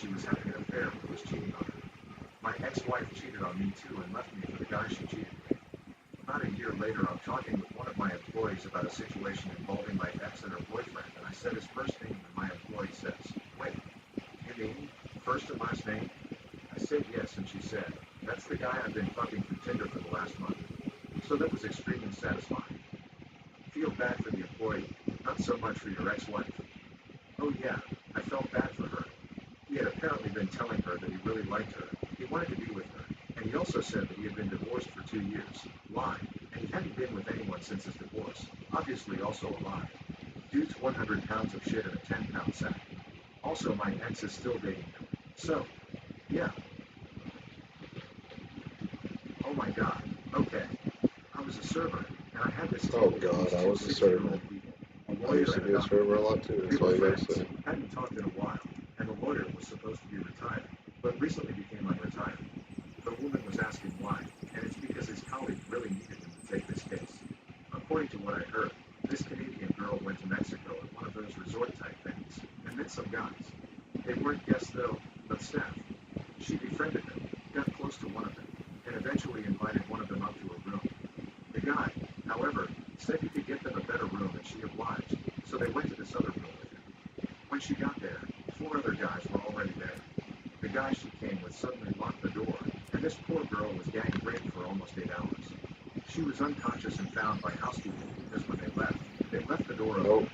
she was having an affair but was cheating on her. My ex-wife cheated on me too and left me for the guy she cheated with. About a year later, I'm talking with one of my employees about a situation involving my ex and her boyfriend, and I said his first name, and my employee says, "Wait, you mean first and last name?" I said yes, and she said, "That's the guy I've been fucking from Tinder for the last month." So that was extremely satisfying. Feel bad for the employee, not so much for your ex-wife. Oh yeah, I felt bad for her. He had apparently been telling her that he really liked her, he wanted to be with her, and he also said that he had been divorced for 2 years. Lie. And he hadn't been with anyone since his divorce. Obviously also a lie. Dude's 100 pounds of shit in a 10-pound sack. Also, my ex is still dating him. So, yeah. Oh my god. Okay. I was a server, and I had this Oh god, I was a server. I used to be a server a lot too, that's all you gotta say. Hadn't talked in a while, and the lawyer was supposed to be retired, but recently became unretired. The woman was asking why, and it's because his colleague really needed him to take this case. According to what I heard, this Canadian girl went to Mexico at one of those resort-type things, and met some guys. They weren't guests though, but staff. She befriended them, got close to one of them, and eventually invited one of them up to her room. The guy, however, said he could get them a better room, and she obliged, so they went to this other room with him. When she got there, 4 other guys were already there. The guy she came with suddenly locked the door, and this poor girl was gang raped for almost 8 hours. She was unconscious and found by housekeeping because when they left the door open.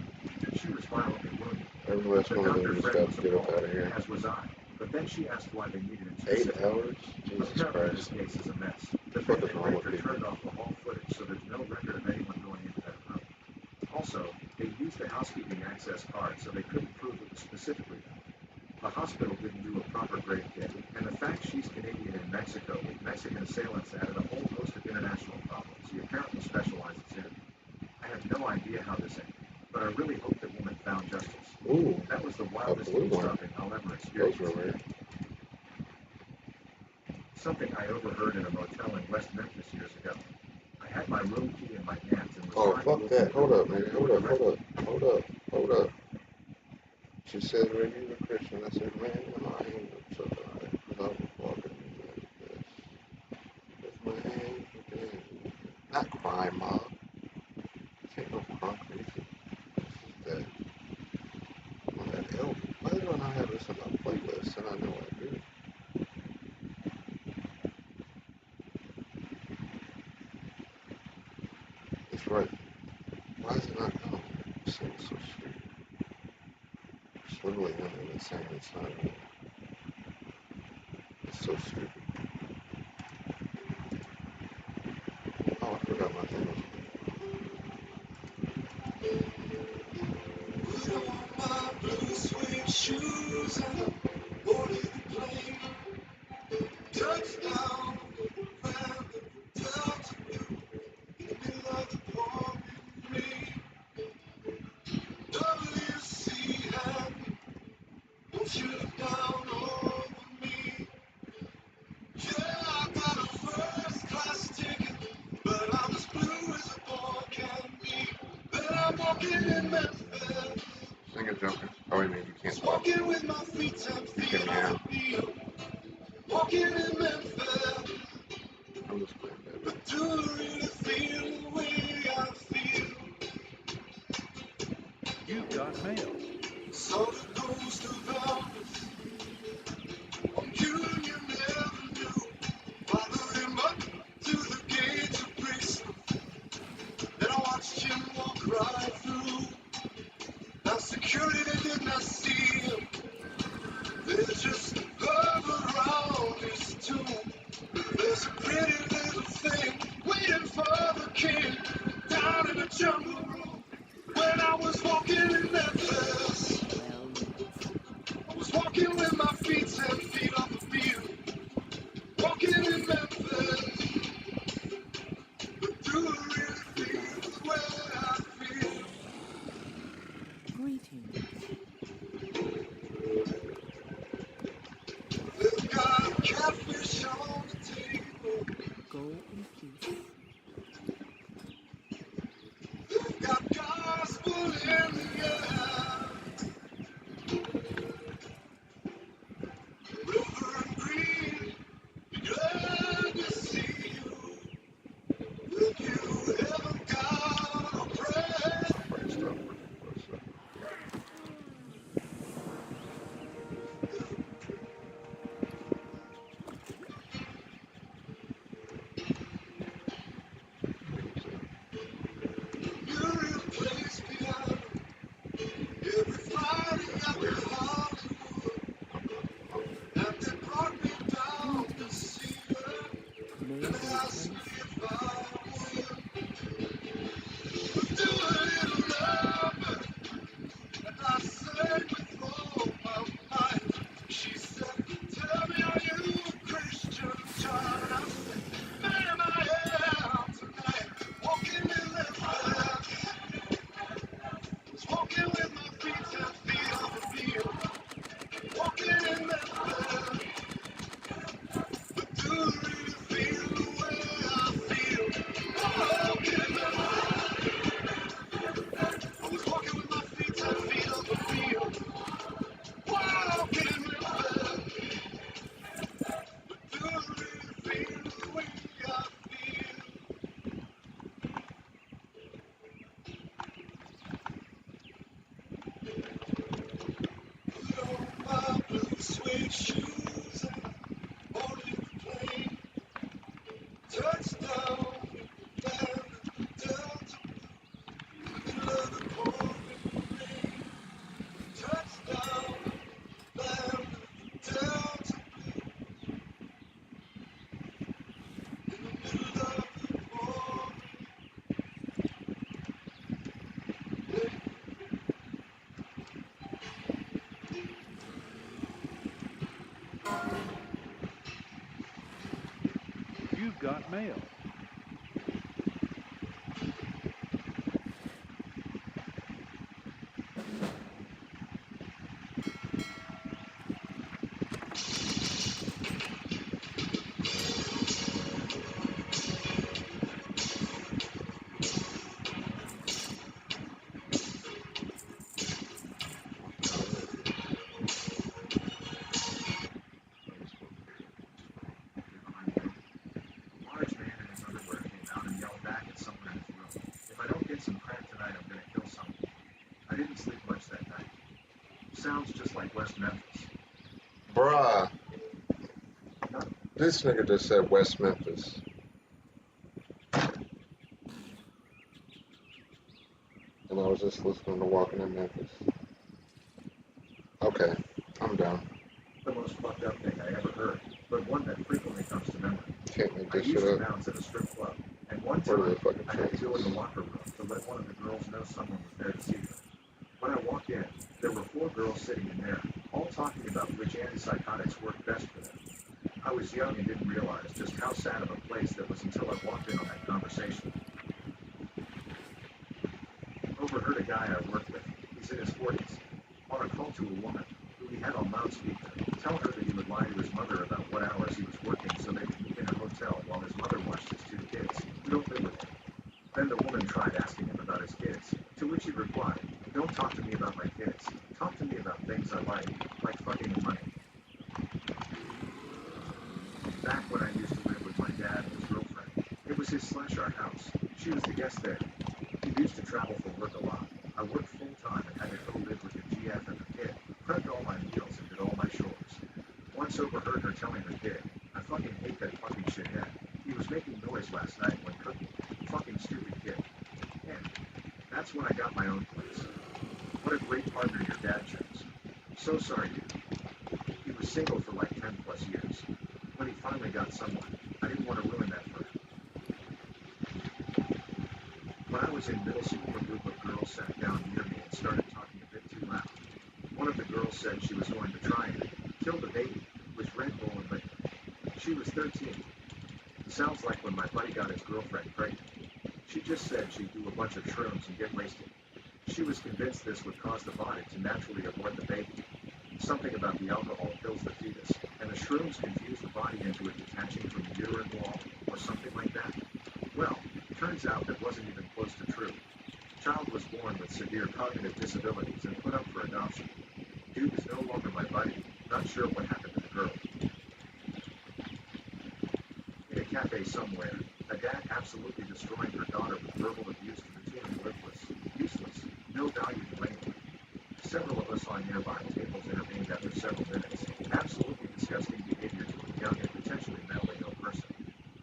She was violently wounded. Everyone's one of them just got to get up out of here. As was I. But then she asked why they needed him. 8 hours? Jesus Apparently Christ. this case is a mess. The What is wrong with director people? turned off the hall footage, so there's no record of anyone going into that room. Also, they used the housekeeping access card, so they couldn't prove it was specifically them. The hospital didn't do a proper grave kit, and the fact she's Canadian in Mexico with Mexican assailants added a whole host of international problems he apparently specializes in. I have no idea how this ended, but I really hope the woman found justice. Ooh, that was the wildest eavesdropping I'll ever experience. those were weird. Something I overheard in a motel in West Memphis years ago. I had my room key in my hands and was Oh, trying fuck to that. Hold up, man. Hold up. She said, "Are you a Christian?" I said, "Man, I ain't so bad. Because I was walking like this. With my hands in. Not crime mob. This ain't no crime crazy. This is that. On that elk. Why don't I have this on my playlist? And I know I do. It's right. Why is it not going? This thing's so stupid. It's literally nothing that's saying it's not real. It's so stupid. Oh, I forgot my thing was. Put on my blue suede shoes and boarded the plane. Touchdown, around the Delta Blue, in the middle of the pouring rain. WC had me, won't you look down over me? Yeah, I got a first-class ticket, but I'm as blue as a boy can be. Then I'm walking in Memphis. Sing it, Joker. Oh, wait, you can't watch. Walking with my feet 10 feet off the field. Walking in Memphis. I'm just playing that. But do I really feel the way I feel? You've got mail. So the ghost of Elvis, on you never knew. Followed him up to the gates of Bristol, then I watched him walk right through. Now security, they did not see him. They just hovered around his tomb. There's a pretty little thing waiting for the king down in the jungle room. When I was walking in Memphis, I was walking with my feet 10 feet off the field. Walking in Memphis, but do I really feel the way I feel? Greetings. They've got catfish on the table. Go in peace. They've got gospel in the air. suede shoes and morning plane. Touchdown, land of the Delta, middle of the pouring rain. Touchdown, land of the Delta, in the middle of the pouring rain. You've got mail. A large man in his underwear came out and yelled back at someone in his room, "If I don't get some crack tonight, I'm gonna kill someone." I didn't sleep much that night. Sounds just like West Memphis. Bruh, Huh? this nigga just said West Memphis. And I was just listening to Walking in Memphis. Okay, I'm done. The most fucked up thing I ever heard, but one that frequently comes to memory. Can't make I this used shit to up. bounce at a strip club, and one Where are time the fucking I had to go in the chances? locker room to let one of the girls know someone was there to see her. When I walked in, there were 4 girls sitting in there, all talking about which antipsychotics worked best for them. I was young and didn't realize just how sad of a place that was until I walked in on that conversation. Overheard a guy I worked with, he's in his 40s, on a call to a woman who he had on loudspeaker, tell her that he would lie to his mother about what hours he was working so they could meet in a hotel while his mother watched his 2 kids, who don't live with him. Then the woman tried asking him about his kids, to which he replied, "Don't talk to me about my kids. Talk to me about things I like fucking and money." Back when I used to live with my dad and his girlfriend, it was his / our house. She was the guest there. He used to travel for work a lot. I worked full time and had to go live with the GF and her kid, prepped all my meals and did all my chores. Once overheard her telling her kid, "I fucking hate that fucking shithead. He was making noise last night when cooking. Fucking stupid kid." And that's when I got my own place. What a great partner your dad chose. So sorry, dude. He was single for like 10 plus years. When he finally got someone, I didn't want to ruin that for him. When I was in middle school, a group of girls sat down near me and started talking a bit too loud. One of the girls said she was going to try and kill the baby with Red Bull and liquor. She was 13. Sounds like when my buddy got his girlfriend pregnant. She just said she'd do a bunch of shrooms and get wasted. She was convinced this would cause the body to naturally abort the baby. Something about the alcohol kills the fetus, and the shrooms confuse the body into it detaching from the uterine wall, or something like that. Well, turns out that wasn't even close to true. Child was born with severe cognitive disabilities and put up for adoption. Dude is no longer my buddy. Not sure what happened to the girl. In a cafe somewhere, a dad absolutely destroying her daughter with verbal abuse to the tune of worthless, useless, no value to anyone. Several of us on nearby tables intervened after several minutes. Absolutely disgusting behavior to a young and potentially mentally ill person.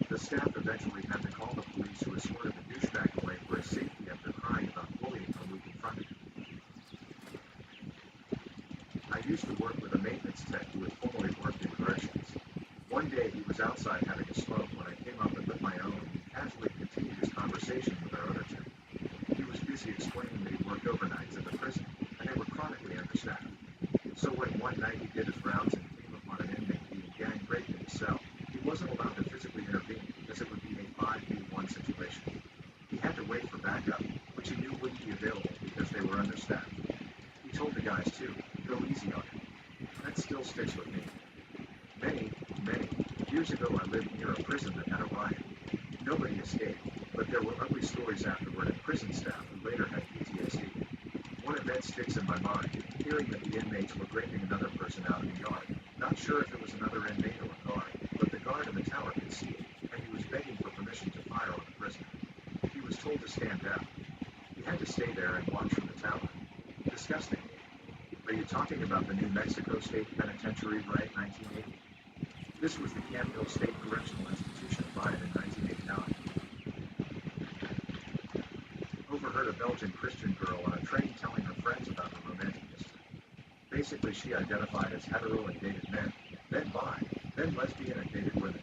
The staff eventually had to call the police, who escorted the douchebag away for his safety after crying about bullying when we confronted him. I used to work with a maintenance tech who had formerly worked in corrections. One day he was outside having a smoke when I came up and lit my own, and he casually continued his conversation with our other 2. He was busy explaining that he worked overnights at the prison, and they were chronically understaffed. So when one night he did his rounds and came upon an inmate being gang raped in his cell, he wasn't allowed to physically intervene, as it would be a 5v1 situation. He had to wait for backup, which he knew wouldn't be available because they were understaffed. He told the guys too, "Go easy on him." That still sticks with me. Many years ago I lived near a prison that had a riot. Nobody escaped, but there were ugly stories afterward of prison staff who later had PTSD. One event sticks in my mind, hearing that the inmates were raping another person out in the yard. Not sure if it was another inmate or a guard, but the guard in the tower could see it, and he was begging for permission to fire on the prisoner. He was told to stand down. He had to stay there and watch from the tower. Disgusting. A Are you talking about the New Mexico State Penitentiary riot in 1980? This was the Camp Hill State Correctional Institution riot in 1989. Overheard a Belgian Christian girl on a train telling her friends about her romantic history. Basically, she identified as hetero and dated men, then bi, then lesbian and dated women.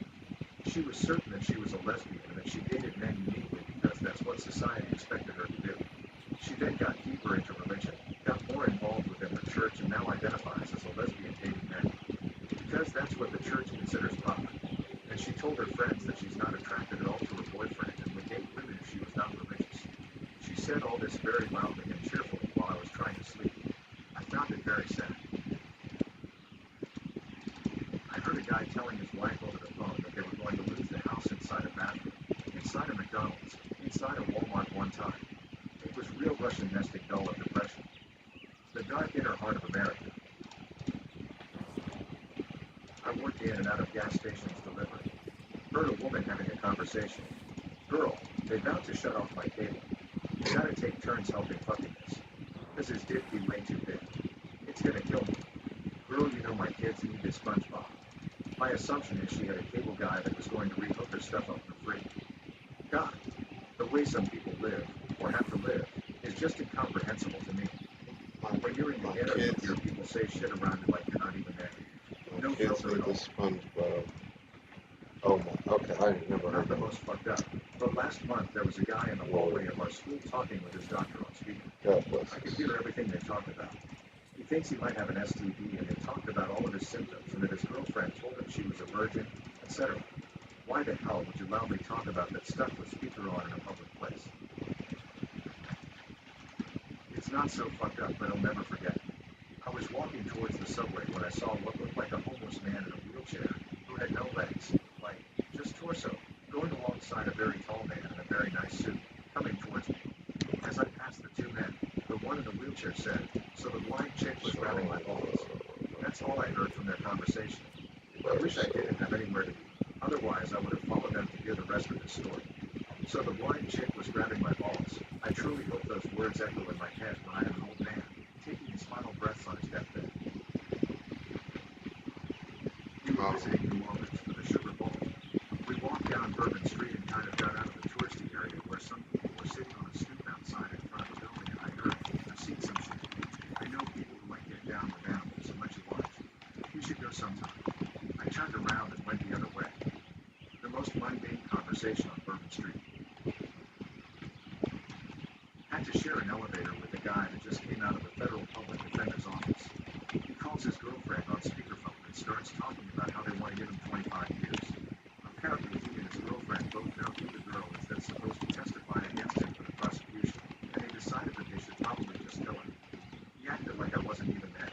She was certain that she was a lesbian and that she dated men uniquely because that's what society expected her to do. She then got deeper into religion, got more involved within her church, and now identifies as a lesbian dating men. Because that's what the church considers proper. And she told her friends that she's not attracted at all to her boyfriend and would date women if she was not religious. She said all this very loudly and cheerfully while I was trying to sleep. I found it very sad. I heard a guy telling his wife over the phone that they were going to lose the house inside a bathroom, inside a McDonald's, inside a Walmart one time. It was real Russian nesting doll of depression. The dark inner heart of America. I worked in and out of gas stations delivering. Heard a woman having a conversation. Girl, they about to shut off my cable. You gotta take turns helping fucking this. Cause his dick be way too big. It's gonna kill me. Girl, you know my kids need this SpongeBob. My assumption is she had a cable guy that was going to rehook her stuff up for free. God, the way some people live, or have to live, is just incomprehensible to me. When you're in the air, you hear people say shit around you like you're not even there. No Kids filter need at all. the SpongeBob. Oh my, okay, I ain't never Not heard the that. most fucked up, but last month there was a guy in the hallway of our school talking with his doctor on speaker. God bless I could us. hear everything they talked about. He thinks he might have an STD, and they talked about all of his symptoms, and that his girlfriend told him she was a virgin, etc. Why the hell would you loudly talk about that stuff with speaker on in a public place? It's not so fucked up, but I'll never forget. I was walking towards the subway when I saw what looked like a homeless man in a wheelchair who had no legs, like, just torso, going alongside a very tall man in a very nice suit, coming towards me. As I passed the two men, the one in the wheelchair said, "So the blind chick was grabbing my balls." That's all I heard from their conversation. I wish I didn't have anywhere to be. Otherwise, I would have followed them to hear the rest of the story. So the blind chick was grabbing my balls. I truly hope those words echo in my head when I am an old man, taking his final breaths on his deathbed. We were visiting New Orleans for the Sugar Bowl. We walked down Bourbon Street and kind of got out of the touristy area where some people were sitting on a stoop outside in front of a building, and I heard, I've seen some shit. I know people who like get down with animals and let you watch. You should go sometime. I turned around and went the other way. The most mundane conversation on Bourbon Street. Had to share an elevator with a guy that just came out of the federal public defender's office. He calls his girlfriend on speakerphone and starts talking about how they want to give him 25 years. Apparently, he and his girlfriend both know who the girl is that's supposed to testify against him for the prosecution, and they decided that they should probably just kill him. He acted like I wasn't even there.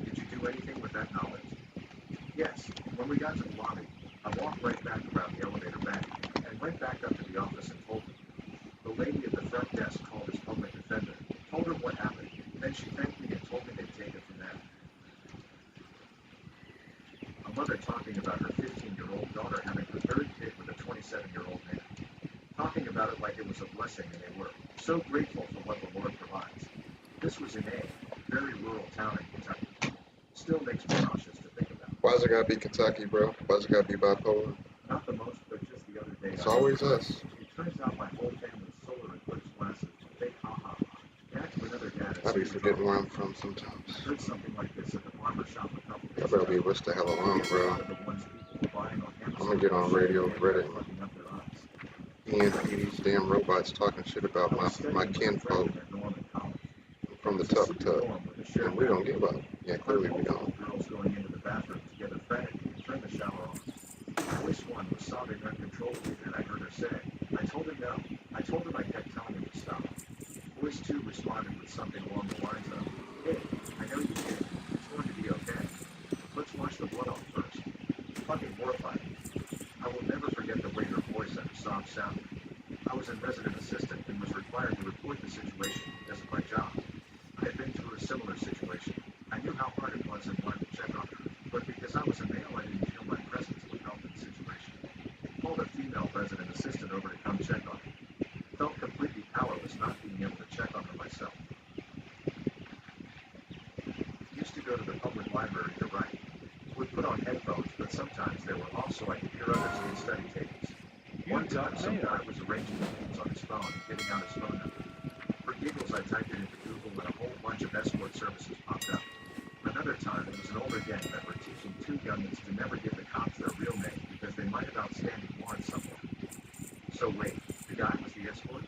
Did you do anything with that knowledge? Yes. When we got to the lobby, I walked right back around the elevator bank and went back up to the office and told him. The lady at the front desk called his public defender, told her what happened, then she thanked me and told me they'd take it from there. A mother talking about her 15-year-old daughter having her third kid with a 27-year-old man. Talking about it like it was a blessing, and they were so grateful for what the Lord provides. This was in a very rural town in Kentucky. Still makes me nauseous to think about. Why's it gotta be Kentucky, bro? Why's it gotta be bipolar? Not the most, but just the other day. It's always us. It turns out my whole family's solar eclipse glasses were fake, ha. Back to another dad. I be forgetting where I'm from sometimes. I heard something like this at the barber shop a couple days I better ago. leave this the hell alone, A bro. lot of the ones people were buying on Amazon. I'm gonna get on radio, Reddit, fucking up their eyes. and these damn robots talking shit about my kinfolk from the tub, and we don't give up. Yeah, clearly we don't. Girls going into the bathroom together frantically and turn the shower on. This one was sobbing uncontrollably, and I heard her say, "I told him no. I told him I kept telling him to stop." Voice 2 responded with something along the lines of, "Hey, I know you did. It's going to be okay. Let's wash the blood off first." Fucking horrifying. I will never forget the way her voice and her sobs sounded. I was a resident assistant and was required to report the situation because of my job. I had been through a similar situation. I knew how hard it was and wanted to check on her, but because I was a male, I didn't feel my presence would help in the situation. Called a female resident assistant over to come check on her. Felt completely powerless not being able to check on her myself. used to go to the public library to write. Would put on headphones, but sometimes they were off so I could hear others in study tables. One You've time, got some mail. guy was arranging meetings on his phone and giving out his phone number. For giggles, I typed it into Google and a whole bunch of escort services popped up. Another time, it was an older gang that were teaching two youngins to never give the cops their real name because they might have outstanding warrants somewhere. So wait, the guy was the escort?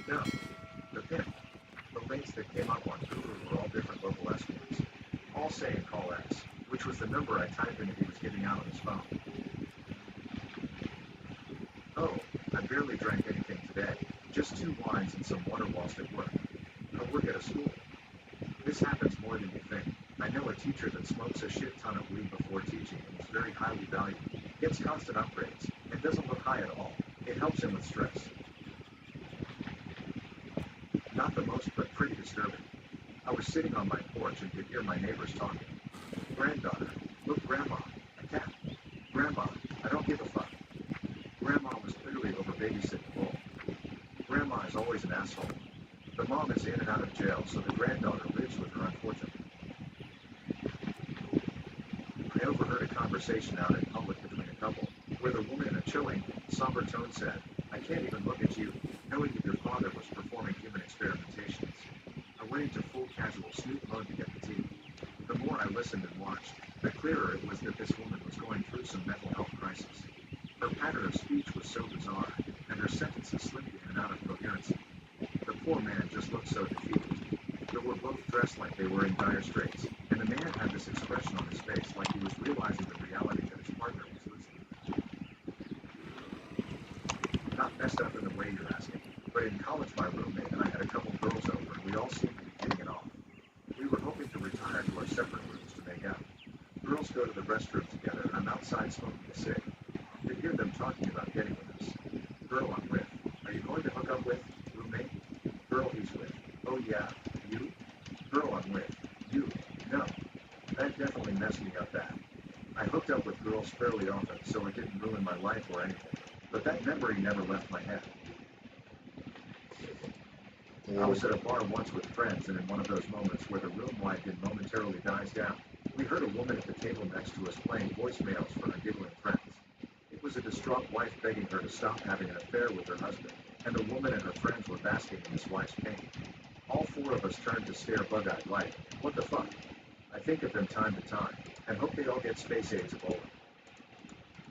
No, the pimp. The links that came up on Google were all different local escorts, all saying call X, which was the number I typed in that he was giving out on his phone. Oh, I barely drank anything today, just 2 wines and some water whilst at work. I work at a school. This happens more than you think. I know a teacher that smokes a shit ton of weed before teaching and is very highly valued, gets constant upgrades, and doesn't look high at all. It helps him with stress. Not the most, but pretty disturbing. I was sitting on my porch and could hear my neighbors talking. Granddaughter, look grandma, a cat. Grandma, I don't give a fuck. Grandma was clearly over babysitting Bull. Grandma is always an asshole. The mom is in and out of jail, so the granddaughter lives with her unfortunately. I overheard a conversation out in public between a couple, where the woman in a chilling, somber tone said, I can't even look at you, knowing that your father was performing human experimentations. I went into full casual snoop mode to get the tea. The more I listened and watched, the clearer it was that this woman was going through some mental health crisis. Her pattern of speech was so bizarre, and her sentences slipped in and out of coherency. The poor man just looked so defeated. They were both dressed like they were in dire straits, and the man had this expression on his face like he was realizing the reality that his partner was losing. Not messed up in the way you're asking, but in college my roommate and I had a couple girls over and we all seemed to be hitting it off. We were hoping to retire to our separate rooms to make out. Girls go to the restroom together and I'm outside smoking a cig. You could hear them talking about getting with us. Girl I'm with. Are you going to hook up with? Roommate? Girl he's with. Oh yeah? You? Girl I'm with. You? No. That definitely messed me up bad. I hooked up with girls fairly often, so it didn't ruin my life or anything. But that memory never left my head. I was at a bar once with friends, and in one of those moments where the room light momentarily dies down, we heard a woman at the table next to us playing voicemails for her giggling friends. It was a distraught wife begging her to stop having an affair with her husband, and the woman and her friends were basking in this wife's pain. All 4 of us turned to stare bug-eyed like, what the fuck? I think of them time to time, and hope they all get space AIDS Ebola.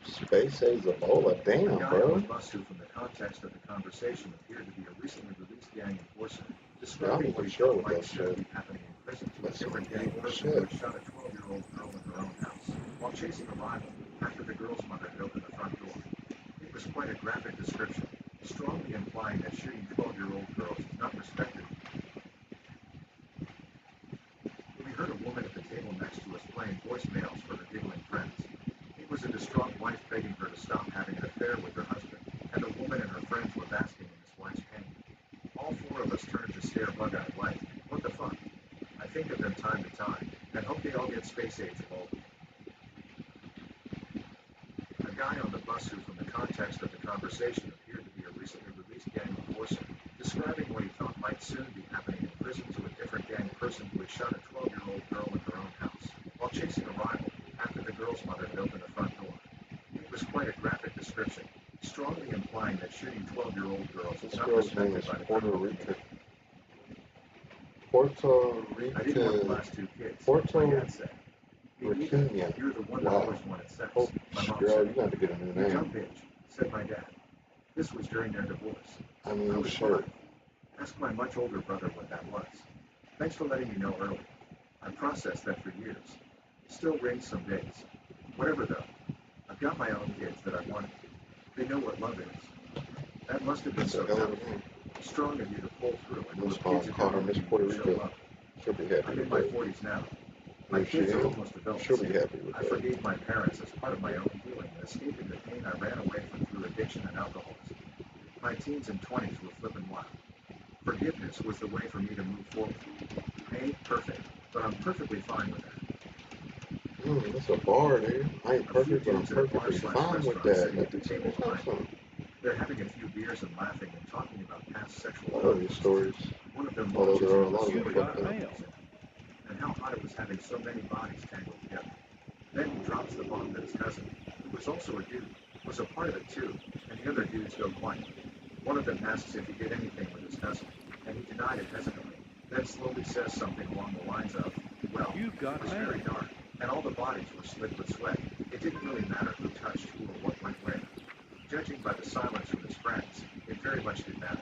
Space AIDS Ebola, damn, The guy bro. on the bus who, from the context of the conversation, appeared to be a recently released gang enforcer, Y'all describing need what to he chill thought with might that soon shit. be happening in prison to a That's some different gang evil person who shit. had shot a 12-year-old girl in her own house while chasing a rival after the girl's mother had opened the front door. It was quite a graphic description, strongly implying that shooting 12-year-old girls is not respected. We heard a woman at the table next to us playing voicemails for her giggling friends. It was a distraught wife begging her to stop having an affair with her husband, and the woman and her friends were basking in this wife's pain. All 4 of us turned to stare bug-eyed like, what the fuck? I think of them time to time, and hope they all get space AIDS Ebola. A guy on the bus who, from the context of the conversation, appeared to be a recently released gang enforcer, describing what he thought might soon be happening in prison to a different gang person who had shot a 12-year-old girl in her own house while chasing a rival after the girl's mother had opened the front door. It was quite a graphic description, strongly implying that shooting 12-year-old girls is This not girl's name respected is by the Puerto criminal Rican. community. Puerto I didn't want the Rican. last 2 kids, Puerto my dad said. Hey, Ethan, Rican. you're the one that Wow. always wanted sex, Oh, my mom girl, said. you got to get a new You dumb name. bitch, said my dad. This was during their divorce. I I mean, was shit. 5. Ask my much older brother what that was. Thanks for letting me know early. I processed that for years. Still rings some days. Whatever though. I've got my own kids that I wanted. They know what love is. That must have been That's so a hell tough. of a name. Strong of you to pull through and Most those mom kids call her that Miss you Puerto show Rico. up. She'll be happy I'm in with my that. 40s now. My If she kids are is, almost adults. she'll be happy with I that. forgave my parents as part of my own healing and escaping the pain I ran away from through addiction and alcoholism. My teens and 20s were flipping wild. Forgiveness was the way for me to move forward. I ain't perfect, but I'm perfectly fine with that. That's a bar, dude. I ain't A few perfect, but I'm dudes at a perfectly fine with bar/restaurant that. sitting Like, at the this table is behind me. awesome. They're having a few beers and laughing and talking about past sexual I love these outbursts. stories. One of them Although launches there are a into a lot of them You've story fucked got about up. mail. abusing, and how hot it was having so many bodies tangled together. Then he drops the bomb that his cousin, who was also a dude, was a part of it too, and the other dudes go quiet. One of them asks if he did anything with his cousin, and he denied it hesitantly, then slowly says something along the lines of, well, You've got it was mail. very dark, and all the bodies were slick with sweat. It didn't really matter who touched who or what went where. Judging by the silence from his friends, it very much did matter.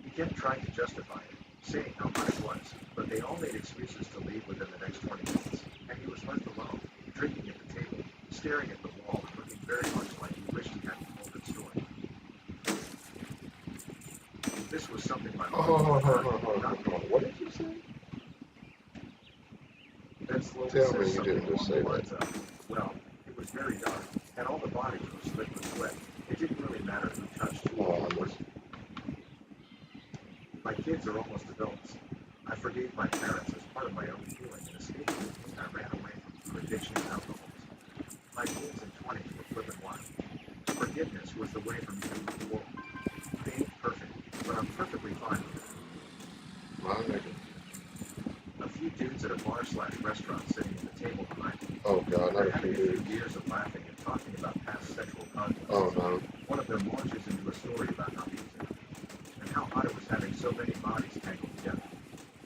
He kept trying to justify it, saying how hot it was, but they all made excuses to leave within the next 20 minutes, and he was left alone, drinking at the table, staring at the wall, and looking very much like he wished he hadn't told that story. This was something my mom What did you say? then slowly Tell says me you something didn't just along say the lines that. of, well, it was very dark, and all the bodies were slick with sweat. It didn't really matter who touched who or what was. My kids are almost adults. I forgave my parents as part of my own healing and escaping the pain I ran away from through addiction and alcoholism. My teens and 20s were flipping wild. Forgiveness was the way for me to move forward. They ain't perfect, but I'm perfectly fine with it. My nigga. A few dudes at a bar/restaurant sitting at the table behind me. Oh god, not They're a few having a few dudes. beers and laughing and talking about past sexual conflicts. Oh no. One of them launches into a story about how he was in and how hot it was having so many bodies tangled together.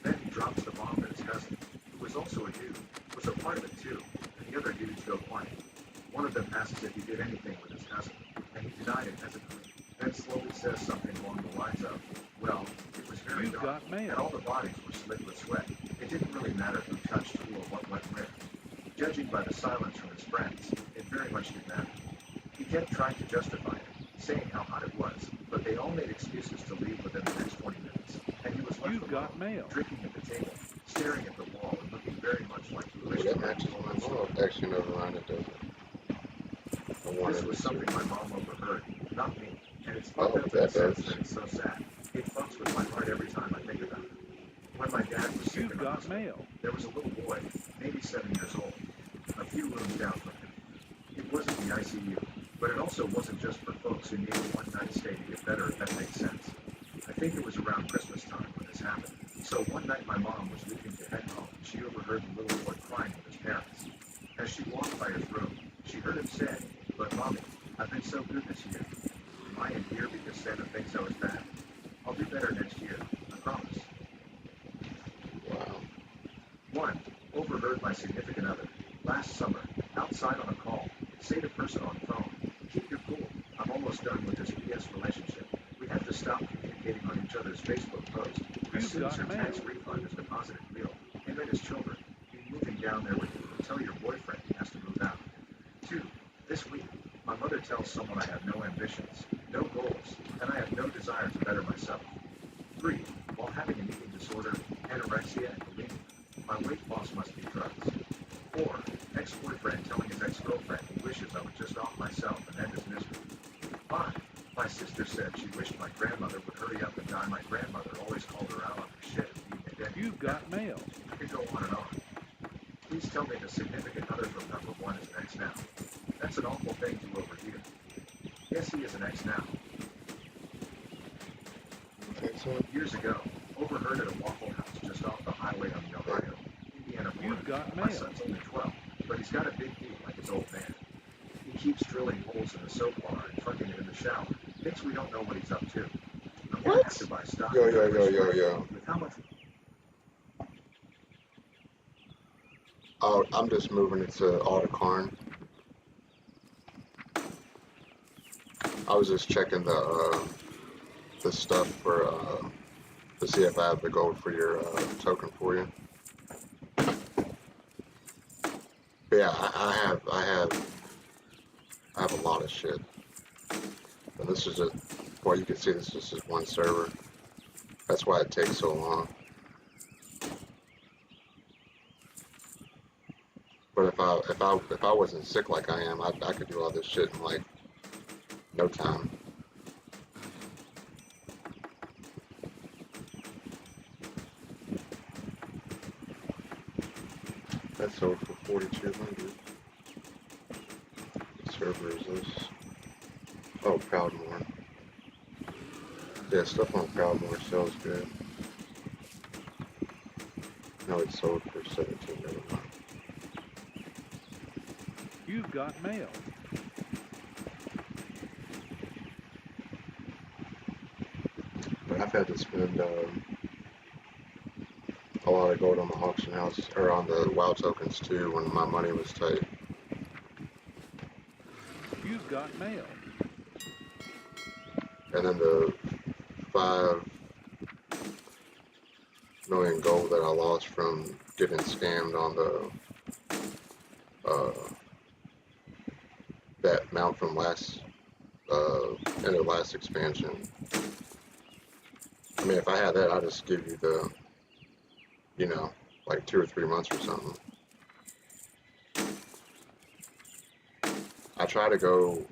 Then he drops the bomb that his cousin, who was also a dude, was a part of it too, and the other dudes go quiet. One of them asks if he did anything with his cousin, and he denied it hesitantly, then slowly says something along the lines of, well, it was very You've dark, got mail. and all the bodies were slick with sweat. It didn't really matter who touched who or what went where. Judging by the silence from his friends, it very much did matter. He kept trying to justify it, saying how hot it was, but they all made excuses to leave within the next 20 minutes, and he was left You've got alone, mail. drinking at the table, staring at the wall, and looking very much like he Ooh, wished that he hadn't matches told my the story. mom. Actually, never mind, it doesn't. I wanted This was to. something my mom overheard, not me, and it's Oh, fucked up in that the sense does. that it's so sad. It fucks with my heart every time I think about it. When my dad was sick You've in the got hospital, mail. there was a little boy, maybe 7 years old, a few rooms down from him. It wasn't the ICU, but it also wasn't just for folks who needed one night stay to get better, if that makes sense. I think it was around Christmas time when this happened. So one night my mom was leaving to head home, and she overheard the little boy crying with his parents. As she walked by his room, she heard him say, but Mommy, I've been so good this year. Am I in here because Santa thinks I was bad? I'll do better next year, I promise. Wow. 1. Overheard my significant other, last summer, outside on a call, say to person on phone, keep your cool, I'm almost done with this BS relationship. We have to stop communicating on each other's Facebook posts. As You've soon as your got mail. tax refund is deposited real, him and his children, be moving down there with you, and tell your boyfriend he has to move out. 2. This week, my mother tells someone I have no ambitions, no goals, and I have no desire to better myself. 3. While having an eating disorder, anorexia, and bulimia, my weight loss must be drugs. 4. Ex-boyfriend telling his ex-girlfriend he wishes I would just off myself and end his misery. 5. My sister said she wished my grandmother would hurry up and die. My grandmother always called her out on her shit and being a dick. You've got mail. I could go on and on. Please tell me the significant other from number 1 is an ex now. That's an awful thing to overhear. Yes, he is an ex now. Okay, so Years ago, overheard at a Waffle House just off the highway on the Ohio, Indiana border. You've got My mail. son's only 12, but he's got a big heat like his old man. He keeps drilling holes in the soap bar and fucking it in the shower. Thinks we don't know what he's up to. I'm gonna What? have to buy stock. Yo, in yo, that yo, yo, restaurant. yo. With how much? Oh, I'm just moving it to Carn. I was just checking the stuff for to see if I have the gold for your token for you. But yeah, I have a lot of shit. And this is just, well, you can see this is just one server. That's why it takes so long. But if I wasn't sick like I am, I could do all this shit in like no time. That's sold for 4,200. What server is this? Oh, Proudmore. Yeah, stuff on Proudmore sells good. No, it's sold there's 17 never mind. You've got mail. But I've had to spend a lot of gold on the auction house, or on the WoW tokens too, when my money was tight. You've got mail. And then the 5 million gold that I lost from getting scammed on the that mount from last in the last expansion. I mean, if I had that, I'd just give you the, you know, like 2 or 3 months or something. I try to go,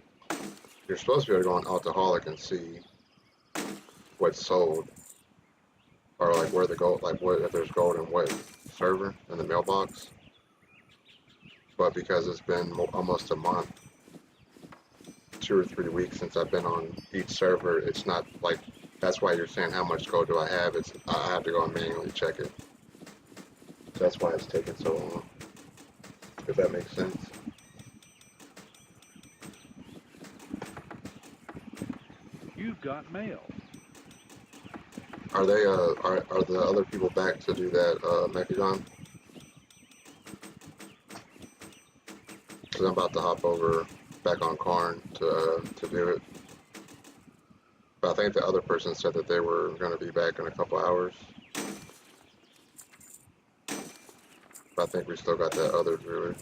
you're supposed to be able to go on Alcoholic and see what's sold, or like where the gold, like what, if there's gold in what server in the mailbox. But because it's been almost a month, 2 or 3 weeks since I've been on each server, it's not like, that's why you're saying how much gold do I have. It's, I have to go and manually check it. So that's why it's taking so long, if that makes sense. You've got mail. Are they are the other people back to do that Mechagon? Because I'm about to hop over back on Carn to do it. But I think the other person said that they were going to be back in a couple hours. But I think we still got that other druid.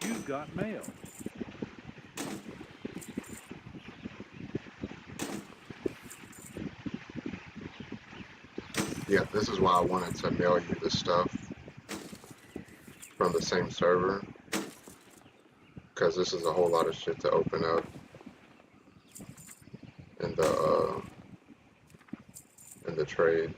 You've got mail. Yeah, this is why I wanted to mail you the stuff from the same server, because this is a whole lot of shit to open up in the trade.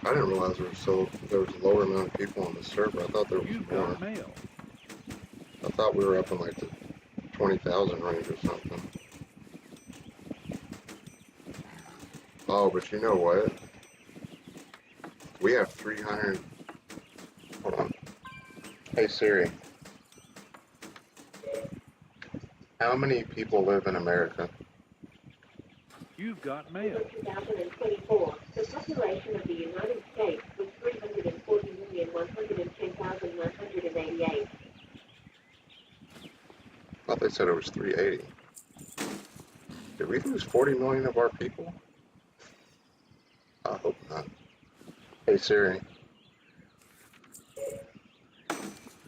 I didn't realize there was a lower amount of people on the server. I thought there was You've more. got mail. I thought we were up in like the 20,000 range or something. Oh, but you know what? We have 300. Hold on. Hey Siri. How many people live in America? You've got mail. In 2024, the population of the United States was 340,110,988. I thought they said it was 380. Did we lose 40 million of our people? I hope not. Hey Siri.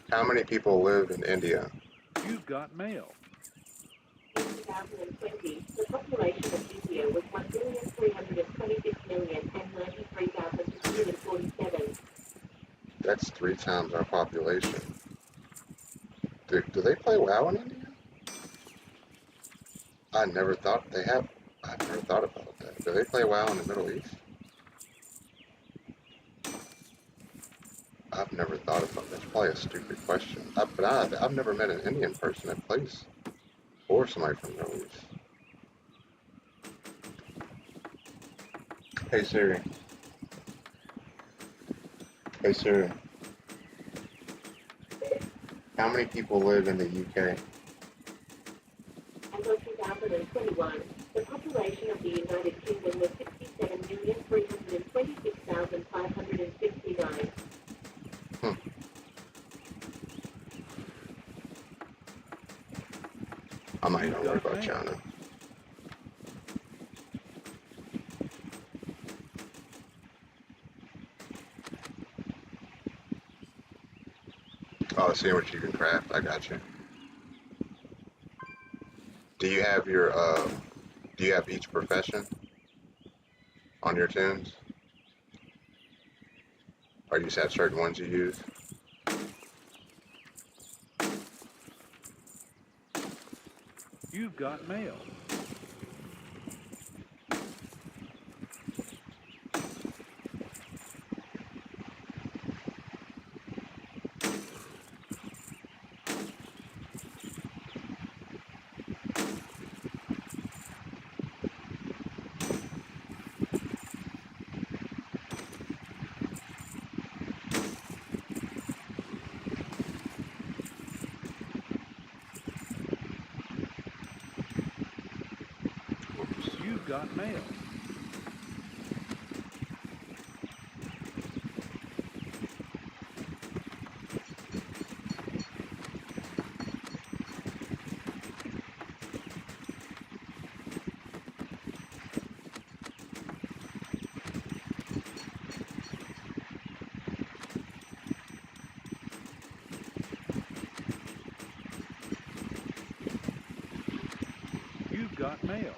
How many people live in India? You've got mail. In 2020, the population of India was 1,326,093,647. That's 3 times our population. Do they play WoW in India? I've never thought about that. Do they play WoW in the Middle East? I've never thought about that. That's probably a stupid question. But I've never met an Indian person that plays, or somebody from the Middle East. Hey Siri. Hey Siri. How many people live in the UK? As of 2021, the population of the United Kingdom was 67,326,569. I'm not even worried about China. Oh, see what you can craft. I got you. Do you have your do you have each profession on your tunes? Or you just have certain ones you use? You've got mail. got mail. You've got mail.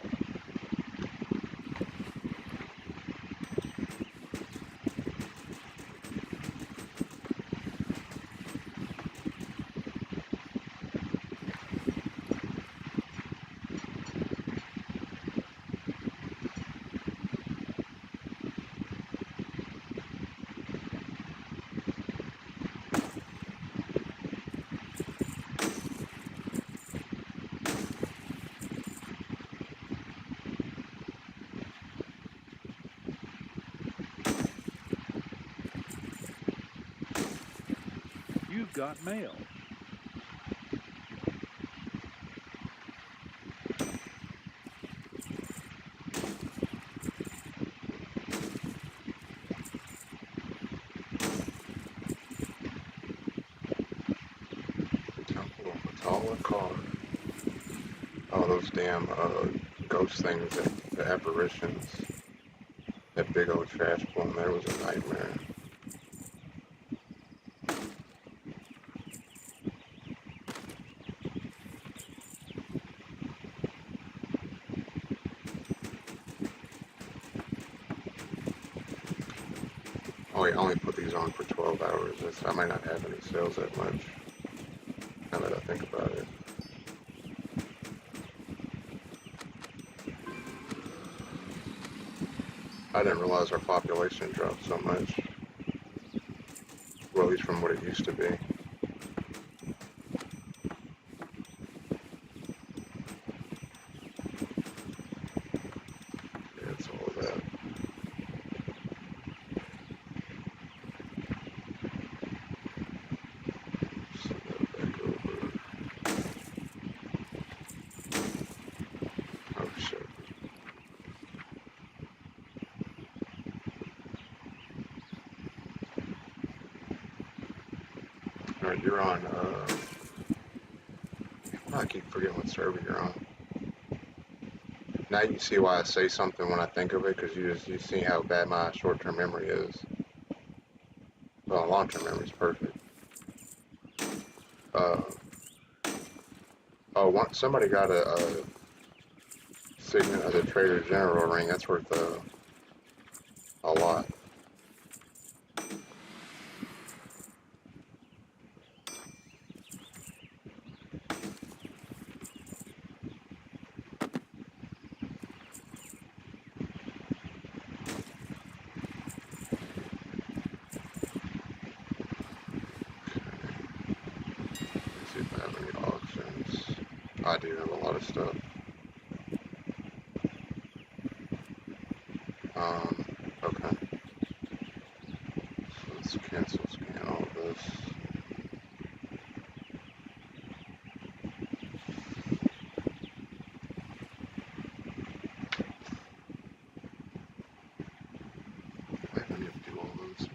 You've got mail. Temple of Matala Car. Oh, those damn ghost things, the apparitions. That big old trash plume there was a nightmare. Oh, yeah, I only put these on for 12 hours. I might not have any sales that much, now that I think about it. I didn't realize our population dropped so much. Well, at least from what it used to be. Yeah, it's all of that. Send that back over. Oh, shit. Alright, you're on, I keep forgetting what server you're on. Now you see why I say something when I think of it, because you see how bad my short-term memory is. Well, long-term memory is perfect. Somebody got a Signet of the Trader General ring. That's worth a lot. See if I have any auctions. I do have a lot of stuff. Okay. So let's scan all of this. Wait, I need to do all those.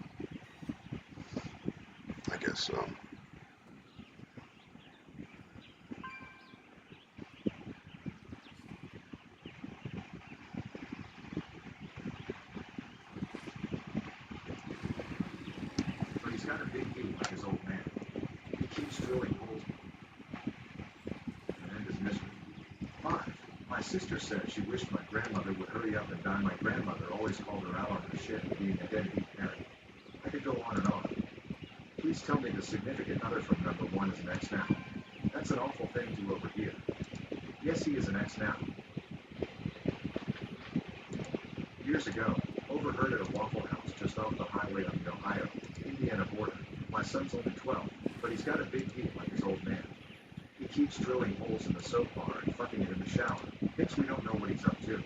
I guess so. But he's got a big heat like his old man. He keeps drilling holes. And end his misery. 5. My sister said she wished my grandmother would hurry up and die. My grandmother always called her out on her shit for being a deadbeat parent. I could go on and on. Please tell me the significant other from number 1 is an ex now. That's an awful thing to overhear. Yes, he is an ex now. Years ago, overheard at a Waffle House just off the highway on the Ohio-Indiana border. My son's only 12, but he's got a big heat like his old man. He keeps drilling holes in the soap bar and fucking it in the shower. Thinks we don't know what he's up to.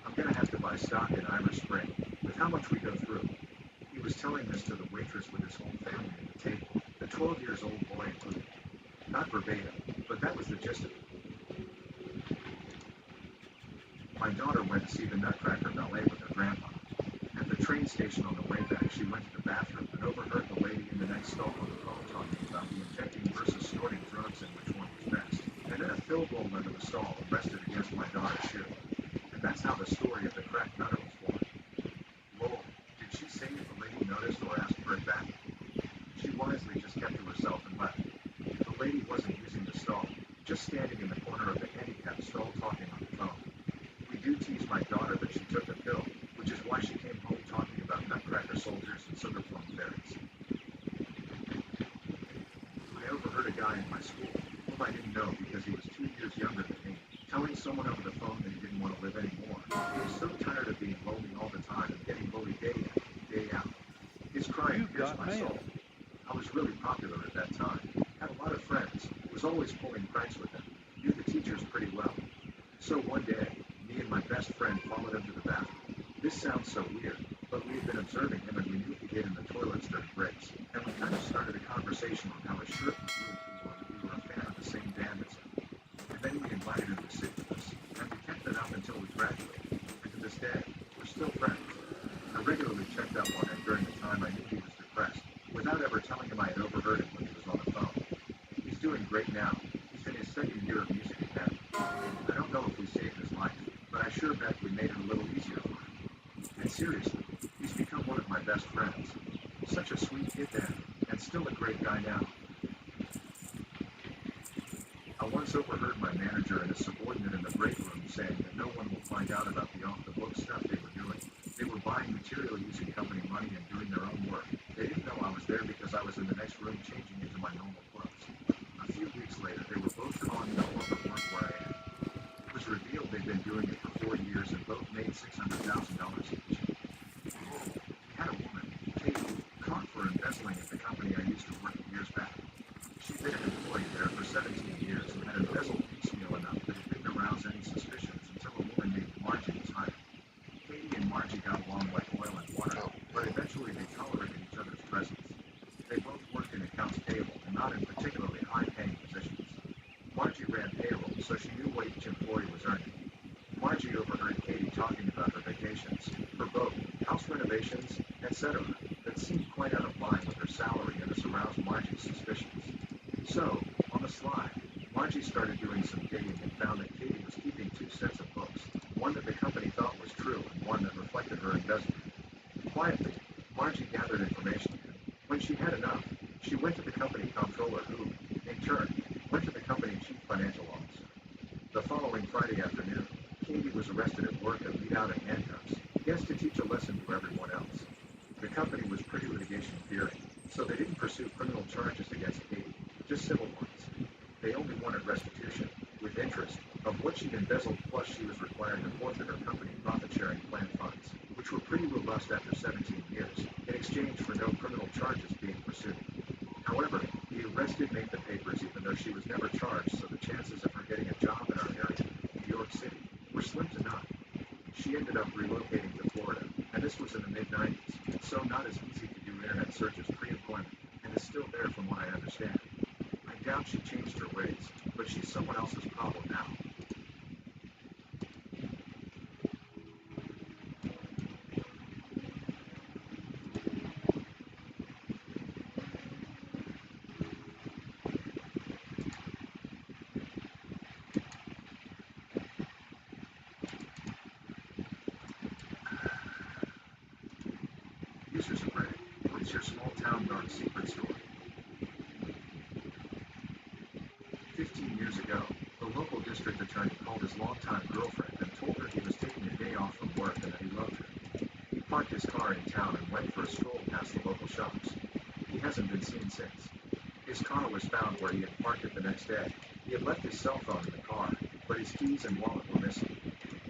I'm gonna have to buy stock in Irish Spring, with how much we go through. He was telling this to the waitress with his whole family at the table, the 12-year-old boy included. Not verbatim, but that was the gist of it. My My daughter went to see the Nutcracker Ballet with her grandpa. At the train station on the way back, she went to the bathroom and overheard the lady in the next stall on the phone talking about the injecting versus snorting drugs and which one was best. And then a Phil rolled under the stall and rested against my daughter's shoe. And that's how the story of the cracked nutter was born. Lol, did she say if the lady noticed or asked for it back? She wisely just kept to herself and left. The lady wasn't using the stall, just standing in the corner of the handicapped stall talking on the phone. We do tease my daughter that she took a pill, which is why she came home talking about nutcracker soldiers and sugar plum fairies. I overheard a guy in my school, whom I didn't know because he was 2 years younger than me, telling someone over the phone that he didn't want to live anymore. He was so tired of being lonely all the time and getting bullied day in, day out. His crying You've pierced got my mail. soul. I was really popular at that time, had a lot of friends, was always pulling pranks with them, knew the teachers pretty well. So one day, me and my best friend followed him to the bathroom. This sounds so weird, but we had been observing him and we knew he hid in the toilets during breaks, and we kind of started a conversation on how his shirt and blue we were a fan of the same band as him. And then we invited him to sit with us, and we kept it up until we graduated, and to this day, we're still friends. I regularly checked up on him during the time I knew he was depressed, without ever telling him I had overheard him when he was on the phone. He's doing great now. He's in his second year of music academy. I don't know if we saved his life, but I sure bet we made it a little easier for him. And seriously, he's become one of my best friends. Such a sweet kid then, and still a great guy now. I once overheard my manager and a subordinate in the break room saying that no one will find out about the off-the-book stuff they were doing. They were buying material using company money and doing their own work. They didn't know I was there because I was in the next room changing into my normal clothes. A few weeks later, they were both calling no longer work where I am. It was revealed they'd been doing it for 4 years and both made $600,000 each. We had a woman, Katie, caught for embezzling at the company I used to work at years back. She'd been an employee there for 17 years and had embezzled piecemeal enough that it didn't arouse any suspicions until a woman named Margie was hired. Katie and Margie got along like oil and water, but eventually they tolerated each other's presence. They both worked in accounts payable and not in particularly high-paying positions. Margie ran payroll, so she knew what each employee was earning. Margie overheard Katie talking about her vacations, her boat, house renovations, etc., that seemed quite out of line with her salary, and this aroused Margie's suspicions. So, on the sly, Margie started doing some digging and found that Katie was keeping 2 sets of books, one that the company thought was true and one that reflected her investment. Quietly, Margie gathered information, and when she had enough, she went to the company comptroller who, in turn, went to the company chief financial officer. The following Friday afternoon, Katie was arrested at work and lead out in handcuffs, yes, to teach a lesson to everyone else. The company was pretty litigation-fearing, so they didn't pursue criminal charges against Katie, just civil ones. They only wanted restitution, with interest, of what she'd embezzled, plus she was required to forfeit her company profit-sharing plan funds, which were pretty robust after 17 years, in exchange for no criminal charges being pursued. However, the arrest did make the papers even though she was never charged, so the chances of her getting a job in our area, New York City, were slim to none. She ended up relocating to Florida, and this was in the mid-90s, so not as easy to do internet searches pre-employment, and is still there from what I understand. I doubt she changed her ways, but she's someone else's problem now. Users of Reddit, what's your small town dark secret story? 15 years ago, the local district attorney called his longtime girlfriend and told her he was taking a day off from work and that he loved her. He parked his car in town and went for a stroll past the local shops. He hasn't been seen since. His car was found where he had parked it the next day. He had left his cell phone in the car, but his keys and wallet were missing.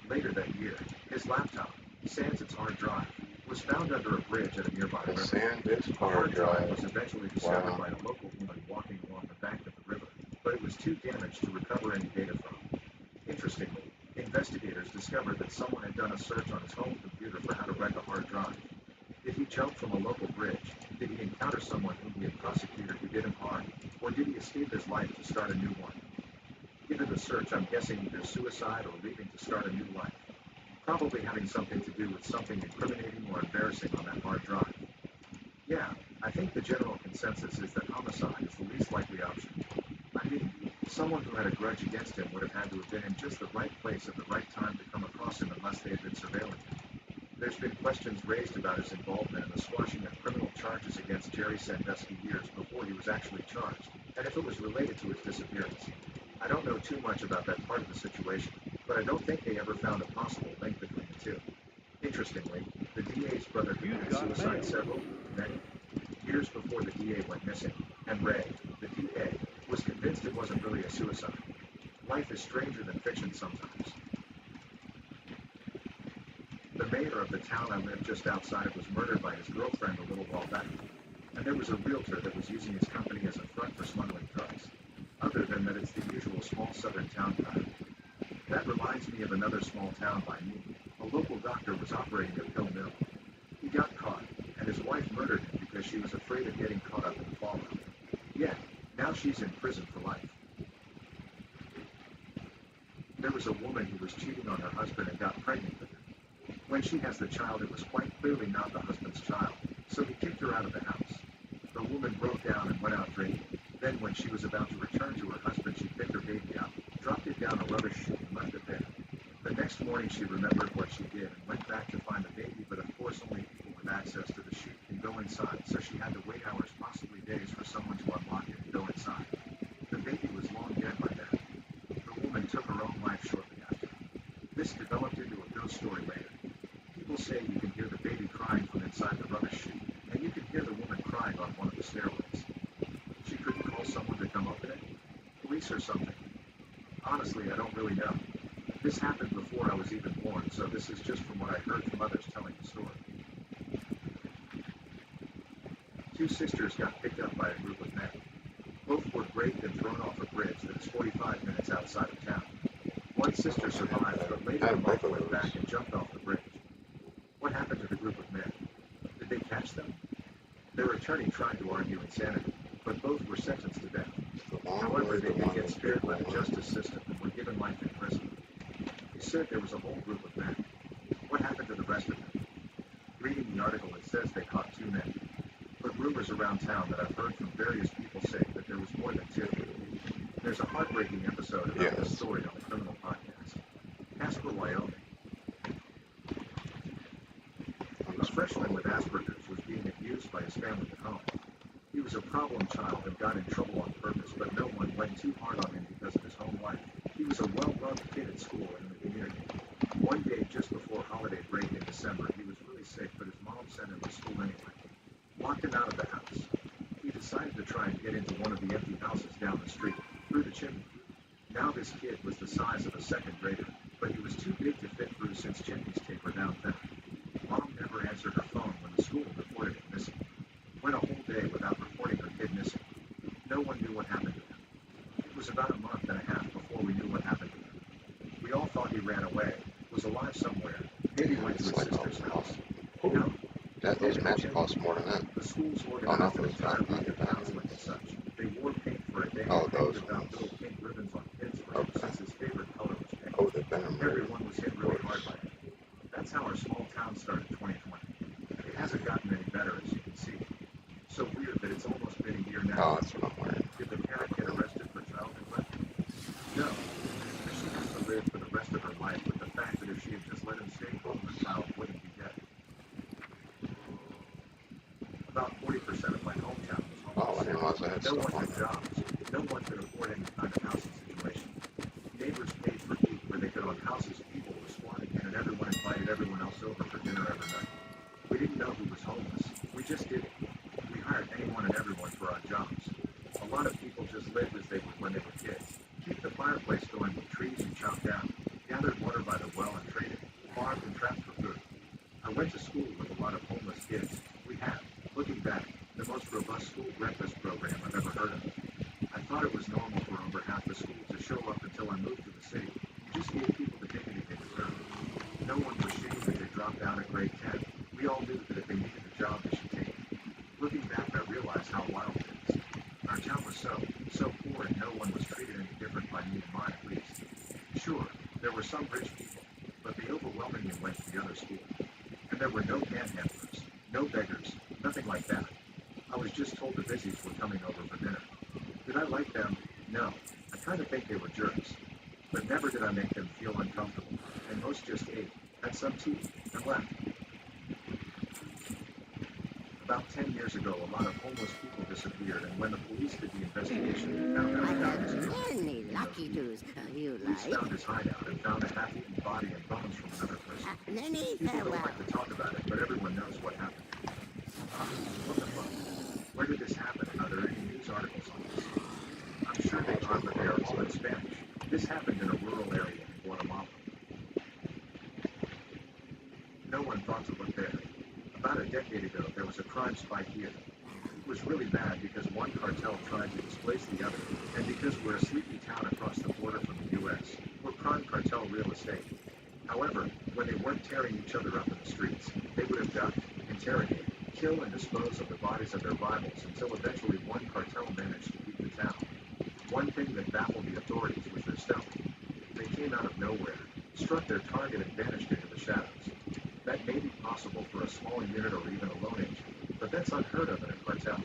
Later that year, his laptop, sans its hard drive, was found under a bridge at a nearby river. Sandwich The hard drive was eventually discovered by a local woman walking along the bank of the river, but it was too damaged to recover any data from. Interestingly, investigators discovered that someone had done a search on his home computer for how to wreck a hard drive. Did he jump from a local bridge? Did he encounter someone whom he had prosecuted who did him harm? Or did he escape his life to start a new one? Given the search, I'm guessing either suicide or leaving to start a new life. Probably having something to do with something incriminating or embarrassing on that hard drive. Yeah, I think the general consensus is that homicide is the least likely option. I mean, someone who had a grudge against him would have had to have been in just the right place at the right time to come across him unless they had been surveilling him. There's been questions raised about his involvement in the squashing of criminal charges against Jerry Sandusky years before he was actually charged, and if it was related to his disappearance. I don't know too much about that part of the situation, but I don't think they ever found a possible link between the two. Interestingly, the DA's brother committed suicide many years before the DA went missing, and Ray, the DA, was convinced it wasn't really a suicide. Life is stranger than fiction sometimes. The mayor of the town I lived just outside of was murdered by his girlfriend a little while back, and there was a realtor that was using his company as a front for smuggling drugs, other than that it's the usual small southern town pattern. That reminds me of another small town by me. A local doctor was operating a pill mill. He got caught, and his wife murdered him because she was afraid of getting caught up in the fallout. Yeah, now she's in prison for life. There was a woman who was cheating on her husband and got pregnant with him. When she has the child, it was quite clearly not the husband's child, so he kicked her out of the house. The woman broke down and went out drinking. Then when she was about to return to her husband, she picked her baby up, dropped it down a rubbish chute and left it there. The next morning she remembered what she did and went back to find the baby, but of course only people with access to the chute can go inside, so she had to wait hours, possibly days, for someone to unlock it and go inside. The baby was long dead by then. The woman took her own life shortly after. This developed into a ghost story later. People say you can hear the baby crying from inside the rubbish chute, and you can hear the woman crying on one of the stairways. She couldn't call someone to come open it? Police or something? Honestly, I don't really know. This happened before I was even born, so this is just from what I heard from others telling the story. Two sisters got picked up by a group of men. Both were raped and thrown off a bridge that is 45 minutes outside of town. One sister survived, but later both went back and jumped off the bridge. What happened to the group of men? Did they catch them? Their attorney tried to argue insanity, but both were sentenced to death. However, they did get spared by the justice system and were given life in prison. He said there was a whole group of men. What happened to the rest of them? Reading the article, it says they caught 2 men. But rumors around town that I've heard from various people say that there was more than 2. There's a heartbreaking episode about this story on the Criminal Podcast. Casper, Wyoming. A freshman with Asperger's was being abused by his family at home. He was a problem child and got in trouble on purpose, but no one went too hard on him because of his home life. He was a well-loved kid at school and in the community. One day, just before holiday break in December, he was really sick, but his mom sent him to school anyway. Locked him out of the house. He decided to try and get into one of the empty houses down the street, through the chimney. Now this kid was the size of a 2nd grader, but he was too big to fit through since chimneys taper down thin. Mom never answered her phone when the school reported him missing. Went a whole day without reporting her kid missing. No one knew what happened to him. It was about a month and a half before we knew what happened to him. We all thought he ran away, was alive somewhere, maybe went to his sister's house. No. Those maps cost more than that. The schools organized an entire week of counseling and such. They wore pink for a day and painted out little pink ribbons on kids for him since his favorite color was pink. Oh, the Venom. Everyone was hit really hard by it. That's how our small town started 2020. It hasn't gotten any better, as you can see. So weird that it's almost been a year now. Oh, that's what I'm wearing. Did the parent get arrested for child neglect? No. She has to live for the rest of her life with the fact that if she had just let him stay home, the child wouldn't be dead. About 40% of my hometown was homeless. Oh, I didn't realize I had No stuff one on had there. jobs. No one could afford any kind of housing situation. Neighbors paid for heat where they could own houses people were squatting in, and everyone invited everyone else over for dinner every night. We didn't know who was homeless. We just did it. We hired anyone and everyone for odd jobs. A lot of people just lived as they would when they were kids. Keep the fireplace going with trees you chopped down. Gathered water by the well and traded. Farmed and trapped for food. I went to school with a lot of homeless kids. We had, looking back, the most robust school breakfast program I've ever heard of. I thought it was normal for over half the school to show up until I moved to the city. You just gave people the dignity they deserved. No one was shamed that they dropped out at grade 10. We all knew that if they needed a job, they should take it. Looking back, I realized how wild it is. Our town was so poor, and no one was treated any different by me and mine, at least. Sure, there were some rich people, but the overwhelmingly school. And there were no panhandlers, no beggars, nothing like that. I was just told the busies were coming over for dinner. Did I like them? No. I kind of think they were jerks. But never did I make them feel uncomfortable, and most just ate, had some tea, and left. About 10 years ago, a lot of homeless people disappeared, and when the police did the investigation, they found out I about have his many lucky twos. You police like? found his hideout and found a half-eaten body and bones from another person. Many People don't farewell. like to talk about it, but everyone knows what happened. What the fuck? Where did this happen? Are there any news articles on this? I'm sure they are, but they are all in Spanish. This happened in a rural area in Guatemala. No one thought to look there. About a decade ago, there was a crime spike here. It was really bad because one cartel tried to displace the other, and because we're a sleepy town across the border from the U.S., we're prime cartel real estate. However, when they weren't tearing each other up in the streets, they would abduct, interrogate, kill, and dispose of the bodies of their rivals until eventually one cartel managed to keep the town. One thing that baffled the authorities was their stealth. They came out of nowhere, struck their target, and vanished into the shadows. That may be possible for a small unit or even a lone agent, but that's unheard of in a cartel.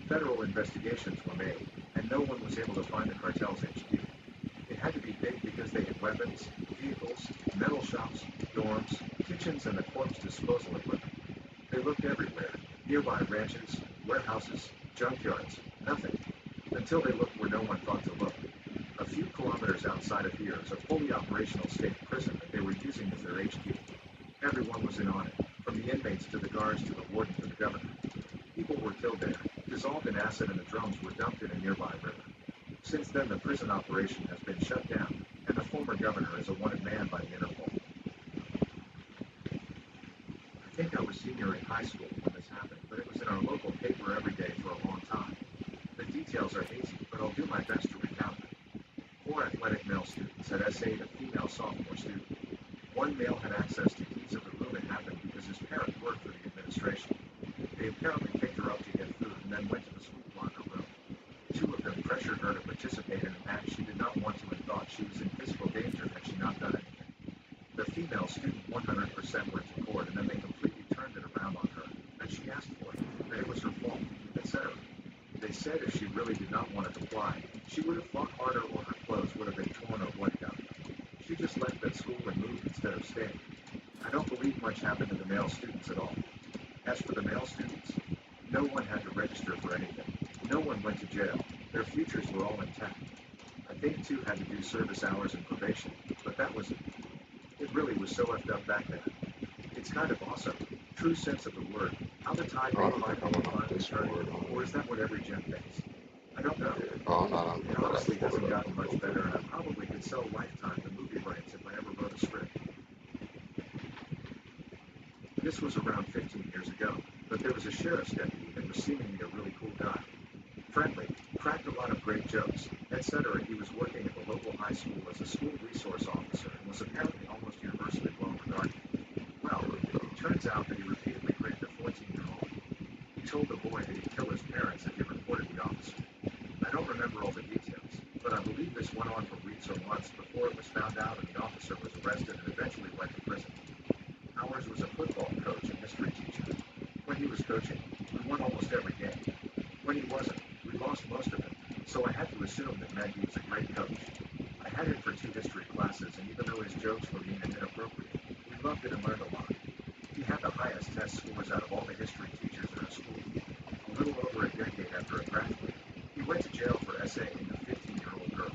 Federal investigations were made, and no one was able to find the cartel's HQ. It had to be big because they had weapons, vehicles, metal shops, dorms, kitchens, and the corpse disposal equipment. They looked everywhere, nearby ranches, warehouses, junkyards, nothing. Until they looked where no one thought to look. A few kilometers outside of here is a fully operational state prison that they were using as their HQ. Everyone was in on it, from the inmates to the guards to the warden to the governor. People were killed there, dissolved in acid, and the drums were dumped in a nearby river. Since then, the prison operation has been shut down, and the former governor is a wanted man by the Interpol. I think I was senior in high school when this happened, but it was in our local paper every day for a long time. The details are hazy, but I'll do my best to recount them. 4 athletic male students had essayed a female sophomore student. One male had access to keys of the room it happened because his parent worked for the administration. They apparently picked her up to get food and then went to the school locker room. 2 of them pressured her to participate in an act she did not want to and thought she was in physical danger had she not done anything. The female student 100% went to court, and then they completely turned it around on her, that she asked for it, that it was her fault, etc. They said if she really did not want to comply, she would have fought harder or her clothes would have been torn or bloodied up. She just left that school and moved instead of staying. I don't believe much happened to the male students at all. As for the male students, no one had to register for anything. No one went to jail. Their futures were all intact. I think 2 had to do service hours and probation, but that was it. It really was so effed up back then. It's kind of awesome. True sense of the word. How the tide may finally turn, or is that what every gen thinks? I don't know. Oh, I'm not on It honestly hasn't gotten much better, and I probably could sell Lifetime to movie rights if I ever wrote a script. This was around 15 years ago, but there was a sheriff's deputy that was seemingly a really cool guy. Friendly, cracked a lot of great jokes, etc. He was working at the local high school as a school resource officer and was apparently almost universally well regarded. Well, it turns out that he repeatedly raped a 14-year-old. He told the boy that he'd kill his parents if he reported the officer. I don't remember all the details, but I believe this went on for weeks or months before it was found out and the officer was arrested and eventually went to prison. Ours was a football coach and history teacher. When he was coaching, we won almost every game. When he wasn't, we lost most of it, so I had to assume that meant he was a great coach. I had him for 2 history classes, and even though his jokes were mean and inappropriate, we loved it and learned a lot. He had the highest test scores out of all the history teachers in our school. A little over a decade after I graduated, he went to jail for essaying a 15-year-old girl.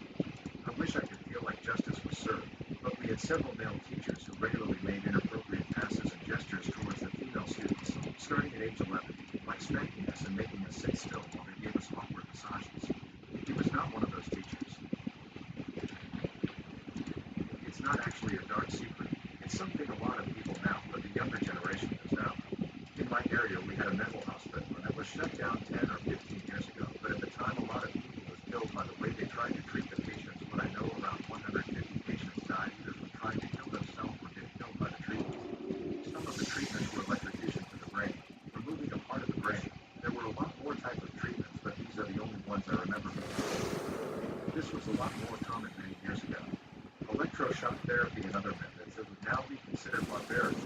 I wish I could feel like justice was served, but we had several male teachers who regularly made inappropriate passes and gestures towards the female students, starting at age 11, like spanking us and making us sit still while they gave us awkward massages. He was not one of those teachers. It's not actually a dark secret. It's something a lot of people now, but the younger generation does know. In my area, we had a mental hospital, and it was shut down 10 or 15 years ago, but at the time, a lot of people was killed by the way they tried to treat the patients. When I know around 150 patients died either from trying to kill themselves or get killed by the treatment. Some of the treatments were electrocution to the brain, removing a part of the brain. There were a lot more types of treatments, but these are the only ones I remember. This was a lot more common many years ago. Electroshock therapy and other methods that would now be considered barbaric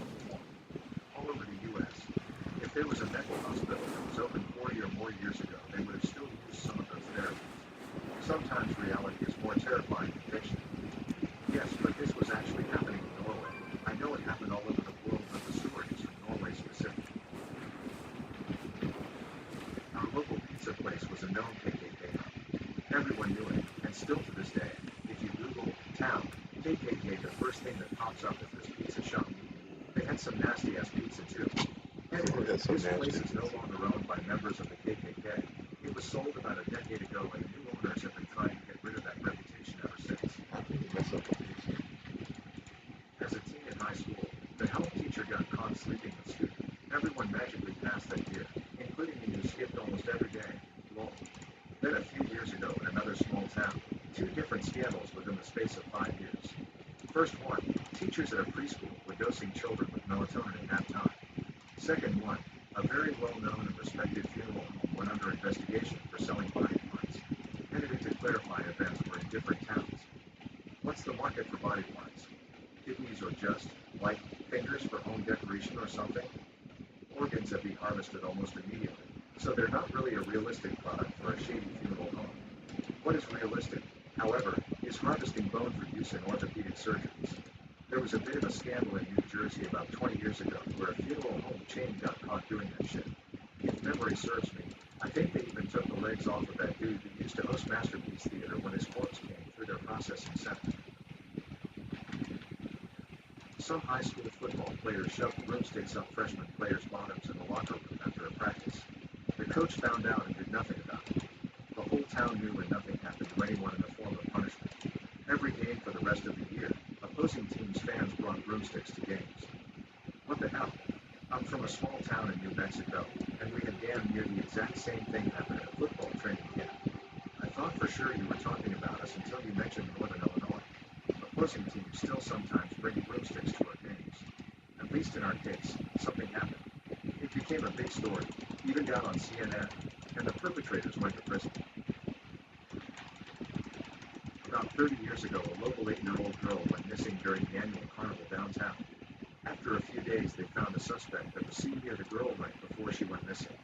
thing that pops up is this pizza shop. They had some nasty-ass pizza, too. Anyway, That's so this place nasty. is no longer owned by members of the KKK. It was sold about a decade ago, and the new owners have been trying to get rid of that reputation ever since. How can you mess up a pizza? As a teen in high school, the health teacher got caught sleeping with students. Everyone magically passed that year, including me who skipped almost every day. Lol. Then a few years ago in another small town, 2 different scandals within the space of 5 years. First one, teachers at a preschool were dosing children with melatonin at that time. Second one, a very well-known and respected funeral home went under investigation for selling body parts. Edited to clarify events were in different towns. What's the market for body parts? Kidneys or just, like, fingers for home decoration or something? Organs that be harvested almost immediately, so they're not really a realistic product for a shady funeral home. What is realistic, however, is harvesting bone for use in orthopedic surgeries. There was a bit of a scandal in New Jersey about 20 years ago where a funeral home chain got caught doing that shit. If memory serves me, I think they even took the legs off of that dude that used to host Masterpiece Theater when his corpse came through their processing center. Some high school football players shoved broomsticks up freshman players' bottoms in the locker room after a practice. The coach found out and did nothing about it. The whole town knew and nothing happened to anyone in the form of punishment. Every game for the rest of the year, opposing teams' fans brought broomsticks to games. What the hell? I'm from a small town in New Mexico, and we had damn near the exact same thing happen at a football training camp. I thought for sure you were talking about us until you mentioned Northern Illinois. Opposing teams still sometimes bring broomsticks to our games. At least in our case, something happened. It became a big story, even down on CNN, and the perpetrators went to prison. About 30 years ago, a local 8-year-old girl went missing during the annual carnival downtown. After a few days, they found a suspect that was seen near the girl right before she went missing.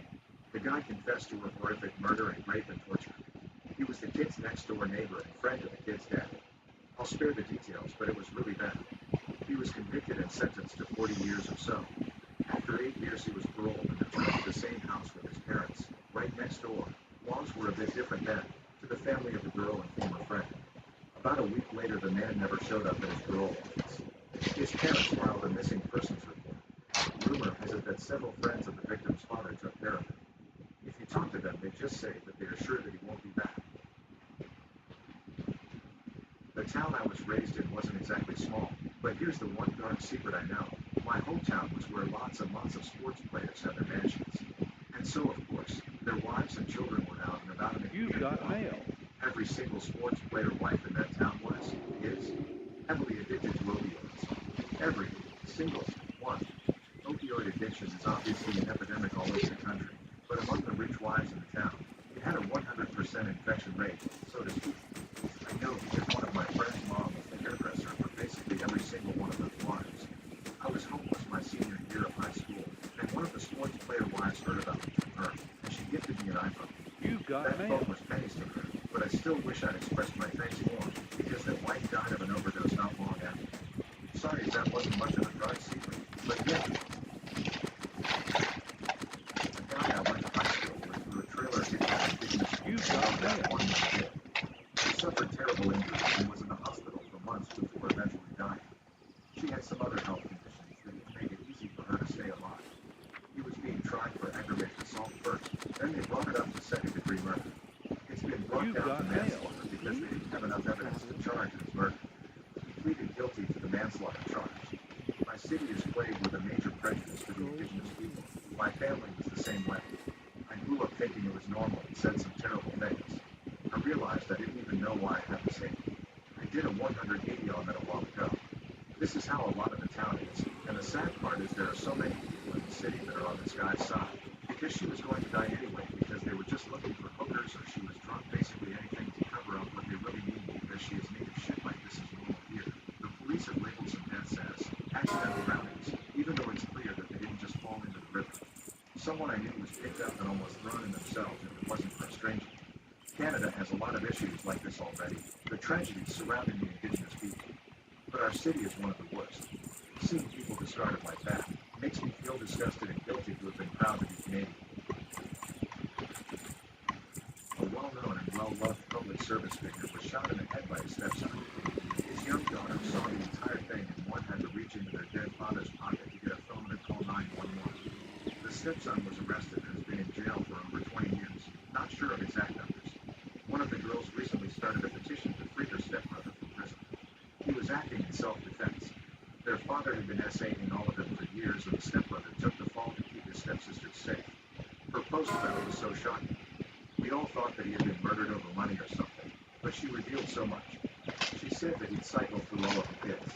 The guy confessed to her horrific murder and rape and torture. He was the kid's next-door neighbor and friend of the kid's dad. I'll spare the details, but it was really bad. He was convicted and sentenced to 40 years or so. After 8 years, he was paroled and returned to the same house with his parents, right next door. Laws were a bit different then, to the family of the girl and former friend. About a week later, the man never showed up at his parole office. His parents filed a missing persons report. Rumor has it that several friends of the victim's father took care of him. If you talk to them, they just say that they are sure that he won't be back. The town I was raised in wasn't exactly small, but here's the one darn secret I know. My hometown was where lots and lots of sports players had their mansions. And so, of course, their wives and children were out and about in the You've community. got mail. Every single sports player wife in that town is heavily addicted to opioids. Every single one. Opioid addiction is obviously an epidemic all over the country, but among the rich wives in the town, it had a 100% infection rate, so to speak. I know because one of my friend's mom was the hairdresser for basically every single one of those wives. I was homeless my senior year of high school, and one of the sports player wives heard about me from her, and she gifted me an iPhone. You've got That mail. phone was pennies to her, but I still wish I'd expressed my thanks more, because that wife died of an overdose not long after. Sorry if that wasn't much of a dark secret, but yeah. The guy I went to high school with threw a trailer hitch on indigenous You've got mail. one man did. She suffered terrible injuries and was in the hospital for months before eventually dying. She had some other health conditions that made it easy for her to stay alive. He was being tried for aggravated assault first, then they brought it up to second-degree murder. It's been brought You've down got to mail. manslaughter because they didn't have enough evidence to charge his murder. He pleaded guilty to the manslaughter charge. My city is plagued with a major prejudice for the indigenous people. My family was the same way. I grew up thinking it was normal and said some terrible things. I realized I didn't even know why I had to say it. I did a 180 on that a while ago. This is how a lot of the town is, and the sad part is there are so many people in the city that are on this guy's side. Because she was going to die anyway, because they were just looking for hookers, or she was drunk, basically anything to cover up what they really need, because she has made shit like this as normal here. The police have labeled some deaths as accidental drownings, even though it's clear that they didn't just fall into the river. Someone I knew was picked up and almost thrown in themselves if it wasn't for a stranger. Canada has a lot of issues like this already, the tragedies surrounding the indigenous people. But our city is one of the worst. Seeing people discarded like that makes me feel disgusted and guilty to have been proud to be Canadian. A well-known and well-loved public service figure was shot in the head by his stepson. His young daughter saw the entire thing and one had to reach into their dead father's pocket to get a phone and call 911. The stepson was arrested and has been in jail for over 20 years. Not sure of exact numbers. One of the girls recently started a petition to free her stepbrother from prison. He was acting in self-defense. Their father had been SAing all of them for years, and the stepbrother took the fall to keep his stepsister safe. Her post about it was so shocking. We all thought that he had been murdered over money or something, but she revealed so much. She said that he'd cycle through all of the kids.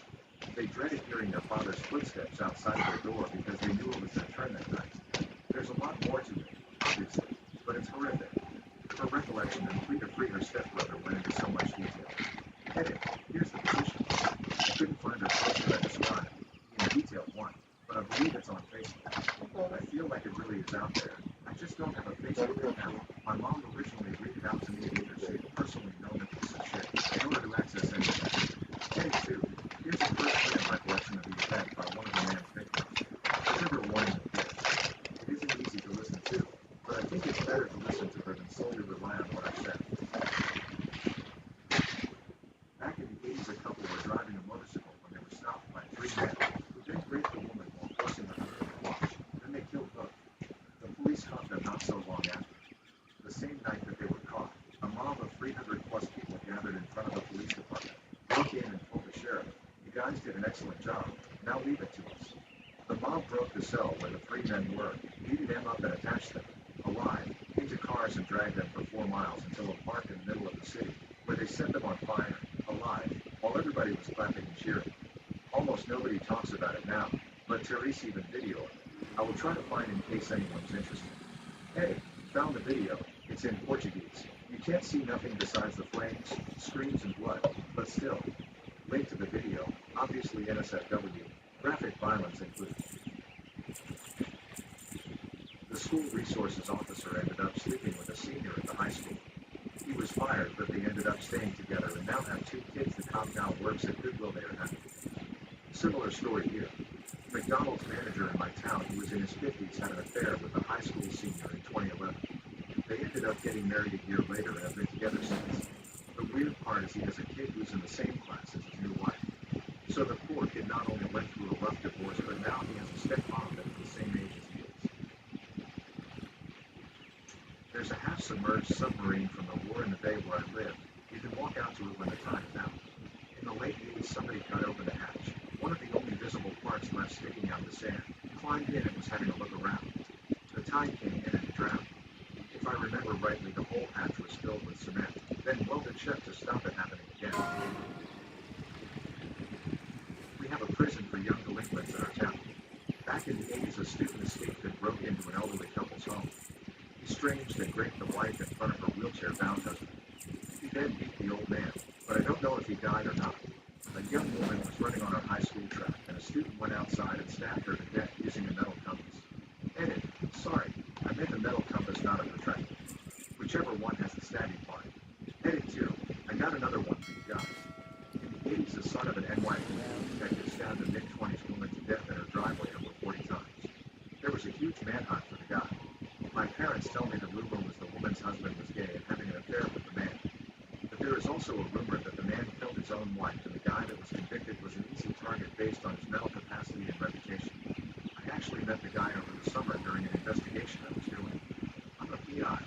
They dreaded hearing their father's footsteps outside their door because they knew it was their turn that night. There's a lot more to it, obviously, but it's horrific. Her recollection and plea to free her stepbrother went into so much detail. Edit, here's the petition. I couldn't find her post that I described. In detail one, but I believe it's on Facebook. I feel like it really is out there. I just don't have a Facebook account. My mom originally read it out to me because she had personally known a piece of shit in order to access anything. Edit 2. Here's the first-hand recollection of the event by one of the man's victims. Trigger warning of this. It isn't easy to listen to, but I think it's better to listen to her than solely rely on what I said. Back in the 80s, a couple were driving a motorcycle when they were stopped by 3 men who then raped the woman while forcing her to watch. Then they killed both. The police caught them not so long after. The same night that they were caught, a mob of 300-plus people gathered in front of the police department, broke in and told the sheriff, "You guys did an excellent job. Now leave it to us." The mob broke the cell where the 3 men were, beat them up and attached them, alive, into cars and dragged them for 4 miles until a park in the middle of the city, where they set them on fire, alive, while everybody was clapping and cheering. Almost nobody talks about it now, but Therese even videoed it. I will try to find in case anyone's interested. Hey, found the video. It's in Portuguese. You can't see nothing besides the flames, screams, and blood, but still. Link to the video, obviously NSFW, graphic violence included. The school resources officer ended up sleeping with a senior at the high school. He was fired, but they ended up staying together and now have 2 kids. The cop now works at Goodwill they are having. Similar story here. McDonald's manager in my town, who was in his 50s, had an affair with a high school senior in 2011. They ended up getting married a year later and have been together since. The weird part is he has a kid who's in the same class as his new wife. So the poor kid not only went through a rough divorce, but now he has a stepmom that is the same age as he is. There's a half-submerged submarine from the war in the bay where I live. You can walk out to it when the time is out. In the late 80s, somebody cut open the hatch. One of the only visible parts left sticking out of the sand. Climbed in and was having a look around. The tide came in and it drowned. If I remember rightly, the whole hatch was filled with cement, then welded shut to stop it happening again. We have a prison for young delinquents in our town. Back in the 80s, a student escaped and broke into an elderly couple's home. He estranged and raped the wife in front of her wheelchair-bound husband. He then beat the old man, but I don't know if he died or not. A young woman was running on our high school track, and a student went outside and stabbed her to death using a metal compass. Edit. Sorry, I meant a metal compass, not a protractor. Whichever one has the stabby part. Edit 2. I got another one for you guys. In the 80s, the son of an NYPD detective stabbed a mid-20s woman to death in her driveway over 40 times. There was a huge manhunt for the guy. My parents tell me the rumor was the woman's husband was gay and having an affair with the man. But there is also a rumor that the man killed his own wife, and the guy that was convicted was an easy target based on his mental capacity and reputation. I actually met the guy over the summer during an investigation I was doing. I'm a PI.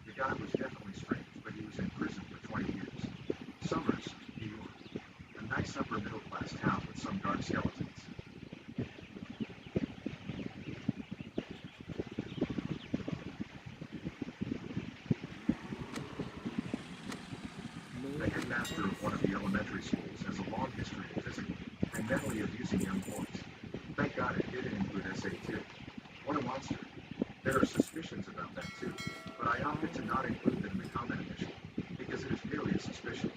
The guy was definitely strange, but he was in prison for 20 years. Summers, New York. A nice upper-middle-class town with some dark skeletons. The headmaster of one of the elementary schools has a long history of physically and mentally abusing young boys. Thank God it didn't include SA2. What a monster. There are suspicions about that too, but I opted to not include them in the comment initially, because it is merely a suspicion.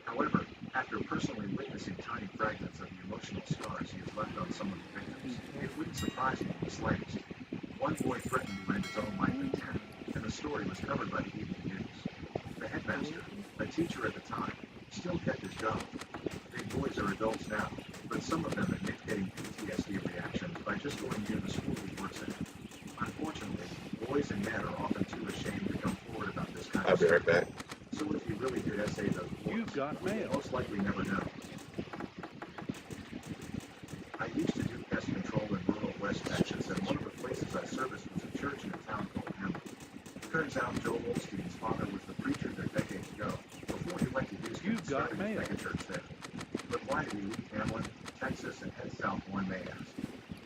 However, after personally witnessing tiny fragments of the emotional scars he has left on some of the victims, it wouldn't surprise me in the slightest. One boy threatened to end his own life in town, and the story was covered by the evening news. The headmaster, a teacher at the time, still kept his job. Big boys are adults now, but some of them admit getting PTSD reactions by just going near the school he works at. Unfortunately, boys and men are often too ashamed to come forward about this kind of I'll be stuff. right back. So if he really did essay those boys, You've got we will mail. most likely never know. West Texas, and one of the places I serviced was a church in a town called Hamlin. Turns out Joel Osteen's father was the preacher there decades ago, before he went to Houston You've and got started his mail. megachurch there. But why did he leave Hamlin, Texas, and head south, one may ask?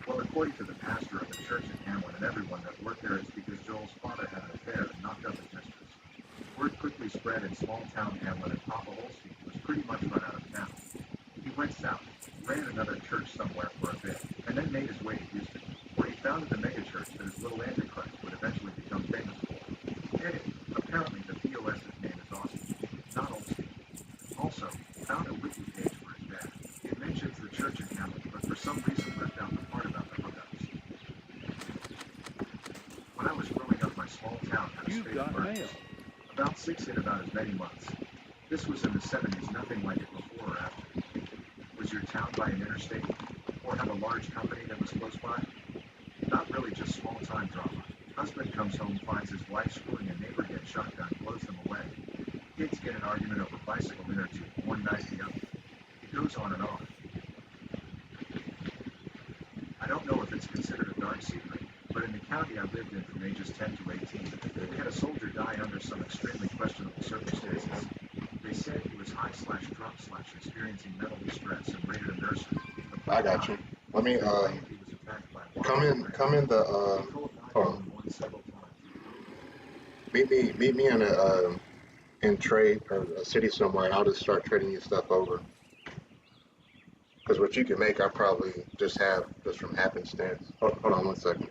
Well, according to the pastor of the church in Hamlin and everyone that worked there, it's because Joel's father had an affair and knocked up his mistress. Word quickly spread in small-town Hamlin, and Papa Osteen was pretty much run out of town. He went south, ran another church somewhere for a bit, and then made his way to Houston, where he founded the megachurch that his little Antichrist would eventually become famous for. Hey, apparently the POS's name is Austin, not Osteen. Also, found a wiki page for his dad. It mentions the church in Hamlin, but for some reason left out the part about the hookups. When I was growing up, my small town had a You've state got of emergency. mail. About 6 in about as many months. This was in the 70s, nothing like it before or after. Was your town by an interstate? Or have a large company that was close by? Not really, just small-time drama. Husband comes home, finds his wife screwing a neighbor, gets shotgun, blows them away. Kids get an argument over bicycle inner tube, one night the other. It goes on and on. I don't know if it's considered a dark secret, but in the county I lived in from ages 10 to 18, we had a soldier die under some extremely questionable circumstances. They said he was high/drunk/experiencing mental distress and raided a nursery. I got you. Let me, He was attacked by a come in the, hold on. several times. Meet me in trade or a city somewhere, and I'll just start trading you stuff over. Because what you can make, I probably just have just from happenstance. Hold on 1 second.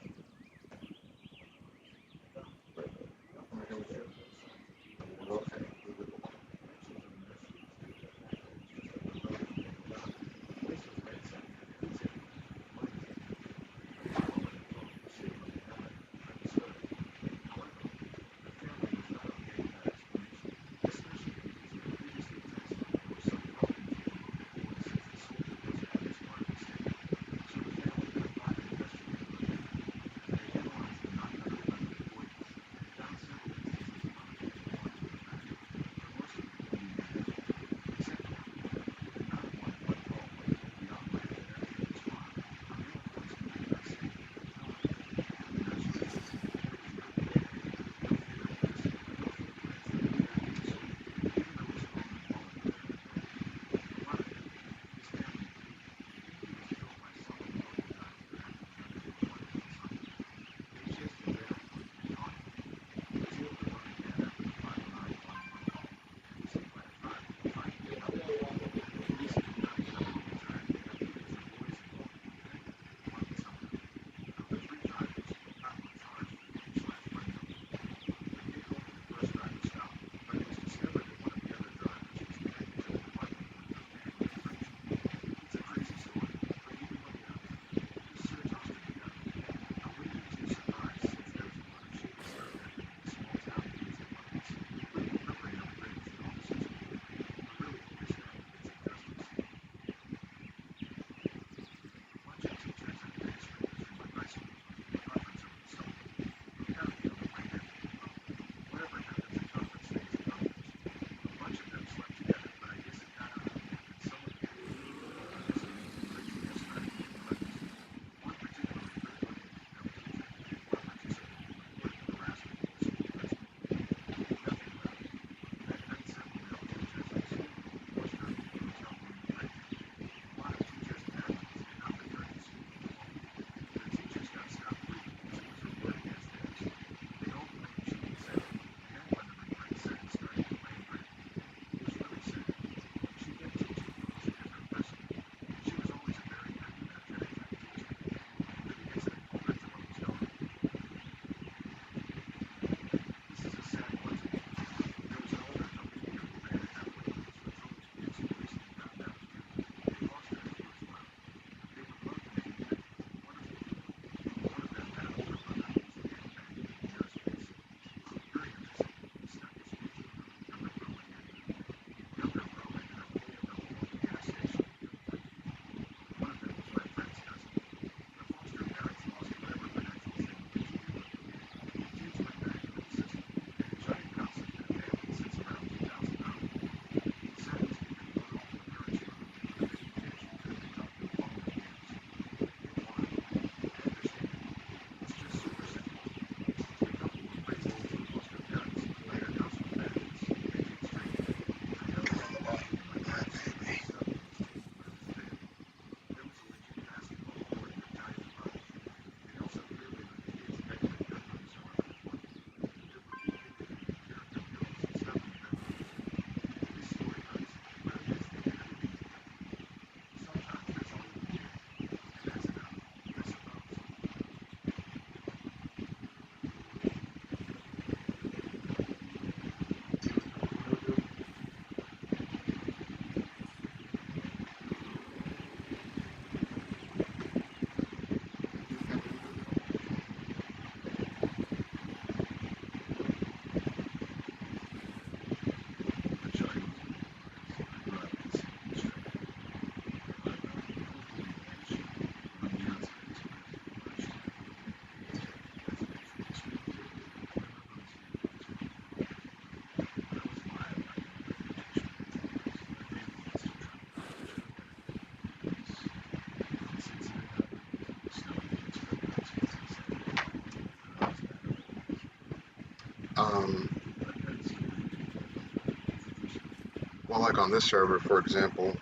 like on this server, for example,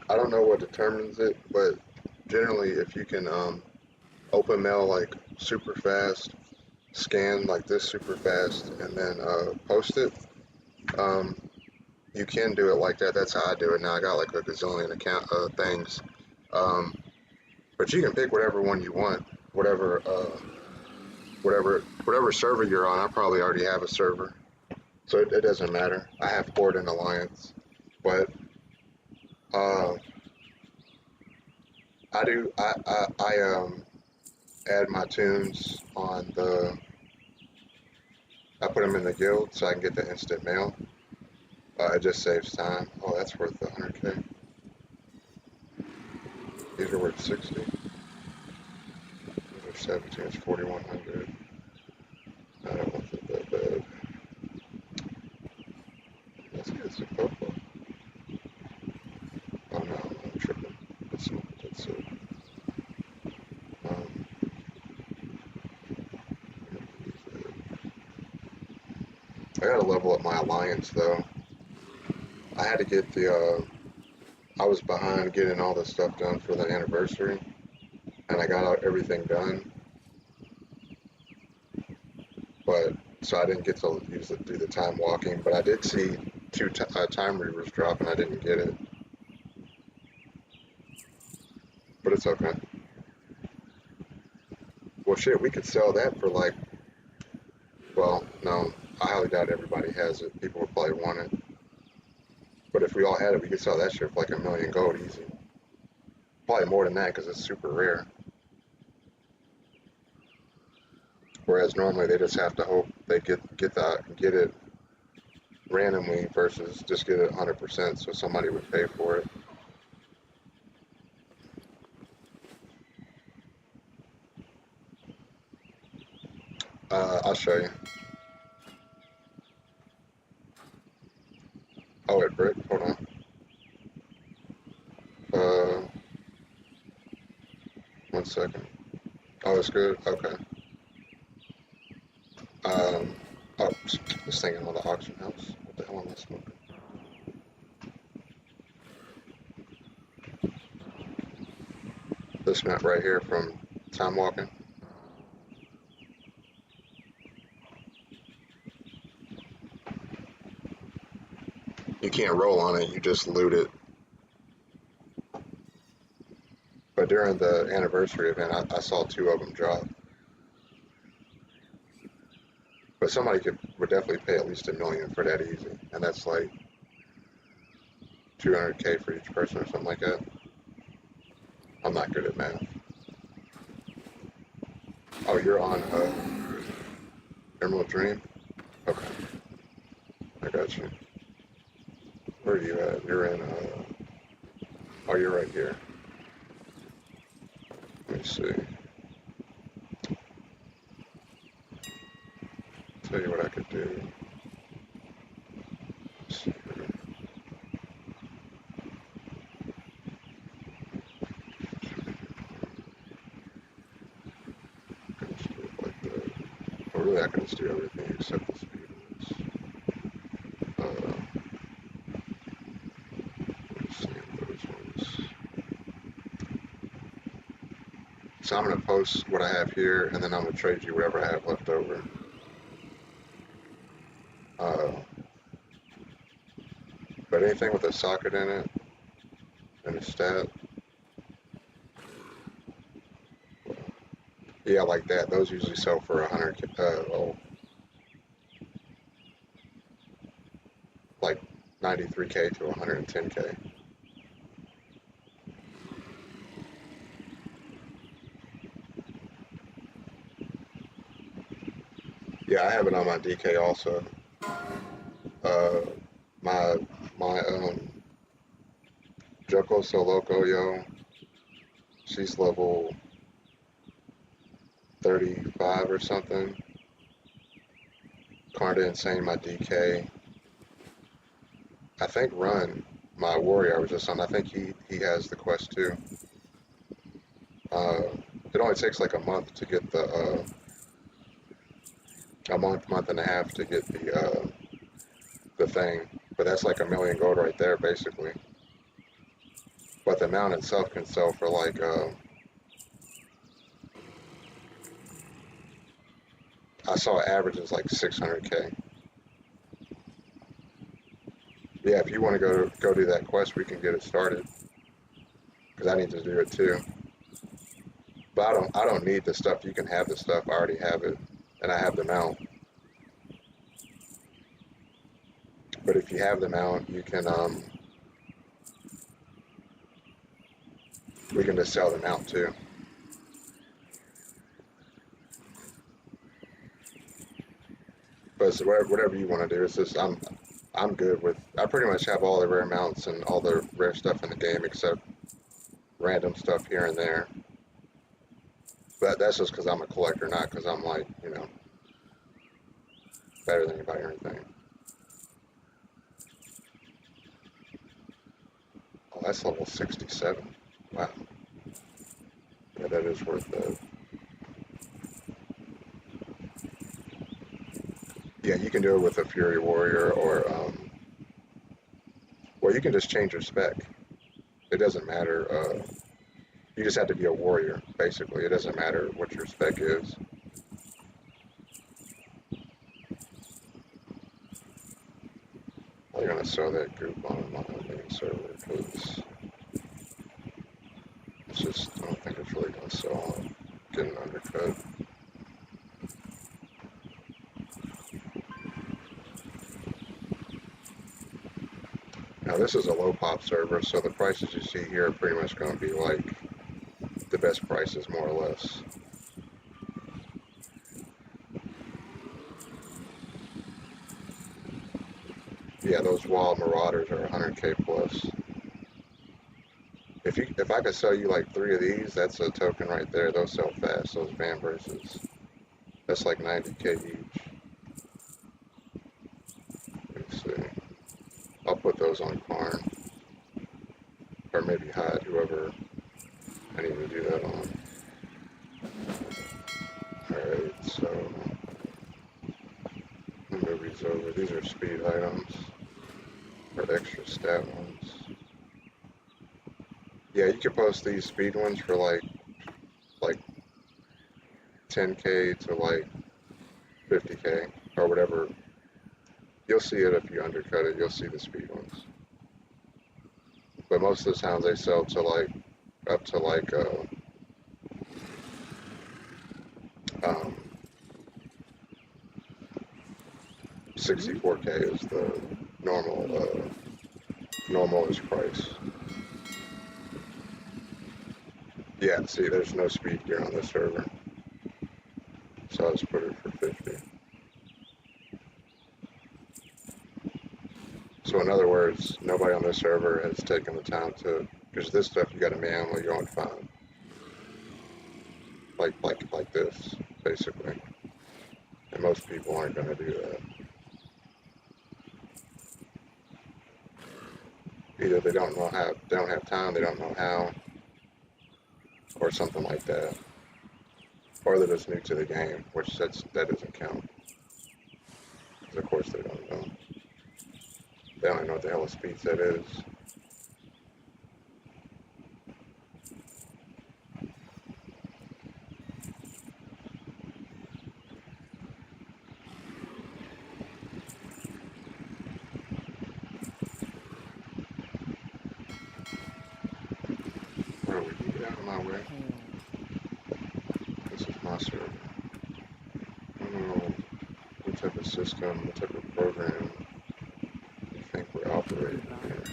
I don't know what determines it, but generally if you can open mail like super fast, scan like this super fast, and then post it, you can do it like that. That's how I do it now. I got like a gazillion account things, but you can pick whatever one you want, whatever server you're on. I probably already have a server, so it doesn't matter. I have Horde and Alliance, but I add my tunes on the. I put them in the guild so I can get the instant mail. It just saves time. Oh, that's worth 100K. These are worth 60. These are 17. It's 4,100. I don't want it that bad. Let's get some purple. Oh no, I'm tripping. That's it. I gotta level up my alliance though. I had to get the, I was behind getting all this stuff done for the anniversary, and I got everything done, but, so I didn't get to do the time walking, but I did see 2 time reavers drop and I didn't get it. But it's okay. Well shit, we could sell that for like, well, no, I highly doubt everybody has it. People would probably want it. But if we all had it, we could sell that shit for like 1,000,000 gold easy. Probably more than that because it's super rare. Whereas normally they just have to hope they get it randomly versus just get it 100%, so somebody would pay for it. I'll show you. Oh, wait, Brick, hold on. 1 second. Oh, it's good? Okay. Oh, this thing on the auction house. What the hell am I smoking? This map right here from time walking. You can't roll on it, you just loot it. But during the anniversary event, I saw 2 of them drop. But somebody would definitely pay at least 1,000,000 for that easy, and that's like 200K for each person or something like that. I'm not good at math. Oh, you're on Emerald Dream? Okay, I got you. Where are you at? You're in oh, you're right here. Let me see. Tell you what I could do. Let's see here. I can just do it like that. Well, really, I can just do everything except the speed ones. Let's see those ones. So I'm going to post what I have here, and then I'm going to trade you whatever I have left over. But anything with a socket in it and a stat, yeah, like that. Those usually sell for 100, like 93K to 110K. Yeah, I have it on my DK also. My Joko So Loco, yo, she's level 35 or something. Carnda Insane, my DK. I think Run, my warrior I was just on, I think he has the quest too. It only takes like a month to get the, month and a half to get the thing. But that's like 1,000,000 gold right there, basically. But the mount itself can sell for like, I saw averages like 600K. Yeah, if you want to go do that quest, we can get it started. Because I need to do it too. But I don't need the stuff. You can have the stuff. I already have it, and I have the mount. But if you have the mount, you can we can just sell the mount too. But it's whatever you want to do. It's just I'm good with. I pretty much have all the rare mounts and all the rare stuff in the game except random stuff here and there. But that's just because I'm a collector, not because I'm like, you know, better than anybody or anything. Oh, that's level 67. Wow. Yeah, that is worth it. Yeah, you can do it with a Fury Warrior or, well, you can just change your spec. It doesn't matter. You just have to be a warrior, basically. It doesn't matter what your spec is. I'm going to sell that group on my main server because it's just, I don't think it's really going to sell on getting undercut. Now this is a low pop server, so the prices you see here are pretty much going to be like the best prices, more or less. Yeah, those wild marauders are 100K plus. If I could sell you like 3 of these, that's a token right there. Those sell fast. Those van verses. That's like 90K each. Let's see. I'll put those on Carn. Or maybe hide whoever I need to do that on. Alright, so move these over. These are speed items. Or extra stat ones. Yeah, you can post these speed ones for like 10K to like 50K or whatever. You'll see it if you undercut it. You'll see the speed ones. But most of the times they sell to like up to like 64K is the normalist price. Yeah, see, there's no speed gear on this server, so I'll just put it for 50. So in other words, nobody on this server has taken the time to, because this stuff you got to manually go and find, like this, basically. And most people aren't going to do that. Either they don't know how, they don't have time, they don't know how, or something like that. Or they're just new to the game, which that doesn't count. Because of course they don't know. They don't even know what the hell a speed set is. Where are we? Get out of my way. This is my server. I don't know what type of system, what type of program you think we're operating here.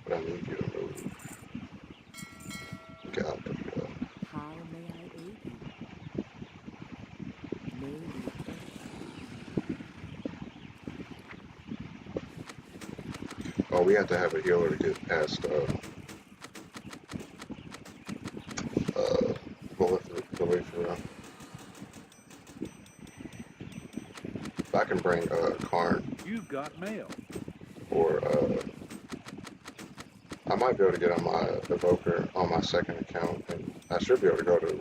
But I need you to move. Get out the floor. How may I aid you? Maybe. Oh, we have to have a healer to get past bullet through. If I can bring Carn You've got mail. or I might be able to get on my evoker on my second account, and I should be able to go to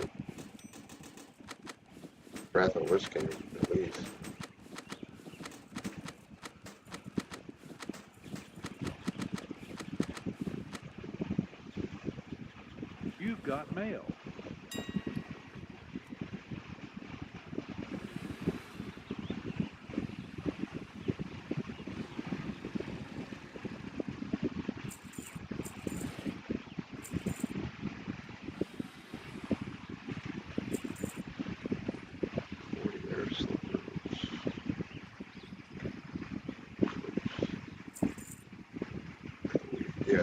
Wrath of the Lich King at least.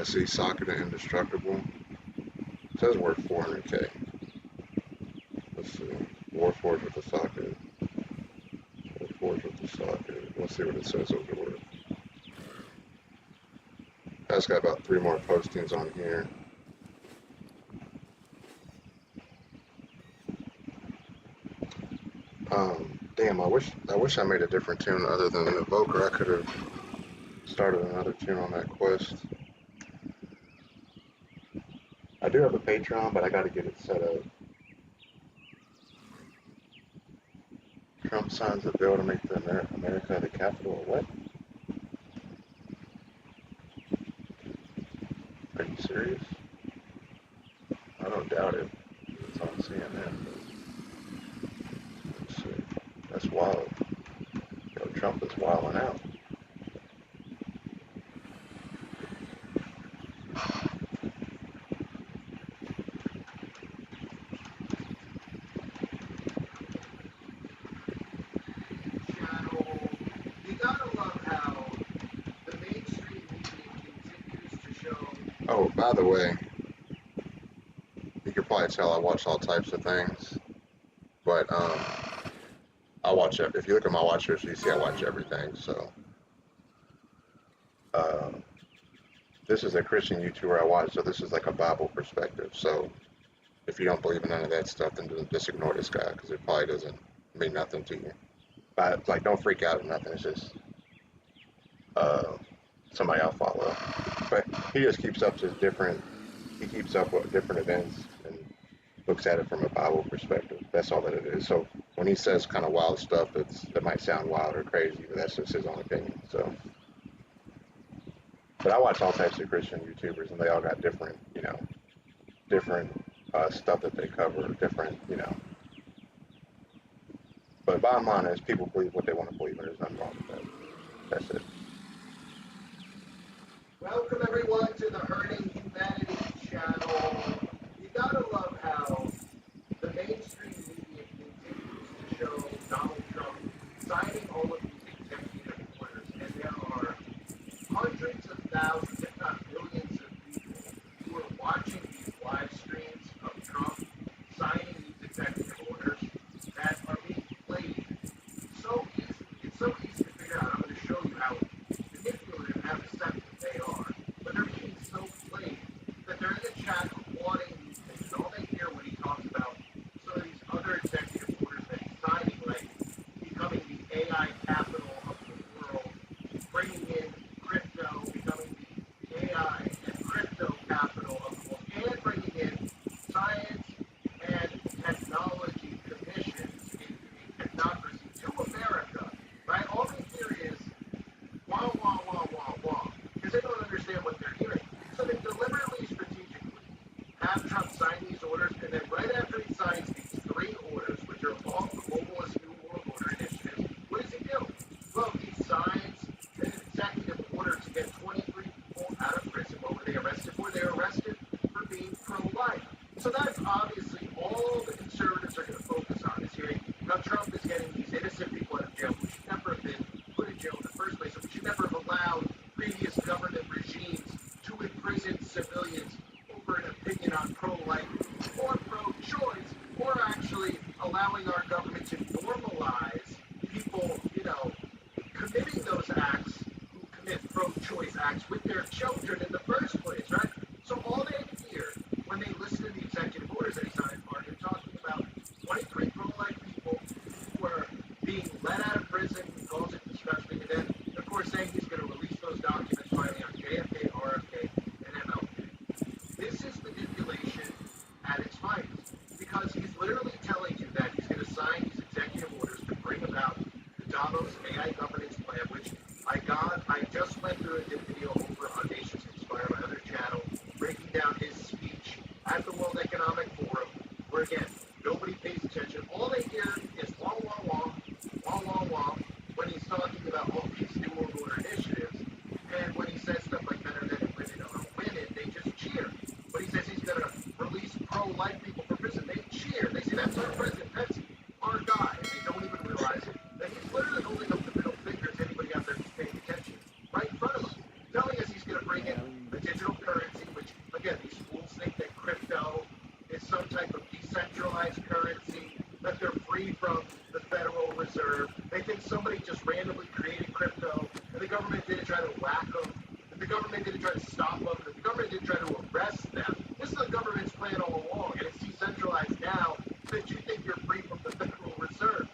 see socket and indestructible. It says worth 400k. Let's see. Warforged with the socket. Warforged with the socket. Let's see what it says over the word. That's got about 3 more postings on here. Damn, I wish I made a different tune other than the Evoker. I could have started another tune on that quest. I do have a Patreon, but I gotta get it set up. Trump signs a bill to make America the capital of what? Are you serious? I don't doubt it. It's on CNN. Let's see. That's wild. Yo, Trump is wilding out. Channel. You gotta love how the mainstream media continues to show. Oh, by the way, you can probably tell I watch all types of things, but I watch it. If you look at my watch history, you see I watch everything. So, this is a Christian YouTuber I watch, so this is like a Bible perspective. So, if you don't believe in none of that stuff, then just ignore this guy because it probably doesn't mean nothing to you. But like, don't freak out or nothing. It's just somebody I'll follow. But he just keeps up to different. He keeps up with different events and looks at it from a Bible perspective. That's all that it is. So when he says kind of wild stuff, that might sound wild or crazy, but that's just his own opinion. So, but I watch all types of Christian YouTubers, and they all got different, different stuff that they cover, different, But bottom line is, people believe what they want to believe, and there's nothing wrong with that. That's it. Welcome everyone to the Hurting Humanity channel. You gotta love how the mainstream media continues to show Donald Trump signing all of these executive orders, and there are hundreds of thousands, if not millions of people who are watching these live streams of Trump signing these executive orders that are being played so easy. It's so easy to figure out. I'm going to show you how manipulative and how deceptive they are. But they're being so played that they're in the chat applauding these things. And all they hear when he talks about some of these other executive orders that he's signing, like becoming the AI capital of the world, bringing in crypto, becoming the AI and crypto capital of the world, and bringing in science and technology commissions in technocracy to America, right? All they hear is wah, wah, wah, wah, wah, because they don't understand what they're hearing. So they deliberately, strategically have Trump sign these orders, and then right after he signs these 3 orders, which are all globalist New World Order initiatives, what does he do? Well, he signs an executive order to get 23 people out of prison. What were they arrested for? They were arrested for being pro-life. So that's obviously all the conservatives are going to focus on, is hearing how Trump is getting these innocent people out of jail who should never have been put in jail in the first place, and we should never have allowed previous government regimes to imprison civilians over an opinion on pro-life or pro-choice, or actually allowing our government to normalize people, committing those acts who commit pro-choice acts with their children in the first place, right? So all they hear when they listen to the executive orders that he signed are him talking about 23 pro-life people who are being let out of prison. He calls it disgusting, and then, of course, saying he's going to release those documents finally on JFK, RFK, and MLK. This is manipulation at its finest, because he's literally telling you that he's going to sign these executive orders to bring about the Davos AI governance plan, which I just went through a video over on Nations Inspire, my other channel, breaking down his speech at the World Economic Forum, where again, nobody pays attention. All they hear is wah, wah, wah, wah, wah, wah, when he's talking about all these New World Order initiatives. And when he says stuff like men are men and women are women, they just cheer. When he says he's going to release pro-life people from prison, they cheer. They say, that's our president, that's our guy. And they don't even realize it. That he's literally holding up the middle finger to anybody out there who's paying attention right in front of us, telling us he's going to bring in a digital currency. cryptocurrency, that they're free from the Federal Reserve. They think somebody just randomly created crypto, and the government didn't try to whack them, that the government didn't try to stop them, that the government didn't try to arrest them. This is the government's plan all along, and it's decentralized now that you think you're free from the Federal Reserve,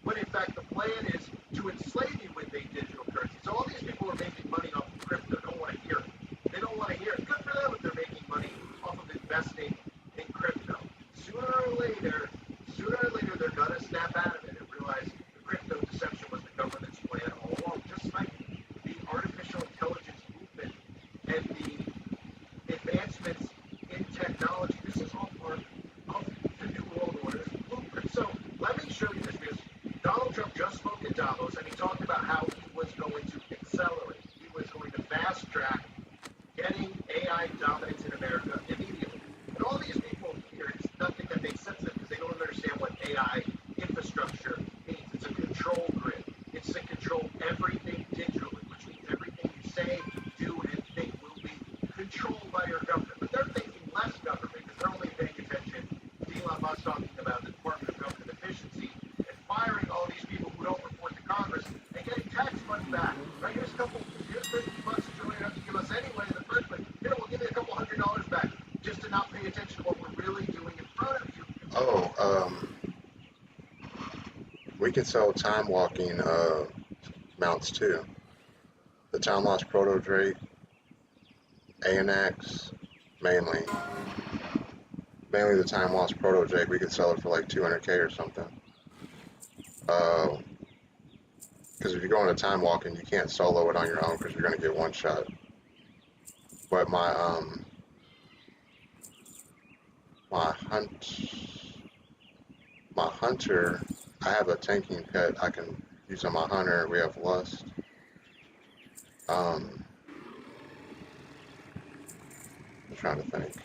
when in fact the plan is to enslave you with a digital currency. So all these people are making money off of crypto, don't want to hear it. They don't want to hear it. Good for them if they're making money off of investing in crypto. Sooner or later, they're going to snap out of it and realize the crypto deception was the government's plan all along. Just like the artificial intelligence movement and the advancements in technology. This is all part of the New World Order's blueprint. So let me show you this, because Donald Trump just spoke at Davos, and he talked about how he was going to accelerate. He was going to fast track getting AI dominance in America immediately. And all these people here, it's nothing that makes sense to them because they don't understand what AI infrastructure means. It's a control grid. It's to control everything digitally, which means everything you say, do, and think will be controlled by your government. But they're thinking less government because they're only paying attention to Elon Musk talking about the Department of Government Efficiency and firing all these people who don't report to Congress and getting tax money back. Right? Here's $50 that you only have to give us anyway in the first place. Here, we'll give you a couple $100 back just to not pay attention to what we're really doing in front of you. Oh, we can sell time walking mounts too. The time lost proto Drake, ANX, mainly the time lost proto Drake. We could sell it for like 200K or something. Because if you go into time walking, you can't solo it on your own because you're gonna get one shot. But my hunter, I have a tanking pet I can use on my hunter. We have Lust. I'm trying to think.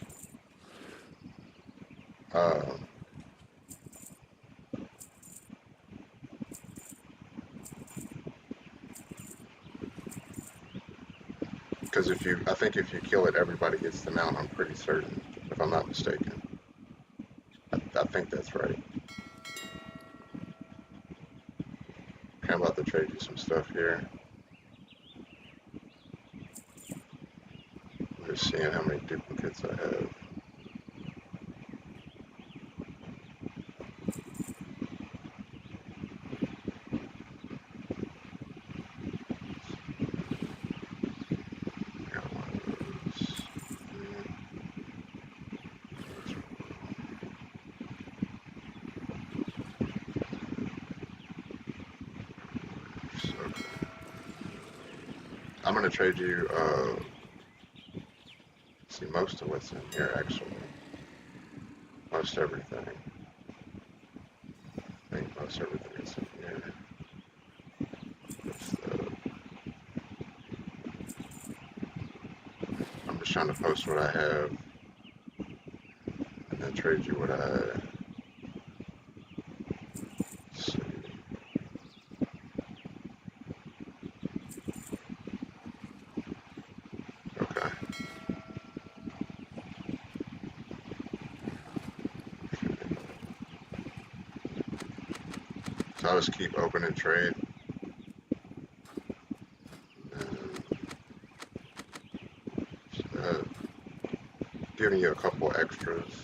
Because I think if you kill it, everybody gets the mount. I'm pretty certain, if I'm not mistaken. I think that's right. Okay, I'm about to trade you some stuff here. I'm just seeing how many duplicates I have. I'm gonna trade you, see, most of what's in here, actually. Most everything. I think most everything is in here. I'm just trying to post what I have, and then trade you what I see. Okay. So I'll just keep open and trade. And giving you a couple extras.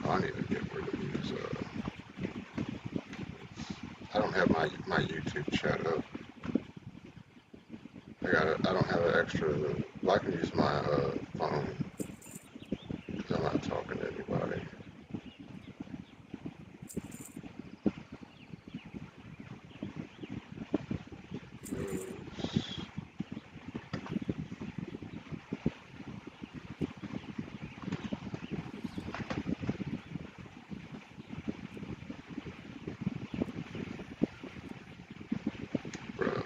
I need to get rid of these. I don't have my YouTube chat up. I don't have an extra. Well, I can use my phone because I'm not talking to anybody.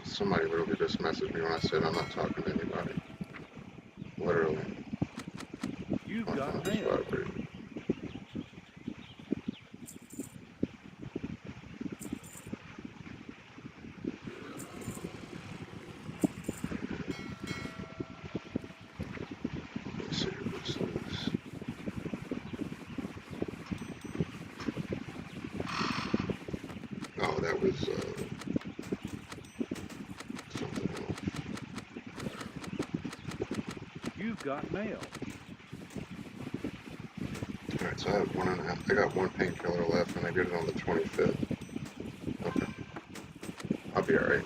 Somebody literally just messaged me when I said I'm not talking to anybody. Literally. You've My got phone just mail. vibrated. Let's see who this is. Oh, that was something else. You've got mail. Alright, so I have 1.5. I got one painkiller left and I get it on the 25th. Okay. I'll be alright.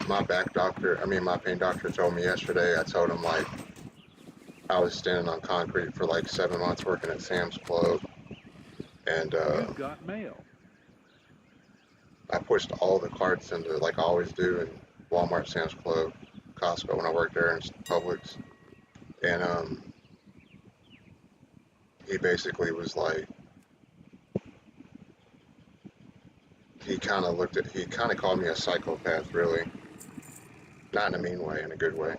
My back doctor, my pain doctor told me yesterday, I told him like I was standing on concrete for like 7 months working at Sam's Club, and You've got mail. I pushed all the carts into, like I always do, in Walmart, Sam's Club, Costco when I worked there, and Publix, and he basically was like, he kind of called me a psychopath, really, not in a mean way, in a good way.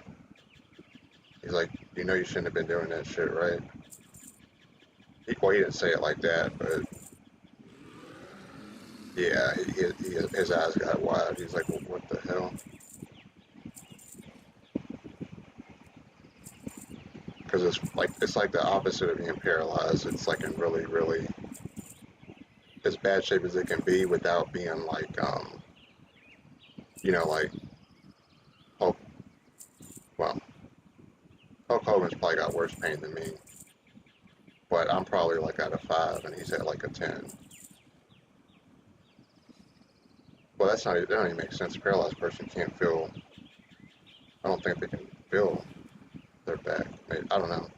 He's like, you know you shouldn't have been doing that shit, right? Well, he didn't say it like that, but yeah, his eyes got wide. He's like, well, what the hell? Because it's like the opposite of being paralyzed. It's like in really, really as bad shape as it can be without being like, like Hulk. Well, Hulk Hogan's probably got worse pain than me, but I'm probably like at a 5 and he's at like a 10. Well, that don't even make sense. A paralyzed person can't feel. I don't think they can feel their back. I don't know.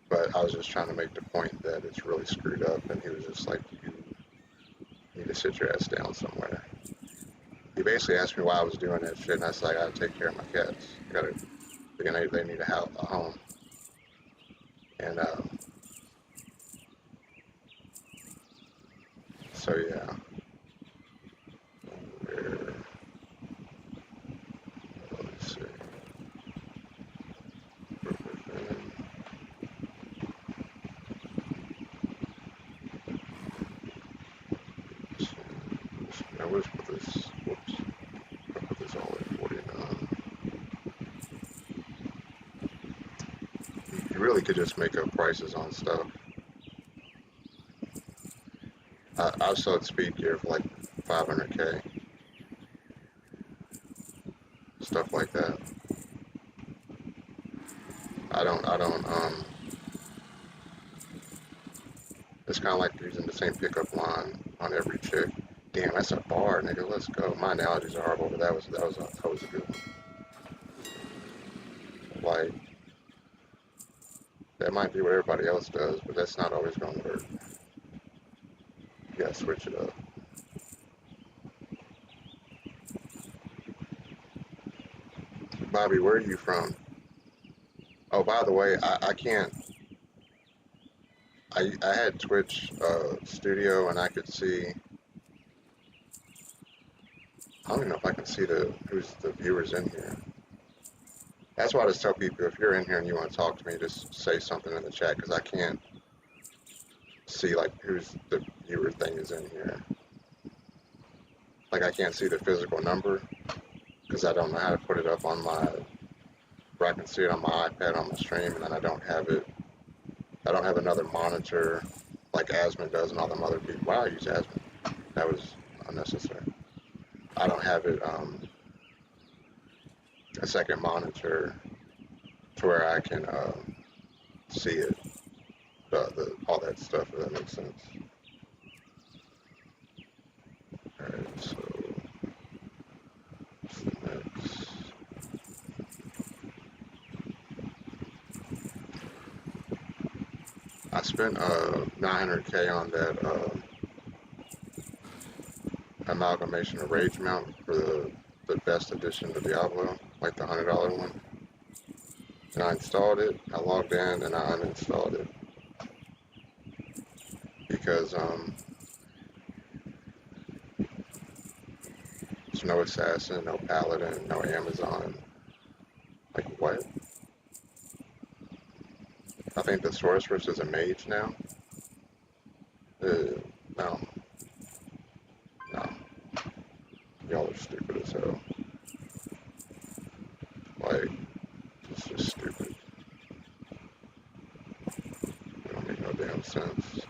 But I was just trying to make the point that it's really screwed up, and he was just like, you need to sit your ass down somewhere. He basically asked me why I was doing that shit, and I said, I gotta take care of my cats. They need a home. And, so yeah. Let's see. I always put this, whoops, I put this all at 49. You really could just make up prices on stuff. I sold speed gear for like 500K. Stuff like that. I don't, it's kind of like using the same pickup line on every chick. Damn, that's a bar, nigga. Let's go. My analogies are horrible, but that was a good one. Like, that might be what everybody else does, but that's not always going to work. You gotta switch it up. Bobby, where are you from? Oh, by the way, I can't. I had Twitch Studio, and I could see. I don't even know if I can see who's the viewers in here. That's why I just tell people, if you're in here and you want to talk to me, just say something in the chat, because I can't see like who's the viewer thing is in here. Like I can't see the physical number because I don't know how to put it up on where I can see it on my iPad on my stream, and then I don't have another monitor like Asmon does and all them other people. Wow, I use Asmon. That was unnecessary. I don't have it a second monitor to where I can see it, all that stuff, if that makes sense. Alright, so what's the next? I spent 900K on that amalgamation of Rage mount for the best edition of Diablo, like the $100 one. and I installed it. I logged in and I uninstalled it because there's no assassin, no paladin, no Amazon. Like what? I think the sorceress is a mage now. No, no, y'all are stupid as hell. Like, it's just stupid. It don't make no damn sense.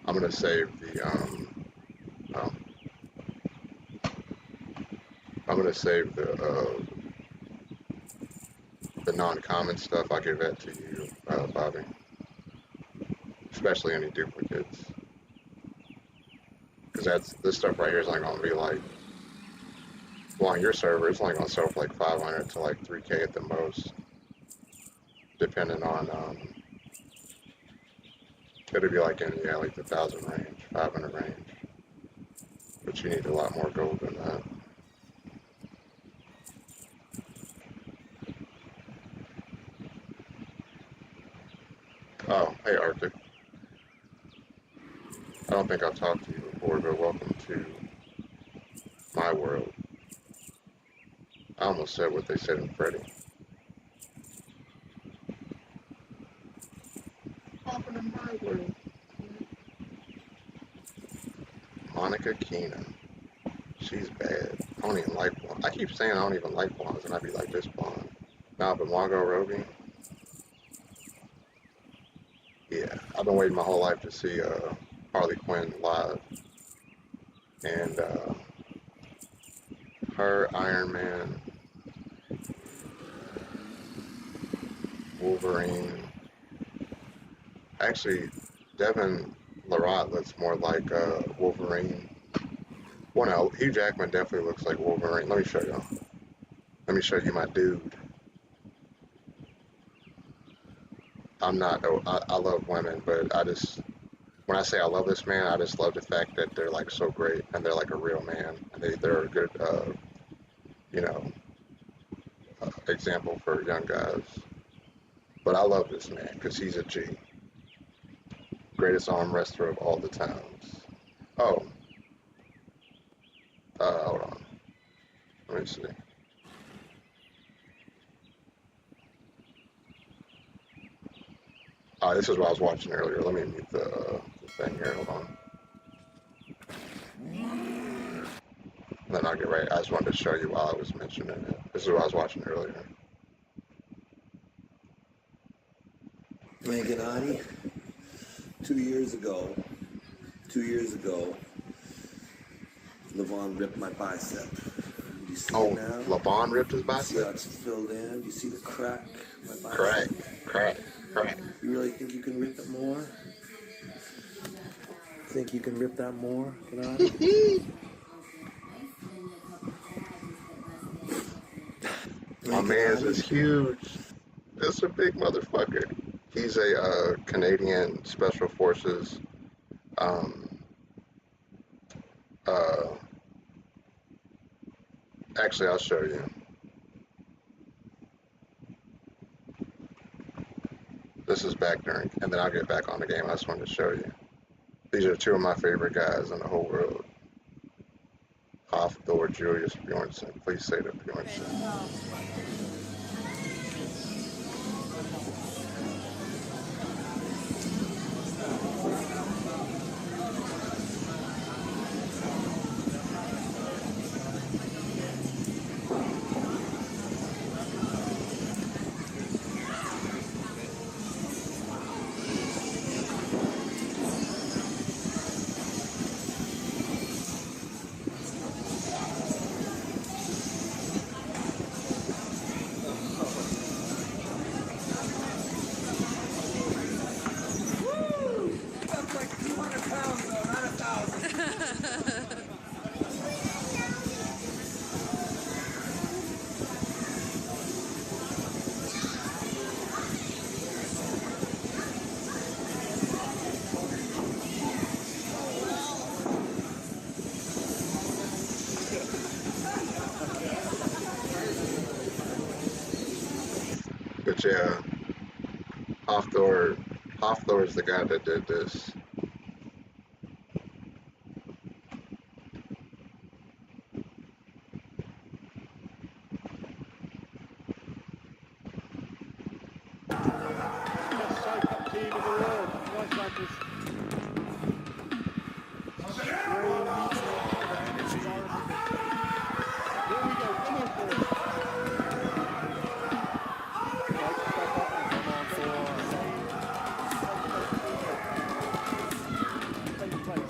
I'm gonna save the, oh, I'm gonna save the non-common stuff. I'll give that to you, Bobby. Especially any duplicates. Because this stuff right here is only gonna be like, well, on your server, it's only gonna sell for like 500 to like 3K at the most. Depending on, it'll be like in, yeah, like the 1,000 range, 500 range. But you need a lot more gold than that. Oh, hey Arctic. I don't think I've talked to you before, but welcome to my world. I almost said what they said in Freddy. Welcome to my world. Monica Keenan. She's bad. I don't even like blonde. I keep saying I don't even like blondes, and I be like this blonde. Nah, but Margot Robbie. Yeah, I've been waiting my whole life to see Harley Quinn live. And her, Iron Man, Wolverine. Actually, Devin Larratt looks more like Wolverine. Well, no, Hugh Jackman definitely looks like Wolverine. Let me show you. Let me show you my dude. I'm not, I love women, but when I say I love this man, I just love the fact that they're like so great and they're like a real man. And they're a good, you know, example for young guys. But I love this man because he's a G. Greatest arm wrestler of all the times. Oh. Hold on. Let me see. This is what I was watching earlier. Let me mute the thing here. Hold on. And then I'll get right. I just wanted to show you while I was mentioning it. This is what I was watching earlier. Manganati, 2 years ago, Levon ripped my bicep. Do you see it now? Levon ripped his See how bicep? it's filled in? Do you see the crack in my bicep? Crack. You really think you can rip it more? Think you can rip that more, Gennady? My man's is huge. That's a big motherfucker. He's a Canadian Special Forces actually, I'll show you. This is back during, and then I'll get back on the game. I just wanted to show you. These are two of my favorite guys in the whole world. Thor Julius Bjornsson. Please say that Bjornsson. But yeah, Hofthor is the guy that did this. Best psych-up team in the world. Right, Sanders. Here we go. Come on, boys. Right, step up and come on, boys. Same place.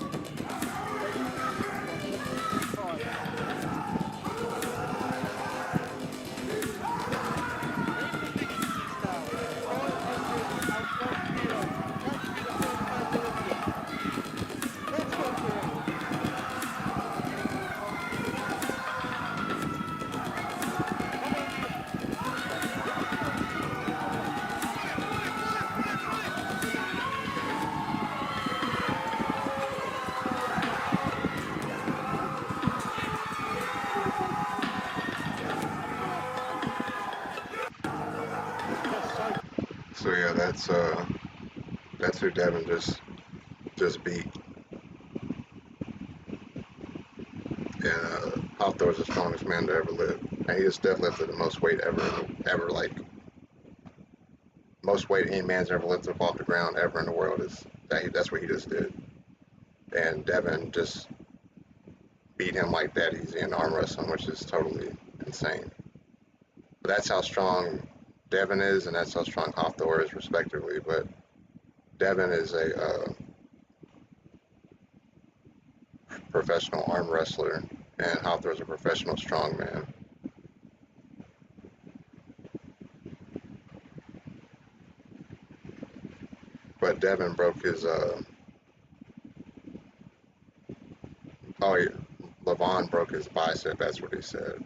So yeah, that's who Devin just beat. And Hofthor is the strongest man to ever live. And he just deadlifted the most weight ever, like, most weight any man's ever lifted up off the ground ever in the world is that's what he just did. And Devin just beat him like that easy in arm wrestling, which is totally insane. But that's how strong Devin is, and that's how strong Hofthor is, respectively. But Devin is a professional arm wrestler, and Hofthor is a professional strongman. But Devin broke his Levon broke his bicep. That's what he said.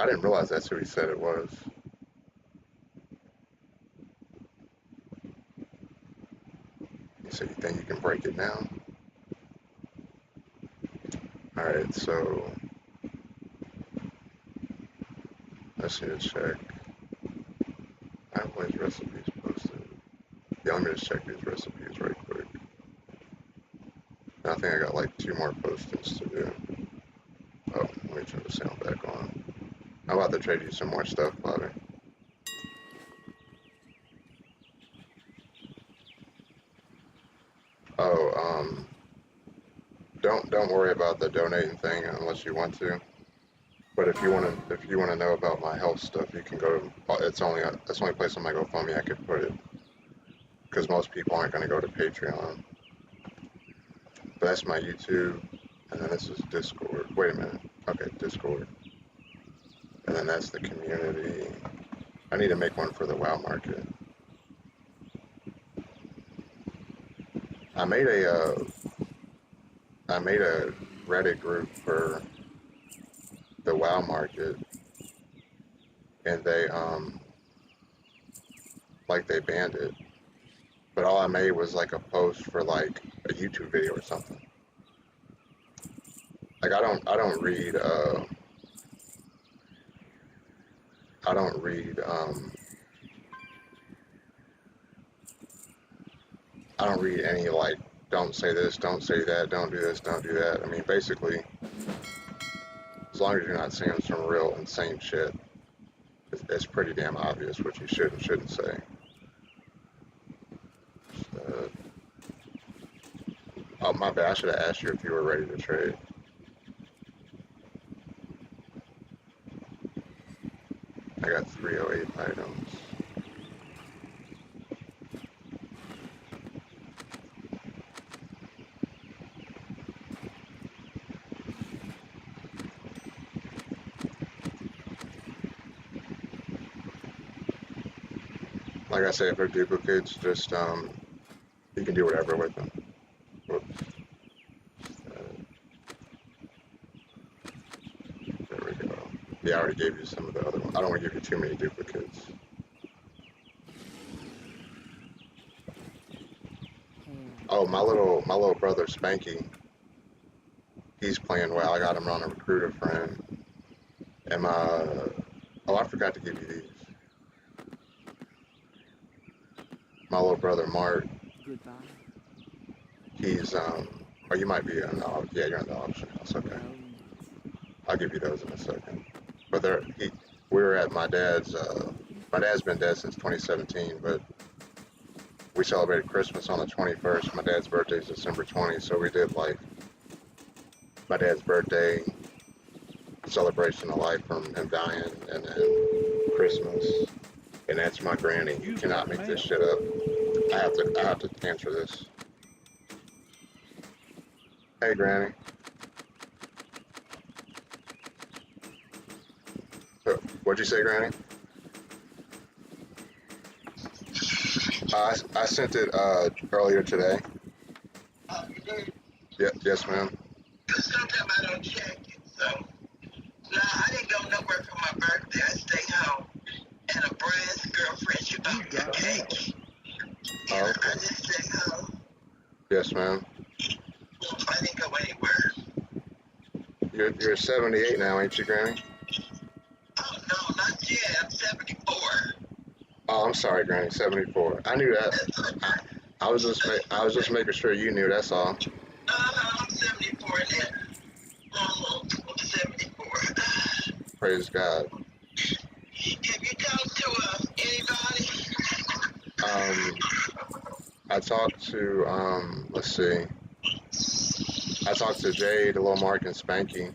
I didn't realize that's who he said it was. He said, "You think you can break it now?" All right, so let's need to check. I have all these recipes posted. Yeah, let me just check these recipes right quick. I think I got like 2 more postings to do. Oh, let me turn the sound back on. I'm about to trade you some more stuff, Bobby. Oh, don't worry about the donating thing unless you want to. But if you wanna know about my health stuff, you can go to. That's the only place on my GoFundMe I could put it, because most people aren't gonna go to Patreon. But that's my YouTube, and then this is Discord. Wait a minute. Okay, Discord. And then that's the community. I need to make one for the WoW market. I made a Reddit group for the WoW market, and they they banned it. But all I made was like a post for like a YouTube video or something. Like I don't read any like don't say this, don't say that, don't do this, don't do that. I mean, basically, as long as you're not saying some real insane shit, it's pretty damn obvious what you should and shouldn't say. Oh, my bad. I should have asked you if you were ready to trade. I got 308 items. Like I said, if they're duplicates, just you can do whatever with them. Whoops. There we go. Yeah, I already gave you some of the other ones. I don't want to give you too many duplicates. Oh, my little brother Spanky, he's playing well. I got him on a recruiter friend. And I forgot to give you these. my little brother Mark, Goodbye. he's or you might be in the yeah, you're in the auction house. Okay, Well, I'll give you those in a second. But we were at my dad's. My dad's been dead since 2017, but we celebrated Christmas on the 21st. My dad's birthday is December 20th, so we did like my dad's birthday celebration of life from him dying, and then Christmas, and that's my granny. You cannot make this shit up. I have to answer this. Hey, Granny. What'd you say, Granny? I sent it earlier today. You did? Yeah, yes, ma'am. Sometimes I don't check it, so. No, I didn't go nowhere for my birthday. I stayed home. And a Brian's girlfriend, she bought me a cake. Oh, And okay. I just stayed home. Yes, ma'am. I didn't go anywhere. You're 78 now, ain't you, Granny? Oh, no, not yet. I'm 74. Oh, I'm sorry, Granny. 74. I knew that. I was just making sure you knew. That's all. I'm 74 now. I'm 74. Praise God. Have you talked to anybody? I talked to let's see. I talked to Jade, Little Mark, and Spanky.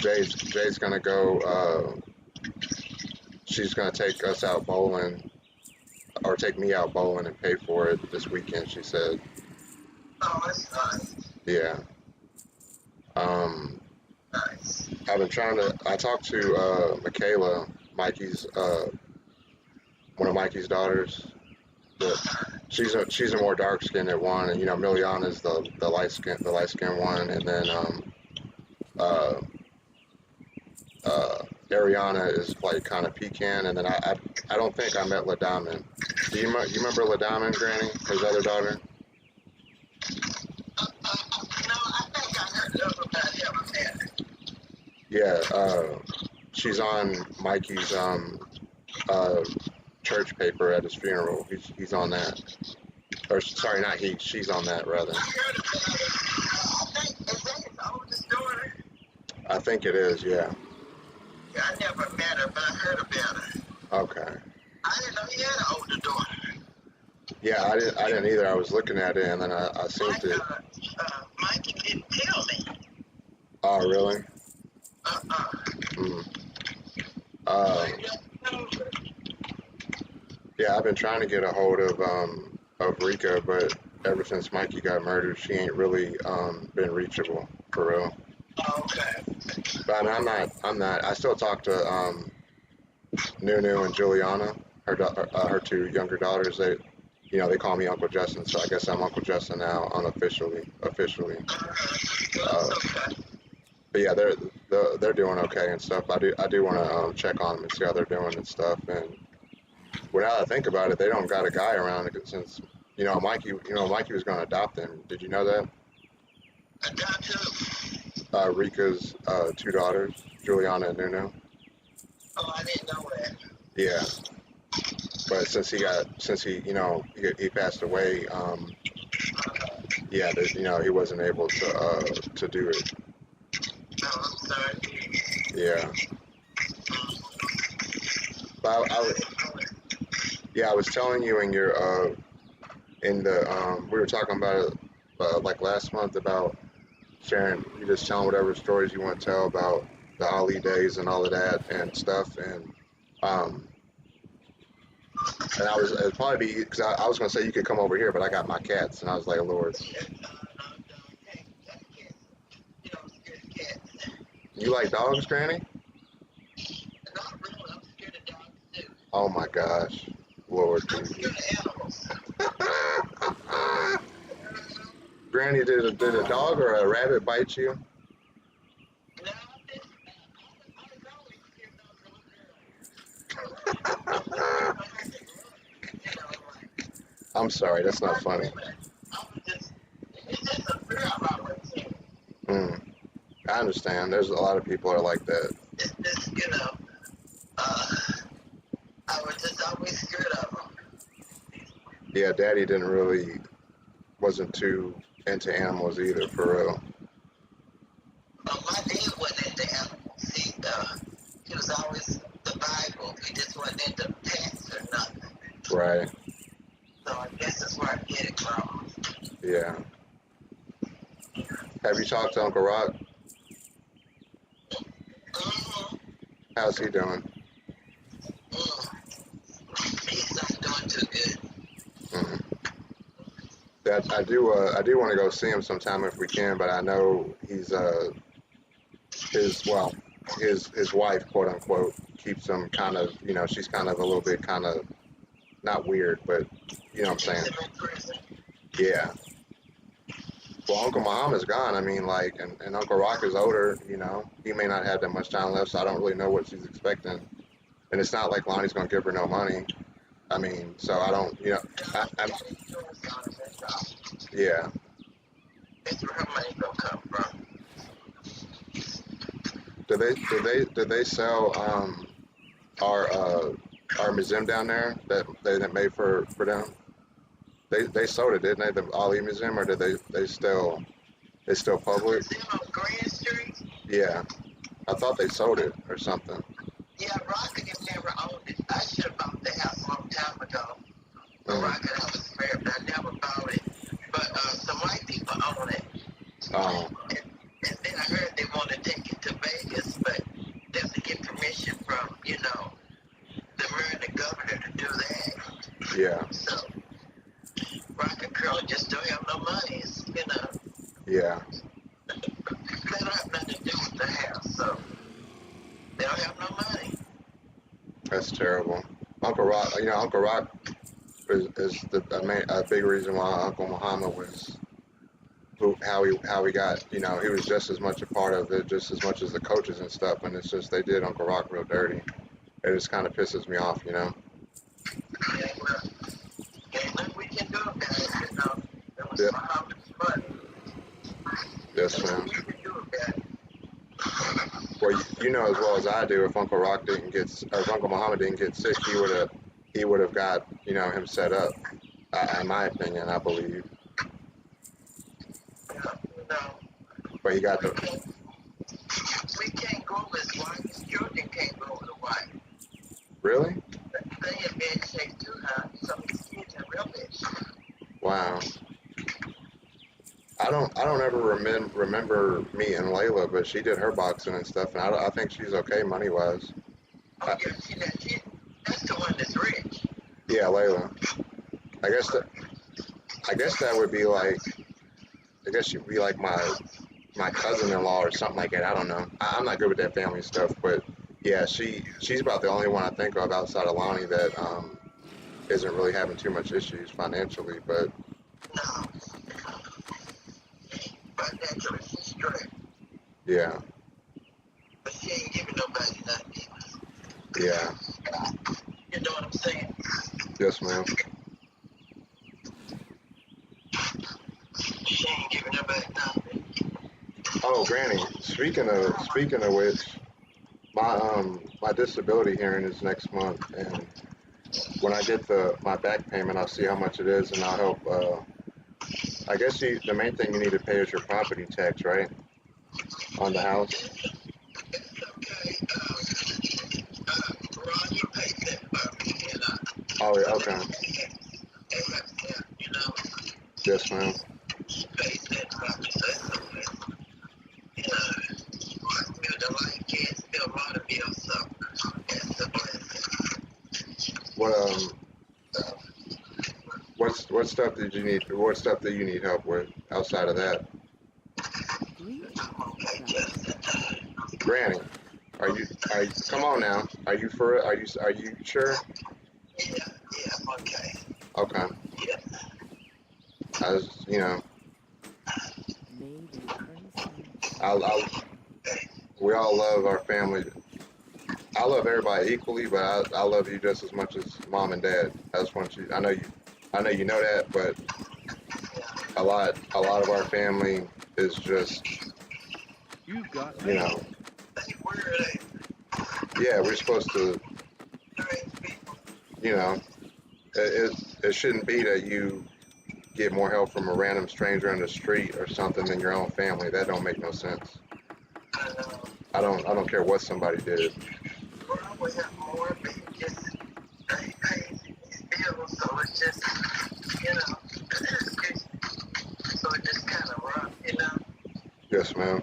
Jade's gonna go. She's gonna take us out bowling, or take me out bowling and pay for it this weekend. She said. Oh, that's nice. Yeah. Nice. I've been trying to. I talked to Michaela, Mikey's one of Mikey's daughters. She's a more dark skinned one, and Miliana's the light skin one, and then Ariana is like kind of pecan, and then I don't think I met LaDaman. Do you remember LaDaman, Granny, his other daughter? No, I think I heard enough about him, man. Yeah, she's on Mikey's church paper at his funeral. He's on that. Or sorry, not he. She's on that rather. I heard about it. I think, is that his oldest daughter? I think it is. Yeah. Yeah, I never met her, but I heard about her. Okay. I didn't know he had an older daughter. Yeah, I didn't either. I was looking at it and then I seen it. Mikey didn't tell me. Oh, really? Yeah, I've been trying to get a hold of Rika, but ever since Mikey got murdered, she ain't really been reachable for real. Oh, okay. But I mean, I'm not. I still talk to Nunu and Juliana, her two younger daughters. They call me Uncle Justin, so I guess I'm Uncle Justin now, unofficially. But yeah, they're doing okay and stuff. I do want to check on them and see how they're doing and stuff. And well, now that I think about it, they don't got a guy around since Mikey was going to adopt them. Did you know that? Adopt who? Rika's two daughters, Juliana and Nunu. Oh, I didn't know that. Yeah, but since he passed away, yeah, he wasn't able to do it. Oh, I'm sorry. Yeah. But I was telling you in your we were talking about it like last month about sharing. You just telling whatever stories you want to tell about the Ali days and all of that and stuff, and it'd probably be because I was gonna say you could come over here, but I got my cats, and I was like, Lord. You like dogs, Granny? Not really. I'm scared of dogs too. Oh my gosh, Lord. I'm scared of animals. Granny, did a dog or a rabbit bite you? No, I was always scared of little girls. I'm sorry, that's not funny. It's just a fear of opportunity. I understand. There's a lot of people are like that. It's just, I was just always scared of them. Yeah, Daddy wasn't too into animals either, for real. My dad wasn't into animals. He was always the Bible. He just wasn't into pets or nothing. Right. So I guess that's where I get it from. Yeah. Have you talked to Uncle Rock? Mm-hmm. How's he doing? He's not doing too good. Mm-hmm. I do want to go see him sometime if we can, but I know his wife, quote unquote, keeps him kind of, she's kind of a little bit kind of not weird, but you know what I'm saying? Yeah. Well, Uncle Muhammad's gone. I mean, like, and Uncle Rock is older, he may not have that much time left, so I don't really know what she's expecting. And it's not like Lonnie's going to give her no money. I mean, so I don't, I'm yeah. That's where her money gonna come from. Do they sell our museum down there that made for them? They sold it, didn't they? The Ali Museum, or did they still public? Museum on Grand Street? Yeah, I thought they sold it or something. Yeah, Rocket never owned it. I should have bought the house a long time ago. But Rocket, I was married, but I never bought it. But some white people own it. Oh. And then I heard they want to take it to Vegas, but they have to get permission from, the mayor and the governor to do that. Yeah. So, Rocket Curly just don't have no money, Yeah. They don't have nothing to do with the house, so they don't have no money. That's terrible. Uncle Rock is a big reason why Uncle Muhammad was how he got, he was just as much a part of it, just as much as the coaches and stuff, and it's just they did Uncle Rock real dirty. It just kind of pisses me off, Yeah, well, ain't nothing we can do about it, It was Muhammad's money. Yes, man. We can do about it. Well, you know as well as I do, if Uncle Muhammad didn't get sick, he would have got, him set up. In my opinion, I believe. But he got the. We can't go with his wife. His children can't go with the wife. Really? They in bad shape too, huh? Some of these kids are real bad shape. Wow. I don't ever remember meeting Layla, but she did her boxing and stuff, and I think she's okay money wise. Oh yeah, that's the one that's rich. Yeah, Layla. I guess that would be like. I guess she'd be like my cousin-in-law or something like that. I don't know. I'm not good with that family stuff, but yeah, she's about the only one I think of outside of Lonnie that isn't really having too much issues financially. But no, financially she's straight. Yeah. But she ain't giving nobody nothing. Yeah. You know what I'm saying? Yes, ma'am. She ain't giving nobody nothing. Oh, Granny. Speaking of which, my disability hearing is next month, and when I get my back payment, I'll see how much it is, and I'll help. I guess the main thing you need to pay is your property tax, right? On the house. It's okay. Ron, you pay that for me, and Oh, yeah, okay. Yes, ma'am. He pays that for me, so it's okay. The light can't still run a bill, so that's the blessing. What stuff did you need? What stuff do you need help with outside of that? Okay, Justin. Granny, are you? Come on now. Are you for it? Are you sure? Yeah, I'm okay. Okay. Yeah. We all love our family. I love everybody equally, but I love you just as much as mom and dad. I just want you. I know you know that, but a lot of our family is just, You got yeah, we're supposed to, it shouldn't be that you get more help from a random stranger in the street or something than your own family. That don't make no sense. I know. I don't care what somebody did. Well, I would have more, but he just, he pays his bills, so it's just, you know, so it's just kind of rough, you know. Yes, ma'am.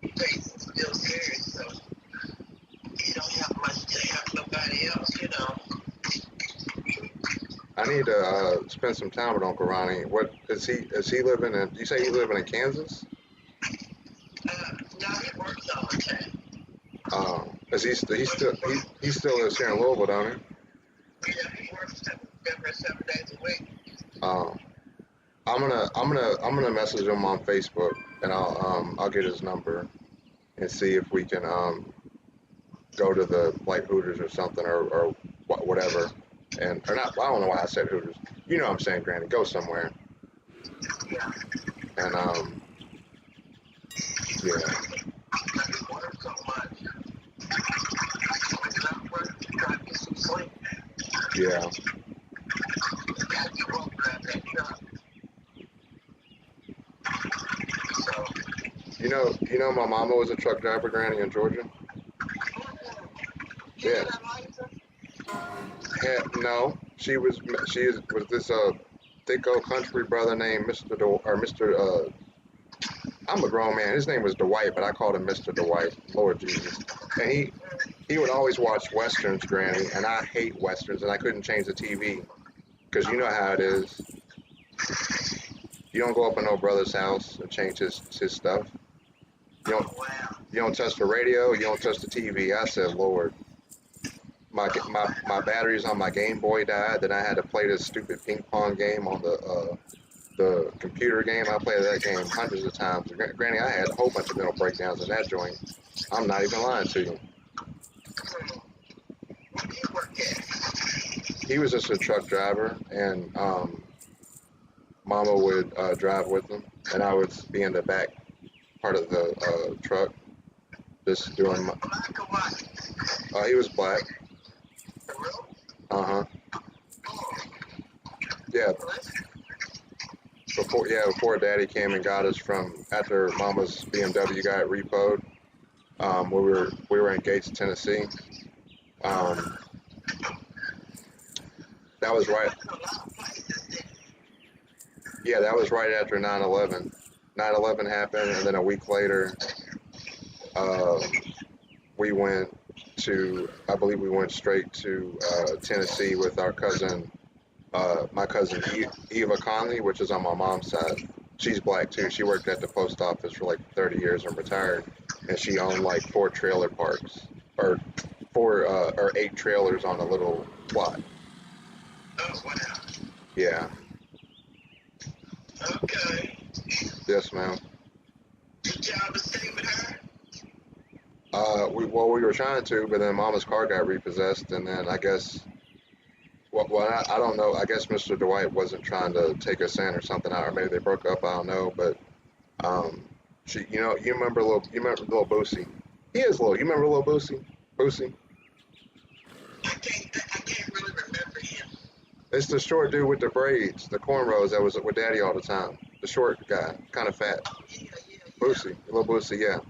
He pays his bills here, so he don't have much to help nobody else, you know. I need to spend some time with Uncle Ronnie. What is he? Is he living in? You say he living in Kansas? No, he works all the time. Is he he still lives here in Louisville, don't he? Yeah, he works 7 days a week. I'm gonna message him on Facebook and I'll get his number and see if we can go to the like Hooters or something or whatever. And or not, I don't know why I said Hooters. You know what I'm saying, Granny. Go somewhere. Yeah. And yeah. He works so much. When he's not working, he try to get some sleep. Yeah. He got to walk around that truck. So. You know, my mama was a truck driver, Granny, in Georgia. Yeah. No, she was this thick old country brother named Mr. I'm a grown man. His name was Dwight, but I called him Mr. Dwight. Lord Jesus. And he would always watch westerns, Granny, and I hate westerns, and I couldn't change the TV because you know how it is. You don't go up in no brother's house and change his stuff. You don't touch the radio. You don't touch the TV. I said, Lord. My batteries on my Game Boy died. Then I had to play this stupid ping pong game on the computer game. I played that game hundreds of times. Granny, I had a whole bunch of mental breakdowns in that joint. I'm not even lying to you. He was just a truck driver, and Mama would drive with him, and I would be in the back part of the truck, just doing my. He was black. Uh-huh. Yeah. Before Daddy came and got us from after Mama's BMW got repoed, we were in Gates, Tennessee. That was right. Yeah, that was right after 9/11. 9/11 happened, and then a week later, we went I believe we went straight to Tennessee with our cousin, my cousin Eva Conley, which is on my mom's side. She's black too. She worked at the post office for like 30 years and retired, and she owned like 4 trailer parks, or 8 trailers on a little plot. Oh, wow. Yeah. Okay. Yes, ma'am. Did y'all stay with her? We were trying to, but then Mama's car got repossessed, and then I guess, I don't know. I guess Mr. Dwight wasn't trying to take us in or something, or maybe they broke up. I don't know, but she, you remember little Boosie? He is little. You remember little Boosie? Boosie? I can't really remember him. It's the short dude with the braids, the cornrows that was with Daddy all the time. The short guy, kind of fat. Yeah. Boosie, little Boosie, yeah.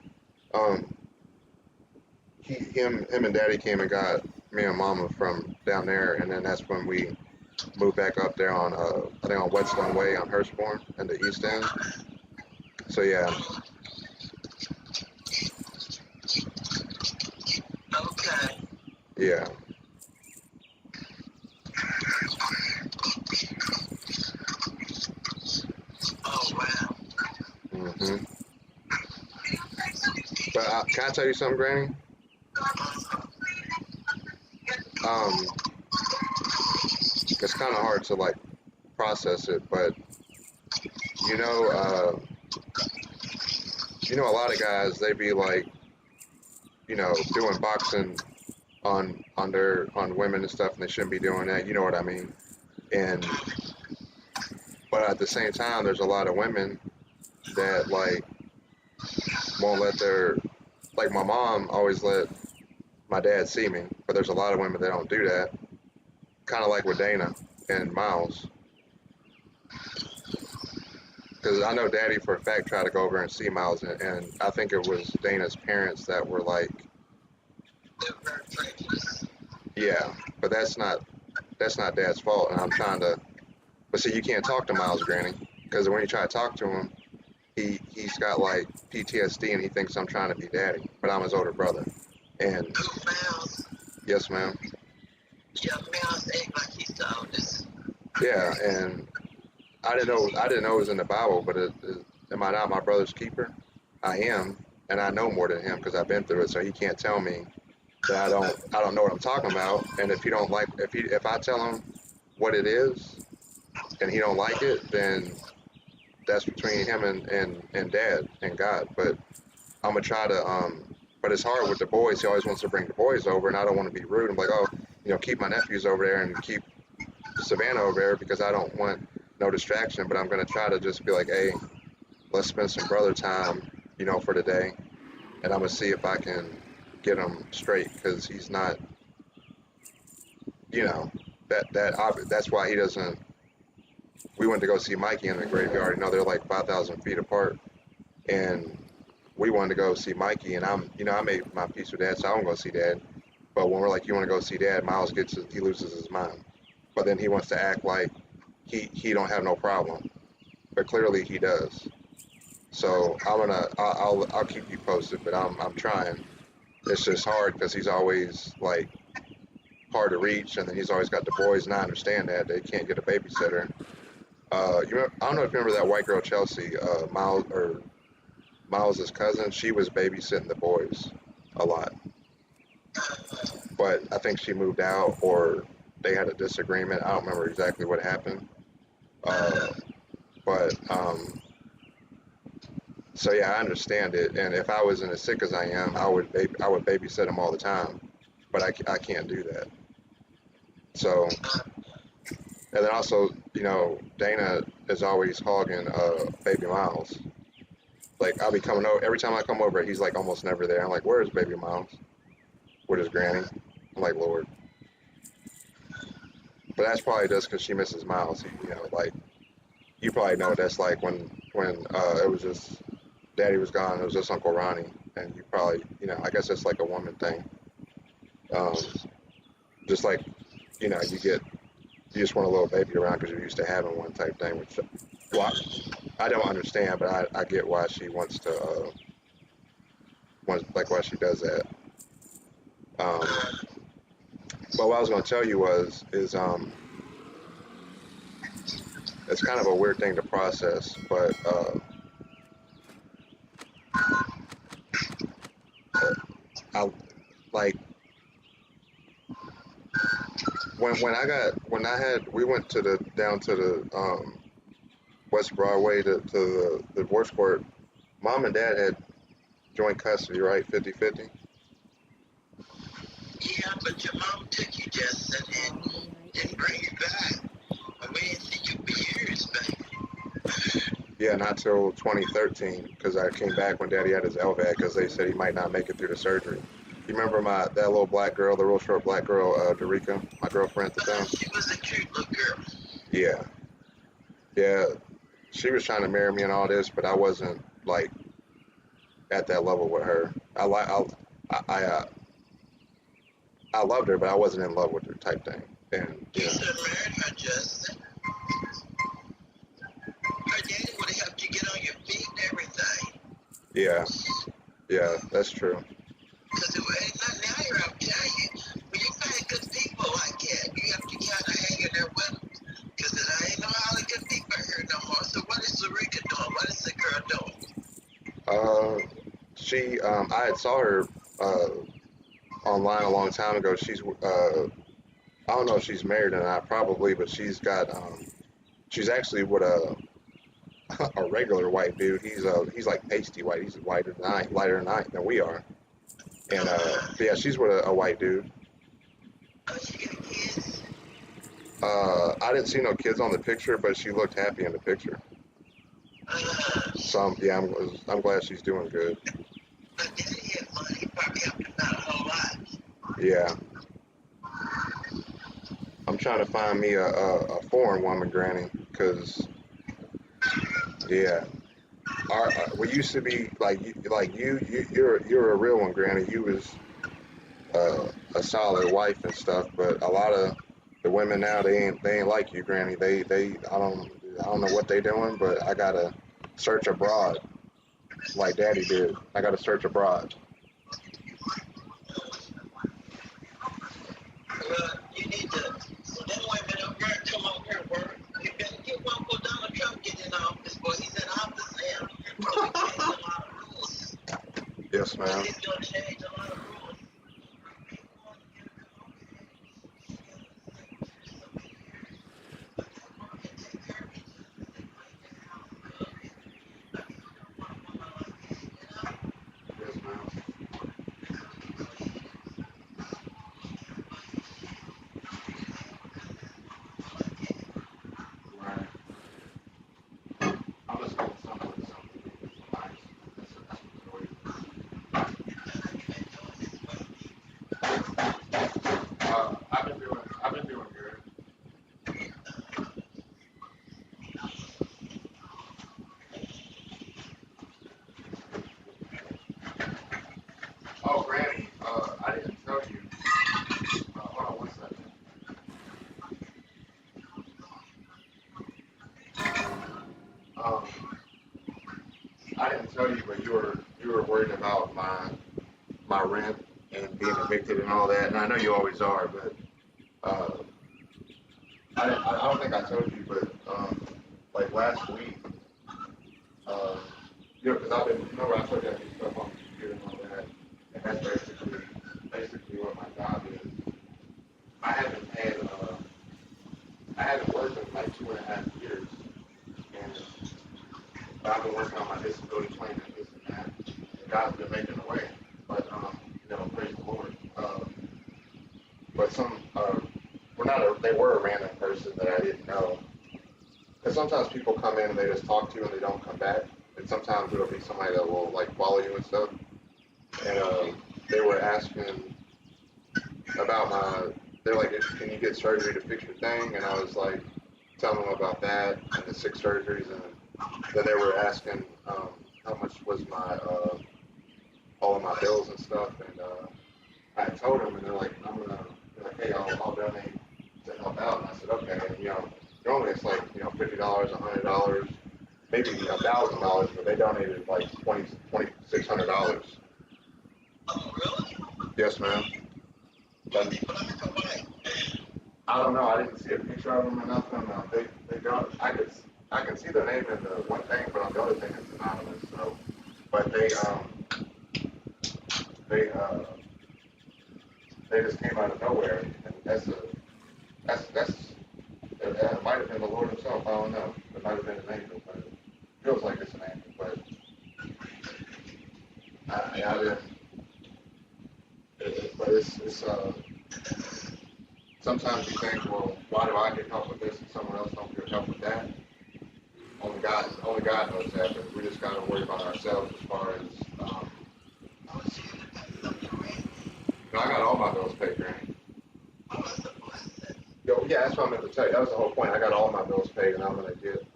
Him and Daddy came and got me and Mama from down there, and then that's when we moved back up there on I think on Whetstone Way on Hurstbourne in the East End. So yeah. Okay. Yeah. Oh, wow. Mhm. But can I tell you something, Granny? It's kind of hard to like process it, but you know, a lot of guys, they be like, doing boxing on women and stuff, and they shouldn't be doing that. You know what I mean? But at the same time, there's a lot of women that like won't let like my mom always let my dad see me, but there's a lot of women that don't do that. Kind of like with Dana. and Miles. Because I know Daddy for a fact tried to go over and see Miles, and I think it was Dana's parents that were like, They're very prejudiced. yeah, but that's not Dad's fault, and I'm trying to. But see, you can't talk to Miles, Granny, because when you try to talk to him, he's got like PTSD and he thinks I'm trying to be Daddy, but I'm his older brother. And Who, Mouse? yes, ma'am. Yeah, Mouse act like he's the oldest. Yeah, and I didn't know it was in the Bible, but am I not my brother's keeper? I am, and I know more than him because I've been through it. So he can't tell me that I don't know what I'm talking about. And if if I tell him what it is and he don't like it, then that's between him and Dad and God. But I'm gonna try to but it's hard with the boys. He always wants to bring the boys over, and I don't want to be rude. I'm like, oh, keep my nephews over there and keep Savannah over there because I don't want no distraction. But I'm gonna try to just be like, hey, let's spend some brother time, for the day, and I'm gonna see if I can get him straight because he's not, that's why he doesn't. We went to go see Mikey in the graveyard. They're like 5,000 feet apart, and we wanted to go see Mikey, and I made my peace with Dad, so I won't go see Dad. But when we're like, you want to go see Dad, Miles he loses his mind. But then he wants to act like he don't have no problem, but clearly he does. So I'll keep you posted, but I'm trying. It's just hard because he's always like hard to reach, and then he's always got the boys, and I understand that they can't get a babysitter. I don't know if you remember that white girl Chelsea, Miles's cousin. She was babysitting the boys a lot, but I think she moved out or they had a disagreement. I don't remember exactly what happened. But so yeah, I understand it. And if I was as sick as I am, I would babysit him all the time. But I can't do that. So, and then also, Dana is always hogging baby Miles. Like I'll be coming over every time I come over, he's like almost never there. I'm like, where's baby Miles? With his granny. I'm like, Lord. But that's probably just because she misses Miles. Like you probably know what that's like when it was just Daddy was gone. It was just Uncle Ronnie, and you probably I guess it's like a woman thing. Just like you just want a little baby around because you're used to having one type thing. Which I don't understand, but I get why she wants to why she does that. But what I was going to tell you is it's kind of a weird thing to process, but I like we went down to the West Broadway to the divorce court. Mom and Dad had joint custody, right? 50-50. Yeah, but your mom took you, Justin, and didn't bring you back. And we didn't see you for years, baby. Yeah, not till 2013, because I came back when Daddy had his LVAD, because they said he might not make it through the surgery. You remember that little black girl, the real short black girl, Dorica, my girlfriend at the time? She was a cute little girl. Yeah. Yeah. She was trying to marry me and all this, but I wasn't, like, at that level with her. I loved her, but I wasn't in love with her type thing. And You should have married her, Justin. Her daddy would have helped you get on your feet and everything. Yeah, that's true. Because it ain't nothing out here, I'll tell you. When you find good people like that, you have to kind of hang in there with them. Because there ain't no Harley good people here no more. So what is Zurika doing? What is the girl doing? I had saw her online a long time ago. She's I don't know if she's married or not, probably, but she's she's actually with a regular white dude. He's like pasty white. He's lighter than we are. And but yeah, she's with a white dude. Oh, she got kids? I didn't see no kids on the picture, but she looked happy in the picture. So I'm glad she's doing good. But daddy had money. He probably helped him out a whole lot. Yeah. trying to find me a foreign woman, Granny, because yeah, we used to be like you're a real one, Granny. You was a solid wife and stuff, but a lot of the women now they ain't like you, Granny. They I don't know what they doing, but I gotta search abroad like Daddy did. I gotta search abroad. Well, you need to. So them women up there come out here work. You better get one for Donald Trump get in office, boy. He's in office now. He'll probably change a lot of rules. Yes, ma'am. He's gonna change a lot of rules. Yes, ma'am. Right. I'm just going something nice. That's what I've been doing good. Oh, Granny, I didn't tell you. Hold on one second. Um, I didn't tell you, but you were worried about my rent and being evicted and all that, and I know you always are, but uh, I don't think I told you, but like last week, uh, because I've been, remember I told you I do stuff on the computer and all that, and that's basically what my job is. I haven't had, I haven't worked in like 2.5 years, and I've been working on my disability claim and this and that. And God's been making a way, but praise the Lord. But they were a random person that I didn't know. Because sometimes people come in and they just talk to you and they don't come back. And sometimes it'll be somebody that will like follow you and stuff. And they were asking about they're like, can you get surgery to fix your thing? And I was like, telling them about that and the 6 surgeries. And then they were asking how much was all of my bills and stuff. And I told them, and they're like, hey, I'll donate to help out. And I said, okay. And, normally it's like, $50, $100, maybe $1,000, but they donated like $2,600. Oh, really? Yes, ma'am. But I don't know. I didn't see a picture of them or nothing. They don't. I can see the name in the one thing, but on the other thing it's anonymous. So, but they just came out of nowhere, and that might have been the Lord Himself. I don't know. It might have been an angel, but it feels like it's an angel. But I didn't. But it's sometimes you think, well, why do I get help with this and someone else don't get help with that? Only God knows that. But we just got to worry about ourselves as far as. I got all my bills paid, Granny. Yeah, that's what I meant to tell you. That was the whole point. I got all my bills paid, and I'm gonna get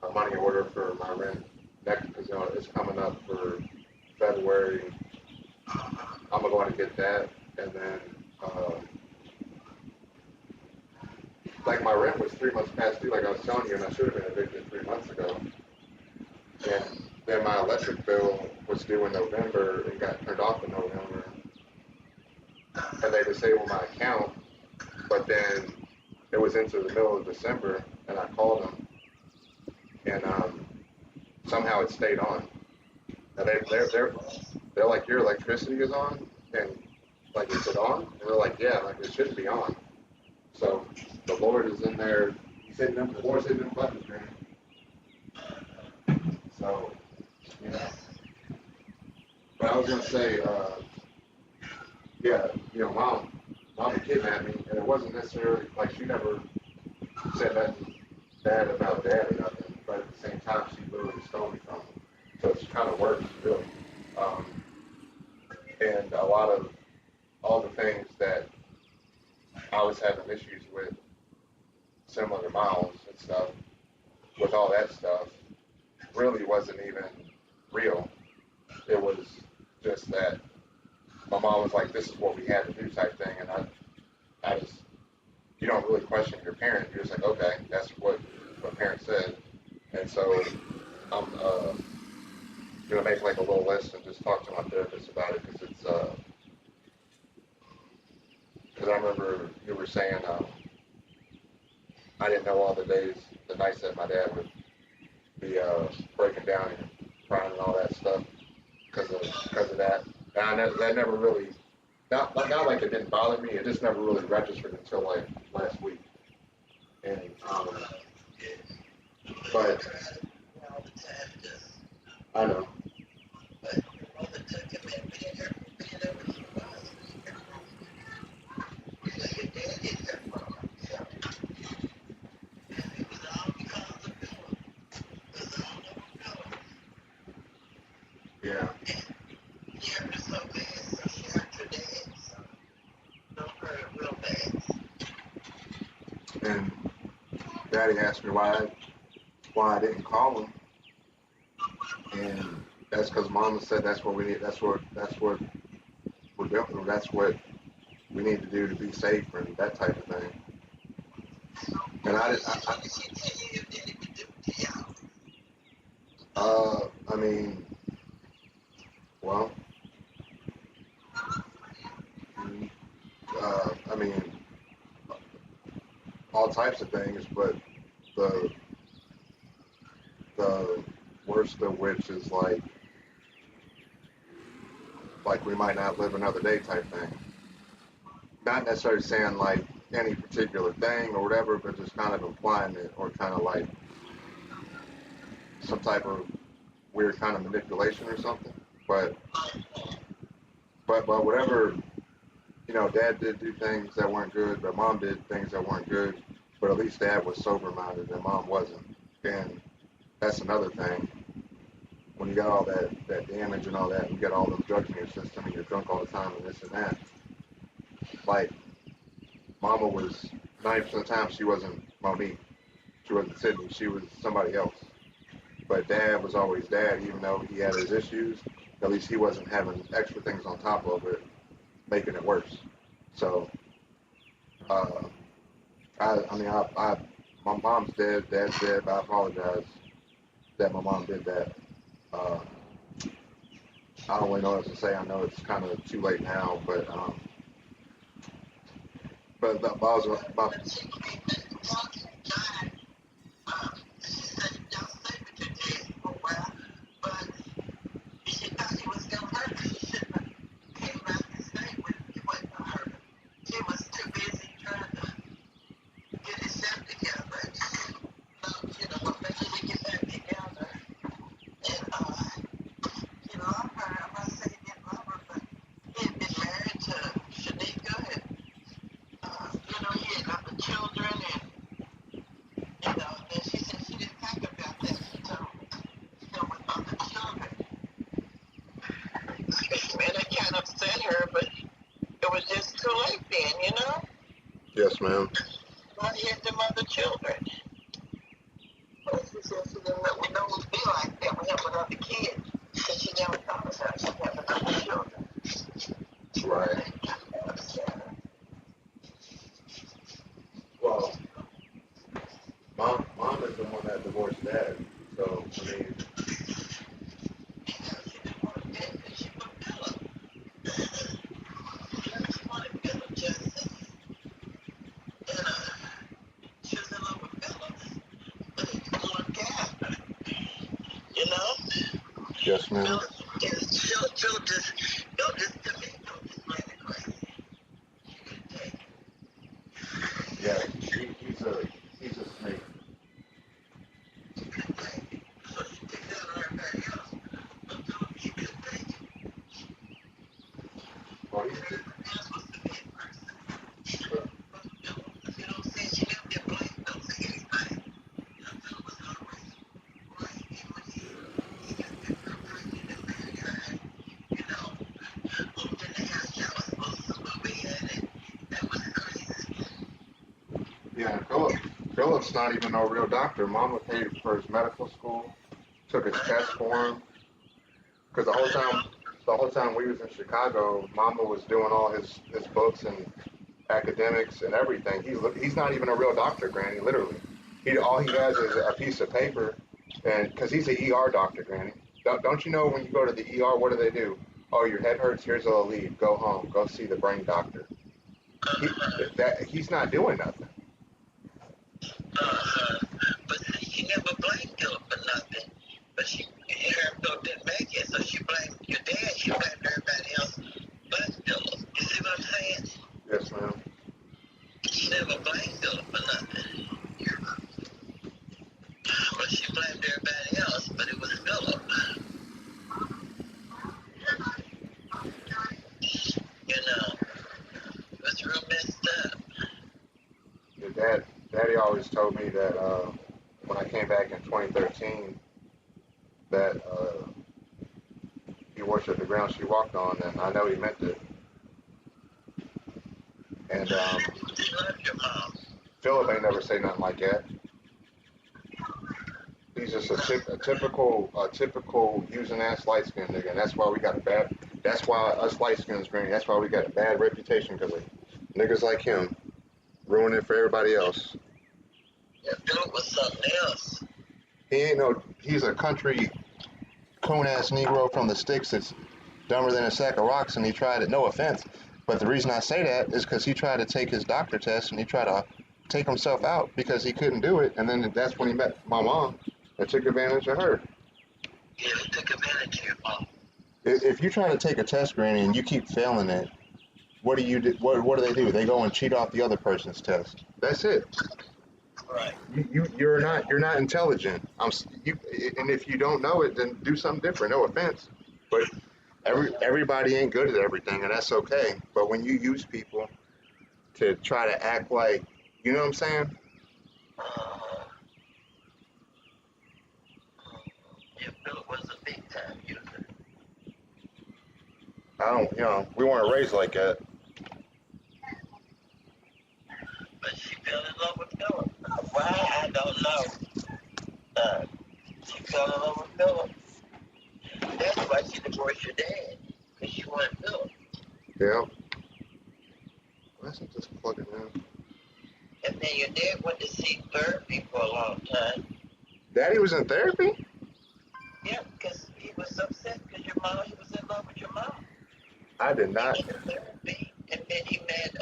a money order for my rent next because it's coming up for February. I'm gonna go ahead and get that, and then like my rent was 3 months past due, like I was telling you, and I should have been evicted 3 months ago. And then my electric bill was due in November and got turned off in November, and they disabled my account. But then it was into the middle of December, and I called them, and somehow it stayed on. And they're like, your electricity is on, and like, is it on? And they're like, yeah, like it should be on. So the Lord is in there. The Lord's hitting them buttons, man. So, But I was gonna say, yeah, mom had kidnapped me, and it wasn't necessarily like she never said nothing bad about dad or nothing, but at the same time, she literally stole me from him. So it's kind of worse, really. Um, and all the things that I was having issues with, similar to Miles and stuff, with all that stuff, really wasn't even real. It was just that my mom was like, this is what we had to do type thing, and I just, you don't really question your parent. You're just like, okay, that's what parents said. And so I'm gonna make like a little list and just talk to my therapist about it, because it's because I remember you were saying I didn't know all the nights that my dad would be breaking down and crying and all that stuff because of that. And that never really, not like it didn't bother me. It just never really registered until like last week. And but I know. Yeah. And Daddy asked me why I didn't call him, and that's because Mama said that's what we need. That's what we're doing. That's what we need to do to be safe and that type of thing. And I mean, well, I mean, all types of things, but the worst of which is like we might not live another day type thing. Not necessarily saying like any particular thing or whatever, but just kind of implying it, or kind of like some type of weird kind of manipulation or something. But whatever, Dad did do things that weren't good, but Mom did things that weren't good. But at least Dad was sober-minded and Mom wasn't. And that's another thing. When you got all that damage and all that, and you got all those drugs in your system, and you're drunk all the time and this and that. Like, Mama was 90% of the time she wasn't Monique. She wasn't Sydney. She was somebody else. But Dad was always Dad, even though he had his issues. At least he wasn't having extra things on top of it, making it worse. So, my mom's dead, Dad's dead, but I apologize that my mom did that. I don't really know what to say. I know it's kind of too late now, but yes, ma'am. Not yet them other children. But she said she didn't let me know it would be like that when having other kids. Because she never thought of her. She having other children. Right. Well, mom is the one that divorced Dad. So, I mean, yes, ma'am. Yeah, he's a snake. Well, Philip's not even no real doctor. Mama paid for his medical school, took his test for him. Because the whole time we was in Chicago, Mama was doing all his books and academics and everything. He's not even a real doctor, Granny. Literally, all he has is a piece of paper, and because he's an ER doctor, Granny. Don't you know when you go to the ER, what do? Oh, your head hurts. Here's a lead. Go home. Go see the brain doctor. He's not doing nothing. But see, she never blamed Philip for nothing. But her Philip didn't make it, so she blamed your dad. She blamed everybody else but Philip. You see what I'm saying? Yes, ma'am. She never blamed Philip for nothing. But she blamed everybody else, but it was Philip. You know, it was real messed up. Your Daddy always told me that when I came back in 2013, that he worshipped the ground she walked on, and I know he meant it. And He loved your mom. Philip ain't never say nothing like that. He's just a typical using ass light skinned nigga, and that's why we got a bad. That's why us light skins, Granny. That's why we got a bad reputation, because of niggas like him ruining it for everybody else. Yeah, Philip was something else. He's a country coon ass Negro from the sticks that's dumber than a sack of rocks, and he tried it. No offense, but the reason I say that is because he tried to take his doctor test and he tried to take himself out because he couldn't do it, and then that's when he met my mom and took advantage of her. Yeah, he took advantage of your mom. If you try to take a test, Granny, and you keep failing it, what do you do? What do they do? They go and cheat off the other person's test. That's it. Right. You're not intelligent. And if you don't know it, then do something different. No offense, but everybody ain't good at everything, and that's okay. But when you use people to try to act like, you know what I'm saying? Yeah, Philip was a big time user. We weren't raised like that. But she fell in love with Philip. Why? I don't know. She fell in love with Philip. That's why she divorced your dad. Because she wanted Philip. Yeah. Why isn't this plugging in? And then your dad went to see therapy for a long time. Daddy was in therapy? Yeah, because he was upset because he was in love with your mom. I did not. He went to therapy. And then he met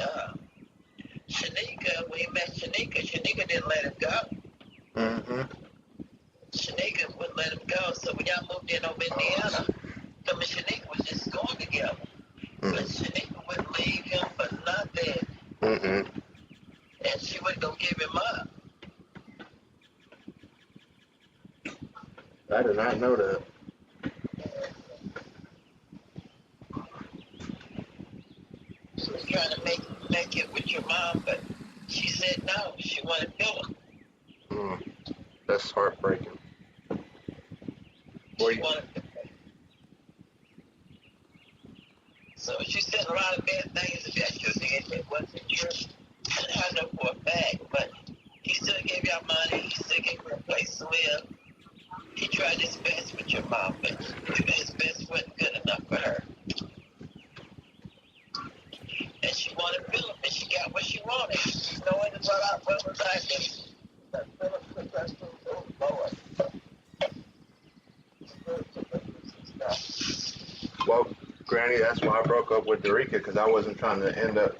Shanika. When he met Shanika didn't let him go. Mm-hmm. Shanika wouldn't let him go. So when y'all moved in over Indiana, him and Shanika was just going together. But Shanika wouldn't leave him for nothing. Mm-hmm. And she wasn't going to give him up. I did not know that. She was trying to make it with your mom, but she said no. She wanted Philip. That's heartbreaking. She wanted Philip. So she said a lot of bad things about your dad that wasn't true. I know for a fact, but he still gave y'all money. He still gave her a place to live. He tried his best with your mom, but his best wasn't good enough for her. And she wanted Philip, and she got what she wanted. You know what was I thinking? That Philip took us to the Lord. Well, Granny, that's why I broke up with Dorica, because I wasn't trying to end up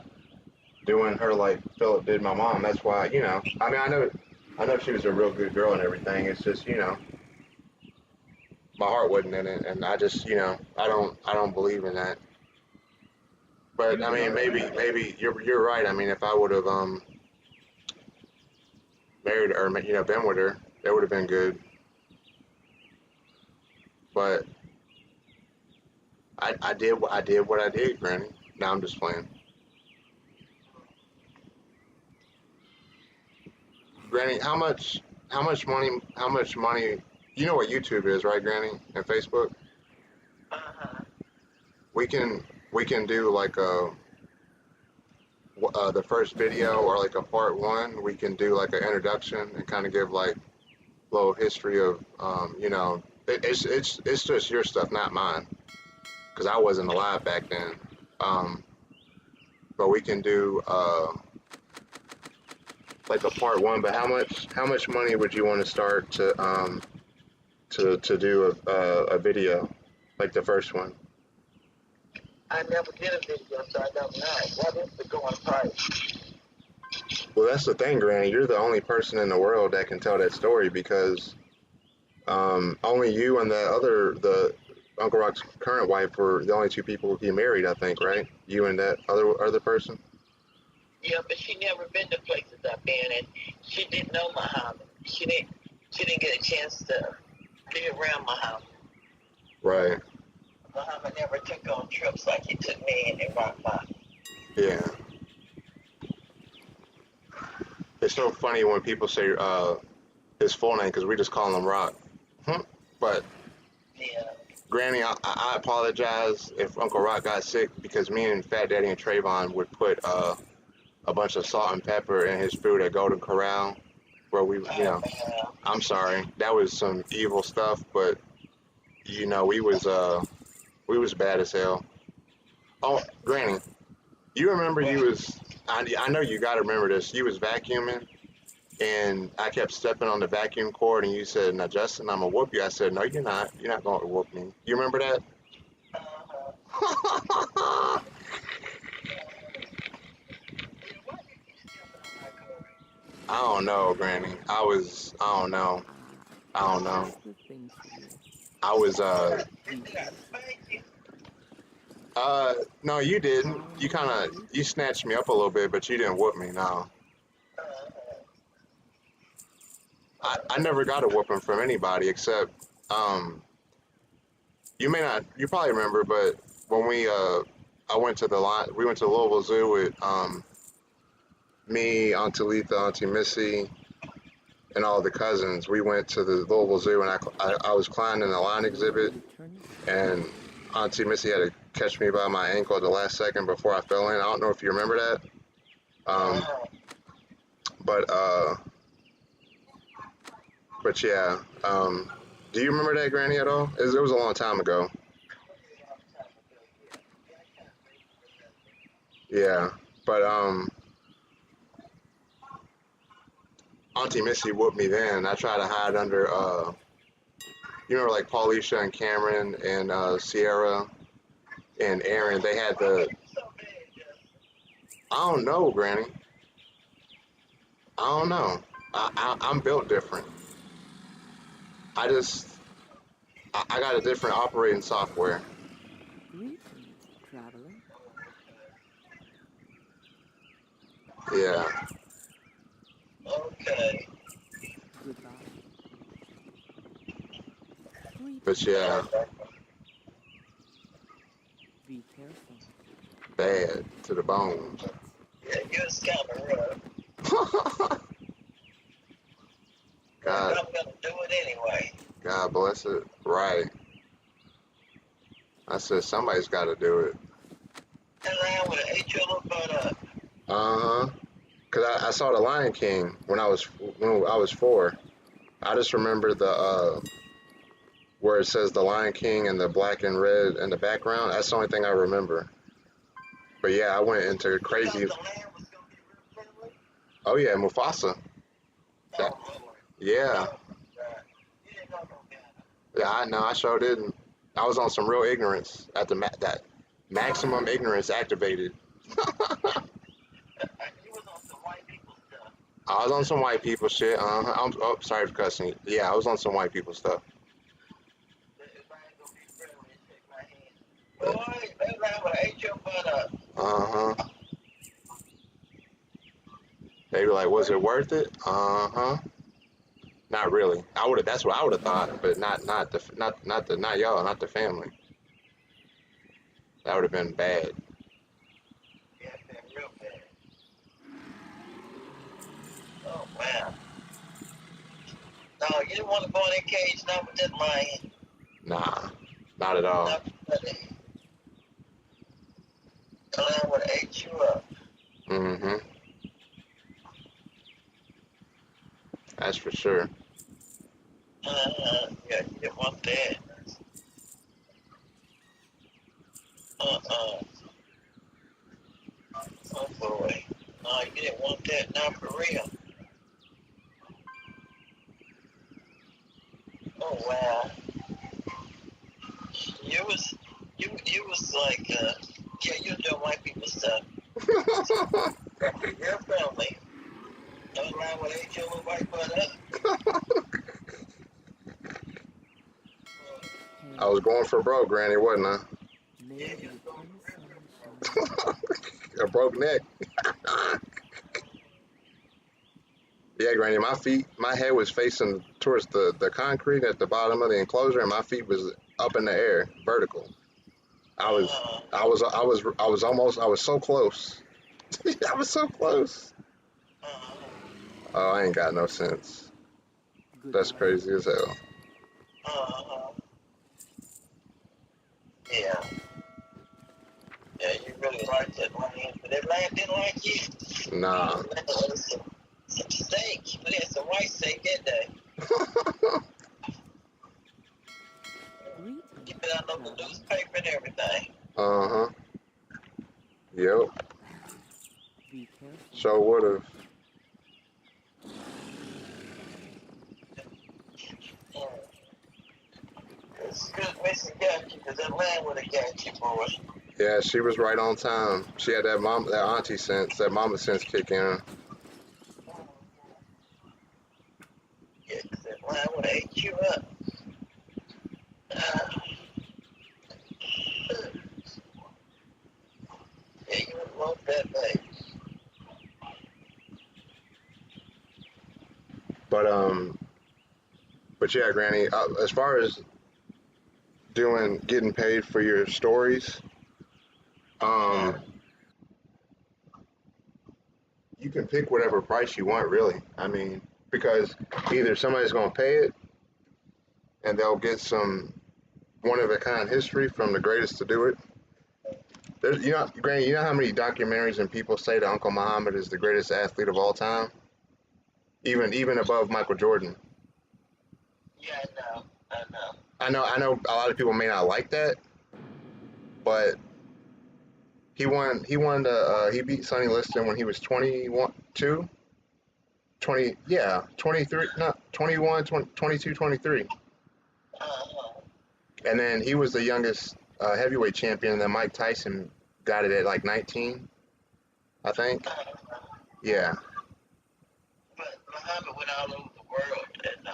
doing her like Philip did my mom. That's why, I know she was a real good girl and everything. It's just, my heart wasn't in it, and I just, I don't believe in that. But I mean, maybe you're right. I mean, if I would have married her, or been with her, that would have been good. But I did what I did, Granny. Now I'm just playing. Granny, how much money? You know what YouTube is, right, Granny, and Facebook? We can do like a the first video or like a part one, we can do like an introduction and kind of give like a little history of, you know, it's just your stuff, not mine, because I wasn't alive back then. But we can do like a part one. But how much money would you want to start to do a video like the first one? I never did a video, so I don't know. What is the going price? Well, that's the thing, Granny. You're the only person in the world that can tell that story because only you and the Uncle Rock's current wife were the only two people he married, I think, right? You and that other person? Yeah, but she never been to places I've been, and she didn't know Muhammad. She didn't get a chance to be around Muhammad. Right. Muhammad never took on trips like he took me in Rock Bottom. Yeah. It's so funny when people say his full name because we just call him Rock. But Yeah. Granny, I apologize if Uncle Rock got sick because me and Fat Daddy and Trayvon would put a bunch of salt and pepper in his food at Golden Corral, where we, you know, I'm sorry, that was some evil stuff, but you know, we was bad as hell. Oh, Granny, you remember you was, I know you got to remember this. You was vacuuming, and I kept stepping on the vacuum cord, and you said, "Now, Justin, I'm gonna whoop you." I said, "No, you're not. You're not going to whoop me." You remember that? I don't know, Granny. I don't know. I don't know. The things for you. I was, no, you didn't. You snatched me up a little bit, but you didn't whoop me, no. I never got a whooping from anybody except, you probably remember, but when we went to the Louisville Zoo with, me, Auntie Letha, Auntie Missy, and all the cousins. We went to the Louisville Zoo, and I was climbing the lion exhibit, and Auntie Missy had to catch me by my ankle at the last second before I fell in. I don't know if you remember that. But yeah. Do you remember that, Granny, at all? It was a long time ago. Yeah, but Auntie Missy whooped me then. I tried to hide under, you remember like Paulisha and Cameron and Sierra and Aaron. They had I don't know, Granny. I don't know. I'm built different. I got a different operating software. Greetings, traveler. Yeah. Okay. Goodbye. But yeah, Be careful. bad to the bone. Yeah, you was kind of rough. God, I'm gonna do it anyway. God bless it. Right. I said somebody's got to do it. And I would have ate your little butt up. Cause I saw the Lion King when I was 4. I just remember the where it says the Lion King and the black and red in the background. That's the only thing I remember. But yeah, I went into crazy. Oh yeah, Mufasa. That, yeah. Yeah, I know. I sure didn't. I was on some real ignorance at that maximum ignorance activated. I was on some white people shit. I'm sorry for cussing. Yeah, I was on some white people stuff. They were like, "Was it worth it?" Not really. That's what I would have thought, but not y'all, not the family. That would have been bad. Yeah, it's been real bad. Oh man. No, you didn't want to go in that cage now with that lion. Nah, not at all. The lion would have ate you up. Mm-hmm. That's for sure. Yeah, you didn't want that. Oh boy. No, you didn't want that, not for real. Oh wow. You was like, yeah, you don't white people stuff. Your family. Don't lie when they kill a white butt up. I was going for broke, Granny, wasn't I? May the eternal sun shine. A broke neck. Yeah, Granny, my head was facing towards the concrete at the bottom of the enclosure, and my feet was up in the air, vertical. I was so close. I was so close. Oh, I ain't got no sense. That's Goodbye. crazy as hell. Yeah. Yeah, you really liked that land, but that land didn't like you. Nah. That was some steak. We had some white steak that day. Greetings, Keep it out of the traveler. newspaper and everything. Uh-huh. Yep. Be careful. Sure would've. It's good Mason got you, because that land would have got you, boy. Yeah, she was right on time. She had that auntie sense, that mama sense kick in. Yeah, because that land would have ate you up. Yeah, you would want that thing. But yeah, Granny, as far as getting paid for your stories, um, you can pick whatever price you want, really. I mean, because either somebody's gonna pay it and they'll get some one of a kind history from the greatest to do it. There's, Granny, you know how many documentaries and people say that Uncle Muhammad is the greatest athlete of all time, even above Michael Jordan. Yeah, I know. I know. A lot of people may not like that, but he beat Sonny Liston when he was 21, 2, 20, yeah, 23, not 21, 20, 22, 23. And then he was the youngest heavyweight champion, and then Mike Tyson got it at like 19, I think. Yeah. But Muhammad went all over the world, and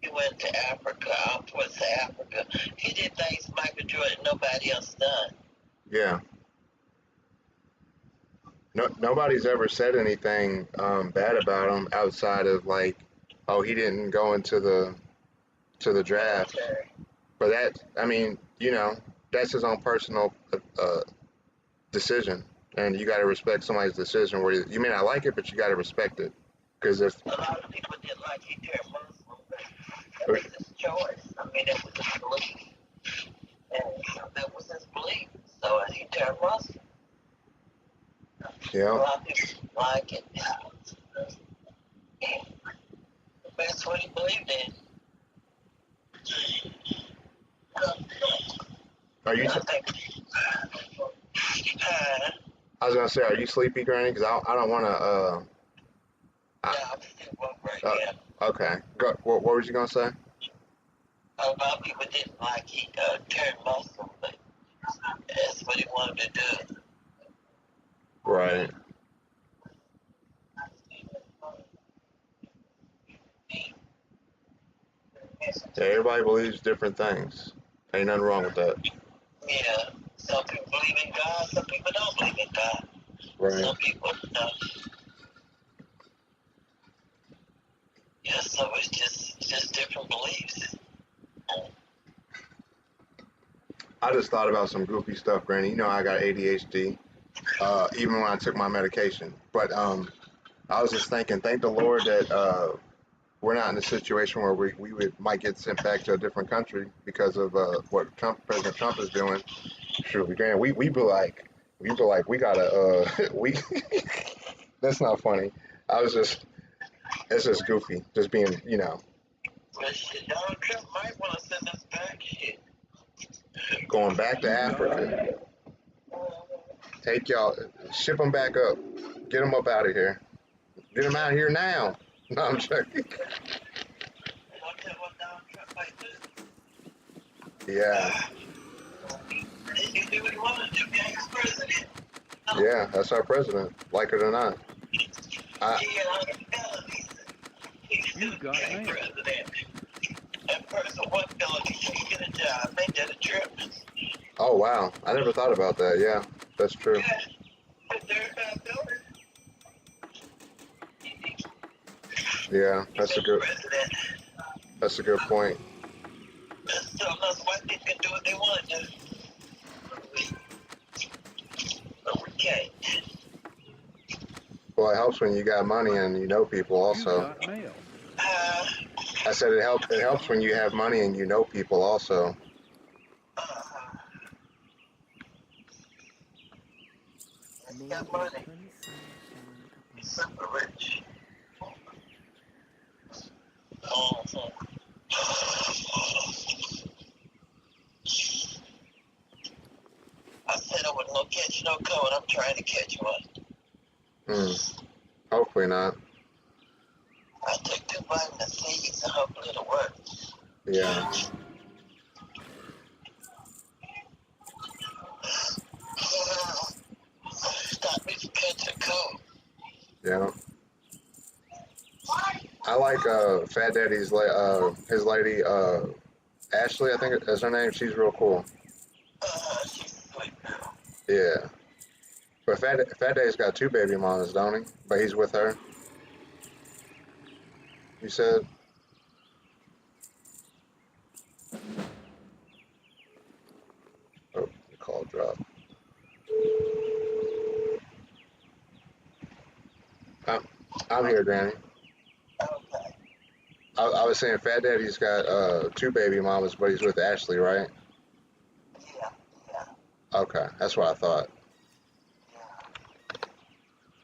he went to Africa, out towards Africa. He did things Michael Jordan nobody else done. Yeah. No, nobody's ever said anything bad about him outside of like, oh, he didn't go into the draft. Okay. But that, I mean, that's his own personal decision, and you got to respect somebody's decision. Where you may not like it, but you got to respect it, because if A lot of people didn't like he turned Muslim, but that was his choice. I mean, that was his belief. And that was his belief. So he turned Muslim. A lot of people didn't like it. That's what he believed in. are you, I think. I was gonna say, are you sleepy, Granny? Because I don't want to. Yeah, I'm still woke right now. Okay. Go. What was you gonna say? A lot of people didn't like he turned Muslim, but that's what he wanted to do. Right. Yeah, everybody believes different things. Ain't nothing wrong with that. Yeah, some people believe in God, some people don't believe in God. Right. Some people, yeah, so it's just different beliefs. I just thought about some goofy stuff, Granny. You know, I got ADHD, even when I took my medication. But I was just thinking, thank the Lord that we're not in a situation where we might get sent back to a different country because of what President Trump is doing. Surely, Granny, we be like, You feel like we gotta we that's not funny. I was just it's just goofy. Just being, you know, But shit, Donald Trump might want to send us back shit. going back to You got Africa. mail. Take y'all, ship them back up. Get them up out of here. Get them out of here now. No, I'm joking. What Donald Trump might do? Yeah, He can do what he wants to do, being president. yeah, that's our president. Like it or not. I, He got all the felonies. He's still You got being mail. president. That person, one felony, he can get a job. Ain't that a trip? oh wow, I never thought about that. Yeah, that's true. Yeah. But there's that felony. Yeah, He's president. that's a good point. So us white people can do what they want to do. But we can't. Well, it helps when you got money and you know people You also. got mail. I said it helps when you have money and you know people also. May Got the money. eternal sun shine upon you. Super rich. I said I wasn't gonna catch no cold. I'm trying to catch one. Hopefully not. I took 2 vitamin C's and hopefully it'll work. Yeah. Stop me from catching a cold. Yeah. I like Fat Daddy's his lady Ashley, I think is her name. She's real cool. She's a sweet girl. Yeah. But Fat Daddy's got 2 baby mamas, don't he? But he's with her. You said. Oh, the call dropped. I'm here, Danny. Okay. I was saying Fat Daddy's got 2 baby mamas, but he's with Ashley, right? Yeah. Okay, that's what I thought. Yeah.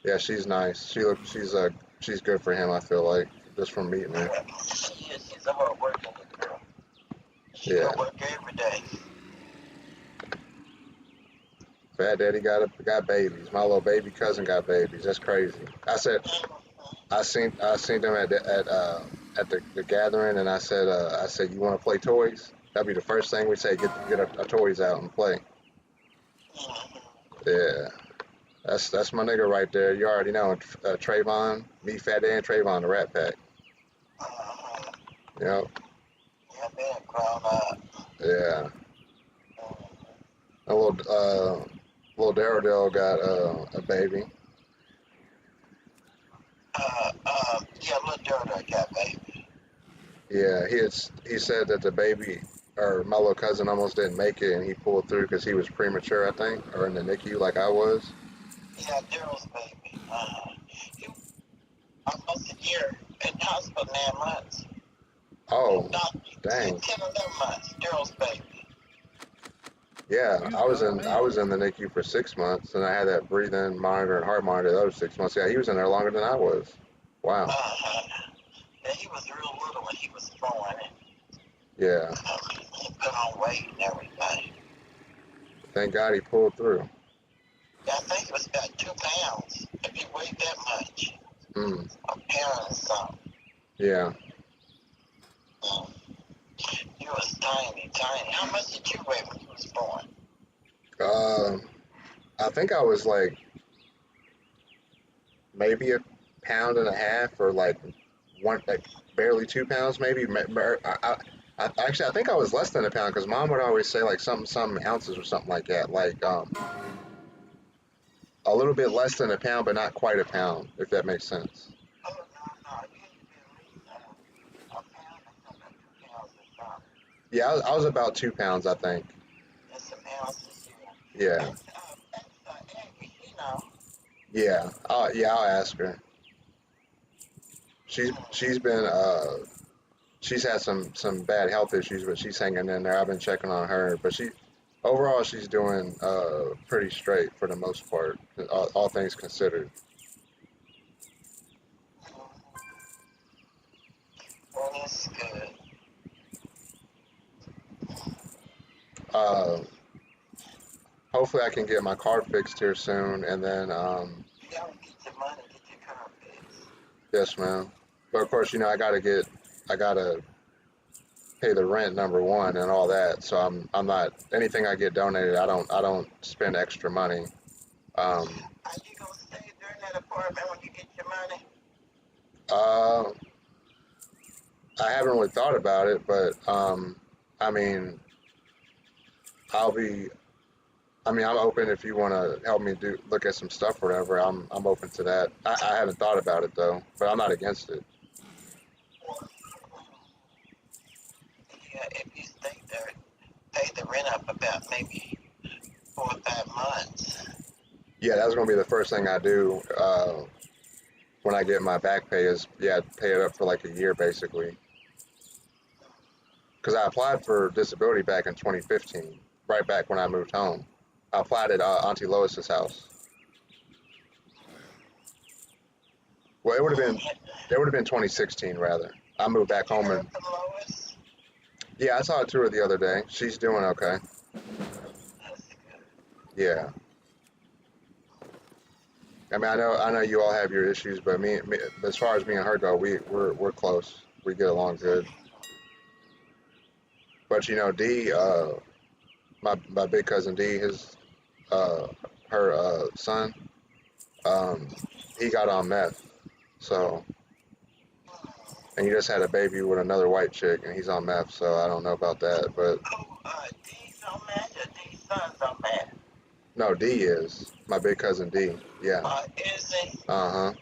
Yeah, she's nice. She's good for him. I feel like just from meeting her. She is. She's a hard working girl. She Yeah. go work every day. Fat Daddy got babies. My little baby cousin got babies. That's crazy. I seen them at the gathering, and I said you want to play toys? That'd be the first thing we say. Get our toys out and play. Yeah, that's my nigga right there. You already know Trayvon, me, Fat Daddy, and Trayvon, the Rat Pack. Yep. Yeah, man, grown up. Yeah. A little Daredevil got a baby. Yeah, little daughter got baby. Yeah, he said that the baby or my little cousin almost didn't make it, and he pulled through because he was premature, I think, or in the NICU like I was. Yeah, Daryl's baby. He almost a year in the hospital, 9 months. Oh, No, dang. 10, 11 months. Daryl's baby. Yeah, I was in the NICU for 6 months, and I had that breathing monitor and heart monitor those 6 months. Yeah, he was in there longer than I was. Wow. Yeah, he was real little when he was born. Yeah. He put on weight and everything. Thank God he pulled through. Yeah, I think it was about 2 pounds. If he weighed that much. Mm. A pound and something. Yeah. He was tiny. How much did you weigh when you was born? I think I was like maybe a pound and a half, or like barely 2 pounds, maybe. Actually, I think I was less than a pound because Mom would always say like some ounces or something like that, like a little bit less than a pound, but not quite a pound, if that makes sense. Oh, no. You need to be at least a pound or something, 2 pounds or something. Yeah, I was about 2 pounds, I think. That's some ounces, Yeah. That's Aggie, you know. Yeah. I'll ask her. She's been she's had some bad health issues, but she's hanging in there. I've been checking on her, but Overall, she's doing pretty straight for the most part, all things considered. Well, that's good. Uh, hopefully, I can get my car fixed here soon, and then Y'all get your money, get your car fixed. yes, ma'am. But of course, I gotta pay the rent number one and all that. So I'm not anything I get donated. I don't spend extra money. Are you gonna stay there in that apartment when you get your money? Uh, I haven't really thought about it, but I mean, I'll be. I mean, I'm open if you want to help me look at some stuff or whatever. I'm open to that. I haven't thought about it though, but I'm not against it. Yeah, if you stay there, pay the rent up about maybe 4 or 5 months. Yeah, that's gonna be the first thing I do when I get my back pay is pay it up for like a year basically. Because I applied for disability back in 2015, right back when I moved home. I applied at Auntie Lois's house. Well, it would have been 2016 rather. I moved back You home heard and from Lois? yeah, I saw it to her the other day. She's doing okay. That's good. Yeah. I mean, I know you all have your issues, but me as far as me and her go, we're close. We get along good. But D, my big cousin D, her son, um, he got on meth. So, and he just had a baby with another white chick, and he's on meth. So I don't know about that, but Oh, D's on that or D's son's on that? no, D is my big cousin D. Yeah. Is he? Uh huh.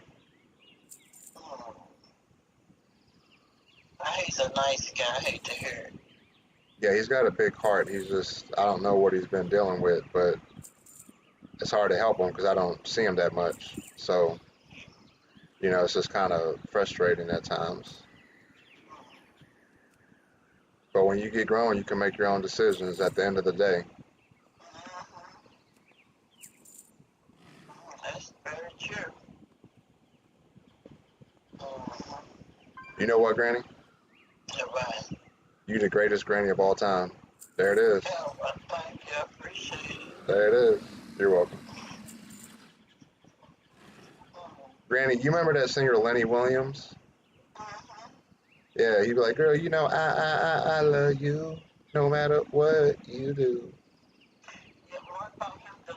Hmm. He's a nice guy. I hate to hear it. Yeah, he's got a big heart. He's just I don't know what he's been dealing with, but it's hard to help him because I don't see him that much. So it's just kind of frustrating at times. But when you get grown, you can make your own decisions at the end of the day. That's very true. You know what, Granny? Right. You the greatest granny of all time. There it is. Oh, well, thank you. I appreciate it. There it is. You're welcome. Granny, you remember that singer Lenny Williams? Yeah, he'd be like, girl, I love you no matter what you do. Yeah, what about him to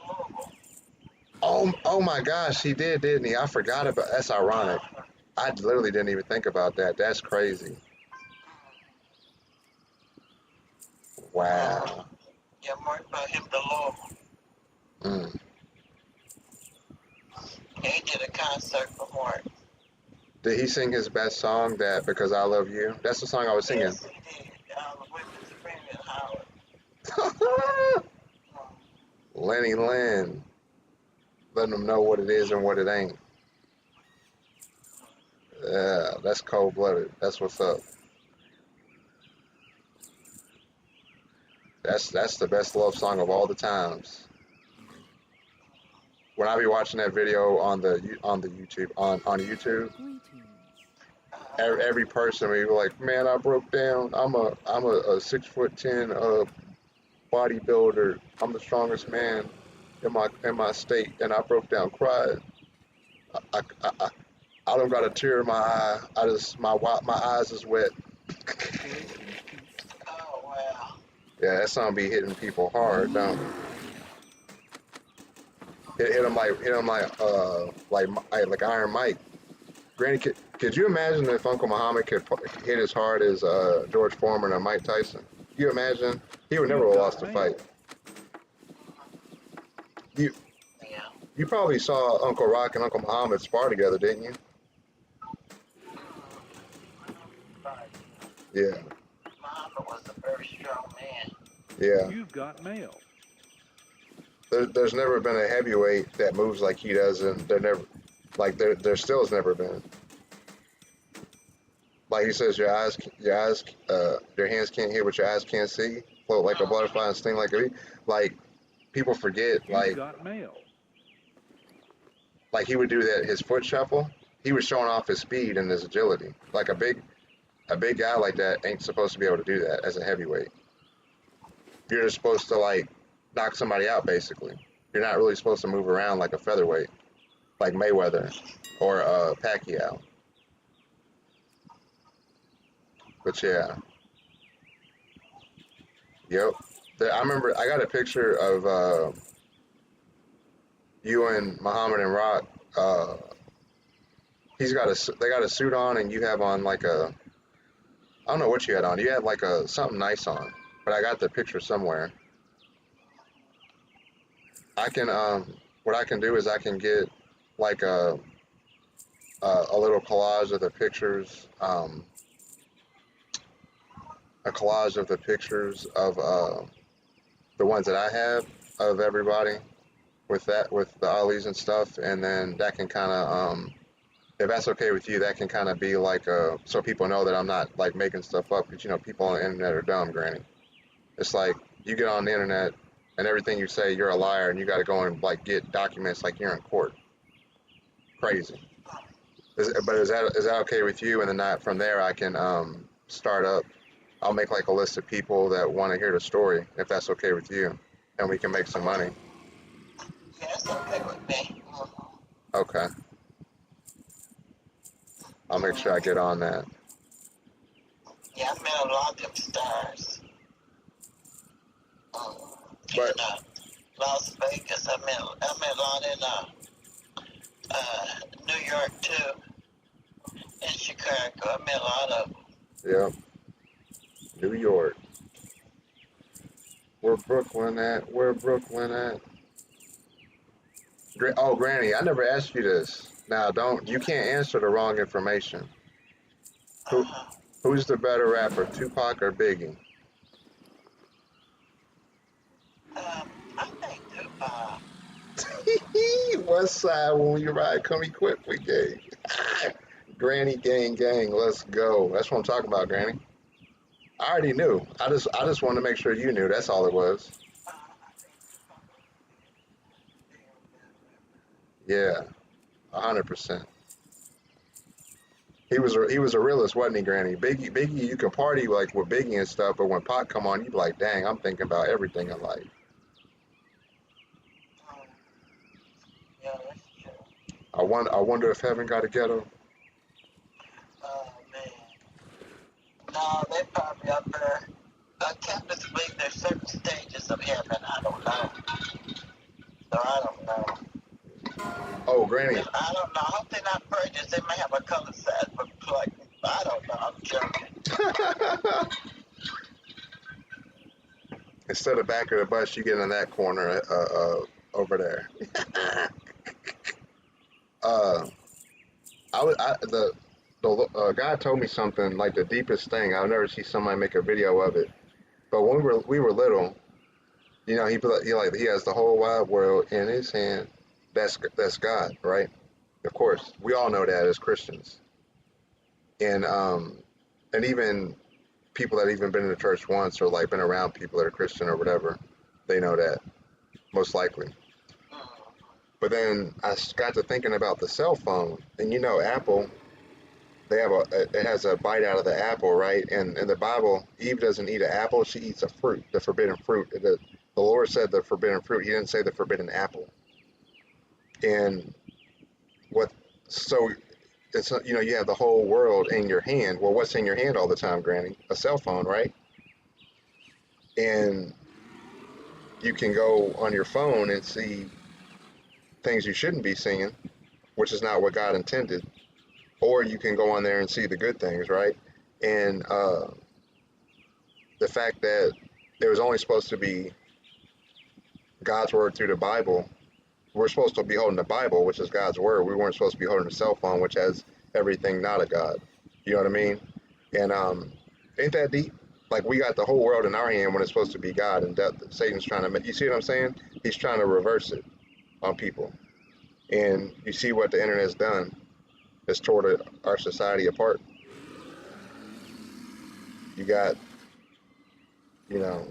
Louisville? Oh my gosh, he did, didn't he? I forgot about that's ironic. I literally didn't even think about that. That's crazy. Wow. Yeah, what about him to Louisville? Mm. He did a concert for Mark. Did he sing his best song, that Because I Love You? That's the song I was singing. Yes, he did. With the Supreme Howard. Lenny Lynn. Letting them know what it is and what it ain't. Yeah, that's cold blooded. That's what's up. That's the best love song of all the times. When I be watching that video on the YouTube on YouTube, Greetings. every person will be like, man, I broke down. I'm a 6'10" bodybuilder. I'm the strongest man in my state, and I broke down crying. I don't got a tear in my eye. My eyes is wet. Oh, wow. Yeah, that song be hitting people hard, don't it? Hit them like Iron Mike. Granny, could you imagine if Uncle Muhammad could hit as hard as George Foreman or Mike Tyson? Can you imagine? He would never have lost a fight. You probably saw Uncle Rock and Uncle Muhammad spar together, didn't you? Yeah. Muhammad was a very strong man. Yeah. You've got mail. There's never been a heavyweight that moves like he does, and there still has never been. Like he says, your hands can't hear what your eyes can't see. float like a butterfly and sting like a bee. Like people forget, You got mail. like he would do that his foot shuffle. He was showing off his speed and his agility. Like a big guy like that ain't supposed to be able to do that as a heavyweight. You're just supposed to like knock somebody out basically. You're not really supposed to move around like a featherweight, like Mayweather or Pacquiao. But yeah, yep. I remember I got a picture of you and Muhammad and Rock. They got a suit on, and you have on like a, I don't know what you had on. You had like a something nice on, but I got the picture somewhere. I can what I can do is I can get like a little collage of the pictures, a collage of the pictures of the ones that I have of everybody with the ollies and stuff, and then that can kind of if that's okay with you, that can kind of be like so people know that I'm not like making stuff up, because you know people on the internet are dumb, Granny. It's like you get on the internet and everything you say you're a liar, and you got to go and like get documents like you're in court. Crazy. But is that okay with you? And then from there I can start up. I'll make like a list of people that want to hear the story, if that's okay with you, and we can make some money. Yeah, it's okay with me. Okay. I'll make sure I get on that. Yeah, I met a lot of them stars. But In Las Vegas, I met a lot in New York too. In Chicago, I met a lot of them. yeah, New York. Where Brooklyn at? Where Brooklyn at? Oh, Granny, I never asked you this. Now, you can't answer the wrong information. Who's the better rapper, Tupac or Biggie? I think Tupac. West side when you ride, come equipped with gang. Granny gang gang, let's go. That's what I'm talking about, Granny. I already knew. I just wanted to make sure you knew. That's all it was. Yeah, 100%. He was a realist, wasn't he, Granny? Biggie, you can party like with Biggie and stuff, but when Pac come on, you be like, dang, I'm thinking about everything in life. Yeah, that's true. I wonder if heaven got a ghetto. Oh man. No, they probably up there. Catholics believe there's certain stages of heaven. I don't know. So I don't know. Oh, Granny. I don't know. I hope they're not prejudiced. They may have a color set, but like, I don't know. I'm joking. Instead of back of the bus, you get in that corner over there. The guy told me something like the deepest thing. I've never seen somebody make a video of it. But when we were little, you know, he has the whole wide world in his hand. That's God, right? Of course, we all know that as Christians, and even people that even been in the church once or like been around people that are Christian or whatever, they know that most likely. But then I got to thinking about the cell phone, and you know, Apple, it has a bite out of the apple, right? And in the Bible, Eve doesn't eat an apple; she eats a fruit, the forbidden fruit. The Lord said the forbidden fruit. He didn't say the forbidden apple. And so it's, you know, you have the whole world in your hand. Well, what's in your hand all the time, Granny? A cell phone, right? And you can go on your phone and see things you shouldn't be seeing, which is not what God intended. Or you can go on there and see the good things, right? And the fact that there was only supposed to be God's word through the Bible. We're supposed to be holding the Bible, which is God's word. We weren't supposed to be holding a cell phone, which has everything not a God. You know what I mean? And ain't that deep? Like, we got the whole world in our hand when it's supposed to be God, and Satan's trying to, you see what I'm saying? He's trying to reverse it on people. And you see what the internet has done. It's tore our society apart. You got, you know,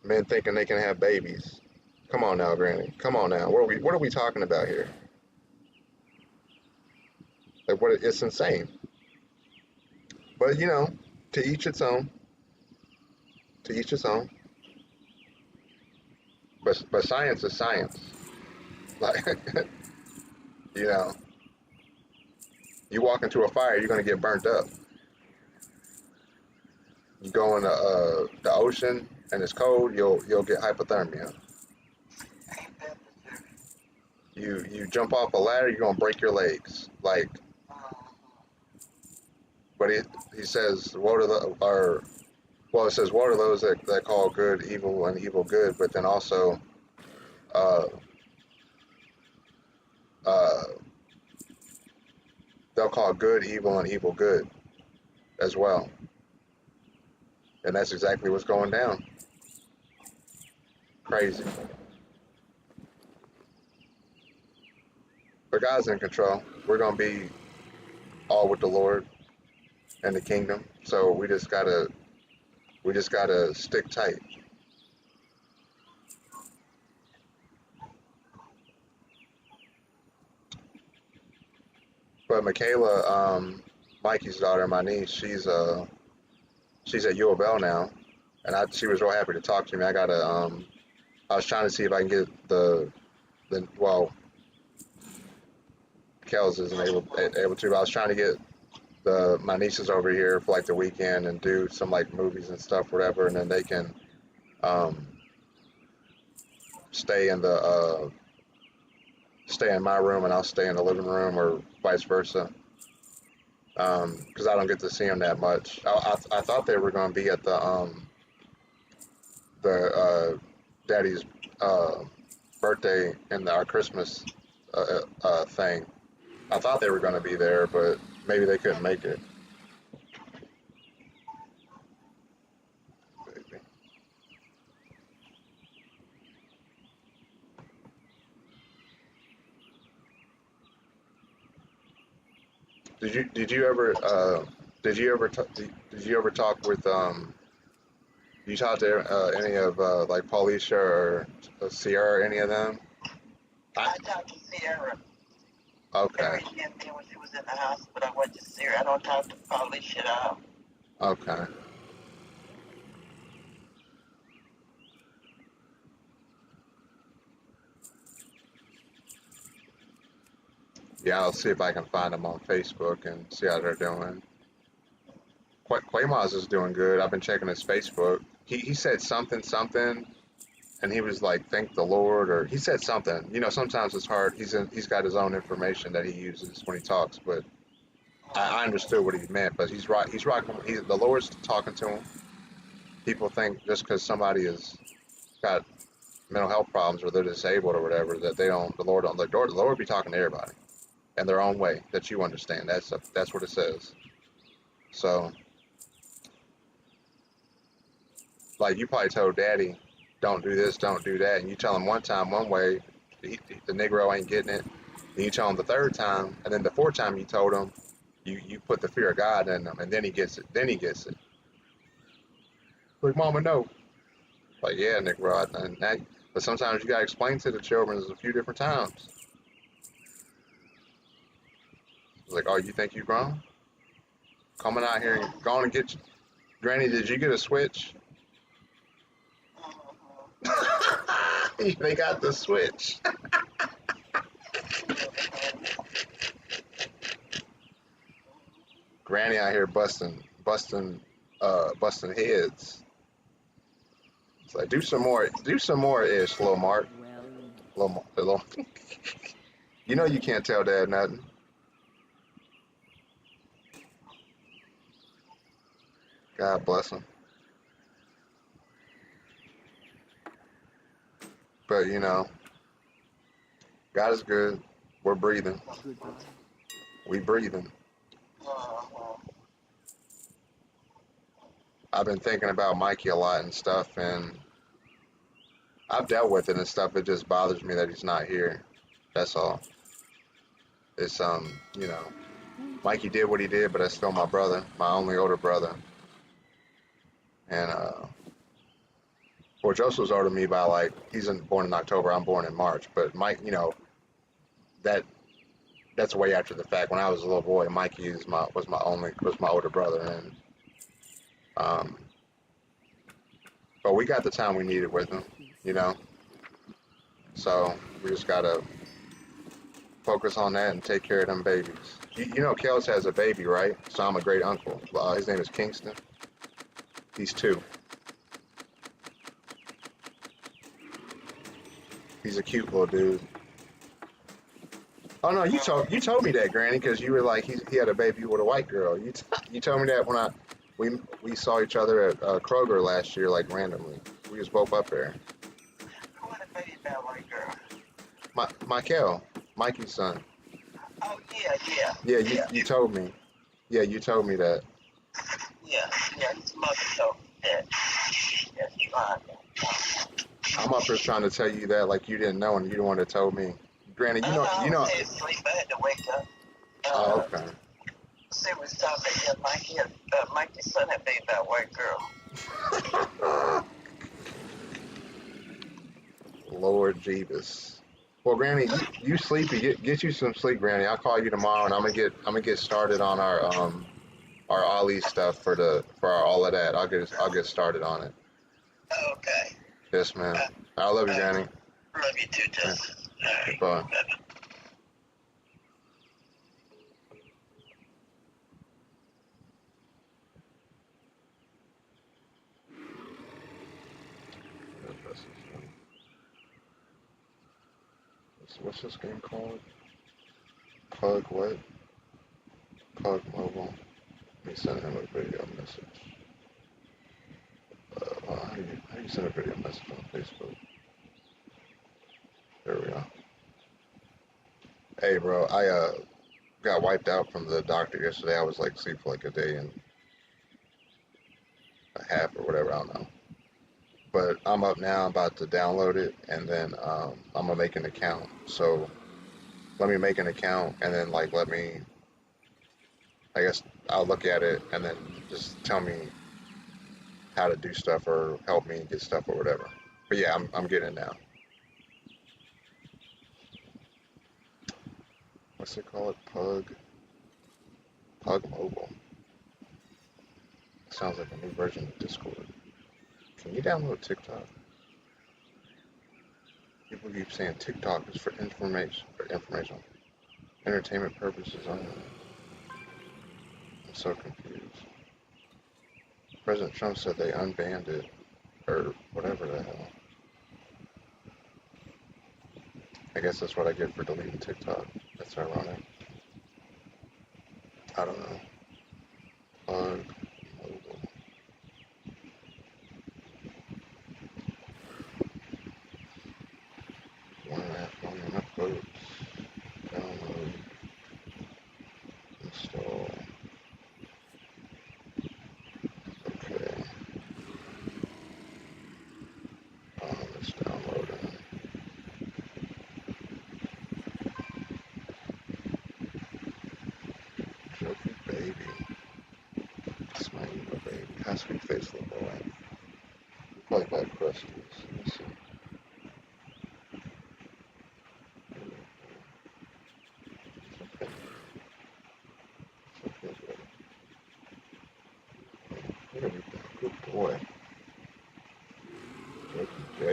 Men thinking they can have babies. Come on now, Granny. Come on now. What are we talking about here? Like what? It's insane. But you know, to each its own. To each its own. But science is science. Like you know, you walk into a fire, you're gonna get burnt up. You go in the ocean and it's cold, you'll get hypothermia. You jump off a ladder, you're gonna break your legs. Like, but he says, woe to the or well, it says woe to those that call good evil and evil good, but then also uh, uh, they'll call good evil and evil good as well. And that's exactly what's going down. Crazy. But God's in control. We're gonna be all with the Lord and the kingdom. So we just gotta stick tight. But Michaela, Mikey's daughter, my niece, she's at U of L now, and she was real happy to talk to me. I was trying to see if I can get the well, Kels isn't able to, but I was trying to get my nieces over here for like the weekend and do some like movies and stuff, whatever, and then they can stay in my room and I'll stay in the living room or vice versa. Because I don't get to see them that much. I thought they were going to be at the daddy's birthday and our Christmas thing. I thought they were going to be there, but maybe they couldn't make it. Did you ever talk with you talked to any of like Paulisha or Sierra or any of them? I talked to Sierra. Okay. Every year when she was in the house, but I went to Sierra. I don't talk to Paulisha at all. Okay. Yeah, I'll see if I can find them on Facebook and see how they're doing. Quamaz is doing good. I've been checking his Facebook. He said something, and he was like, "Thank the Lord," or he said something. You know, sometimes it's hard. He's got his own information that he uses when he talks, but I understood what he meant. But he's right. He's rocking. The Lord's talking to him. People think just because somebody has got mental health problems or they're disabled or whatever that they don't. The Lord be talking to everybody in their own way that you understand. That's what it says. So. Like you probably told Daddy, don't do this, don't do that, and you tell him one time one way, the Negro ain't getting it. And you tell him the third time, and then the fourth time you told him, you put the fear of God in him, and then he gets it. Then he gets it. Like, Mama, no. Like, yeah, Negro, but sometimes you gotta explain to the children a few different times. Like, oh, you think you grown? Coming out here and going and get you. Granny, did you get a Switch? They got the Switch. Granny out here busting heads. It's like do some more ish, little Mark. Little. You know you can't tell Dad nothing. God bless him. But you know, God is good. We're breathing. Goodbye. We breathing. I've been thinking about Mikey a lot and stuff, and I've dealt with it and stuff. It just bothers me that he's not here. That's all. It's you know, Mikey did what he did, but that's still my brother, my only older brother. And Well, Joseph's older than me by like, born in October, I'm born in March. But Mike, you know, that's way after the fact. When I was a little boy, Mikey was my older brother, and but we got the time we needed with him, you know. So we just gotta focus on that and take care of them babies. You know, Kels has a baby, right? So I'm a great uncle. His name is Kingston. He's 2. He's a cute little dude. Oh no, you told me that, Granny, because you were like he had a baby with a white girl. You told me that when we saw each other at Kroger last year, like randomly. We was both up there. Who had a baby by a white girl? Michael, Mikey's son. Oh, yeah. Yeah, you told me. Yeah, you told me that. Yeah, his mother told me that. That's fine. I'm up here trying to tell you that like you didn't know and you the one that told me. Granny, I was asleep. I had to wake up. Oh, okay. See, we was talking to Mikey's son had baby by a white girl. Lord Jeebus. Well, Granny, you sleepy. Get you some sleep, Granny. I'll call you tomorrow, and I'm gonna get started on our Ollie stuff for all of that. I'll get started on it. Okay. Yes, ma'am. I love you, Granny. Love you too, Justin. Yeah. Goodbye. What's this game called? Pug what? Pug Mobile. Let me send him a video message. How do you send a video message on Facebook? There we go. Hey, bro, I got wiped out from the doctor yesterday. I was like asleep for like a day and a half or whatever. I don't know. But I'm up now. I'm about to download it, and then I'm gonna make an account. So let me make an account, and then like let me. I guess I'll look at it, and then just tell me how to do stuff or help me get stuff or whatever. But yeah, I'm getting it now. What's it called? Pug Mobile. Sounds like a new version of Discord. Can you download TikTok? People keep saying TikTok is for information, entertainment purposes only. I'm so confused. President Trump said they unbanned it, or whatever the hell. I guess that's what I get for deleting TikTok. That's ironic. I don't know. Pug Mobile. $1.5 million upvotes. Download. Install. Okay. It's downloading. Jokey baby. It's my emo baby. How sweet face little boy. Like that crusties. Let me see. Okay. Okay, good. There we go. Good boy. Jokey J.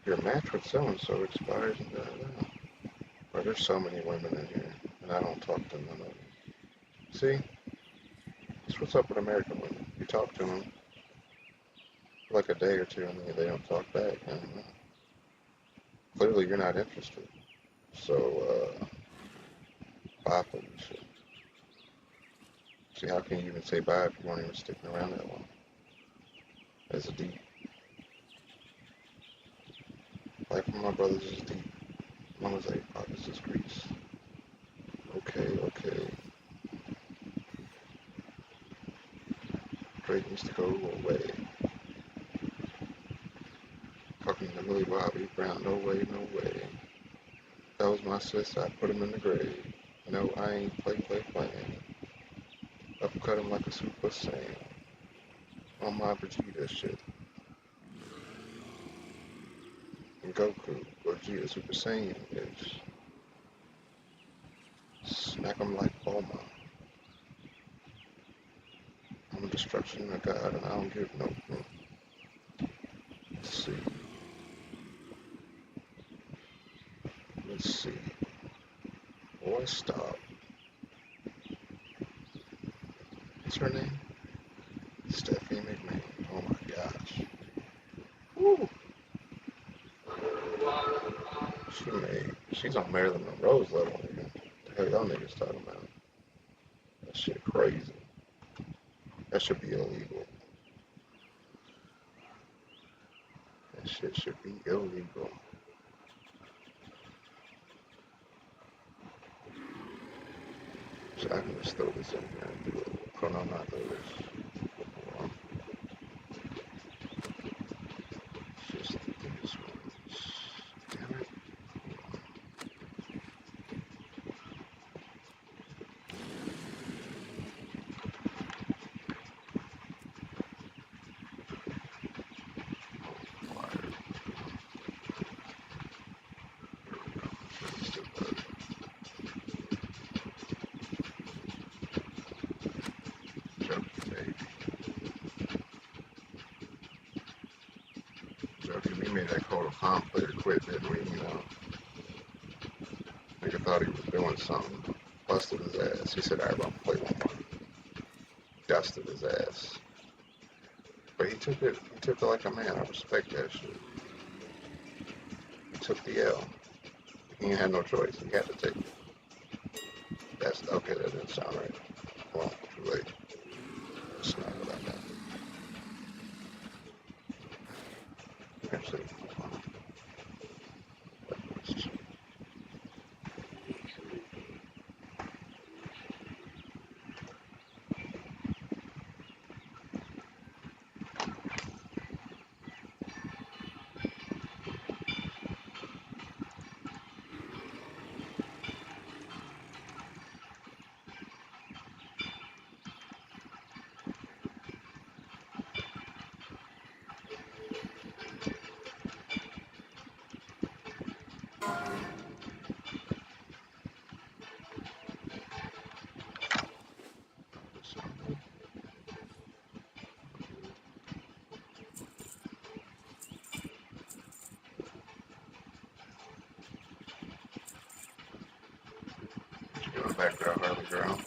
Your match with so-and-so expires in da. Bro, there's so many women in here, and I don't talk to none of them. See? That's what's up with American women. You talk to them for like a day or two, and then they don't talk back. I don't know. Clearly, you're not interested. So, bye for this shit. See, how can you even say bye if you weren't even sticking around that long? That's deep. Life of my brothers is deep. Mama's eight pockets is grease. Okay. Drake needs to go away. Talking to Millie Bobby Brown, no way. That was my sis, I put him in the grave. No, I ain't playing. Uppercut him like a Super Saiyan. on my Vegeta shit. And Goku, Vegeta Super Saiyan is smack him like Bulma. I'm a destruction of God and I don't give no room. Let's see. Let's see. Boy, stop. What's her name? Stephanie McMahon. Oh my gosh. Woo! She's on Marilyn Monroe's level, nigga. The hell y'all niggas talking about? That shit crazy. That should be illegal. That shit should be illegal. So I can just throw this in here and do it. Chronometers. Just these ones. Damn it. We made that Code of Palm player quit, didn't we? You know, nigga thought he was doing something. Busted his ass. He said, alright, I'm gonna play one more. Dusted his ass. But he took it like a man. I respect that shit. He took the L. He ain't had no choice. He had to take it. That's okay, that didn't sound right. Well, too late. It's not what I got. Actually, background, Harley girl.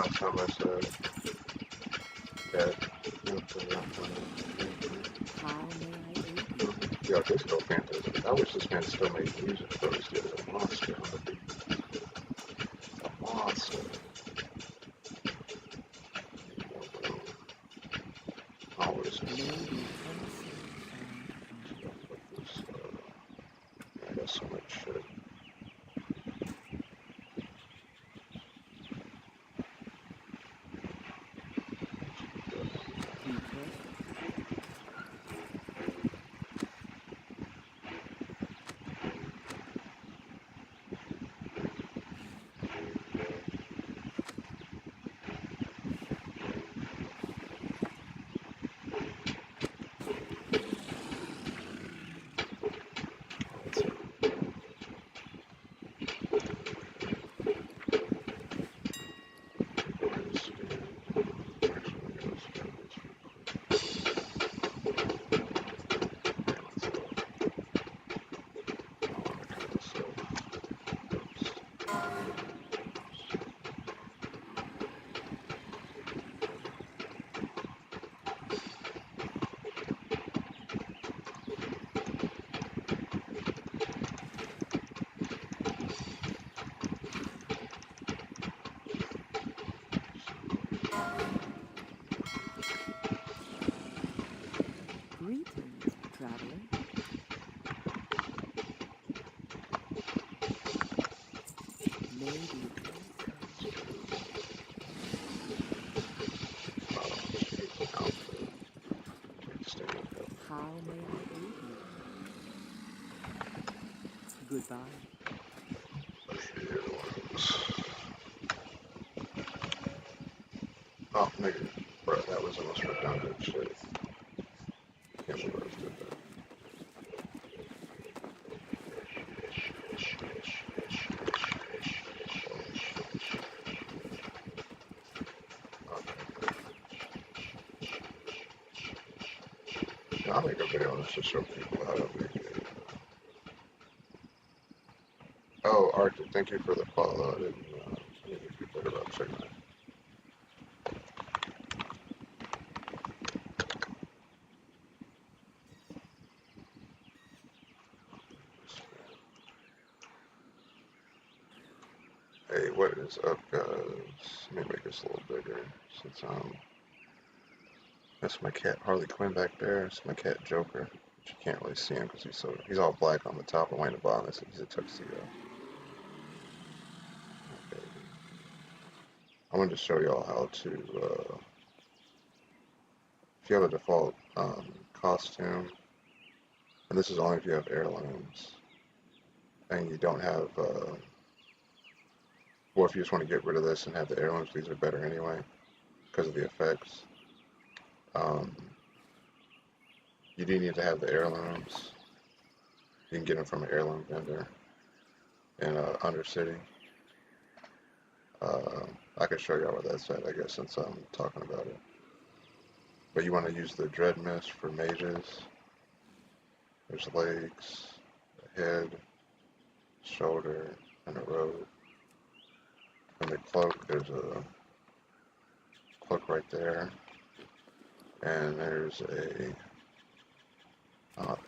last time I said that. How may I aid you? Yo, Disco Phantasm. I wish this man still made music for this dude. A monster on the beat. A monster. Always. May be innocent and kind. I got so much shit. Be careful. Greetings, traveler. May be How may I aid you? Goodbye. Oh, nigga. Bro, that was almost redundant shit. Can't believe I just did that. I'll make a video on this to show people how to make it. Oh, Arctic, thank you for the follow. I didn't think you better about checking that. Hey, what is up, guys? Let me make this a little bigger since that's my cat Harley Quinn back there. It's my cat Joker. But you can't really see him because he's all black on the top and white on the bottom. He's a tuxedo. Okay. I wanted to show y'all how to if you have a default costume, and this is only if you have heirlooms, and you don't have or if you just want to get rid of this and have the heirlooms, these are better anyway because of the effects. You do need to have the heirlooms. You can get them from an heirloom vendor in Undercity. I could show y'all where that's at, I guess, since I'm talking about it. But you want to use the Dread Mist for mages. There's legs, a head, shoulder, and a robe. And the cloak, there's a cloak right there. And there's a, oh,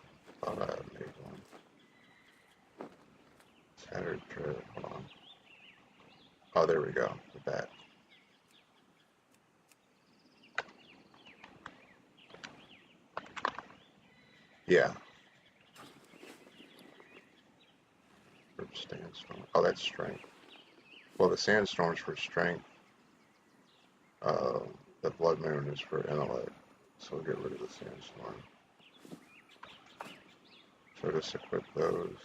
I thought I made one. Tattered Dread, hold on. Oh, there we go, the bat. Yeah. Sandstorm. Oh, that's strength. Well, the sandstorm is for strength. The blood moon is for intellect. So we'll get rid of the sandstorm. So just equip those.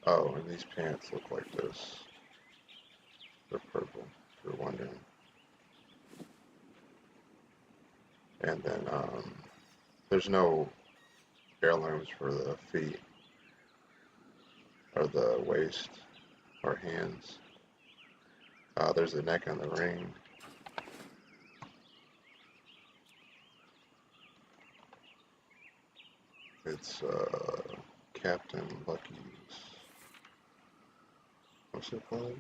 Oh, and these pants look like this. They're purple, if you're wondering. And then there's no heirlooms for the feet or the waist or hands. There's the neck and the ring. It's Captain Lucky's, what's it called?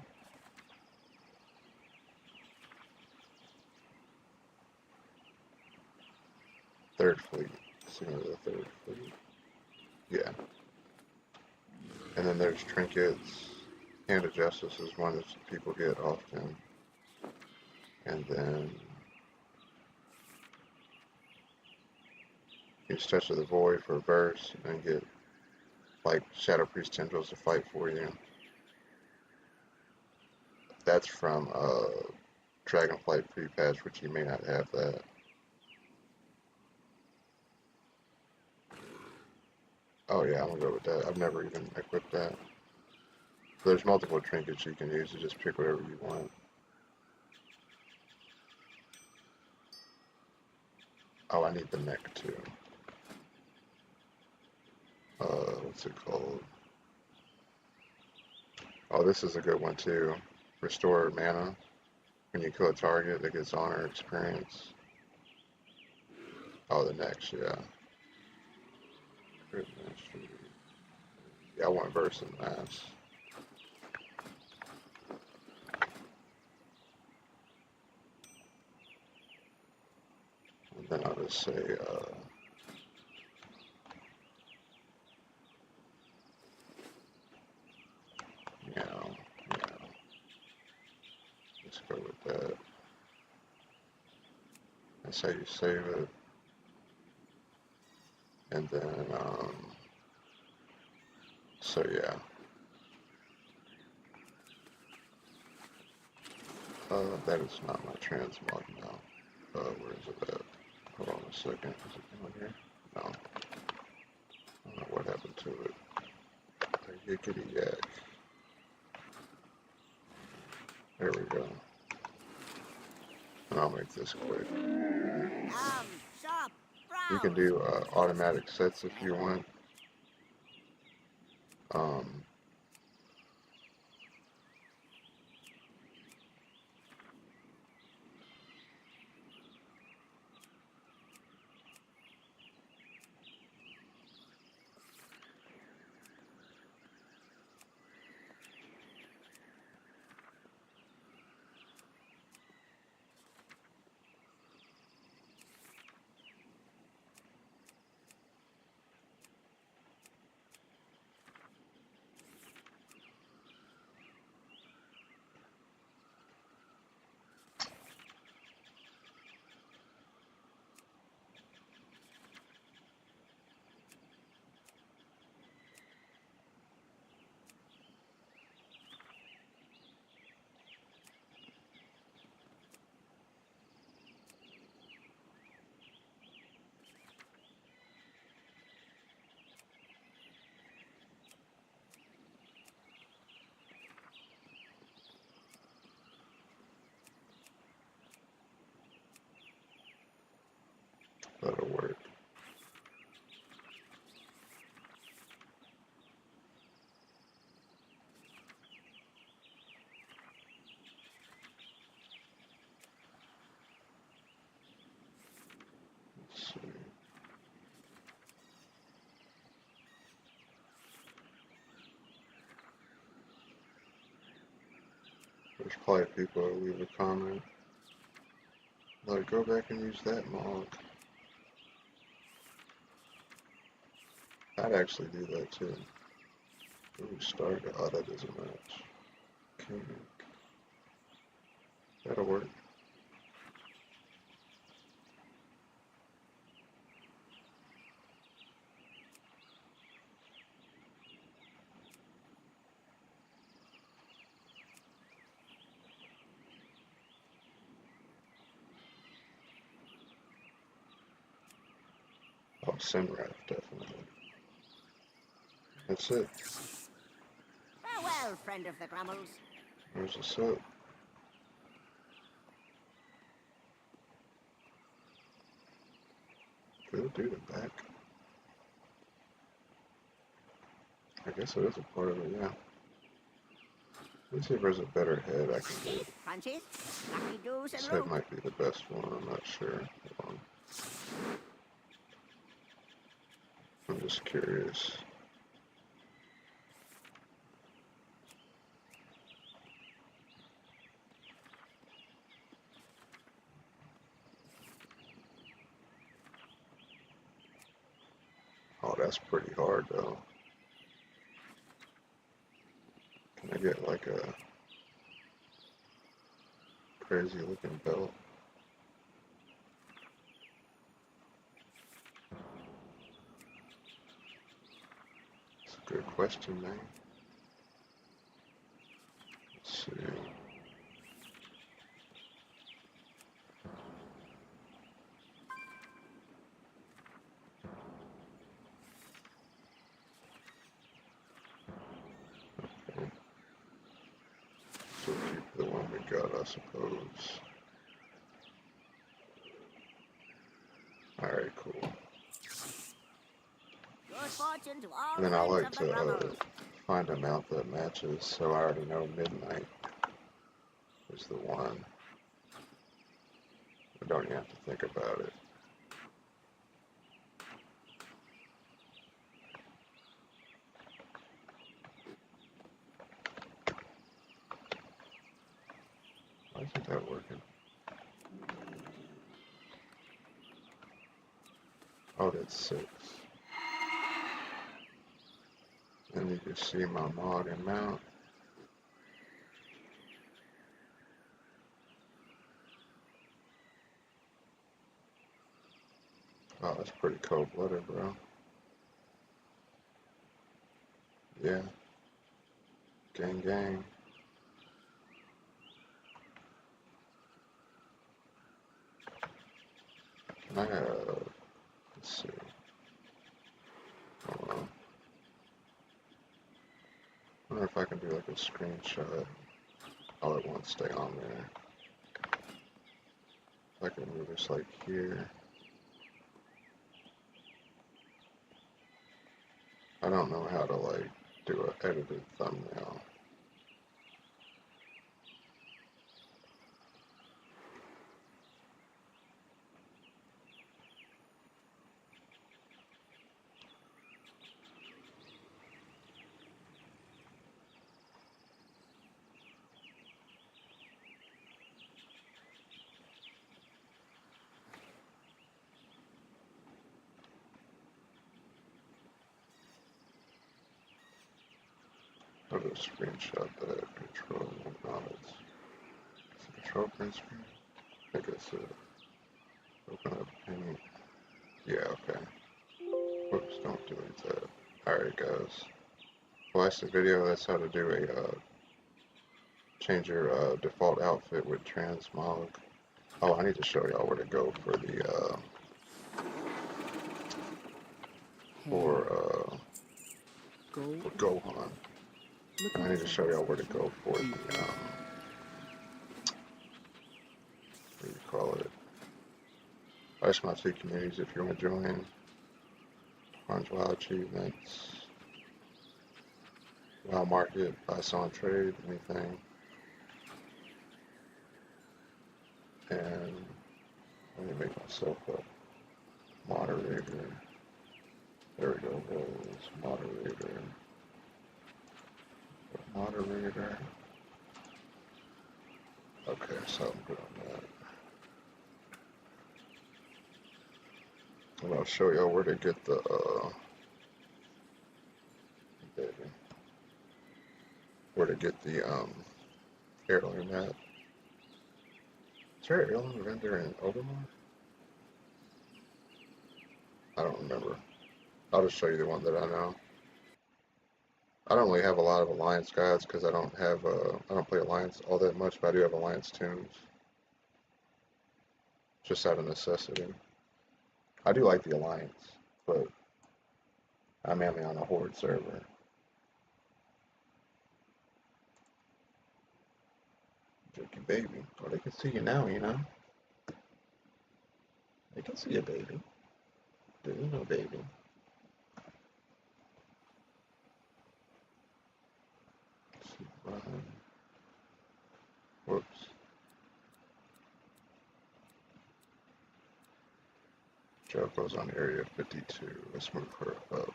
third fleet. Signal of the third fleet. Yeah. And then there's trinkets. Hand of Justice is one that people get often. And then use Touch of the Void for a burst and get like Shadow Priest tendrils to fight for you. That's from Dragonflight pre-patch, which you may not have that. Oh yeah, I'm gonna go with that. I've never even equipped that. There's multiple trinkets you can use to just pick whatever you want. Oh, I need the neck too. What's it called? Oh, this is a good one too. Restore mana. When you kill a target that gets honor experience. Oh, the next, yeah. Yeah, I want burst and mass. And then I'll just say, meow, meow. Let's go with that. That's how you save it. And then, so yeah. That is not my transmog now. Where is it at? Hold on a second. Is it down here? No. I don't know what happened to it. A yickety yak. There we go. And I'll make this quick. You can do automatic sets if you want. That'll work. Let's see. There's probably people who leave a comment. Like, go back and use that mod. I'd actually do that too. Ooh, start. Oh, that doesn't match. Okay. That'll work. Oh, Sinrath, definitely. That's it. Farewell, friend of the Grummels. There's a set. Could it do the back? I guess it is a part of it, yeah. Let's see if there's a better head I can get. Crunchies, lucky doos This and head root. might be the best one, I'm not sure. Hold on. I'm just curious. that's pretty hard though. Can I get like a crazy looking belt? That's a good question, man. Let's see. So keep the one we got, I suppose. Alright, cool. Good fortune to all And then I friends like of the to Grummles. find a mount that matches, so I already know midnight is the one. I don't even have to think about it. Why isn't that working? Oh, that's 6. And you can see my mod and mount. Oh, that's pretty cold-blooded, bro. Yeah. Gang, gang. Can I have... Let's see. Hold on. I wonder if I can do like a screenshot. All at once stay on there. If I can move this like here. I don't know how to like do an edited thumbnail. How to screenshot that control knowledge. Is it control print screen? I think it's open up paint. Yeah, okay. Whoops, don't delete that. Alright guys. Last video, that's how to do a change your default outfit with transmog. Oh, I need to show y'all where to go for the for Gohan. I need to show y'all where to go for the what do you call it? Ice my 2 communities if you want to join. Carns WoW Achievements. WoW Market, buy, sell, and trade, anything. And let me make myself a moderator. There we go, roles, moderator. Moderator. Okay, so I'm good on that. And I'll show y'all where to get the where to get the heirloom mat. Is there an heirloom vendor in Obermar? I don't remember. I'll just show you the one that I know. I don't really have a lot of Alliance guides because I don't have I don't play Alliance all that much, but I do have Alliance tunes. Just out of necessity. I do like the Alliance, but I'm mainly on a Horde server. Jerky baby. Oh, they can see you now, you know? They can see you, baby. Do you know, baby? Let's see, Ryan. Whoops. Joko's on area 52. Let's move her up.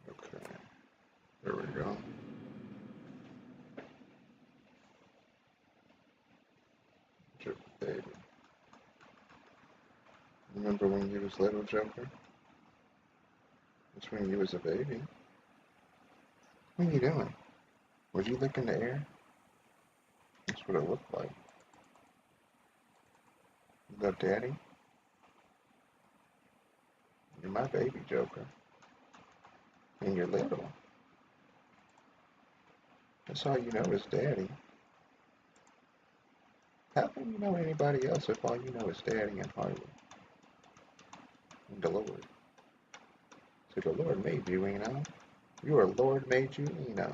Okay. There we go. Joker baby. Remember when you was little, Joker? That's when you was a baby. What are you doing? Was you licking the air? That's what it looked like. You love daddy? You're my baby, Joker. And you're little. That's all you know is daddy. How can you know anybody else if all you know is daddy and Harley? And the Lord. So the Lord made you, you know. Your Lord made you, you know.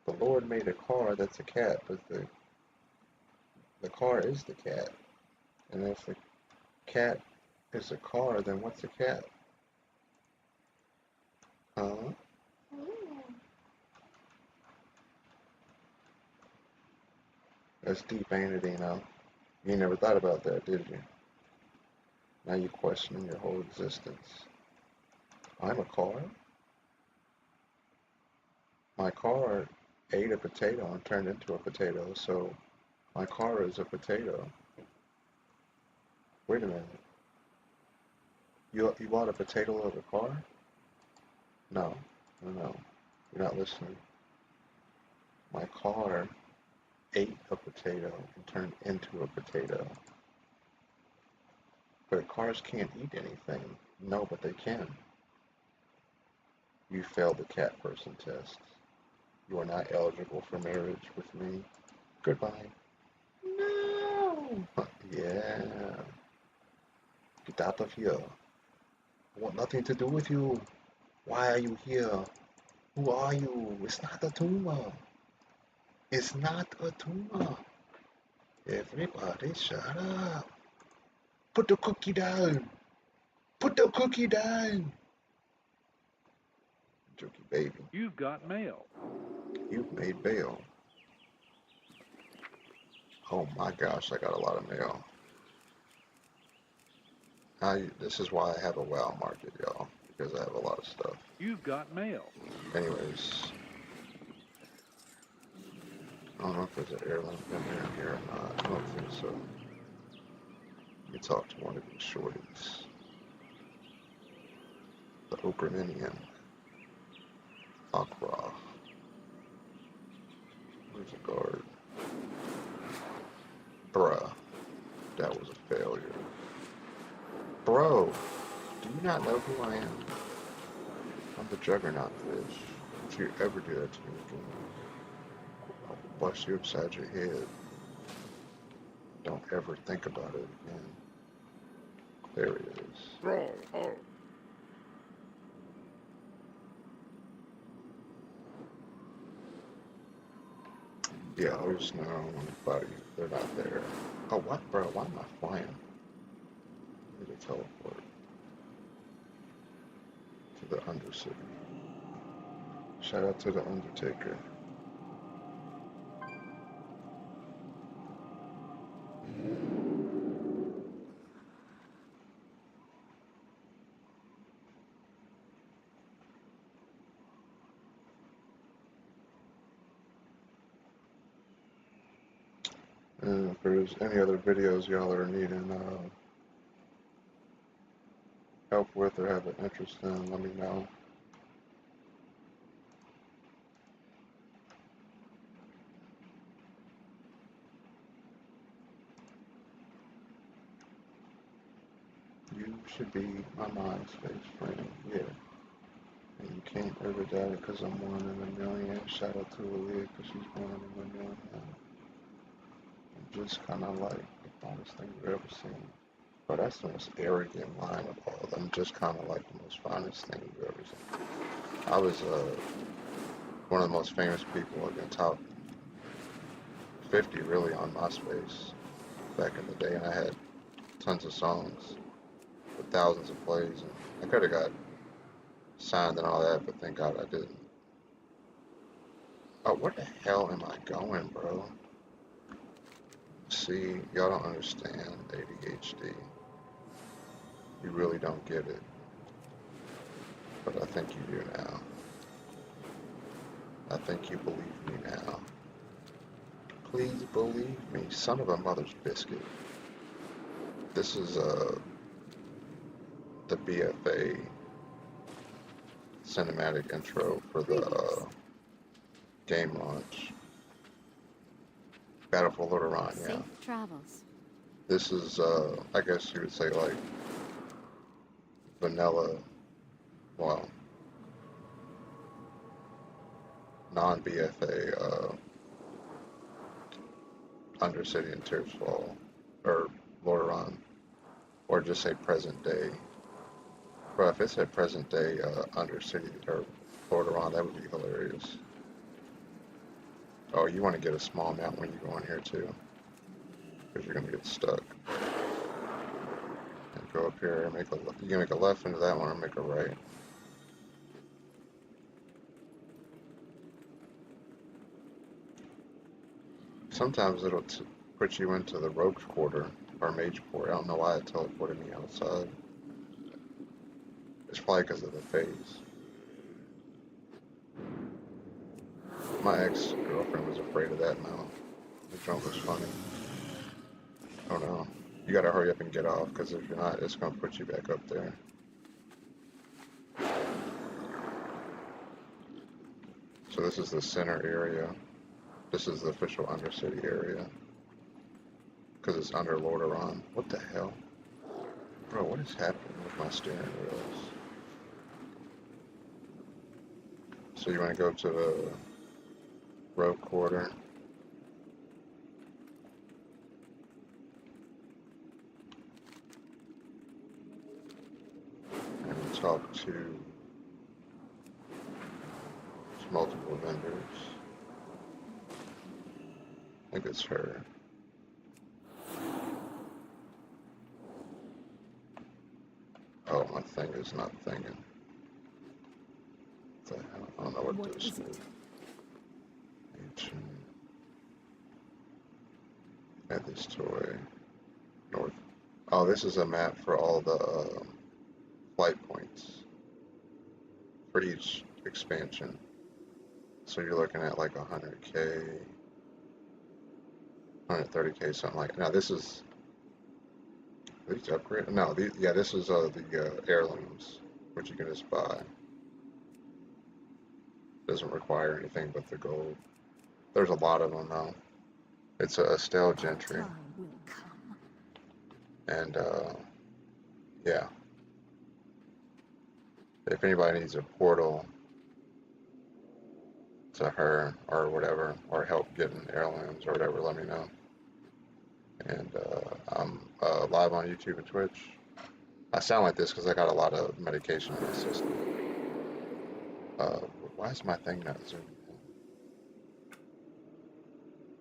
The Lord made a car that's a cat, but the car is the cat. And if the cat is a car, then what's a cat? Huh? That's deep, ain't it, you know? You never thought about that, did you? Now you're questioning your whole existence. I'm a car? My car ate a potato and turned into a potato, so my car is a potato. Wait a minute. You bought a potato of a car? No. No. You're not listening. My car ate a potato and turned into a potato. But cars can't eat anything. No, but they can. You failed the cat person test. You are not eligible for marriage with me. Goodbye. No! Yeah. Get out of here. I want nothing to do with you. Why are you here? Who are you? It's not a tumor. It's not a tumor. Everybody shut up. Put the cookie down. Put the cookie down. Jokey baby. You've got mail. You've made bail. Oh my gosh, I got a lot of mail. This is why I have a WoW market, y'all. Because I have a lot of stuff. You've got mail. Anyways. I don't know if there's an airline in here or not. I don't think so. Let me talk to one of these shorties. The Okraminian. Aqua. Where's the guard? Bruh. That was a failure. Bro, do you not know who I am? I'm the Juggernaut fish. If you ever do that to me again, I'll bust you upside your head. Don't ever think about it again. There it is. Roll. Oh. Yeah, there's nobody. They're not there. Oh, what, bro? Why am I flying? I need to teleport to the Undercity. Shout out to the Undertaker. And if there's any other videos y'all are needing help with or have an interest in, let me know. You should be my MySpace friend, yeah. And you can't ever doubt it because I'm 1 in a million. Shout out to Aaliyah because she's 1 in a million. I'm just kind of like the finest thing you've ever seen. But that's the most arrogant line of all. I'm just kind of like the most finest thing you've ever seen. I was one of the most famous people, like in top 50 really on MySpace back in the day, and I had tons of songs with thousands of plays, and I could have got signed and all that, but thank God I didn't. Oh, where the hell am I going, bro? See, y'all don't understand ADHD. You really don't get it. But I think you do now. I think you believe me now. Please believe me, son of a mother's biscuit. This is the BFA cinematic intro for the game launch. Battlefield Lordaeron, yeah. Safe travels. This is, I guess you would say, like, vanilla, well, non-BFA, Undercity and Tears Fall, or Lordaeron, or just say present day. Bro, if it said present day, Undercity, or Lordaeron, that would be hilarious. Oh, you want to get a small mount when you go in here, too, because you're going to get stuck. And go up here, and you can make a left into that one, or make a right. Sometimes it'll put you into the rogue's quarter, or mage port. I don't know why it teleported me outside. It's probably because of the phase. My ex-girlfriend was afraid of that mount. The jump was funny. Oh no. You gotta hurry up and get off, because if you're not, it's gonna put you back up there. So this is the center area. This is the official Undercity area. Because it's under Lordaeron. What the hell? Bro, what is happening with my steering wheels? So you want to go to the rogue quarter. And talk to multiple vendors. I think it's her. Oh, my thing is not thinking. What the hell? I don't know what this is. Ancient. Add this toy. North. Oh, this is a map for all the flight points for each expansion. So you're looking at like 100K, 130K, something like that. Now this is, these upgrade? No, yeah, this is the heirlooms, which you can just buy. Doesn't require anything but the gold. There's a lot of them though. It's a stale gentry. Time will come. And yeah. If anybody needs a portal to her or whatever, or help getting heirlooms or whatever, let me know. And I'm live on YouTube and Twitch. I sound like this because I got a lot of medication in my system. Why is my thing not zooming in?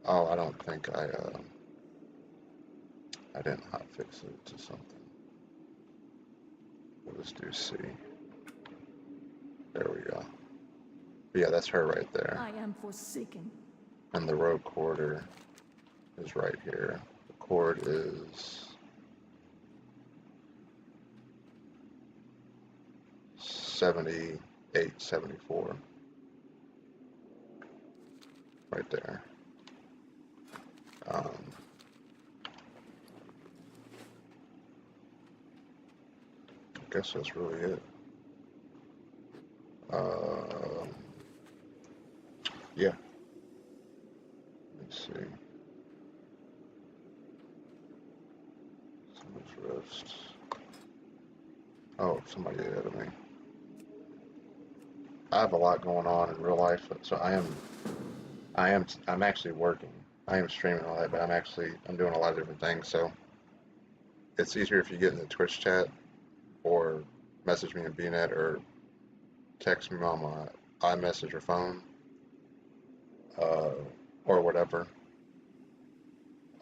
Oh, I don't think I didn't hotfix it to something. We'll just do C. There we go. But yeah, that's her right there. I am forsaken. And the rogue quarter is right here. The cord is 78, 74. Right there. I guess that's really it. Yeah. Let's see. Someone's roast. Oh, somebody ahead of me. I have a lot going on in real life, so I'm actually working. I am streaming all that, but I'm doing a lot of different things, so it's easier if you get in the Twitch chat or message me in BNET or text me on my iMessage or phone, or whatever.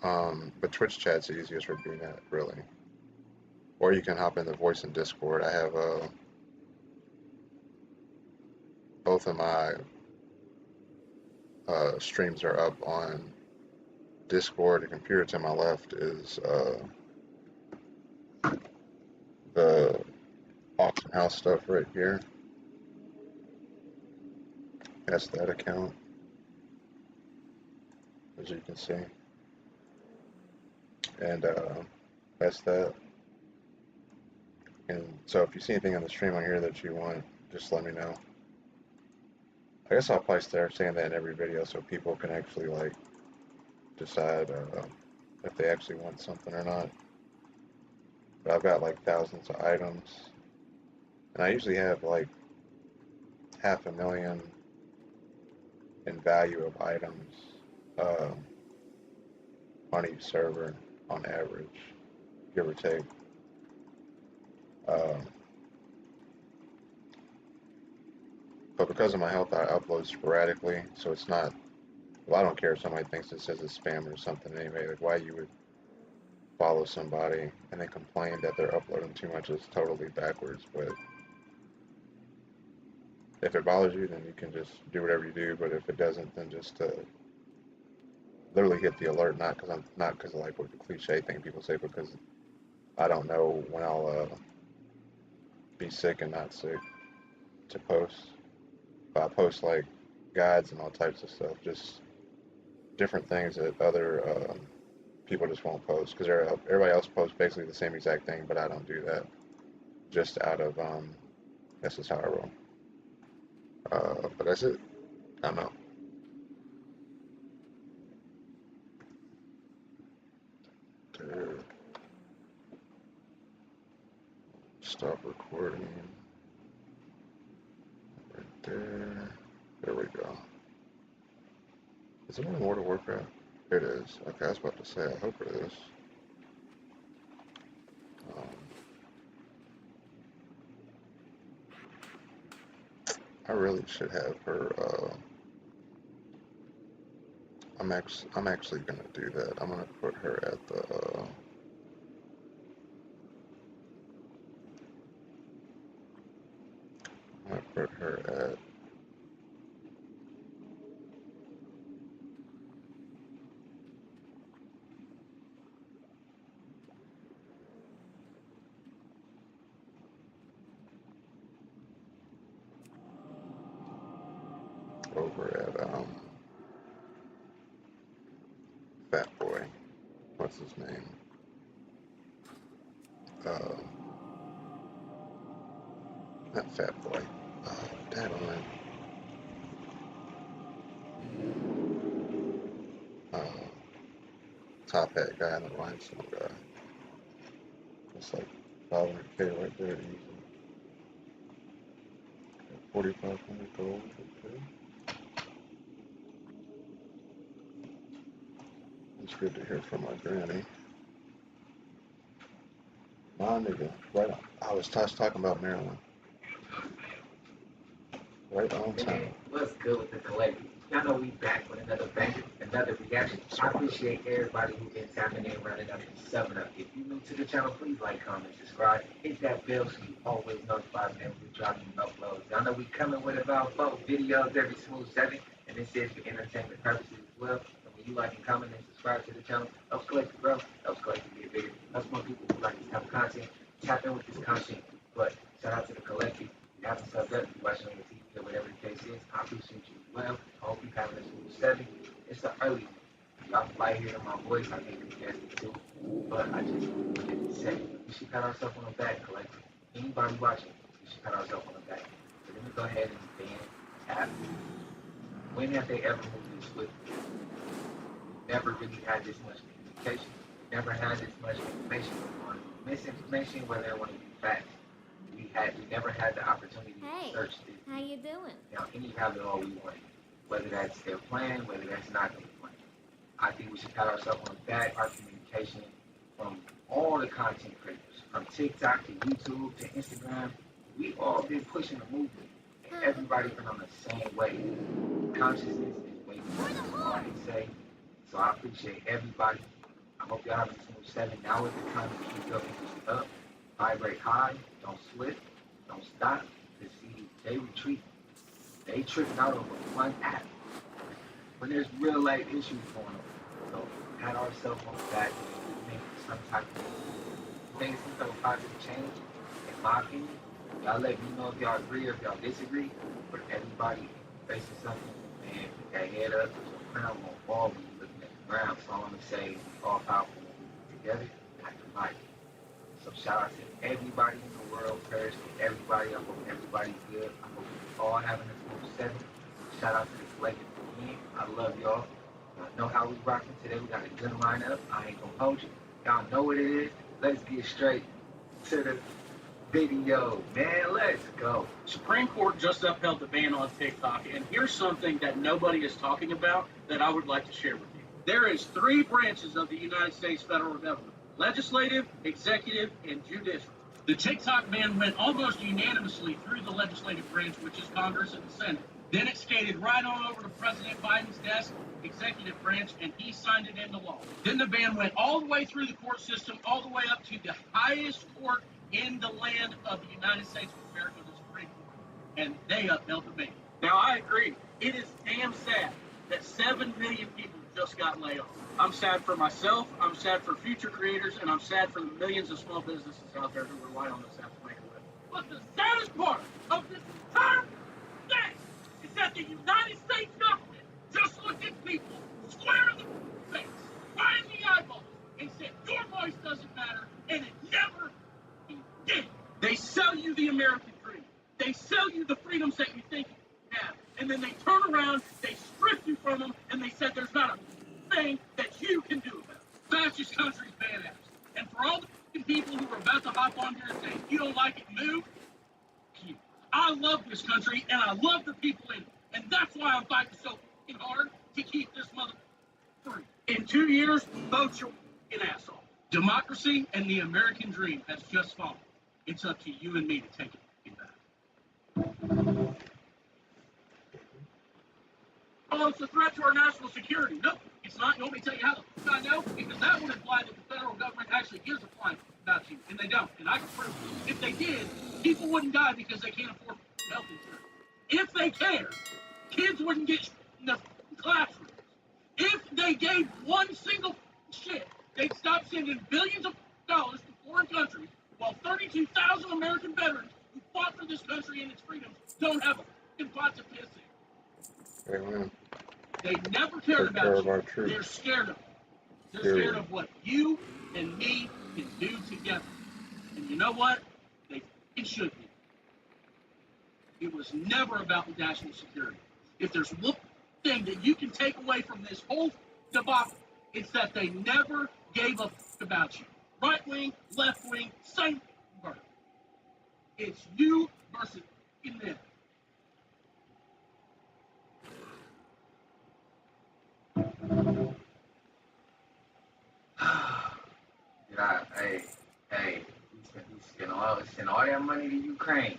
But Twitch chat's the easiest for BNET, really. Or you can hop in the voice in Discord. I have both of my streams are up on Discord. The computer to my left is the auction house stuff right here. That's that account. as you can see. And that's that. And so if you see anything on the stream on here that you want, just let me know. I guess I'll probably start saying that in every video so people can actually like decide if they actually want something or not. But I've got like thousands of items, and I usually have like 500,000 in value of items on each server on average, give or take. But because of my health, I upload sporadically, so it's not, well, I don't care if somebody thinks it says it's spam or something anyway. Like, why you would follow somebody and then complain that they're uploading too much is totally backwards. But if it bothers you, then you can just do whatever you do. But if it doesn't, then just literally hit the alert, not because of like what the cliche thing people say, because I don't know when I'll be sick and not sick to post. But I post like guides and all types of stuff, just different things that other people just won't post, because everybody else posts basically the same exact thing, but I don't do that. Just out of that's just how I roll. But that's it. I'm out. There. Stop recording. Right there. There we go. Is it in World of Warcraft? It is. Okay, I was about to say, I hope it is. I really should have her, I'm actually gonna do that. I'm gonna put her at the, I'm gonna put her at, over at, Fat Boy. What's his name? Not Fat Boy. Damn it. Top hat guy and the rhinestone guy. It's like 500K right there, easy. 4,500 gold, okay. It's good to hear from my granny. My nigga, right on. I was just talking about Maryland. Right on time. What's good with the collective? Y'all know we back with another banger, another reaction. I appreciate everybody who's been tapping in, running up, and subbing up. If you're new to the channel, please like, comment, subscribe. Hit that bell so you always notified when we drop new uploads. Y'all know we coming with about 4 videos every smooth second, and this is for entertainment purposes as well. And when you like and comment and subscribe to the channel, helps collect to grow, helps collect to get bigger. Helps more people who like this type of content tap in with this content. But shout out to the collective. You haven't subbed up, you watching on the TV or whatever the case is. I appreciate you as well. I hope you're having a smooth 7. It's the early one. Y'all might hear my voice, I think you guessed it too. But I just wanted to say, we should pat ourselves on the back, collective. Anybody watching, we should pat ourselves on the back. So let me go ahead and ban tap. When have they ever moved this swiftly? Never really had this much communication. Never had this much information on misinformation, whether it want to be facts. We never had the opportunity to search this. How you doing? Now, any have it all we want, whether that's their plan, whether that's not their plan. I think we should pat ourselves on the back. Our communication from all the content creators, from TikTok to YouTube to Instagram, we all been pushing the movement, and everybody been on the same way. Consciousness is way more than all I can say. So I appreciate everybody. I hope y'all having a smooth 7. Now is the time to keep your interest up. Vibrate high, don't slip, don't stop, because see, they retreat. They tripping out over one app when there's real life issues going on. So pat ourselves on the back and make some type of thing, some type of positive change. In my opinion, y'all let me know if y'all agree or if y'all disagree. But everybody facing something, man, put that head up, put your crown on ball when you're looking at ground. So all I'm gonna say, all powerful together, like the mighty. So shout out to everybody in the world, prayers for everybody. I hope everybody's good. I hope we're all having a smooth 7. Shout out to the collective again. I love y'all. Y'all know how we rocking today. We got a good lineup. I ain't gonna hold you. Y'all know what it is. Let's get straight to the video, man. Let's go. Supreme Court just upheld the ban on TikTok, and here's something that nobody is talking about that I would like to share with you. There is 3 branches of the United States federal government: legislative, executive, and judicial. The TikTok ban went almost unanimously through the legislative branch, which is Congress and the Senate. Then it skated right on over to President Biden's desk, executive branch, and he signed it into law. Then the ban went all the way through the court system, all the way up to the highest court in the land of the United States of America, the Supreme Court, and they upheld the ban. Now, I agree. It is damn sad that 7 million people just got laid off. I'm sad for myself, I'm sad for future creators, and I'm sad for the millions of small businesses out there who rely on this app to make a living. But the saddest part of this entire thing is that the United States government just looked at people square in the face, right in the eyeballs, and said, your voice doesn't matter, and it never did. They sell you the American dream. They sell you the freedoms that you think you have. And then they turn around, they strip you from them, and they said there's not a thing that you can do about it. Fascist countries ban apps. And for all the people who are about to hop on here and say, if you don't like it, move. I love this country, and I love the people in it. And that's why I'm fighting so hard to keep this mother free. In 2 years, vote your an asshole. Democracy and the American dream has just fallen. It's up to you and me to take it back. Oh, it's a threat to our national security. No, it's not. You want me to tell you how the I know? Because that would imply that the federal government actually gives a flying about you, and they don't. And I can prove it. If they did, people wouldn't die because they can't afford health insurance. If they cared, kids wouldn't get in the classrooms. If they gave one single shit, they'd stop sending billions of dollars to foreign countries, while 32,000 American veterans who fought for this country and its freedoms don't have a pot to piss in. Amen. They never cared about you. They're scared of you. They're scared of what you and me can do together. And you know what? It should be. It was never about national security. If there's one thing that you can take away from this whole debacle, it's that they never gave a f about you. Right wing, left wing, same word. It's you versus them. Yeah, hey, we spend all that money to Ukraine.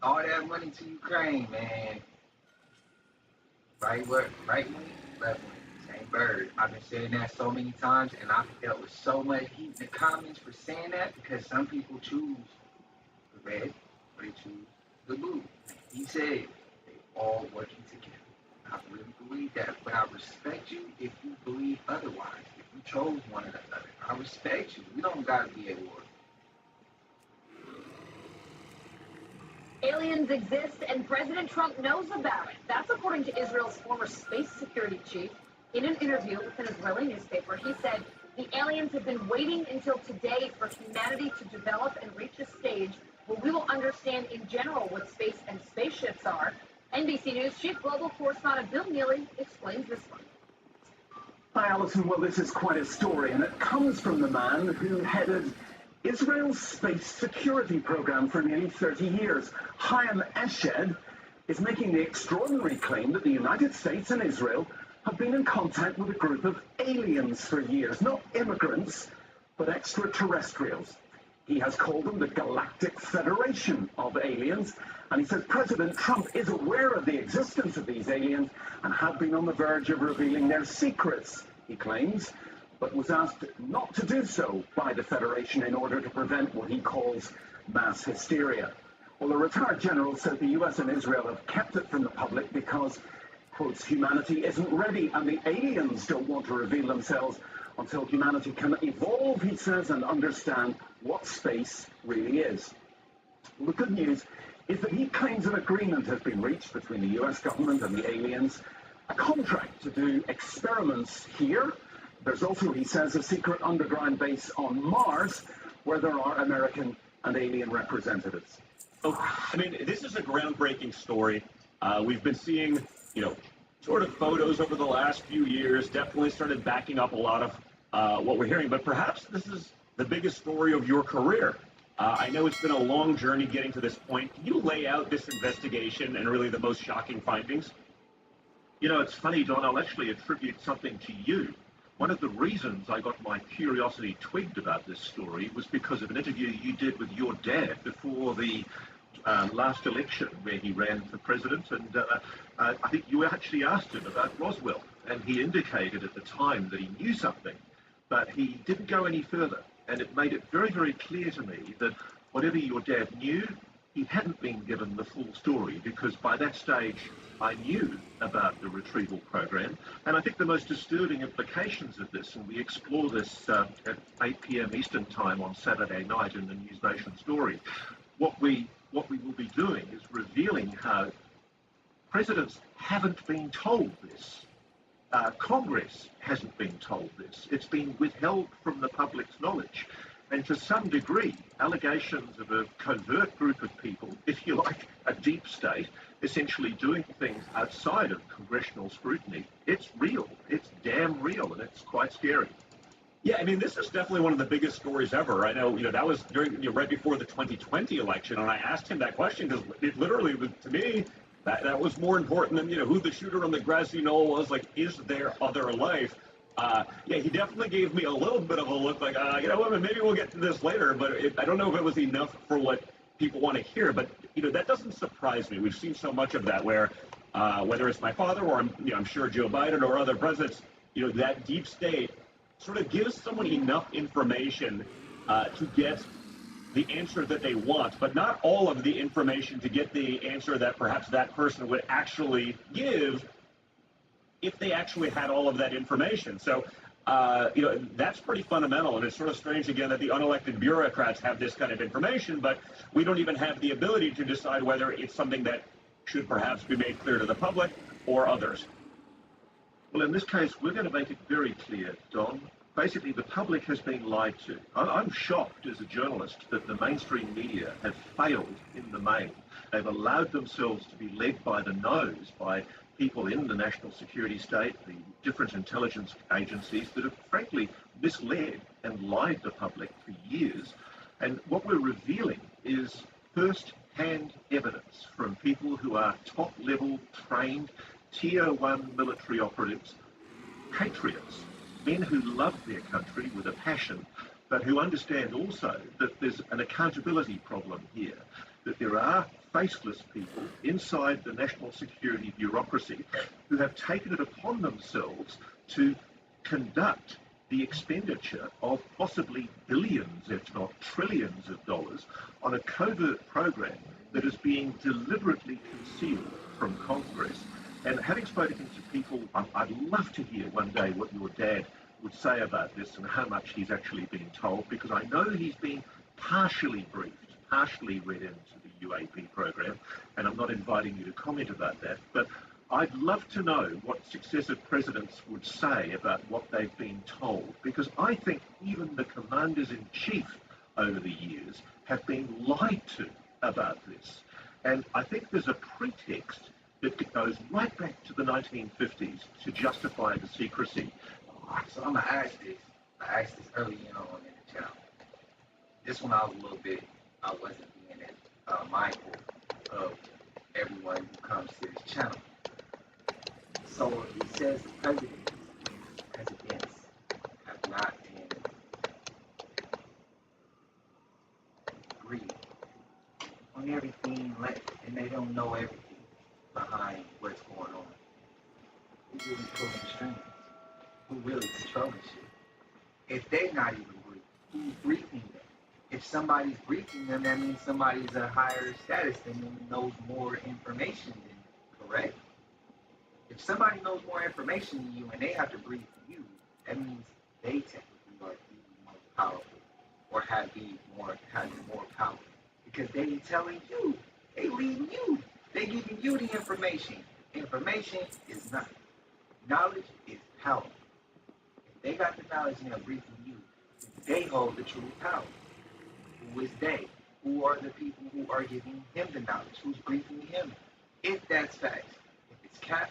All that money to Ukraine, man. Right wing, left wing, same bird. I've been saying that so many times, and I've dealt with so much heat in the comments for saying that, because some people choose the red or they choose the blue. He said they all working together. I really believe that, but I respect you if you believe otherwise. If you chose one another, I respect you. We don't gotta be at war. Aliens exist, and President Trump knows about it. That's according to Israel's former space security chief. In an interview with an Israeli newspaper, he said the aliens have been waiting until today for humanity to develop and reach a stage where we will understand in general what space and spaceships are. NBC News chief global correspondent Bill Neely explains this one. Hi, Alison. Well, this is quite a story, and it comes from the man who headed Israel's space security program for nearly 30 years. Chaim Eshed is making the extraordinary claim that the United States and Israel have been in contact with a group of aliens for years. Not immigrants, but extraterrestrials. He has called them the Galactic Federation of Aliens, and he says President Trump is aware of the existence of these aliens and have been on the verge of revealing their secrets, he claims, but was asked not to do so by the Federation in order to prevent what he calls mass hysteria. Well, the retired general said the US and Israel have kept it from the public because, quotes, humanity isn't ready and the aliens don't want to reveal themselves until humanity can evolve, he says, and understand what space really is. Well, the good news is that he claims an agreement has been reached between the US government and the aliens, a contract to do experiments here There's also, he says, a secret underground base on Mars where there are American and alien representatives. I mean, this is a groundbreaking story. We've been seeing, sort of photos over the last few years, definitely started backing up a lot of what we're hearing, but perhaps this is the biggest story of your career. I know it's been a long journey getting to this point. Can you lay out this investigation and really the most shocking findings? It's funny, Don, I'll actually attribute something to you. One of the reasons I got my curiosity twigged about this story was because of an interview you did with your dad before the last election where he ran for president, and I think you actually asked him about Roswell, and he indicated at the time that he knew something, but he didn't go any further, and it made it very, very clear to me that whatever your dad knew, he hadn't been given the full story, because by that stage I knew about the retrieval program, and I think the most disturbing implications of this, and we explore this at 8 p.m. Eastern Time on Saturday night in the News Nation story, what we will be doing is revealing how presidents haven't been told this. Congress hasn't been told this. It's been withheld from the public's knowledge. And to some degree, allegations of a covert group of people, if you like, a deep state, essentially doing things outside of congressional scrutiny, it's real. It's damn real, and it's quite scary. Yeah, I mean, this is definitely one of the biggest stories ever. I know, that was during, right before the 2020 election, and I asked him that question because it literally was, to me, that was more important than, who the shooter on the grassy knoll was. Like, is there other life? Yeah, he definitely gave me a little bit of a look like, maybe we'll get to this later, but I don't know if it was enough for what people want to hear. But, that doesn't surprise me. We've seen so much of that where, whether it's my father or, I'm sure Joe Biden or other presidents, that deep state sort of gives someone enough information to get the answer that they want, but not all of the information to get the answer that perhaps that person would actually give if they actually had all of that information. So, that's pretty fundamental, and it's sort of strange, again, that the unelected bureaucrats have this kind of information, but we don't even have the ability to decide whether it's something that should perhaps be made clear to the public or others. Well, in this case, we're going to make it very clear, Don. Basically, the public has been lied to. I'm shocked as a journalist that the mainstream media have failed in the main. They've allowed themselves to be led by the nose by people in the national security state, the different intelligence agencies that have frankly misled and lied the public for years. And what we're revealing is first-hand evidence from people who are top-level trained Tier 1 military operatives, patriots, men who love their country with a passion, but who understand also that there's an accountability problem here, that there are faceless people inside the national security bureaucracy who have taken it upon themselves to conduct the expenditure of possibly billions, if not trillions of dollars on a covert program that is being deliberately concealed from Congress. And having spoken to people, I'd love to hear one day what your dad would say about this and how much he's actually been told, because I know he's been partially briefed, partially read into the UAP program, and I'm not inviting you to comment about that, but I'd love to know what successive presidents would say about what they've been told, because I think even the commanders-in-chief over the years have been lied to about this. And I think there's a pretext that goes right back to the 1950s to justify the secrecy. So I'm going to ask this. I asked this early on in the channel. This one I wasn't being as mindful of everyone who comes to this channel. So he says the presidents have not been agreed on everything, and they don't know everything behind what's going on. Who really pulling the strings? Who really controlling shit? If they're not even briefed, who's briefing them? If somebody's briefing them, that means somebody's a higher status than them and knows more information than you, correct? If somebody knows more information than you and they have to brief you, that means they technically are even more powerful or have more power because they telling you, they leading you, they giving you the information. Information is nothing. Knowledge is power. If they got the knowledge and they're briefing you, they hold the true power. Who is they? Who are the people who are giving him the knowledge? Who's briefing him? If that's facts. If it's cap,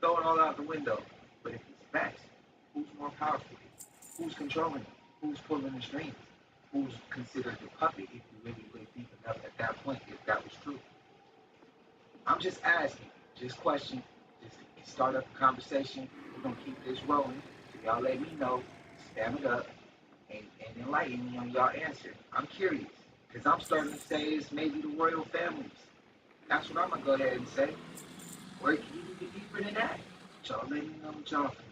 throw it all out the window. But if it's facts, who's more powerful? Who's controlling it? Who's pulling the strings? Who's considered the puppet if you really went deep enough at that point, if that was true? I'm just asking, just question, just start up a conversation. We're going to keep this rolling. So y'all let me know, spam it up, and enlighten me on y'all answer. I'm curious, because I'm starting to say it's maybe the royal families. That's what I'm going to go ahead and say. Or it can even get deeper than that. Y'all let me know what y'all think.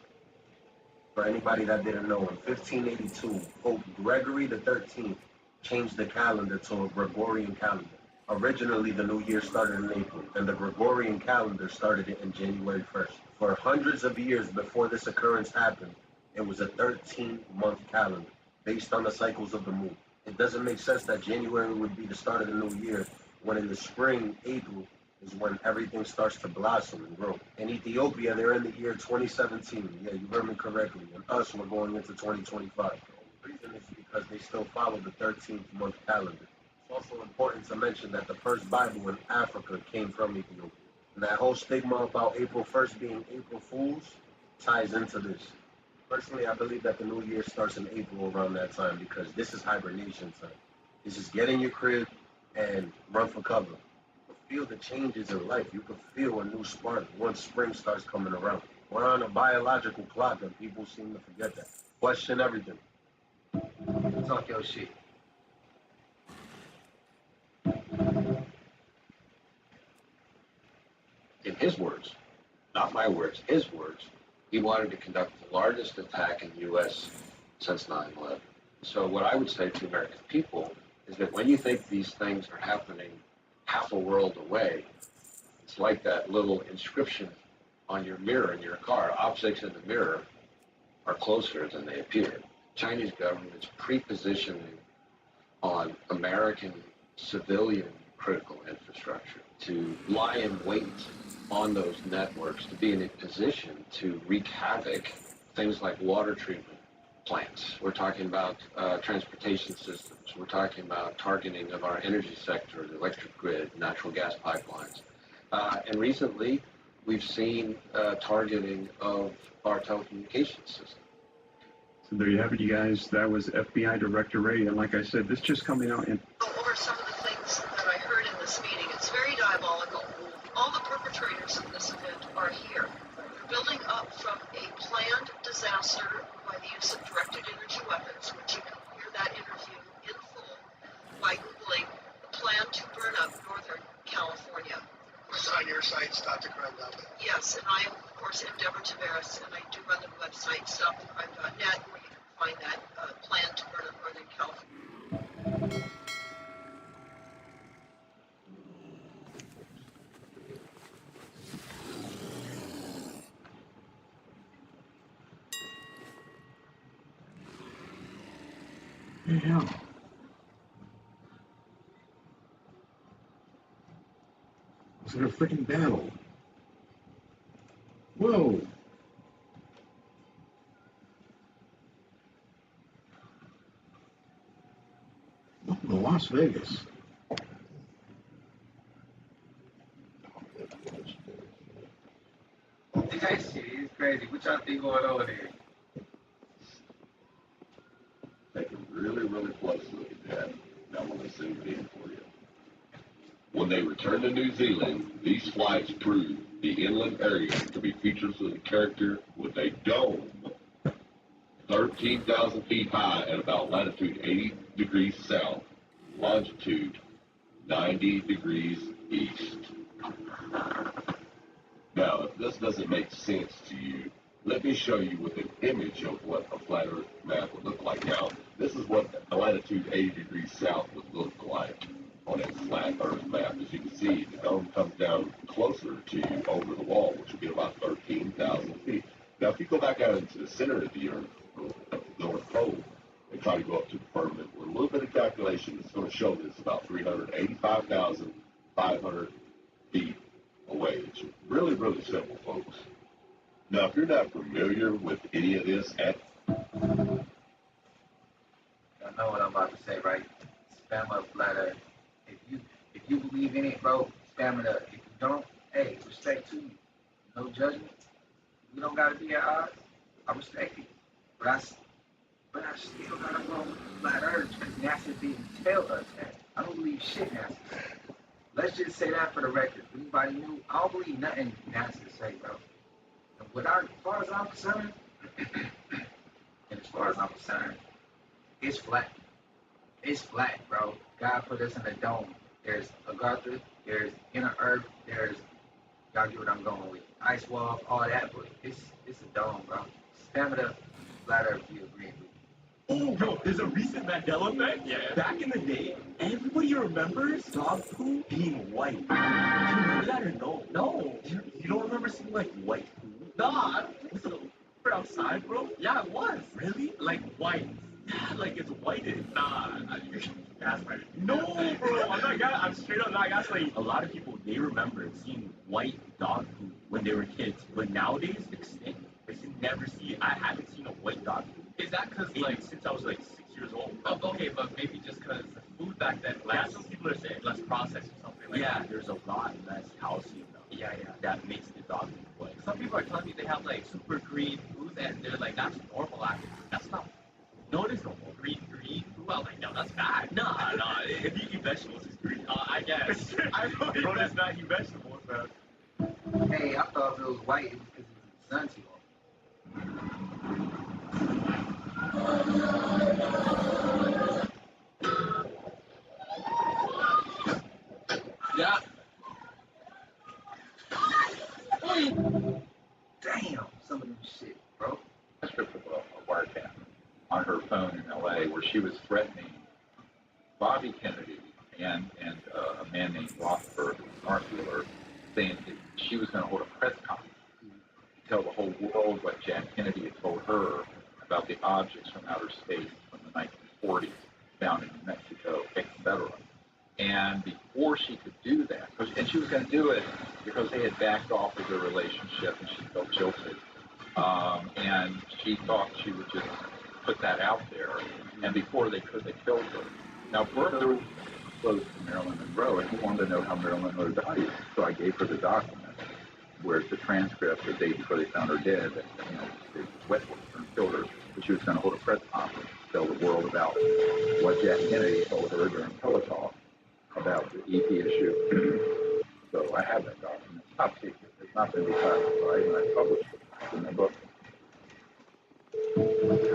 For anybody that didn't know, in 1582, Pope Gregory XIII changed the calendar to a Gregorian calendar. Originally, the new year started in April, and the Gregorian calendar started in January 1st. For hundreds of years before this occurrence happened, it was a 13-month calendar, based on the cycles of the moon. It doesn't make sense that January would be the start of the new year, when in the spring, April, is when everything starts to blossom and grow. In Ethiopia, they're in the year 2017. Yeah, you heard me correctly. And us, we're going into 2025. The reason is because they still follow the 13th month calendar. It's also important to mention that the first Bible in Africa came from Ethiopia. And that whole stigma about April 1st being April Fools ties into this. Personally, I believe that the new year starts in April around that time because this is hibernation time. This is get in your crib and run for cover. Feel the changes in life. You can feel a new spark once spring starts coming around. We're on a biological clock and people seem to forget that. Question everything. Talk your shit. In his words, not my words, his words, he wanted to conduct the largest attack in the U.S. since 9/11. So what I would say to American people is that when you think these things are happening half a world away, it's like that little inscription on your mirror in your car. Objects in the mirror are closer than they appear. Chinese government's pre-positioning on American civilian critical infrastructure to lie in wait on those networks, to be in a position to wreak havoc, things like water treatment plants. We're talking about transportation systems. We're talking about targeting of our energy sector, the electric grid, natural gas pipelines. And recently, we've seen targeting of our telecommunications system. So there you have it, you guys. That was FBI Director Ray. And like I said, this just coming out in... Go over some of the things that I heard in this meeting. It's very diabolical. All the perpetrators of this event are here. They're building up from a planned disaster by the use of directed energy weapons, which you can hear that interview in full by Googling the plan to burn up Northern California. It's on your site, stopthecrime.net. Yes, and I am, of course, am Deborah Tavares, and I do run the website, stopthecrime.net, where you can find that plan to burn up Northern California. Yeah. Was it a freaking battle? Whoa. Welcome to Las Vegas. That shit is crazy. What y'all think going on there? Take a really close look at that. I want to zoom it in for you. When they returned to New Zealand, these flights proved the inland area to be features of the character with a dome 13,000 feet high at about latitude 80 degrees south, longitude 90 degrees east. Now, if this doesn't make sense to you, let me show you with an image of what a flat Earth map would look like. Now, this is what a latitude 80 degrees south would look like on a flat Earth map. As you can see, the dome comes down closer to you over the wall, which would be about 13,000 feet. Now, if you go back out into the center of the Earth, the North Pole, and try to go up to the firmament, with a little bit of calculation, it's going to show that it's about 385,500 feet away. It's really simple, folks. Now, if you're not familiar with any of this, right? Spam up flat earth. If you believe in it, bro, spam it up. If you don't, hey, respect to you. No judgment. We don't gotta be at odds. I respect it. But I still gotta roll with flat earth because NASA didn't tell us that. I don't believe shit NASA said. Let's just say that for the record. If anybody knew, I don't believe nothing NASA say, bro. And as far as I'm concerned, it's flat. It's flat, bro. God put us in a dome. There's Agartha, there's inner earth, there's, y'all get what I'm going with. Ice wall, all that, but it's a dome, bro. Spam it up, flat earth, you agree with me. Oh, bro, there's a recent Mandela effect. Yeah. Back in the day, everybody remembers dog poo being white. Do you remember that or no? No. You don't remember seeing, like, white poo? Nah, was it outside, bro? Yeah, it was. Really? Like, white. Yeah, like it's whited. Nah, you should ask right. No, bro, I'm straight up not gaslighting. A lot of people, they remember seeing white dog poo when they were kids, but nowadays, it's extinct. I haven't seen a white dog poo. Is that because, like, since I was, like, 6 years old? Oh, okay, but maybe just because the food back then, that's what people are saying, less processed or something like that. There's a lot less calcium now. Yeah. That makes the dog poo white. Some people are telling me they have, like, super green foods, and they're like, that's normal, actually. That's not. No, it is normal. Green poo? I'm like, no, that's bad. Nah. If you eat vegetables, it's green. I guess. I bro, it's not eat vegetables, man. Hey, I thought if it was white, it was because it was the sun too long. Yeah. Damn, some of them shit, bro. A script of a wiretap on her phone in LA where she was threatening Bobby Kennedy and a man named Rothberg, an art dealer, saying that she was going to hold a press conference to tell the whole world what Jack Kennedy had told her about the objects from outer space from the 1940s found in New Mexico, etc. And before she could do that, and she was going to do it because they had backed off of their relationship and she felt guilty. And she thought she would just put that out there. And before they could, they killed her. Now, Bertha was close to Marilyn Monroe, and he wanted to know how Marilyn Monroe died. So I gave her the document where it's the transcript the day before they found her dead. That, they wet her and killed her. But she was going to hold a press conference to tell the world about what Jack Kennedy told her during Teletalk about the EP issue. So I have that document. It's top secret. It's not been declassified, and I published it in my book. I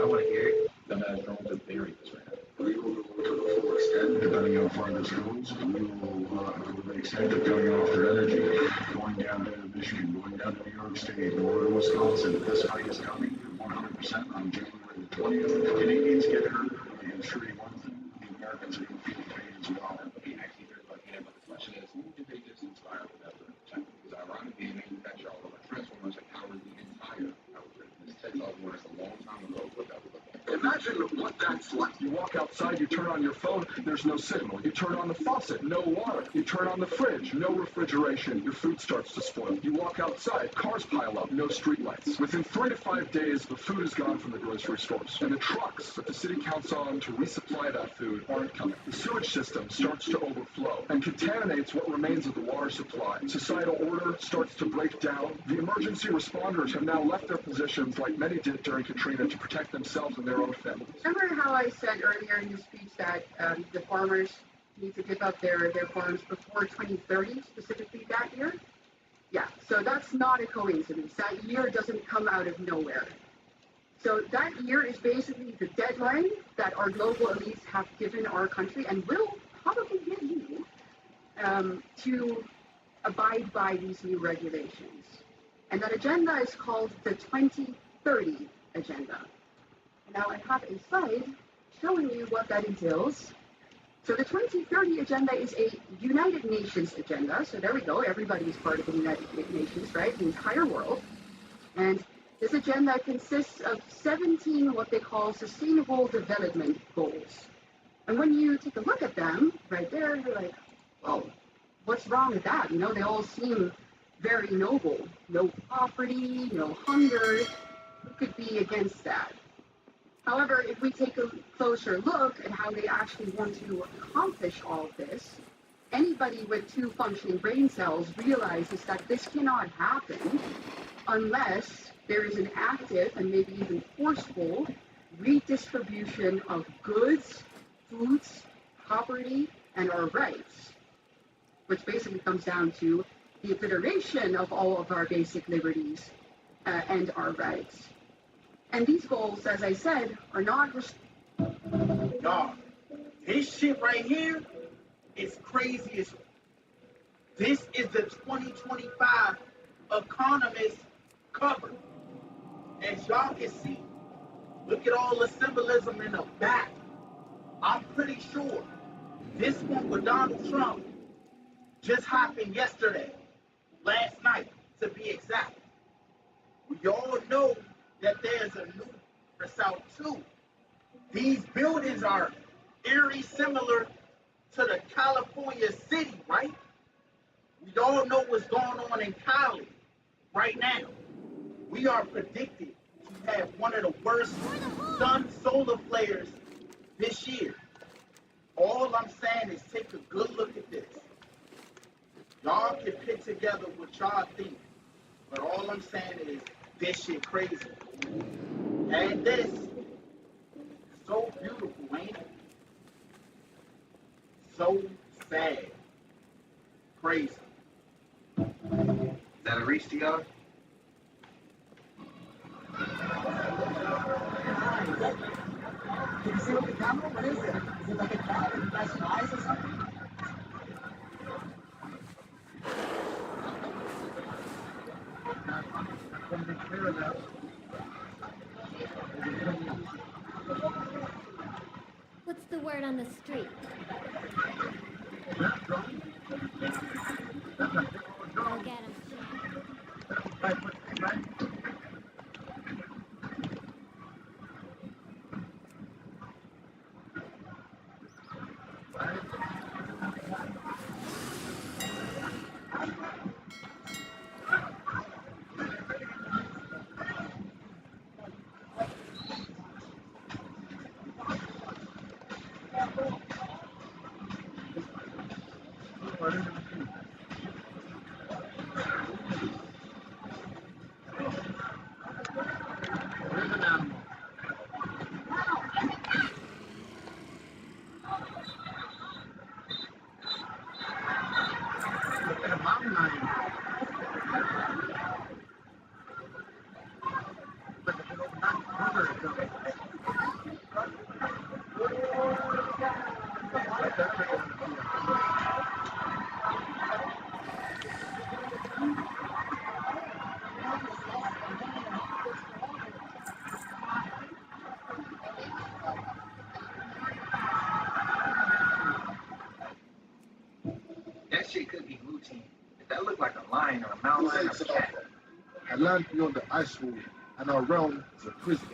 want to hear it. Then I don't want to bury this right now. We will go to the full extent, depending on how far this goes. We will go to the extent of cutting off their energy, going down to Michigan, going down to New York State, or to Wisconsin. This fight is coming 100% on January the 20th. The Canadians get hurt. I can assure you one thing. The Americans are going to feel the pain as well. Okay, actually, there's but the question is, who did they just inspire with that protect? Because ironically, they manufacture all of our transformers that power the entire power grid. This takes off when it's a long time ago, what that was looking. Imagine what that's like. You walk outside, you turn on your phone, there's no signal. You turn on the faucet, no water. You turn on the fridge, no refrigeration. Your food starts to spoil. You walk outside, cars pile up, no streetlights. Within 3 to 5 days, the food is gone from the grocery stores. And the trucks that the city counts on to resupply that food aren't coming. The sewage system starts to overflow and contaminates what remains of the water supply. Societal order starts to break down. The emergency responders have now left their positions like many did during Katrina to protect themselves and their own families. Remember how I said earlier in the speech that the farmers need to give up their farms before 2030, specifically that year? Yeah, so that's not a coincidence. That year doesn't come out of nowhere. So that year is basically the deadline that our global elites have given our country and will probably give you to abide by these new regulations. And that agenda is called the 2030 agenda. Now I have a slide showing you what that entails. So the 2030 agenda is a United Nations agenda. So there we go. Everybody is part of the United Nations, right? The entire world. And this agenda consists of 17 what they call sustainable development goals. And when you take a look at them right there, you're like, well, what's wrong with that? You know, they all seem very noble. No poverty, no hunger. Who could be against that? However, if we take a closer look at how they actually want to accomplish all of this, anybody with 2 functioning brain cells realizes that this cannot happen unless there is an active and maybe even forceful redistribution of goods, foods, property, and our rights, which basically comes down to the obliteration of all of our basic liberties and our rights. And these goals, as I said, are not... Y'all, this shit right here is crazy as... This is the 2025 Economist cover. As y'all can see, look at all the symbolism in the back. I'm pretty sure this one with Donald Trump just happened yesterday, last night to be exact. We all know that there's a new South too. These buildings are eerie similar to the California city, right? We all know what's going on in Cali right now. We are predicted to have one of the worst sun solar flares this year. All I'm saying is take a good look at this. Y'all can put together what y'all think, but all I'm saying is this shit crazy. And this is so beautiful, ain't it? So sad. Crazy. Is that a reach to y'all? Can you see what the camera? What is it? Is it like a cat with flashing eyes or something? What's the word on the street? Go get him. That shit could be routine. If that looked like a lion or a mountain lion or a cat. I land beyond the ice wall, and our realm is a prison.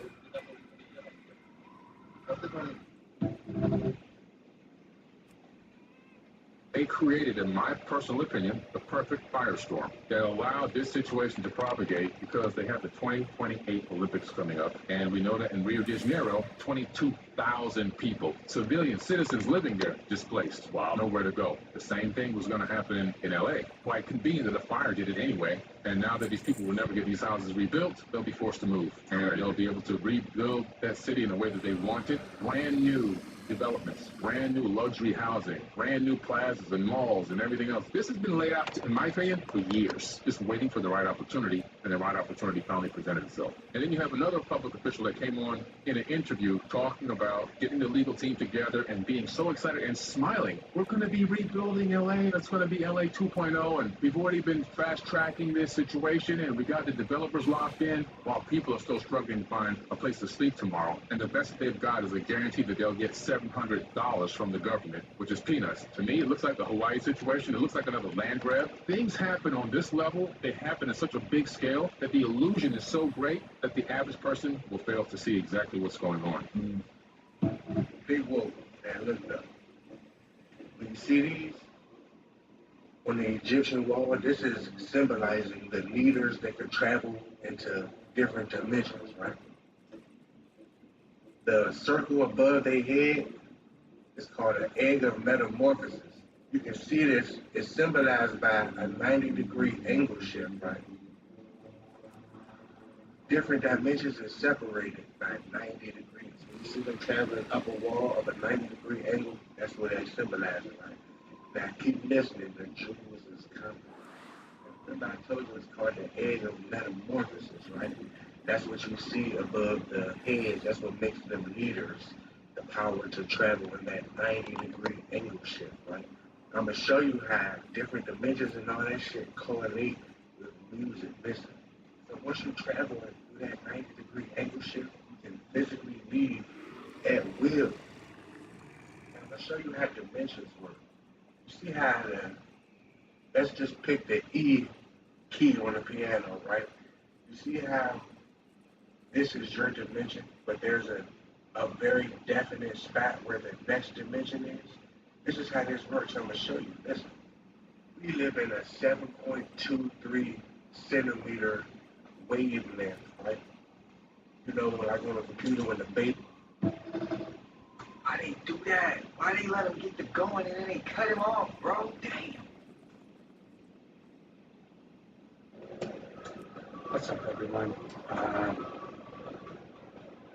They created, in my personal opinion, the perfect firestorm that allowed this situation to propagate because they have the 2028 Olympics coming up. And we know that in Rio de Janeiro, 22,000 people, civilian citizens living there, displaced. Wow. Nowhere to go. The same thing was going to happen in LA. Quite convenient that a fire did it anyway. And now that these people will never get these houses rebuilt, they'll be forced to move. And they'll be able to rebuild that city in a way that they want it. Brand new developments, brand new luxury housing, brand new plazas and malls and everything else. This has been laid out, in my opinion, for years, just waiting for the right opportunity, and the right opportunity finally presented itself. And then you have another public official that came on in an interview talking about getting the legal team together and being so excited and smiling. We're going to be rebuilding LA. That's going to be LA 2.0, and we've already been fast-tracking this situation, and we got the developers locked in while people are still struggling to find a place to sleep tomorrow. And the best they've got is a guarantee that they'll get $700 from the government, which is peanuts. To me, it looks like the Hawaii situation. It looks like another land grab. Things happen on this level. They happen at such a big scale that the illusion is so great that the average person will fail to see exactly what's going on. Big whoa, man, look up. When you see these, on the Egyptian wall, this is symbolizing the leaders that could travel into different dimensions, right? The circle above their head is called an egg of metamorphosis. You can see this, it's symbolized by a 90-degree angle shift, right? Different dimensions are separated by 90 degrees. When you see them traveling up a wall of a 90-degree angle, that's what they symbolize, right? Now keep listening, the jewels is coming. Remember I told you it's called the egg of metamorphosis, right? That's what you see above the heads. That's what makes them leaders, the power to travel in that 90-degree angle shift, right? I'm going to show you how different dimensions and all that shit correlate with music. Listen. So once you travel through that 90-degree angle shift, you can physically leave at will. And I'm going to show you how dimensions work. You see how let's just pick the E key on the piano, right? You see how this is your dimension, but there's a very definite spot where the next dimension is? This is how this works. I'm going to show you. Listen. We live in a 7.23 centimeter wavelength, right? You know, when I go on a computer when the baby. Why they do that? Why they let him get the going and then they cut him off, bro? Damn. What's up, everyone?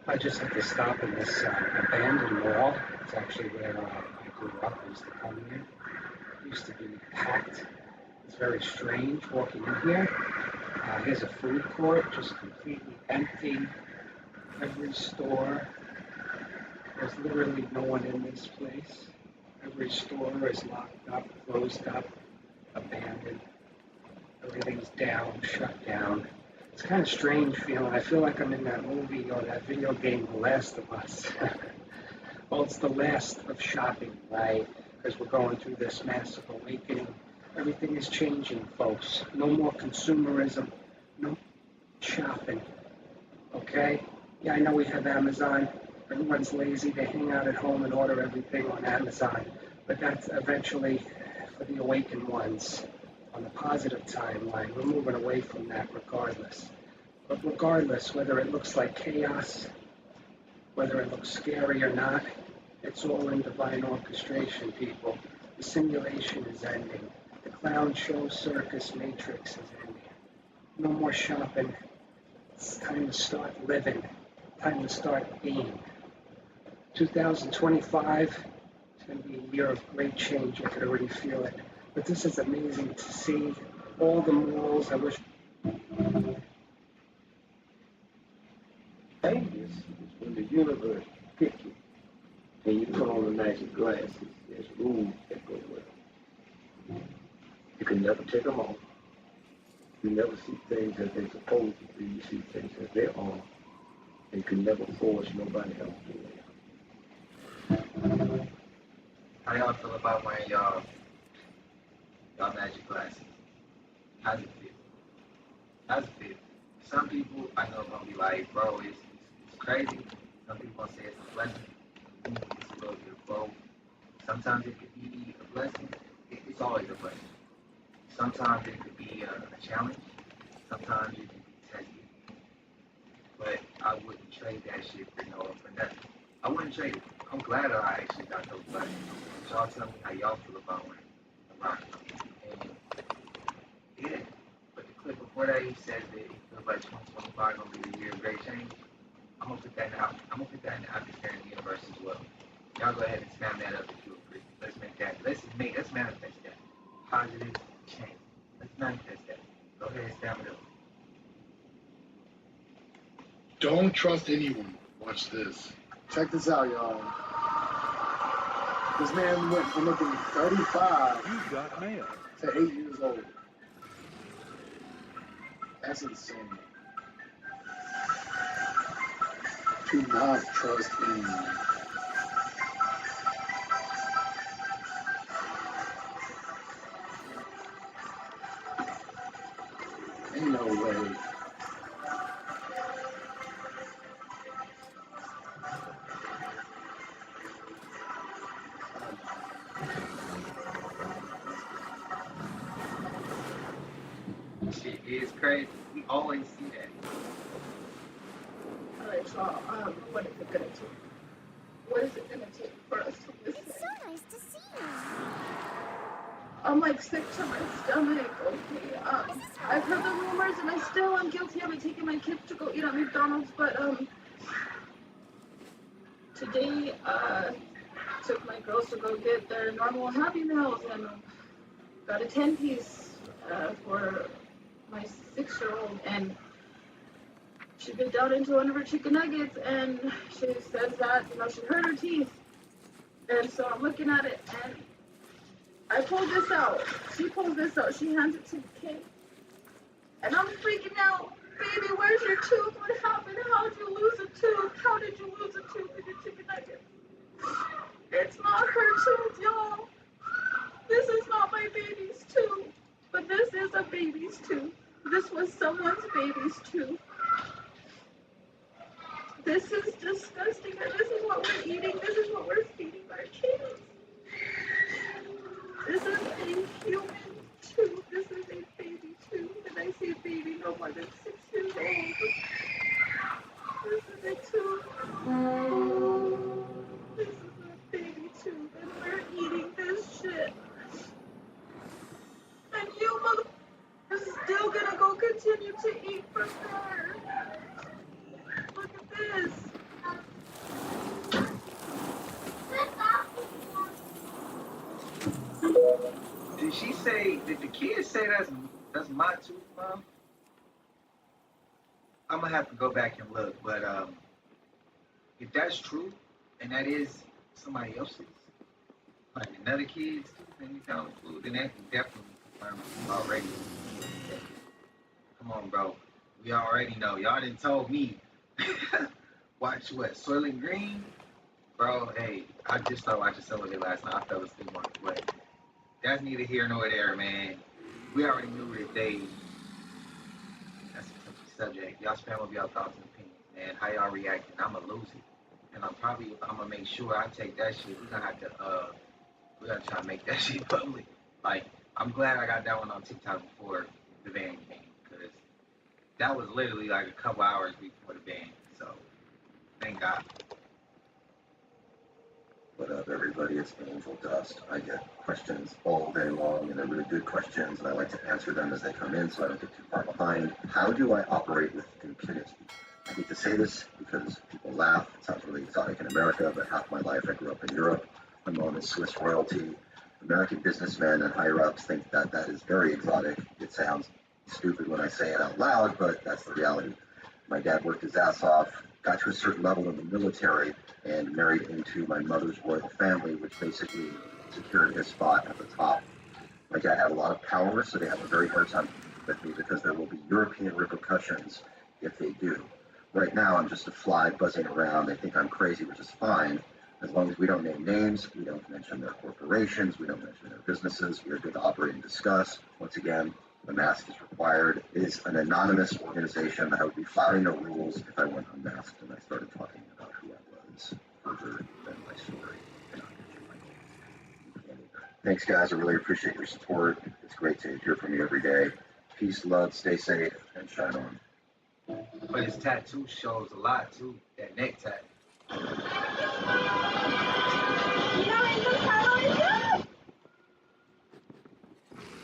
I just had to stop in this abandoned mall. It's actually where I grew up. I used to come here. It used to be packed. It's very strange walking in here. Here's a food court, just completely empty. Every store. There's literally no one in this place. Every store is locked up, closed up, abandoned. Everything's down, shut down. It's kind of strange feeling. I feel like I'm in that movie or that video game, The Last of Us. Well, it's the last of shopping, right? Because we're going through this massive awakening. Everything is changing, folks. No more consumerism. No shopping. Okay? Yeah, I know we have Amazon. Everyone's lazy. They hang out at home and order everything on Amazon. But that's eventually for the awakened ones. On the positive timeline, we're moving away from that regardless. But regardless, whether it looks like chaos, whether it looks scary or not, it's all in divine orchestration, people. The simulation is ending. The clown show circus matrix is ending. No more shopping. It's time to start living. Time to start being. 2025 is going to be a year of great change. I could already feel it. But this is amazing to see. All the malls, I wish. Vegas is when the universe pick you and you put on the magic glasses. There's rules that go with them. You can never take them off. You never see things as they're supposed to be. You see things as they are. And you can never force nobody else to do it. How y'all feel about wearing y'all magic glasses? How's it feel? How's it feel? Some people I know are gonna be like, bro, it's crazy. Some people gonna say it's a blessing. Some people it's a little bit of both. Sometimes it could be a blessing. It's always a blessing. Sometimes it could be a challenge. Sometimes it could be tested. But I wouldn't trade that shit for nothing. I wouldn't trade it. I'm glad that I actually got those blessings. Y'all tell me how y'all feel about wearing a rock. And yeah, but the clip before that, he says that he feels like 2025 gonna be the year of great change. I'm gonna put that out. I'm gonna put that in the atmosphere in the universe as well. Y'all go ahead and spam that up if you agree. Let's manifest that. Positive change. Let's manifest that. Go ahead and spam it up. Don't trust anyone. Watch this. Check this out, y'all. This man went from looking 35 to 8 years old. That's insane. Do not trust anyone. Ain't no way. Shit is crazy. We always see that. Alright, so I wanted to get into what is it gonna take for us to listen? It's so nice to see you. I'm like sick to my stomach, okay? I've heard the rumors and I still am guilty of taking my kids to go eat at McDonald's, but today took my girls to go get their normal Happy Meals and got a 10-piece for my 6-year-old, and she bit down into one of her chicken nuggets and she says that, she hurt her teeth. And so I'm looking at it and I pulled this out. She pulls this out. She hands it to the kid. And I'm freaking out. Baby, where's your tooth? What happened? How did you lose a tooth? How did you lose a tooth in your chicken nugget? It's not her tooth, y'all. This is not my baby's tooth. But this is a baby's tooth. This was someone's baby's tooth. This is disgusting, and this is what we're eating. This is what we're feeding our kids. This is a human tooth. This is a baby tooth. And I say baby no more than 6 years old. This is a tooth. This is a baby tooth. And we're eating this shit. And you mother are still gonna go continue to eat from there. Look at this. Did she say? Did the kids say that's my tooth, Mom? I'm gonna have to go back and look, but if that's true, and that is somebody else's, like another kid's tooth, and you found the food, then that can definitely confirm it already. Come on, bro. We already know. Y'all done told me. Watch what? Soylent Green? Bro, hey, I just started watching some of it last night. I fell asleep on the way. That's neither here nor there, man. We already knew that that's a touchy subject. Y'all spam up y'all thoughts and opinions, man. How y'all reacting? I'm gonna lose it. And I'm gonna make sure I take that shit. We're gonna try to make that shit public. Like, I'm glad I got that one on TikTok before the ban came, because that was literally like a couple hours before the ban. So, thank God. What up, everybody? It's Angel Dust. I get questions all day long, and they're really good questions, and I like to answer them as they come in so I don't get too far behind. How do I operate with impunity? I hate to say this because people laugh. It sounds really exotic in America, but half my life I grew up in Europe. My mom is Swiss royalty. American businessmen and higher-ups think that that is very exotic. It sounds stupid when I say it out loud, but that's the reality. My dad worked his ass off, got to a certain level in the military, and married into my mother's royal family, which basically secured his spot at the top. My dad had a lot of power, so they have a very hard time with me because there will be European repercussions if they do. Right now, I'm just a fly buzzing around. They think I'm crazy, which is fine. As long as we don't name names, we don't mention their corporations, we don't mention their businesses, we are good to operate and discuss. Once again, the mask is required. It is an anonymous organization. I would be flouting the rules if I went unmasked and I started talking about who I was further than my story. Thanks, guys. I really appreciate your support. It's great to hear from you every day. Peace, love, stay safe, and shine on. But his tattoo shows a lot, too. That neck tat.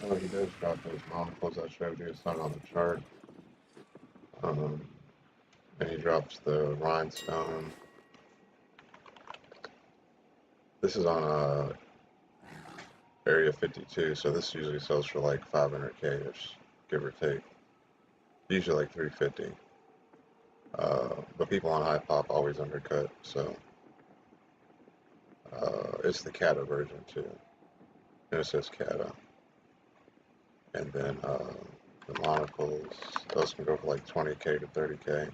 Oh, he does drop those monocles I showed you. It's not on the chart. And he drops the rhinestone. This is on Area 52, so this usually sells for like 500K-ish, give or take. Usually like 350. But people on High Pop always undercut, so it's the Kata version too. And it says Kata. And then the monocles, those can go for like 20K to 30K.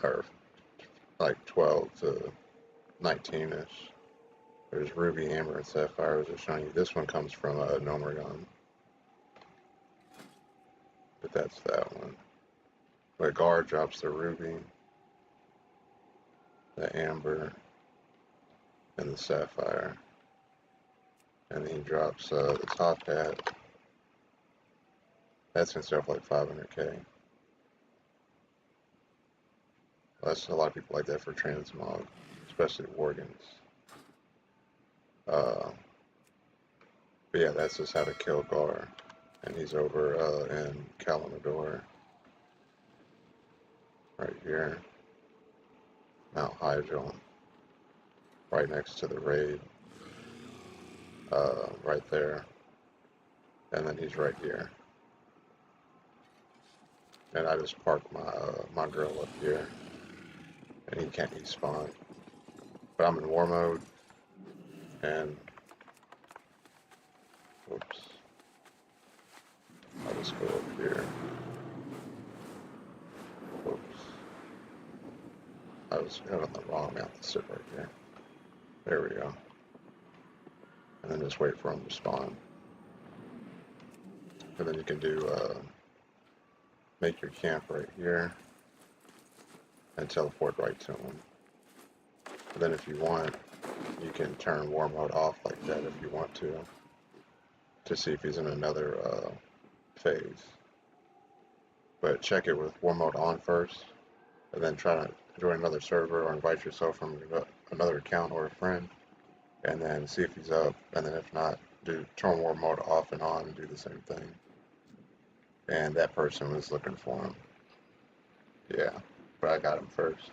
Or like 12 to 19-ish. There's Ruby, Amber, and Sapphire, as it's showing you. This one comes from Nomergon. But that's that one. But Gar drops the Ruby, the Amber, and the Sapphire. And then he drops the top hat. That's been stuff like 500K. That's a lot of people like that for transmog, especially Worgans. But yeah, that's just how to kill Gar. And he's over in Kalimdor. Right here. Mount Hydril. Right next to the raid. Right there. And then he's right here. And I just parked my drill up here. And he can't respawn. But I'm in war mode. And whoops. I'll just go up here. Whoops. I was having the wrong mount to sit right here. There we go. And then just wait for him to spawn. And then you can do, make your camp right here. And teleport right to him. And then if you want, you can turn war mode off like that if you want to see if he's in another phase. But check it with war mode on first, and then try to join another server or invite yourself from another account or a friend, and then see if he's up, and then if not, turn war mode off and on and do the same thing. And that person was looking for him. Yeah, but I got him first.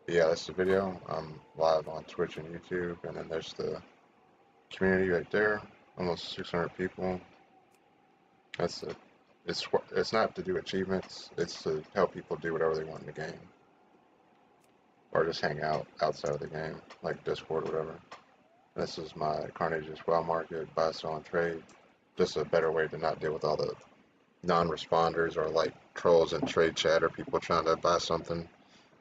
Yeah, that's the video. I'm live on Twitch and YouTube, and then there's the community right there, almost 600 people. That's it. It's not to do achievements, it's to help people do whatever they want in the game. Or just hang out outside of the game, like Discord or whatever. This is my Carnagias WoW market, buy, sell, and trade. Just a better way to not deal with all the non-responders or like trolls in trade chat or people trying to buy something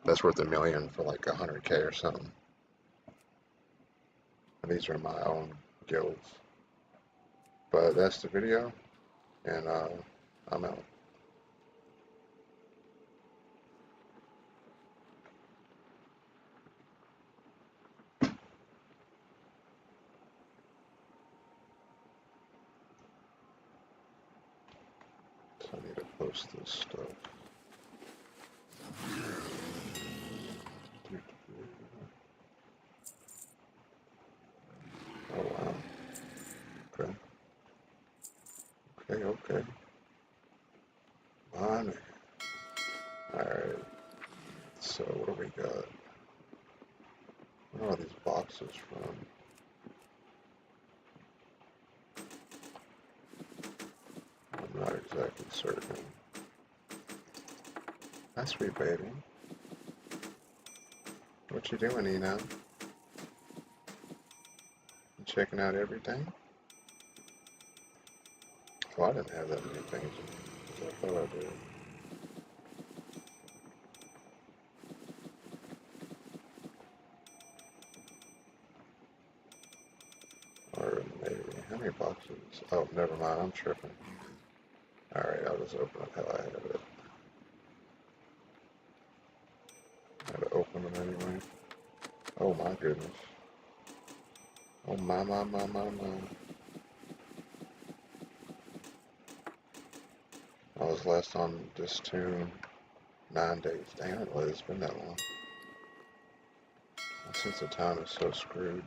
that's worth $1 million for like 100K or something. And these are my own guilds. But that's the video, and I'm out. So I need to post this stuff. Oh wow. Okay. Okay. On. Alright. So what do we got? Where are these boxes from? I'm not exactly certain. Hi, sweet baby. What you doing, Ina? You checking out everything? Oh, I didn't have that many things. I thought I did. Or maybe, how many boxes? Oh, never mind, I'm tripping. Alright, I'll just open up how I have it. I had to open them anyway. Oh my goodness. Oh my. I was last on this tune 9 days. Dang, I didn't let it been that long. My sense of time is so screwed.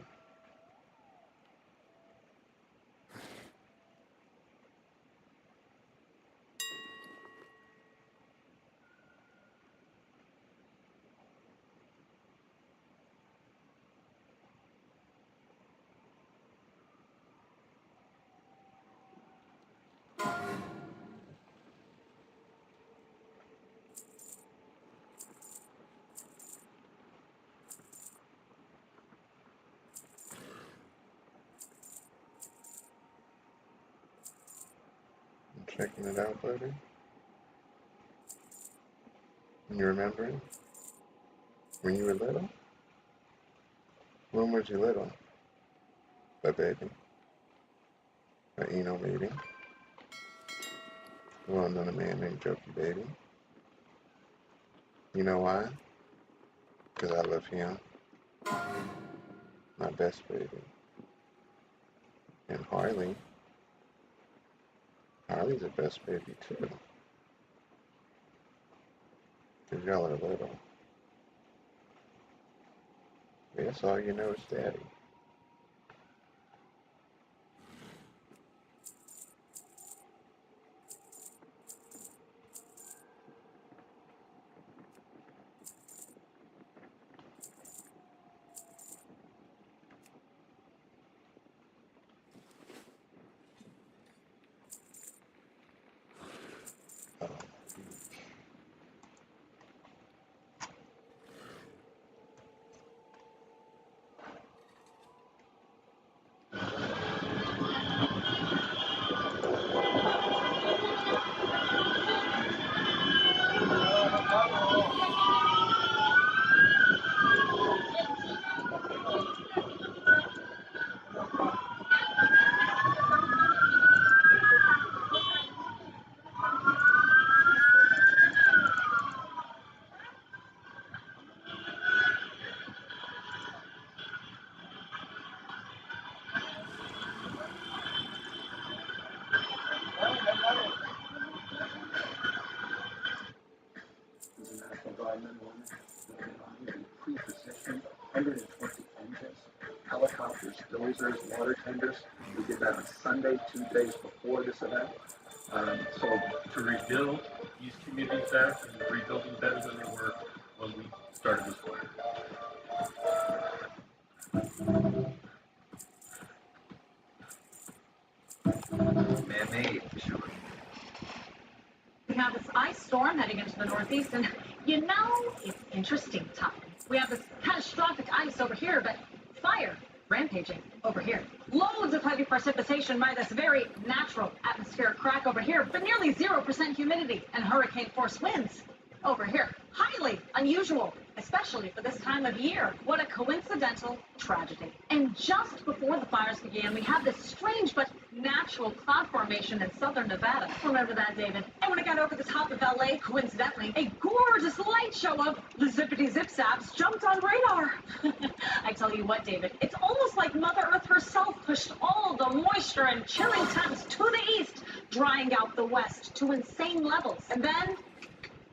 Checking it out, buddy. You remembering? When you were little? When was you little? A baby. A Eno baby. Well, known a man named Jokey Baby. You know why? Because I love him. My best baby. And Harley. Harley's a best baby too. 'Cause y'all are little. That's all you know is daddy. This is a National Guard men and women working on in pre-positioned 120 engines, helicopters, dozers, water tenders. We did that on Sunday, 2 days before this event. So to rebuild these communities back and rebuild them better than they were when we started this fire. Man-made, for sure. We have this ice storm heading into the northeast, and you know, it's interesting time. We have this catastrophic ice over here, but fire rampaging over here. Loads of heavy precipitation by this very natural atmospheric crack over here, but nearly 0% humidity and hurricane force winds over here. Highly unusual, especially for this time of year. What a coincidental tragedy. And just before the fires began, we had this strange but natural cloud formation in southern Nevada. Remember that, David? And when it got over the top of LA, coincidentally, a gorgeous light show of the zippity zip zaps jumped on radar. I tell you what, David, it's almost like Mother Earth herself pushed all the moisture and chilling temps to the east, drying out the west to insane levels. And then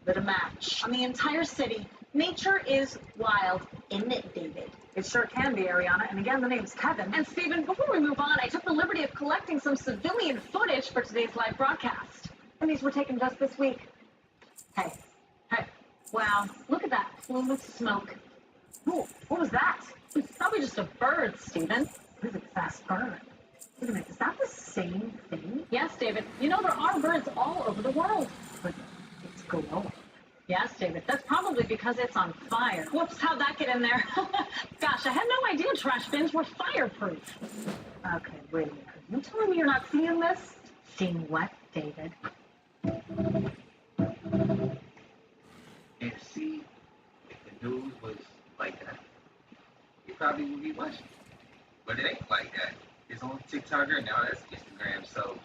lit a match on the entire city. Nature is wild, isn't it, David? It sure can be, Ariana. And again, the name's Kevin. And Stephen, before we move on, I took the liberty of collecting some civilian footage for today's live broadcast. And these were taken just this week. Hey, wow, look at that plume of smoke. Ooh, what was that? It's probably just a bird, Stephen. This is a fast bird. Wait a minute, is that the same thing? Yes, David. You know, there are birds all over the world. But it's glowing. Yes, David, that's probably because it's on fire. Whoops, how'd that get in there? Gosh, I had no idea trash bins were fireproof. Okay, wait a minute. Are you telling me you're not seeing this? Seeing what, David? And see, if the news was like that, you probably would be watching. But it ain't like that. It's on TikToker, now that's Instagram, so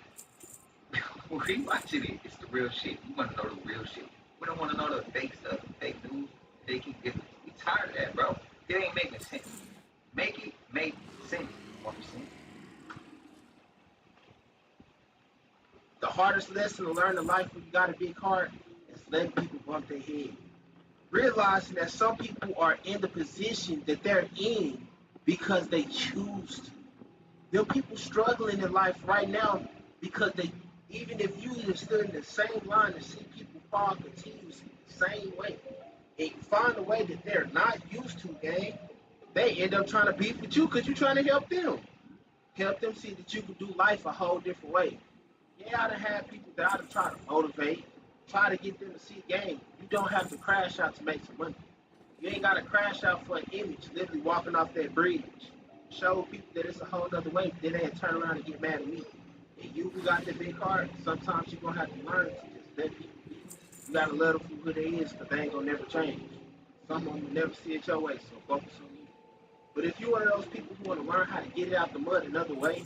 we watching it. It's the real shit. We want to know the real shit. We don't want to know the fake stuff, fake news. They keep giving. We tired of that, bro. It ain't making sense. Make it make sense. What we saying? The hardest lesson to learn in life when you got a big heart is letting people bump their head. Realizing that some people are in the position that they're in because they choose to. There are people struggling in life right now because they, even if you just stood in the same line and see people fall continuously the same way, and you find a way that they're not used to, gang, they end up trying to beef with you because you're trying to help them. Help them see that you can do life a whole different way. Yeah, I'd have had people that I'd have tried to motivate, try to get them to see game. You don't have to crash out to make some money. You ain't got to crash out for an image, literally walking off that bridge. Show people that it's a whole other way, but then they turn around and get mad at me. And you who got that big heart, sometimes you're going to have to learn to just let people be. You got to let them for who they is, because they ain't going to never change. Some of them will never see it your way, so focus on you. But if you're one of those people who want to learn how to get it out the mud another way,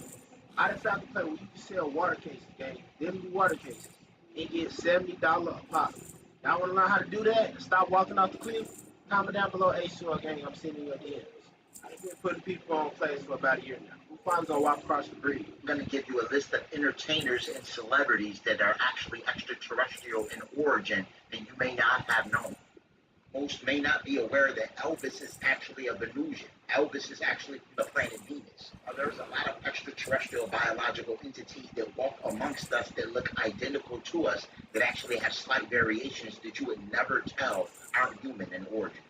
I just found a place where you can sell water cases, gang. Them new water cases. And get $70 a pop. Y'all want to learn how to do that and stop walking off the cliff? Comment down below, A-Shore, gang. I'm sending you your DMs. I've been putting people on plays for about a year now. Who finds gonna walk across the bridge? I'm going to give you a list of entertainers and celebrities that are actually extraterrestrial in origin that you may not have known. most may not be aware that Elvis is actually a Venusian. Elvis is actually from the planet Venus. There's a lot of extraterrestrial biological entities that walk amongst us that look identical to us, that actually have slight variations that you would never tell aren't human in origin.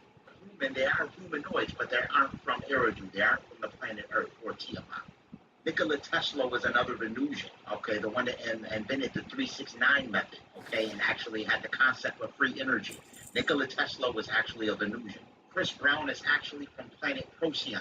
Human, they are humanoids, but they aren't from Eridu. They aren't from the planet Earth or Tiamat. Nikola Tesla was another Venusian, okay, the one that invented the 369 method, okay, and actually had the concept of free energy. Nikola Tesla was actually a Venusian. Chris Brown is actually from planet Procyon.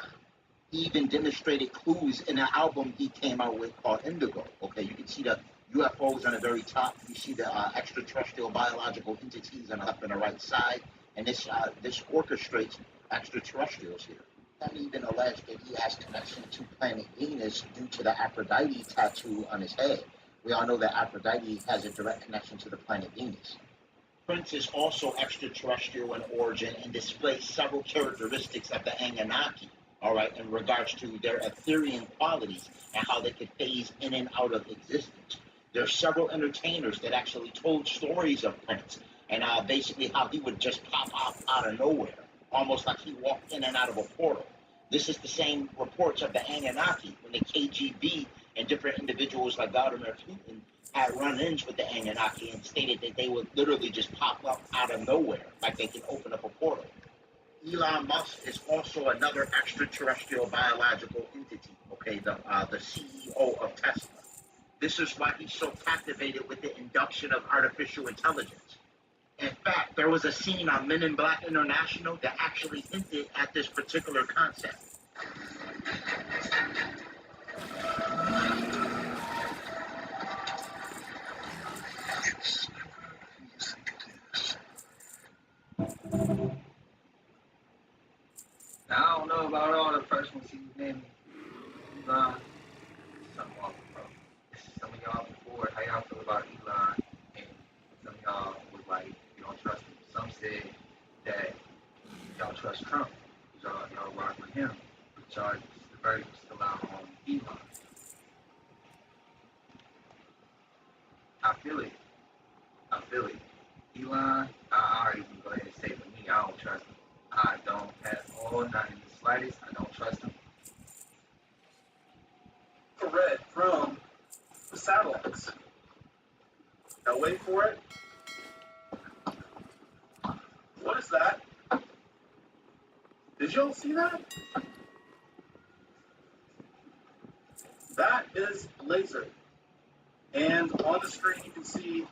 He even demonstrated clues in an album he came out with called Indigo. Okay, you can see the UFOs on the very top. You see the extraterrestrial biological entities on the left and the right side, and this orchestrates extraterrestrials here. And even alleged that he has connection to planet Venus due to the Aphrodite tattoo on his head. We all know that Aphrodite has a direct connection to the planet Venus. Prince is also extraterrestrial in origin and displays several characteristics of the Anunnaki, all right, in regards to their Ethereal qualities and how they could phase in and out of existence. There are several entertainers that actually told stories of Prince and basically how he would just pop out of nowhere, almost like he walked in and out of a portal. This is the same reports of the Anunnaki when the KGB and different individuals like Vladimir Putin had run-ins with the Anunnaki and stated that they would literally just pop up out of nowhere, like they can open up a portal. Elon Musk is also another extraterrestrial biological entity, okay, the CEO of Tesla. This is why he's so captivated with the induction of artificial intelligence. In fact, there was a scene on Men in Black International that actually hinted at this particular concept. Now, I don't know about all the first ones he was naming. Elon, some of y'all before, how y'all feel about Elon? And some of y'all was like, you don't trust him. Some said that y'all trust Trump. Y'all rock with him. But y'all, the verdict was still out on Elon. I feel it. Elon, I already can go ahead and say for me, I don't trust him. I don't at all, not in the slightest. I don't trust him. Read from the satellites. Now wait for it. What is that? Did y'all see that? That is laser. And on the screen you can see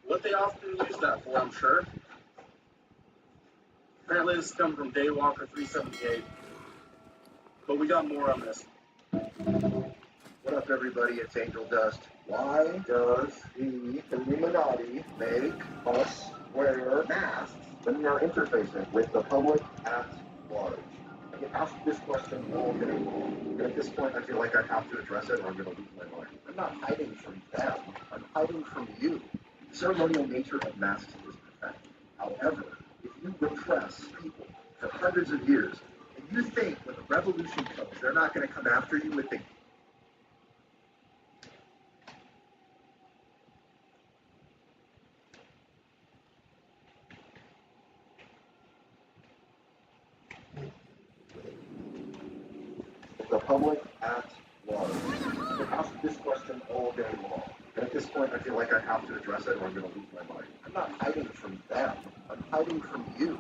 what they often use that for, I'm sure. Apparently this comes from Daywalker 378. But we got more on this. What up, everybody? It's Angel Dust. Why does the Illuminati make us wear masks when we are interfacing with the public at large? I get asked this question all day long, and at this point I feel like I have to address it or I'm going to lose my mind. I'm not hiding from them. I'm hiding from you. The ceremonial nature of masks is perfect. However, if you repress people for hundreds of years, and you think when the revolution comes, they're not going to come after you with the public at large. I get asked this question all day long, and at this point I feel like I have to address it or I'm going to lose my mind. I'm not hiding from them. I'm hiding from you.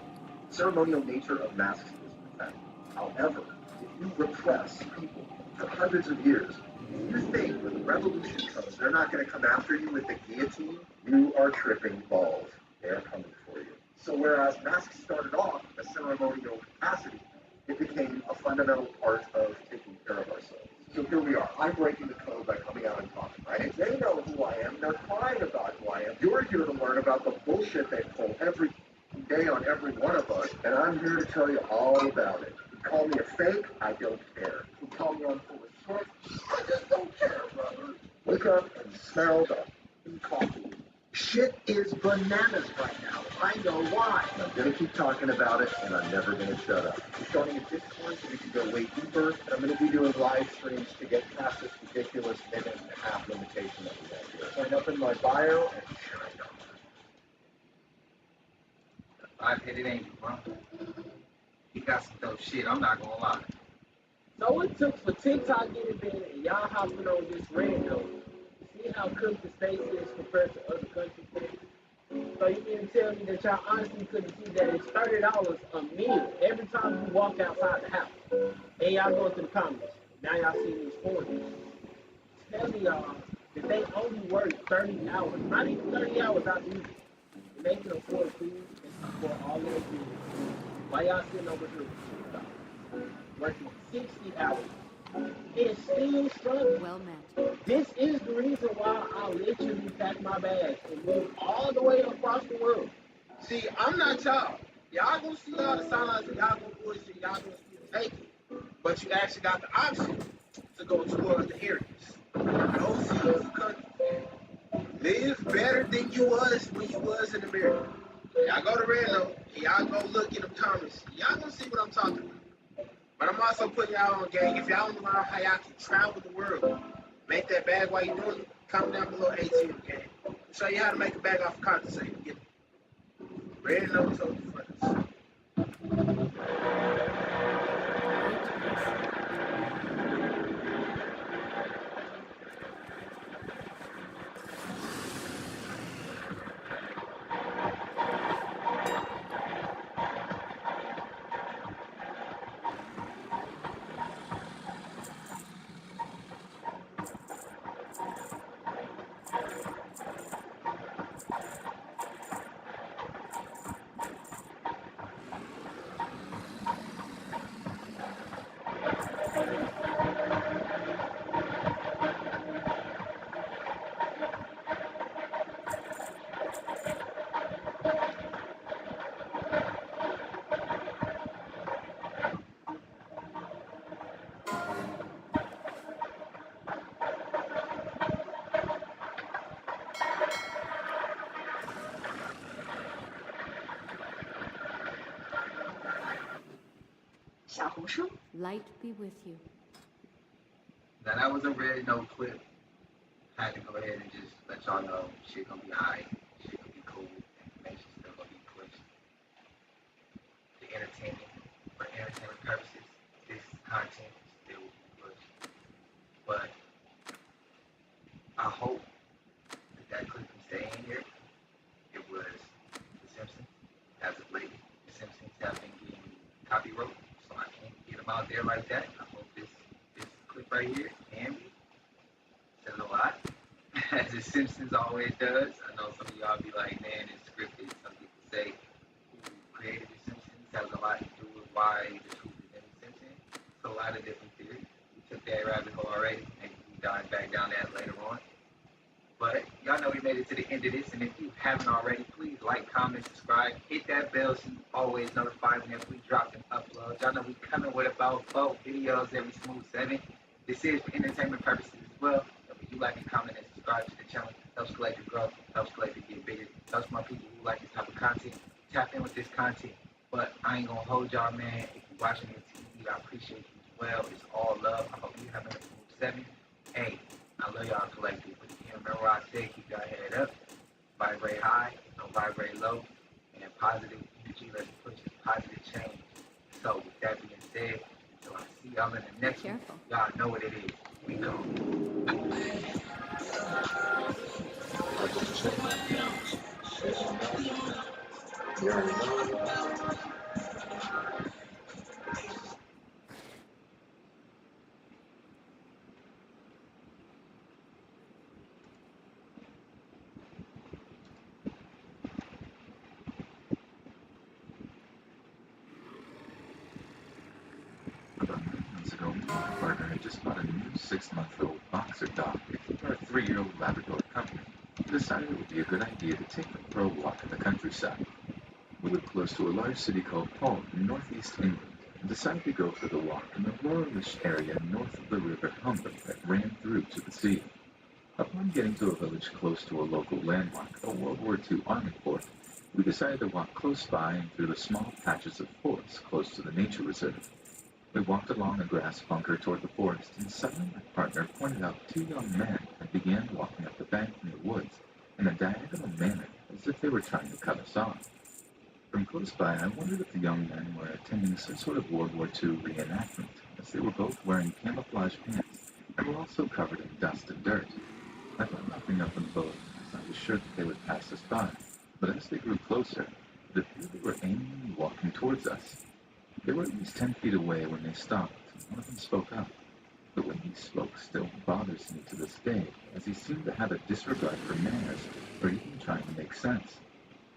The ceremonial nature of masks is perfect. However, if you repress people for hundreds of years, and you think when the revolution comes, they're not going to come after you with the guillotine, you are tripping balls. They're coming for you. So whereas masks started off in a ceremonial capacity, it became a fundamental part of taking care of ourselves. So here we are. I'm breaking the code by coming out and talking, right? They know who I am. They're crying about who I am. You're here to learn about the bullshit they pull every day on every one of us, and I'm here to tell you all about it. You call me a fake, I don't care. You call me on full of shit, I just don't care, brother. Wake up and smell the coffee. Shit is bananas right now. I know why. And I'm going to keep talking about it, and I'm never going to shut up. We're starting a Discord so we can go way deeper, and I'm going to be doing live streams to get past this ridiculous minute and a half limitation that we have here. Sign up in my bio and shine up. Five-headed angel, bro. He got some dope shit, I'm not gonna lie. So it took for TikTok getting big and y'all hopping on this red note. See how cooked the space is compared to other countries. So you mean to tell me that y'all honestly couldn't see that it's $30 a meal every time you walk outside the house? And y'all go to the comments. Now y'all see these foreigners. Tell me y'all that they only work 30 hours, not even 30 hours out the week. And they can afford food and support all of their kids. Why y'all sitting over here working 60 hours and still struggling? Well met. This is the reason why I literally pack my bags and move all the way across the world. See, I'm not y'all. Y'all gonna see all the signs and y'all gonna bullshit, y'all gonna see the taking. But you actually got the option to go to other areas. Go see other countries. Live better than you was when you was in America. Y'all go to Red Note and y'all go look in the comments. Y'all gonna see what I'm talking about. But I'm also putting y'all on game. If y'all want to learn how y'all can travel the world, make that bag while you're doing it, comment down below ATM game. I'll show you how to make a bag off of condensate. Get Red Note told you first. Light be with you. Now that was a Red Note clip. Had to go ahead and just let y'all know shit gonna be alright, shit gonna be cool, information still gonna be pushed. The entertainment, for entertainment purposes, this content still will be pushed. But I hope that clip can stay in here. It was The Simpsons. As of late, The Simpsons have been getting copyright, so I can't get them out there like that. I hope this clip right here can be. Says a lot, as The Simpsons always does. I know some of y'all be like, man, it's scripted. Some people say who created The Simpsons has a lot to do with why the truth is in The Simpsons. It's a lot of different theories. We took that rabbit hole already. Maybe we dive back down that later on. But y'all know we made it to the end of this, and if you haven't already, please like, comment, subscribe, hit that bell so you always notified whenever we drop and upload. Y'all know we coming with about 4 videos every smooth 7. This is for entertainment purposes as well. So if you like and comment and subscribe to the channel, helps Collective grow, helps Collective get bigger, helps more people who like this type of content tap in with this content. But I ain't gonna hold y'all, man. If you're watching it on TV, I appreciate you as well. It's all love. I hope you having a smooth 7. Hey, I love y'all, Collective. But again, remember what I said, keep y'all head up, vibrate high, don't vibrate low, and positive energy, let's push positive change. So with that being said, until I see y'all in the next one, y'all know what it is. We go. You already know. About 9 months ago, my partner had just bought a new 6-month-old boxer dog for a 3-year-old Labrador company. We decided it would be a good idea to take them for a walk in the countryside. We live close to a large city called Hull in northeast England and decided to go for the walk in the ruralish area north of the River Humber that ran through to the sea. Upon getting to a village close to a local landmark, a World War II Army fort, we decided to walk close by and through the small patches of forest close to the nature reserve. We walked along a grass bunker toward the forest, and suddenly my partner pointed out 2 young men and began walking up the bank from the woods in a diagonal manner as if they were trying to cut us off. From close by, I wondered if the young men were attending some sort of World War II reenactment, as they were both wearing camouflage pants and were also covered in dust and dirt. I thought nothing of them both, as I was sure that they would pass us by, but as they grew closer, it appeared they were aiming walking towards us. They were at least 10 feet away when they stopped, and one of them spoke up. The way he spoke still bothers me to this day, as he seemed to have a disregard for manners, or even trying to make sense.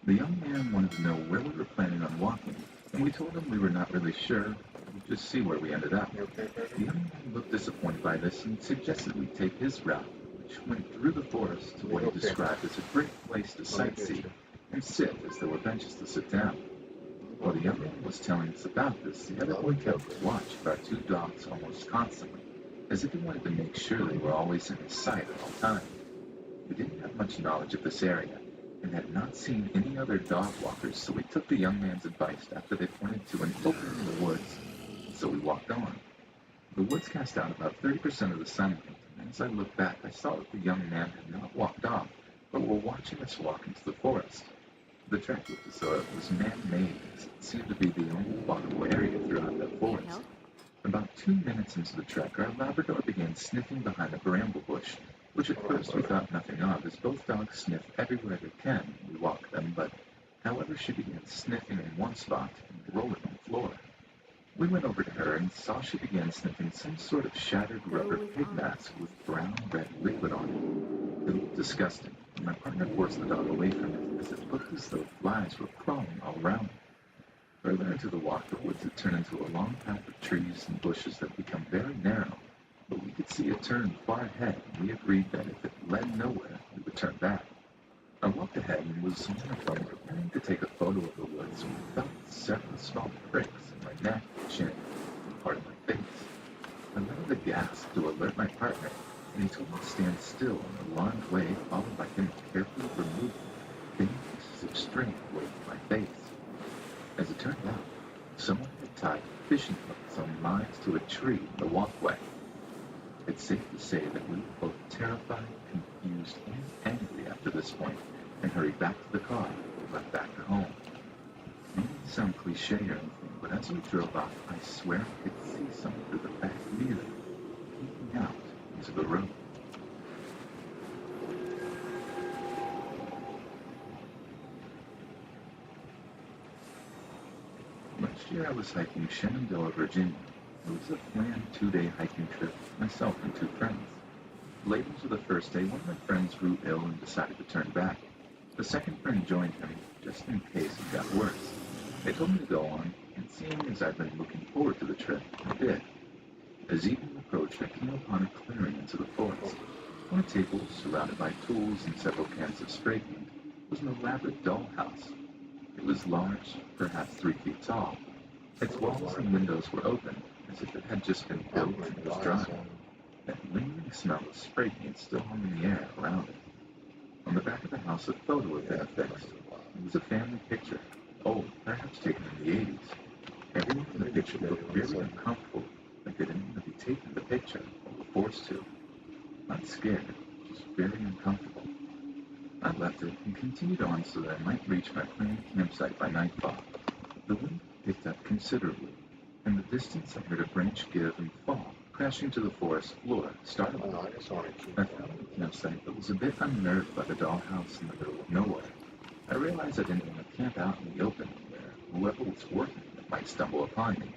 The young man wanted to know where we were planning on walking, and we told him we were not really sure. We'd just see where we ended up. The young man looked disappointed by this and suggested we take his route, which went through the forest to what he described as a great place to sightsee and sit, as there were benches to sit down. While the young man was telling us about this, the other boy kept watch of our two dogs almost constantly, as if he wanted to make sure they were always in his sight at all times. We didn't have much knowledge of this area, and had not seen any other dog walkers, so we took the young man's advice after they pointed to an opening in the woods, so we walked on. The woods cast out about 30% of the sunlight, and as I looked back, I saw that the young man had not walked off, but were watching us walk into the forest. The track looked as though it was man-made, as it seemed to be the only walkable area throughout that forest. About 2 minutes into the trek, our Labrador began sniffing behind a bramble bush, which at first we thought nothing of, as both dogs sniff everywhere they can when we walk them, but however she began sniffing in one spot and rolling on the floor. We went over to her and saw she began sniffing some sort of shattered rubber pig mask with brown-red liquid on it. It looked disgusting, and my partner forced the dog away from it, as it looked as though flies were crawling all around it. Further into the walk, the woods had turned into a long path of trees and bushes that had become very narrow, but we could see it turn far ahead, and we agreed that if it led nowhere, we would turn back. I walked ahead and was on my phone preparing to take a photo of the woods when I felt several small pricks in my neck, chin, and part of my face. I let out a gasp to alert my partner, and he told me to stand still in an alarmed way, followed by him carefully removing thin pieces of string away from my face. As it turned out, someone had tied fishing hooks on lines to a tree in the walkway. It's safe to say that we were both terrified, confused, and angry after this point, and hurried back to the car and went back to home. It may sound cliche or anything, but as we drove off, I swear I could see someone through the back mirror, peeking out into the road. Last year I was hiking Shenandoah, Virginia. It was a planned 2-day hiking trip, myself and 2 friends. Late into the first day, one of my friends grew ill and decided to turn back. The second friend joined him, just in case it got worse. They told me to go on, and seeing as I'd been looking forward to the trip, I did. As evening approached, I came upon a clearing into the forest. On a table, surrounded by tools and several cans of spray paint, was an elaborate dollhouse. It was large, perhaps 3 feet tall. Its walls and windows were open, as if it had just been built and was drying. That lingering smell of spray paint still hung in the air around it. On the back of the house, a photo had been affixed. It was a family picture, old, perhaps taken in the 80s. Everyone in the picture looked very uncomfortable, like they didn't want to be taking the picture, or were forced to. Not scared, just very uncomfortable. I left it and continued on so that I might reach my planned campsite by nightfall. The wind picked up considerably. In the distance, I heard a branch give and fall, crashing to the forest floor, startling me. I found the campsite, but was a bit unnerved by the dollhouse in the middle of nowhere. I realized I didn't want to camp out in the open, where whoever was working it might stumble upon me.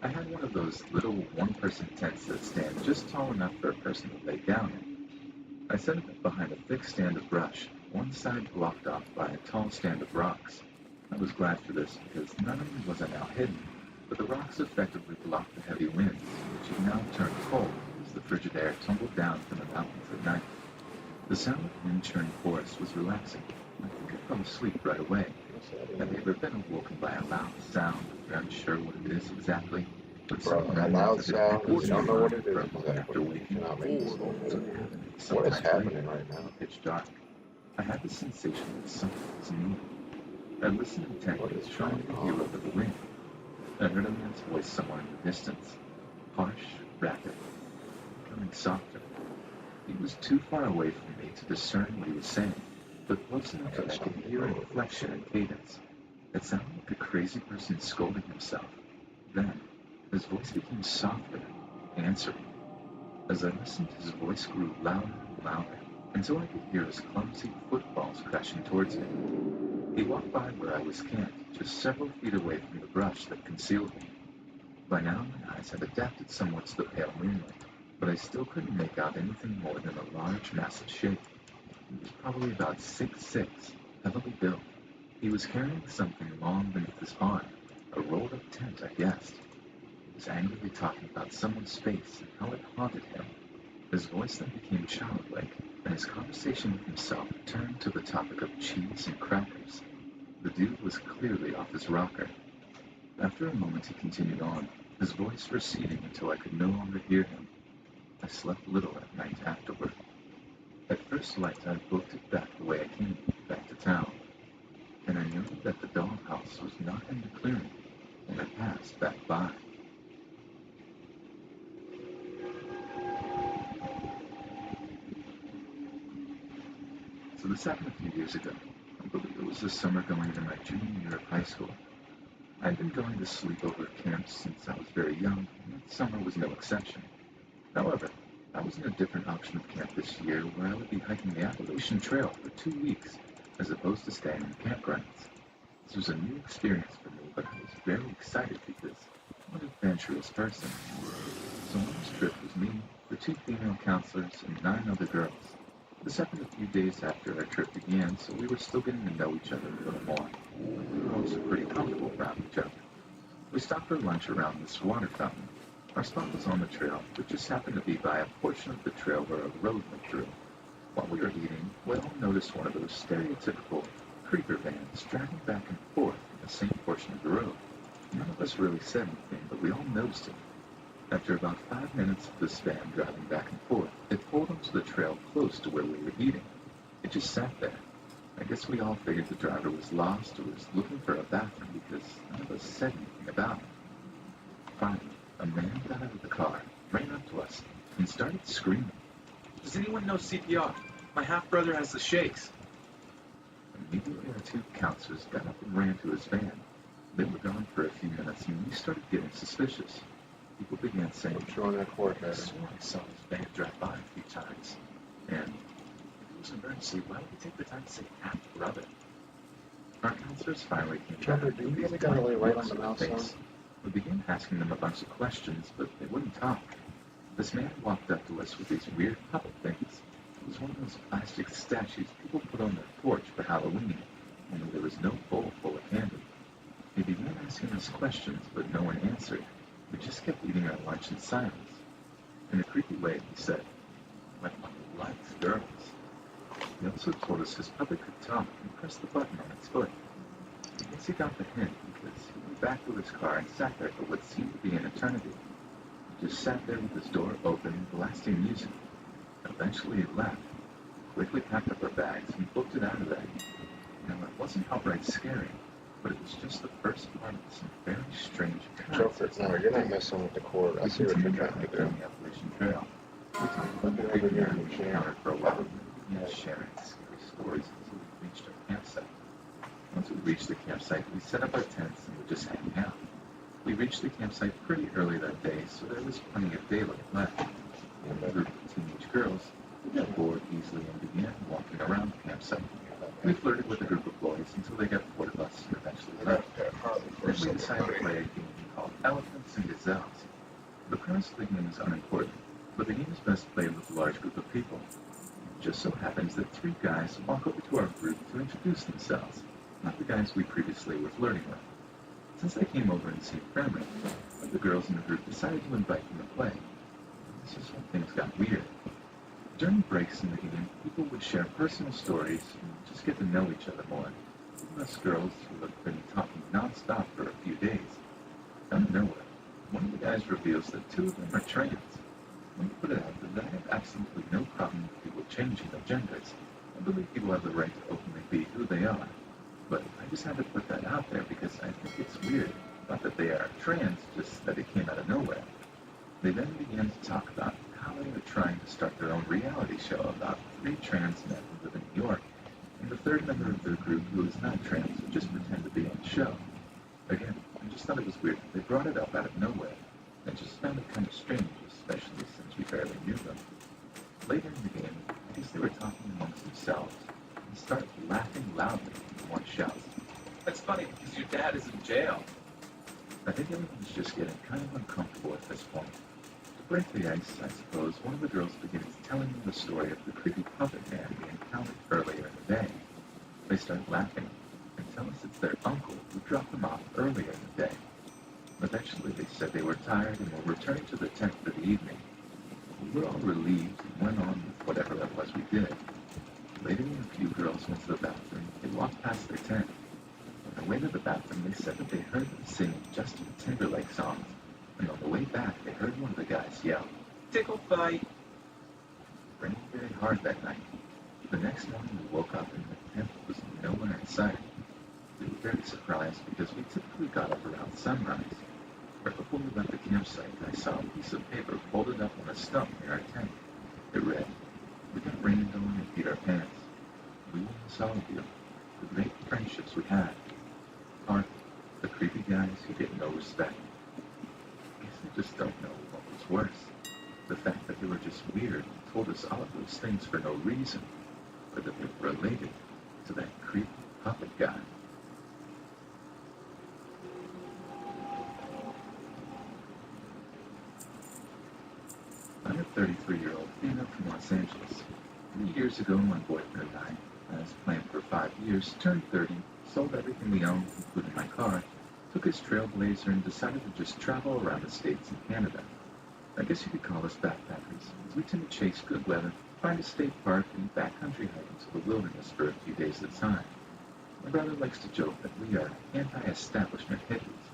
I had one of those little one-person tents that stand just tall enough for a person to lay down in. I set it up behind a thick stand of brush, one side blocked off by a tall stand of rocks. I was glad for this because not only was I now hidden, but the rocks effectively blocked the heavy winds, which had now turned cold as the frigid air tumbled down from the mountains at night. The sound of wind-churned forest was relaxing. I think I fell asleep right away. Have you ever been awoken by a loud sound? You're unsure what it is exactly, but someone A loud sound, you don't know what it is after waking up. What is happening right now? Pitch dark. I had the sensation that something was near. I listened intently, trying to hear over the wind. I heard a man's voice somewhere in the distance, harsh, rapid, becoming softer. He was too far away from me to discern what he was saying, but close enough that I could hear inflection and cadence. It sounded like a crazy person scolding himself. Then, his voice became softer, answering. As I listened, his voice grew louder and louder, until I could hear his clumsy footfalls crashing towards me. He walked by where I was camped, just several feet away from the brush that concealed me. By now, my eyes had adapted somewhat to the pale moonlight, but I still couldn't make out anything more than a large, massive shape. He was probably about 6'6", heavily built. He was carrying something long beneath his arm, a rolled-up tent, I guessed. He was angrily talking about someone's face and how it haunted him. His voice then became childlike, and his conversation with himself turned to the topic of cheese and crackers. The dude was clearly off his rocker. After a moment, he continued on, his voice receding until I could no longer hear him. I slept little at night afterward. At first light, I booked it back the way I came, back to town, and I noted that the dollhouse was not in the clearing when I passed back by. So this happened a few years ago. I believe it was the summer going into my junior year of high school. I had been going to sleepover camps since I was very young, and that summer was no exception. However, I was in a different option of camp this year where I would be hiking the Appalachian Trail for 2 weeks, as opposed to staying in campgrounds. This was a new experience for me, but I was very excited because I'm an adventurous person. So on this trip was me, the 2 female counselors, and 9 other girls. This happened a few days after our trip began, so we were still getting to know each other a little more. We were also pretty comfortable around each other. We stopped for lunch around this water fountain. Our spot was on the trail, but just happened to be by a portion of the trail where a road went through. While we were eating, we all noticed one of those stereotypical creeper vans dragging back and forth in the same portion of the road. None of us really said anything, but we all noticed it. After about 5 minutes of this van driving back and forth, it pulled onto the trail close to where we were eating. It just sat there. I guess we all figured the driver was lost or was looking for a bathroom because none of us said anything about it. Finally, a man got out of the car, ran up to us, and started screaming. Does anyone know CPR? My half-brother has the shakes. Immediately, our 2 counselors got up and ran to his van. They were gone for a few minutes, and we started getting suspicious. People began saying, I'm showing that coordinator. I swore I saw his van drive by a few times. And if it was an emergency, why would he take the time to say half-brother? Our counselors finally came back. Do you really got to lay right on the mouse on? We began asking them a bunch of questions, but they wouldn't talk. This man walked up to us with these weird puppet things. It was one of those plastic statues people put on their porch for Halloween, only there was no bowl full of candy. He began asking us questions, but no one answered. We just kept eating our lunch in silence. In a creepy way, he said, "My mother likes girls." He also told us his puppet could talk and pressed the button on its foot. I guess he got the hint because he went back to his car and sat there for what seemed to be an eternity. He just sat there with his door open, blasting music. Eventually he left, quickly packed up our bags, and booked it out of there. Now, it wasn't outright scary, but it was just the first part of some very strange Joker, no, you're not messing with the cord. I see what you're trying to do. The Appalachian Trail. We talked about the over here creepy and encounter for a while, and began sharing scary stories until we reached our campsite. Once we reached the campsite, we set up our tents and were just hanging out. We reached the campsite pretty early that day, so there was plenty of daylight left. A group of teenage girls got bored easily and began walking around the campsite. We flirted with a group of boys until they got bored of us and eventually left. Then we decided to play a game called Elephants and Gazelles. The premise of the game is unimportant, but the game is best played with a large group of people. It just so happens that 3 guys walk over to our group to introduce themselves, not the guys we previously were flirting with. Since they came over and seemed friendly, the girls in the group decided to invite them to play. This is when things got weird. During breaks in the game, people would share personal stories and just get to know each other more. Even us girls who have been talking non-stop for a few days. Out of nowhere, one of the guys reveals that 2 of them are trans. Let me put it out that I have absolutely no problem with people changing their genders. I believe people have the right to openly be who they are. But I just had to put that out there because I think it's weird. Not that they are trans, just that it came out of nowhere. They then began to talk about how they were trying to start their own reality show about 3 trans men who live in New York and and the third member of their group who is not trans would just pretend to be on the show. Again, I just thought it was weird that they brought it up out of nowhere. I just found it kind of strange, especially since we barely knew them. Later in the game, I guess they were talking amongst themselves and started laughing loudly when one shouts, That's funny because your dad is in jail. I think everyone's just getting kind of uncomfortable at this point. To break the ice, I suppose, one of the girls begins telling them the story of the creepy puppet man we encountered earlier in the day. They start laughing and tell us it's their uncle who dropped them off earlier in the day. Eventually, they said they were tired and were returning to the tent for the evening. We were all relieved and went on with whatever it was we did. Later, when a few girls went to the bathroom, they walked past their tent. On the way to the bathroom, they said that they heard them singing Justin Timberlake songs, and on the way back, they heard one of the guys yell, Tickle fight. It rained very hard that night. The next morning, we woke up and the tent was nowhere in sight. We were very surprised because we typically got up around sunrise. Right before we left the campsite, I saw a piece of paper folded up on a stump near our tent. It read, We got rained on and beat our pants. We will miss all of you. The great friendships we had. Aren't the creepy guys who get no respect. I guess I just don't know what was worse. The fact that they were just weird and told us all of those things for no reason, or that they were related to that creepy puppet guy. I'm a 33-year-old female from Los Angeles. 3 years ago, my boyfriend and I, as planned for 5 years, turned 30, sold everything we owned, including my car, took his Trailblazer, and decided to just travel around the States and Canada. I guess you could call us backpackers, as we tend to chase good weather, find a state park, and backcountry hike into the wilderness for a few days at a time. My brother likes to joke that we are anti-establishment hippies.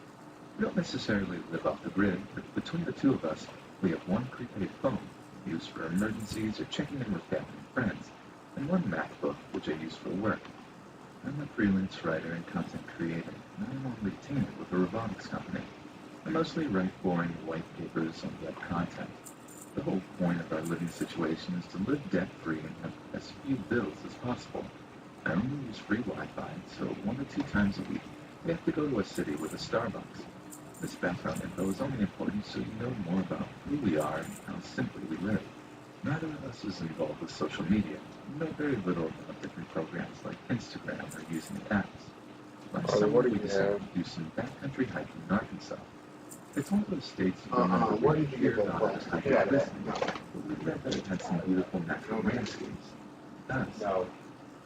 We don't necessarily live off the grid, but between the two of us, we have one prepaid phone, used for emergencies or checking in with family and friends, and one MacBook, which I use for work. I'm a freelance writer and content creator, and I'm on retainer with a robotics company. I mostly write boring white papers on web content. The whole point of our living situation is to live debt-free and have as few bills as possible. I only use free Wi-Fi, so 1 to 2 times a week, we have to go to a city with a Starbucks. This background info is only important so you know more about who we are and how simply we live. Neither of us is involved with social media. We know very little about different programs like Instagram or using apps. Last summer, we decided to do some backcountry hiking in Arkansas. It's one of those states you don't know Where did you get that about from? hiking or listening, but we read that it had some beautiful natural landscapes. It does.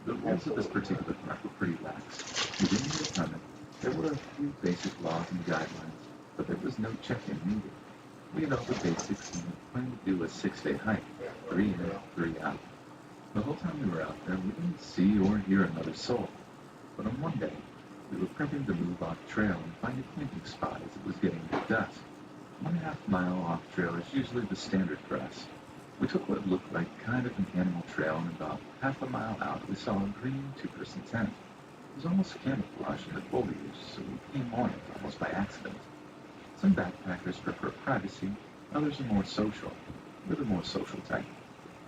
The rules of this particular park were pretty lax. We didn't need a permit. There were a few basic laws and guidelines, but there was no check-in needed. We had all the basics and planned to do a 6-day hike, 3 in, 3 out. The whole time we were out there, we didn't see or hear another soul. But on one day, we were prepping to move off trail and find a camping spot as it was getting near dusk. 1.5 mile off trail is usually the standard for us. We took what looked like kind of an animal trail, and about half a mile out, we saw a green 2-person tent. It was almost camouflaged in the foliage, so we came on it almost by accident. Some backpackers prefer privacy, others are more social. We're the more social type.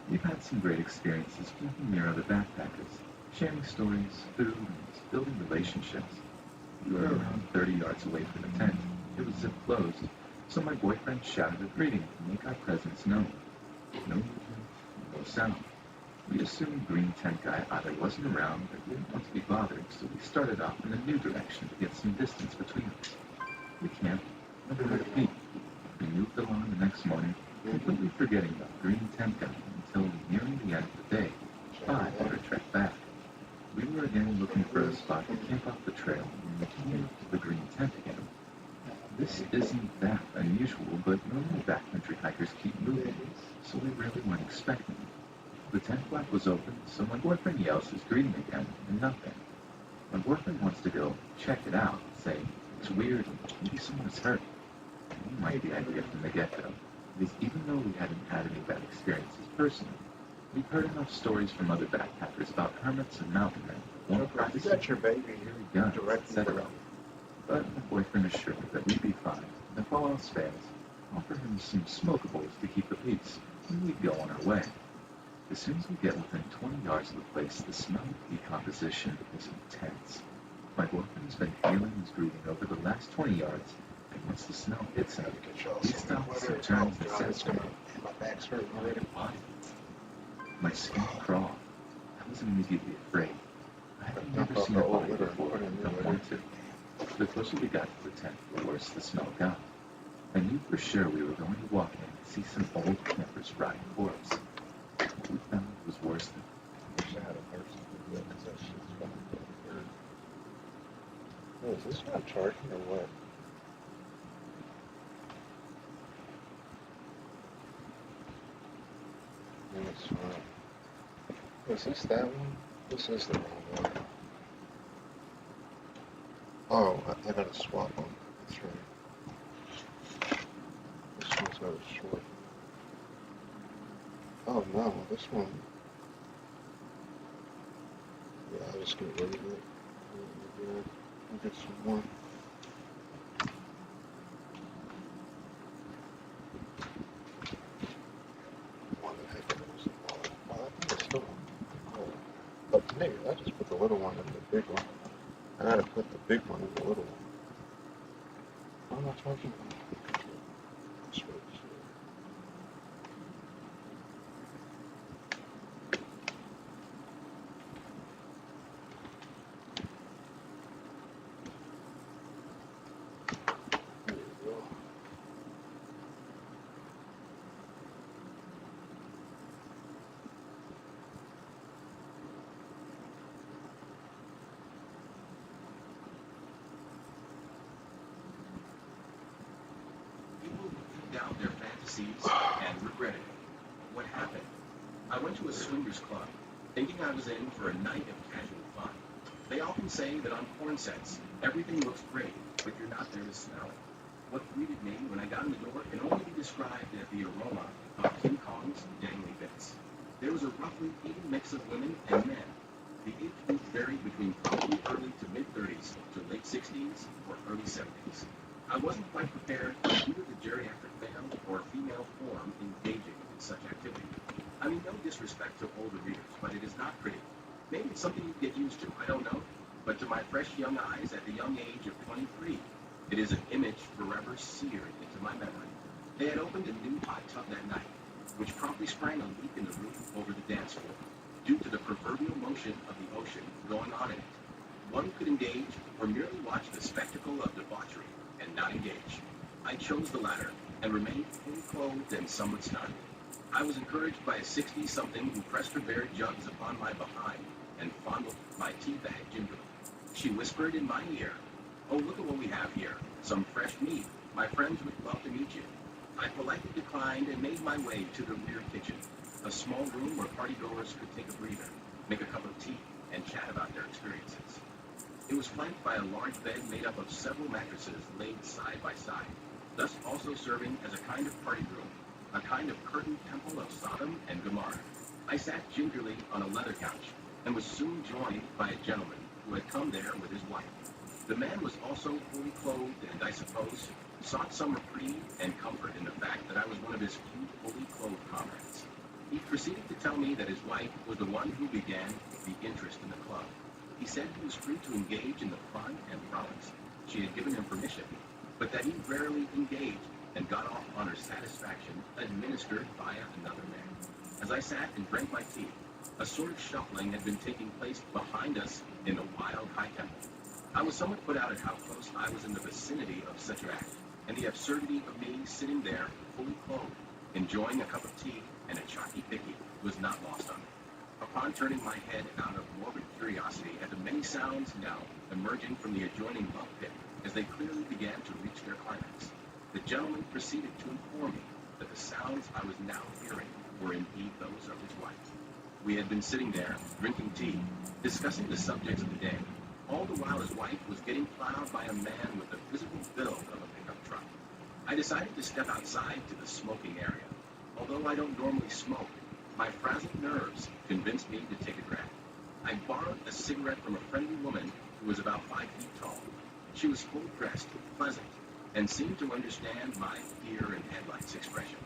We've had some great experiences camping near other backpackers, sharing stories, food, and building relationships. We were around 30 yards away from the tent. It was zip closed, so my boyfriend shouted a greeting to make our presence known. No movement, no sound. We assumed Green Tent Guy either wasn't around or didn't want to be bothered, so we started off in a new direction to get some distance between us. We camped, never heard a peep. We moved along the next morning, completely forgetting about Green Tent Guy until nearing the end of the day, 5 on our trek back. We were again looking for a spot to camp off the trail when we came up to the Green Tent again. This isn't that unusual, but normally backcountry hikers keep moving, so we really weren't expecting it. The tent flap was open, so my boyfriend yells his greeting again, and nothing. My boyfriend wants to go check it out, saying, it's weird, maybe someone's hurt. We liked the idea from the get-go, because even though we hadn't had any bad experiences personally, we've heard enough stories from other backpackers about hermits and mountain men, one privacy, guns, etc. But my boyfriend assured me that we'd be fine, and if all else fails, offer him some smokables to keep the peace, and we'd go on our way. As soon as we get within 20 yards of the place, the smell of decomposition is intense. My boyfriend has been feeling his breathing over the last 20 yards, and once the smell hits him, he stops and turns and says to me, My back's hurting already. "Why?" My skin crawled. I was immediately afraid. I had never seen a body before, and don't want to. The closer we got to the tent, the worse the smell got. I knew for sure we were going to walk in and see some old campers rotting corpse. We found it was worse than. I wish I had a nurse to do that because that shit's fucking weird. Oh, is this not charging or what? No, it's not. Is this that one? This is the wrong one. Oh, I gotta swap them. That's right. This one's got a short. Oh no, this one. Yeah, I'll just get rid of it. I'll get some more. One that had those. Oh, I think it's still. Oh. But maybe I just put the little one in the big one. I gotta put the big one in the little one. What am I talking about? Switch. There we go. People put down their fantasies and regretted it. What happened? I went to a swingers club, thinking I was in for a night of casual fun. They often say that on porn sets, everything looks great, but you're not there to smell it. What greeted me when I got in the door can only be described as the aroma of King Kong's dangly bits. There was a roughly even mix of women and men. The age group varied between probably early to mid-30s to late 60s or early 70s. I wasn't quite prepared for either the geriatric male or female form engaging in such activity. I mean, no disrespect to older readers, but it is not pretty. Maybe it's something you get used to, I don't know. But to my fresh young eyes at the young age of 23, it is an image forever seared into my memory. They had opened a new hot tub that night, which promptly sprang a leak in the roof over the dance floor, due to the proverbial motion of the ocean going on in it. One could engage or merely watch the spectacle of debauchery and not engage. I chose the latter and remained fully clothed and somewhat stunned. I was encouraged by a 60-something who pressed her bare jugs upon my behind and fondled my tea bag gingerly. She whispered in my ear, "Oh, look at what we have here. Some fresh meat. My friends would love to meet you." I politely declined and made my way to the rear kitchen, a small room where partygoers could take a breather, make a cup of tea, and chat about their experiences. It was flanked by a large bed made up of several mattresses laid side by side, thus also serving as a kind of party room, a kind of curtained temple of Sodom and Gomorrah. I sat gingerly on a leather couch and was soon joined by a gentleman who had come there with his wife. The man was also fully clothed and, I suppose, sought some reprieve and comfort in the fact that I was one of his few fully clothed comrades. He proceeded to tell me that his wife was the one who began the interest in the club. He said he was free to engage in the fun and frolics. She had given him permission, but that he rarely engaged and got off on her satisfaction administered via another man. As I sat and drank my tea, a sort of shuffling had been taking place behind us in the wild high temple. I was somewhat put out at how close I was in the vicinity of such an act, and the absurdity of me sitting there fully clothed, enjoying a cup of tea and a chalky picky was not lost on me. Upon turning my head out of morbid curiosity at the many sounds now emerging from the adjoining love pit as they clearly began to reach their climax, the gentleman proceeded to inform me that the sounds I was now hearing were indeed those of his wife. We had been sitting there, drinking tea, discussing the subjects of the day, all the while his wife was getting plowed by a man with the physical build of a pickup truck. I decided to step outside to the smoking area. Although I don't normally smoke, my frazzled nerves convinced me to take a drag. I borrowed a cigarette from a friendly woman who was about 5 feet tall. She was full dressed, pleasant, and seemed to understand my deer in headlights expression.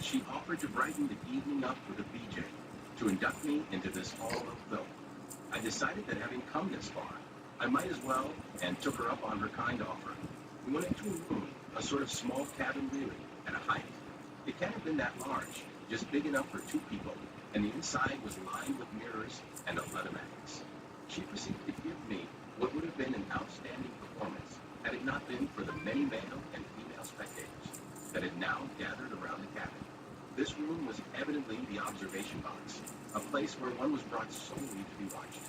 She offered to brighten the evening up with a BJ. to induct me into this hall of filth. I decided that having come this far, I might as well, and took her up on her kind offer. We went into a room, a sort of small cabin really, at a height. It can't have been that large, just big enough for 2 people, and the inside was lined with mirrors and a leather mattress. She proceeded to give me what would have been an outstanding performance had it not been for the many male and female spectators that had now gathered around the cabin. This room was evidently the observation box, a place where one was brought solely to be watched.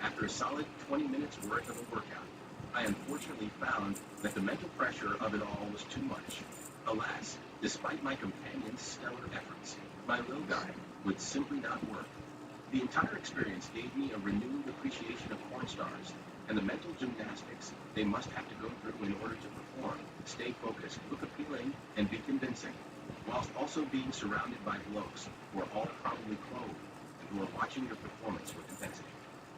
After a solid 20 minutes worth of a workout, I unfortunately found that the mental pressure of it all was too much. Alas, despite my companion's stellar efforts, my little guy would simply not work. The entire experience gave me a renewed appreciation of porn stars and the mental gymnastics they must have to go through in order to perform, stay focused, look appealing, and be convincing, whilst also being surrounded by blokes who are all probably clothed and who are watching your performance with intensity.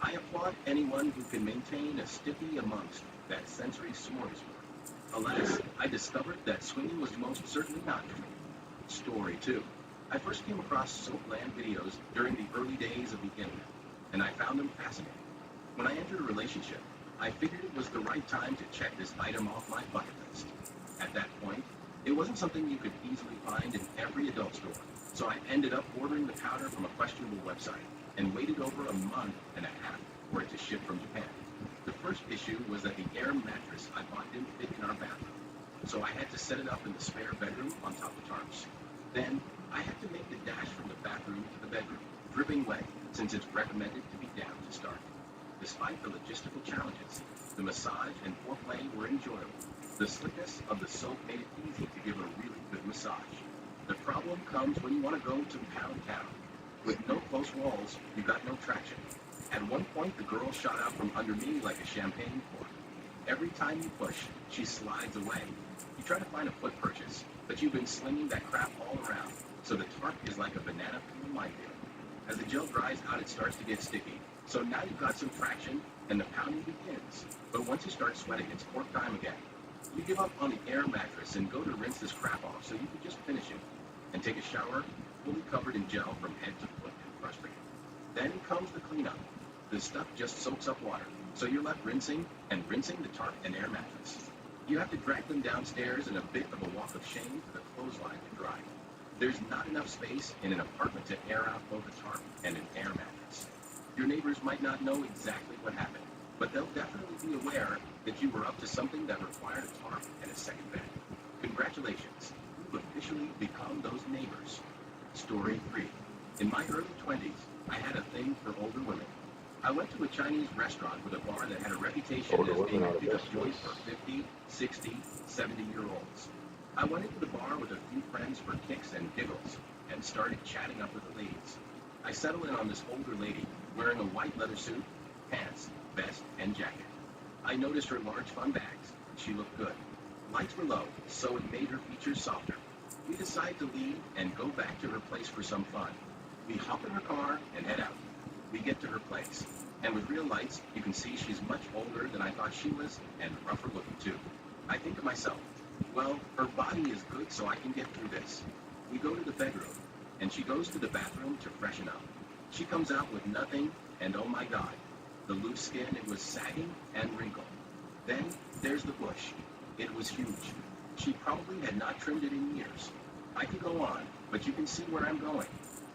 I applaud anyone who can maintain a stiffy amongst that sensory smorgasbord. Alas, I discovered that swinging was most certainly not for me. Story 2. I first came across Soapland videos during the early days of the internet, and I found them fascinating. When I entered a relationship, I figured it was the right time to check this item off my bucket list. At that point, it wasn't something you could easily find in every adult store, so I ended up ordering the powder from a questionable website and waited over a month and a half for it to ship from Japan. The first issue was that the air mattress I bought didn't fit in our bathroom, so I had to set it up in the spare bedroom on top of tarps. Then, I had to make the dash from the bathroom to the bedroom, dripping wet, since it's recommended to be damp to start. Despite the logistical challenges, the massage and foreplay were enjoyable. The slickness of the soap made it easy to give a really good massage. The problem comes when you want to go to pound town. With no close walls, you got no traction. At one point, the girl shot out from under me like a champagne cork. Every time you push, she slides away. You try to find a foot purchase, but you've been slinging that crap all around, so the tarp is like a banana peel minefield. As the gel dries out, it starts to get sticky. So now you've got some traction, and the pounding begins. But once you start sweating, it's cork time again. You give up on the air mattress and go to rinse this crap off so you can just finish it, and take a shower fully covered in gel from head to foot and frustrated. Then comes the cleanup. The stuff just soaks up water, so you're left rinsing the tarp and air mattress. You have to drag them downstairs in a bit of a walk of shame for the clothesline to dry. There's not enough space in an apartment to air out both a tarp and an air mattress. Your neighbors might not know exactly what happened, but they'll definitely be aware that you were up to something that required a tarp and a second bed. Congratulations, you've officially become those neighbors. Story 3. In my early 20s, I had a thing for older women. I went to a Chinese restaurant with a bar that had a reputation as being a pickup joint for 50, 60, 70-year-olds. I went into the bar with a few friends for kicks and giggles, and started chatting up with the ladies. I settled in on this older lady, wearing a white leather suit, pants, vest, and jacket. I noticed her large fun bags, and she looked good. Lights were low, so it made her features softer. We decided to leave and go back to her place for some fun. We hop in her car and head out. We get to her place, and with real lights, you can see she's much older than I thought she was, and rougher looking too. I think to myself, well, her body is good, so I can get through this. We go to the bedroom, and she goes to the bathroom to freshen up. She comes out with nothing, and oh my God, the loose skin, it was sagging and wrinkled. Then there's the bush. It was huge. She probably had not trimmed it in years. I could go on, but you can see where I'm going.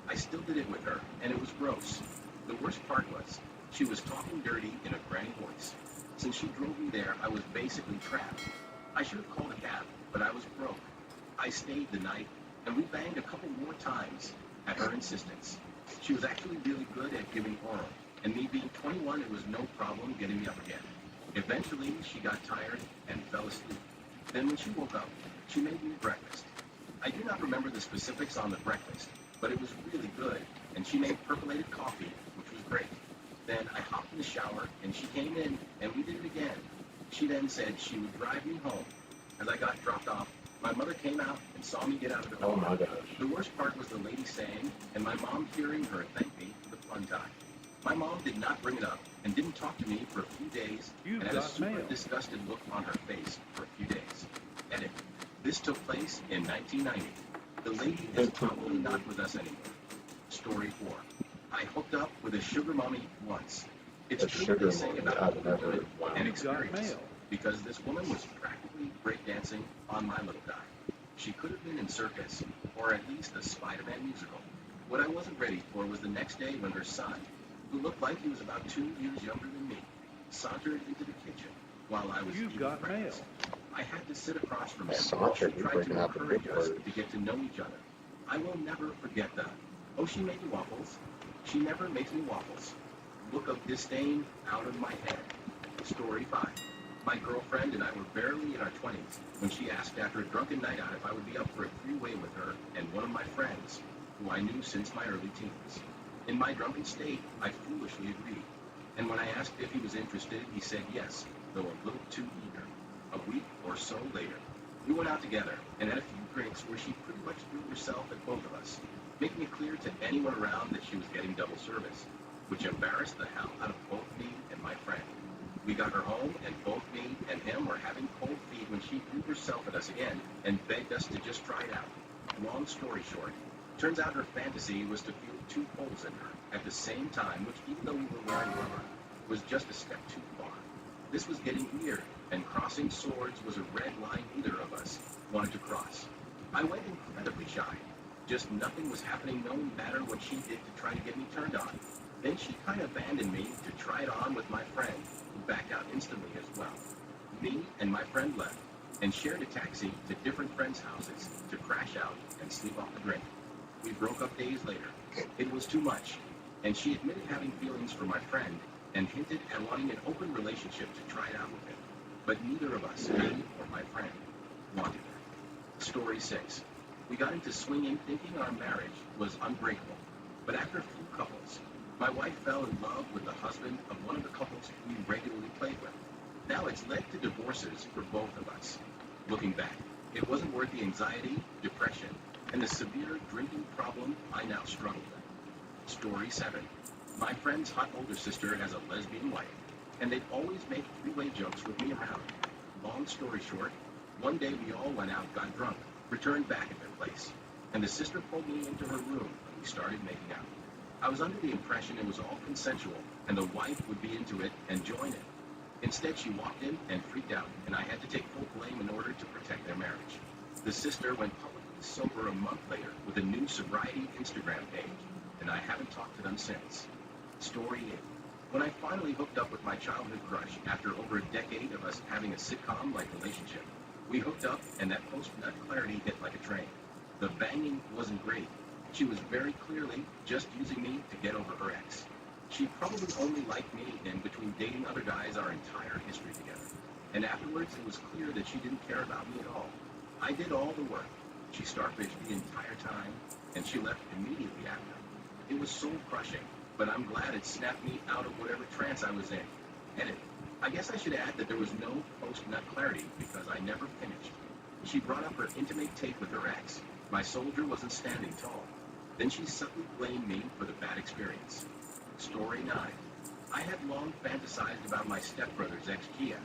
I still did it with her, and it was gross. The worst part was, she was talking dirty in a granny voice. Since she drove me there, I was basically trapped. I should have called a cab, but I was broke. I stayed the night, and we banged a couple more times at her insistence. She was actually really good at giving oral, and me being 21, it was no problem getting me up again. Eventually, she got tired and fell asleep. Then when she woke up, she made me breakfast. I do not remember the specifics on the breakfast, but it was really good, and she made percolated coffee, which was great. Then I hopped in the shower, and she came in, and we did it again. She then said she would drive me home. As I got dropped off, my mother came out and saw me get out of the car. Oh my gosh. The worst part was the lady saying, and my mom hearing her thank me for the fun time. My mom did not bring it up and didn't talk to me for a few days and had a super disgusted look on her face for a few days. Edit. This took place in 1990. The lady is probably not with us anymore. Story 4. I hooked up with a sugar mummy once. It's A true sugar what they say mummy, about I've never- women wow. and experience, because this woman was practically breakdancing on my little guy. She could have been in circus, or at least a Spider-Man musical. What I wasn't ready for was the next day when her son, who looked like he was about 2 years younger than me, sauntered into the kitchen while I was eating breakfast. I had to sit across from him while she Sauntered, you're tried breaking to out the encourage big us word. to get to know each other. I will never forget the, oh, she made the waffles. She never makes me waffles. Look of disdain out of my head. Story 5. My girlfriend and I were barely in our 20s when she asked after a drunken night out if I would be up for a three-way with her and one of my friends, who I knew since my early teens. In my drunken state, I foolishly agreed. And when I asked if he was interested, he said yes, though a little too eager. A week or so later, we went out together and had a few drinks where she pretty much threw herself at both of us, making it clear to anyone around that she was getting double service, which embarrassed the hell out of both me and my friend. We got her home, and both me and him were having cold feet when she threw herself at us again and begged us to just try it out. Long story short, turns out her fantasy was to feel 2 holes in her at the same time, which, even though we were wearing rubber, was just a step too far. This was getting weird, and crossing swords was a red line neither of us wanted to cross. I went incredibly shy. Just nothing was happening no matter what she did to try to get me turned on. Then she kind of abandoned me to try it on with my friend, who backed out instantly as well. Me and my friend left, and shared a taxi to different friends' houses to crash out and sleep off the drink. We broke up days later. It was too much, and she admitted having feelings for my friend and hinted at wanting an open relationship to try it out with him. But neither of us, me or my friend, wanted that. Story 6. We got into swinging thinking our marriage was unbreakable, but after a few couples, my wife fell in love with the husband of one of the couples we regularly played with. Now it's led to divorces for both of us. Looking back, it wasn't worth the anxiety, depression, and the severe drinking problem I now struggle with. Story 7. My friend's hot older sister has a lesbian wife, and they'd always make three-way jokes with me around. Long story short, one day we all went out, got drunk, returned back at their place, and the sister pulled me into her room and we started making out. I was under the impression it was all consensual and the wife would be into it and join it. Instead, she walked in and freaked out, and I had to take full blame in order to protect their marriage. The sister went publicly sober a month later with a new sobriety Instagram page, and I haven't talked to them since. Story 8. When I finally hooked up with my childhood crush after over a decade of us having a sitcom-like relationship, we hooked up and that post-nut clarity hit like a train. The banging wasn't great. She was very clearly just using me to get over her ex. She probably only liked me in between dating other guys our entire history together. And afterwards, it was clear that she didn't care about me at all. I did all the work. She starfished the entire time, and she left immediately after. It was soul-crushing, but I'm glad it snapped me out of whatever trance I was in. Edit. I guess I should add that there was no post-nut clarity because I never finished. She brought up her intimate tape with her ex. My soldier wasn't standing tall. Then she subtly blamed me for the bad experience. Story 9. I had long fantasized about my stepbrother's ex-Kia,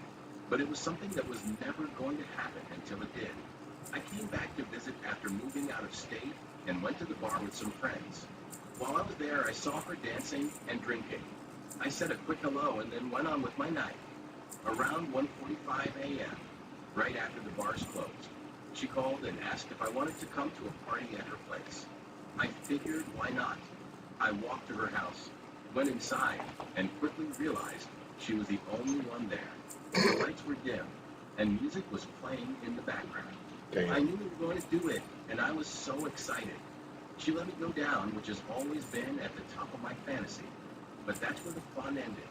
but it was something that was never going to happen until it did. I came back to visit after moving out of state and went to the bar with some friends. While I was there, I saw her dancing and drinking. I said a quick hello and then went on with my night. Around 1:45 a.m., right after the bars closed, she called and asked if I wanted to come to a party at her place. I figured, why not? I walked to her house, went inside, and quickly realized she was the only one there. The lights were dim, and music was playing in the background. Damn. I knew we were going to do it, and I was so excited. She let me go down, which has always been at the top of my fantasy. But that's where the fun ended.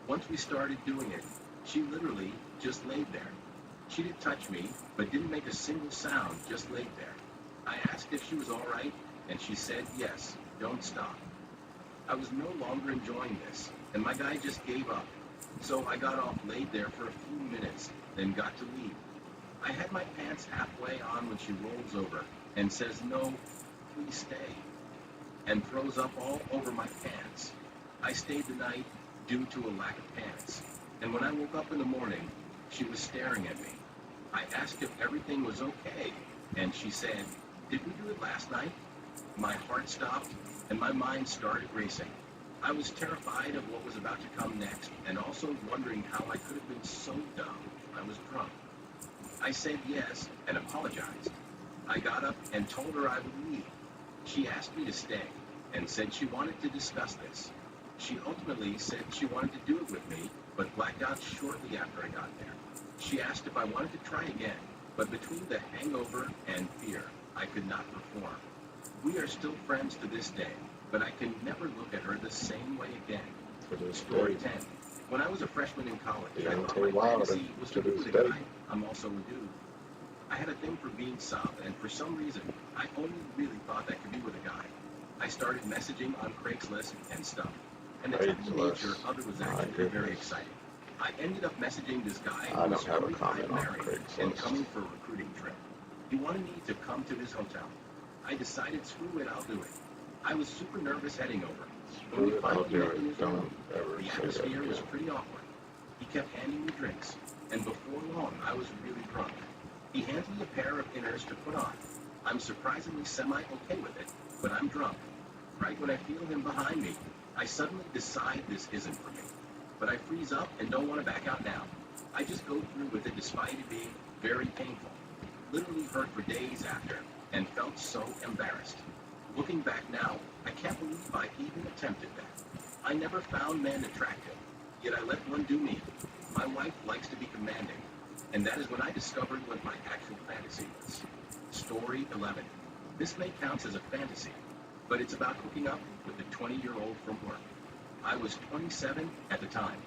Once we started doing it, she literally just laid there. She didn't touch me, but didn't make a single sound, just laid there. I asked if she was all right, and she said yes, don't stop. I was no longer enjoying this, and my guy just gave up. So I got off, laid there for a few minutes, then got to leave. I had my pants halfway on when she rolls over and says, "No, please stay," and throws up all over my pants. I stayed the night due to a lack of pants, and when I woke up in the morning, she was staring at me. I asked if everything was okay, and she said, "Did we do it last night?" My heart stopped, and my mind started racing. I was terrified of what was about to come next, and also wondering how I could have been so dumb. I was drunk. I said yes and apologized. I got up and told her I would leave. She asked me to stay and said she wanted to discuss this. She ultimately said she wanted to do it with me, but blacked out shortly after I got there. She asked if I wanted to try again, but between the hangover and fear, I could not perform. We are still friends to this day, but I can never look at her the same way again. Story 10. When I was a freshman in college, I thought my fantasy was to be with a guy. I'm also a dude. I had a thing for being sub, and for some reason, I only really thought that could be with a guy. I started messaging on Craigslist and stuff, and the type of nature of it was actually very exciting. I ended up messaging this guy who was 45 married and coming for a recruiting trip. He wanted me to come to his hotel. I decided, screw it, I'll do it. I was super nervous heading over. When we finally met in his room, the atmosphere was pretty awkward. He kept handing me drinks, and before long, I was really drunk. He hands me a pair of inners to put on. I'm surprisingly semi-okay with it, but I'm drunk. Right when I feel him behind me, I suddenly decide this isn't for me. But I freeze up and don't want to back out now. I just go through with it despite it being very painful. Literally hurt for days after, and felt so embarrassed. Looking back now, I can't believe I even attempted that. I never found men attractive, yet I let one do me. My wife likes to be commanding, and that is when I discovered what my actual fantasy was. Story 11. This may count as a fantasy, but it's about hooking up with a 20-year-old from work. I was 27 at the time.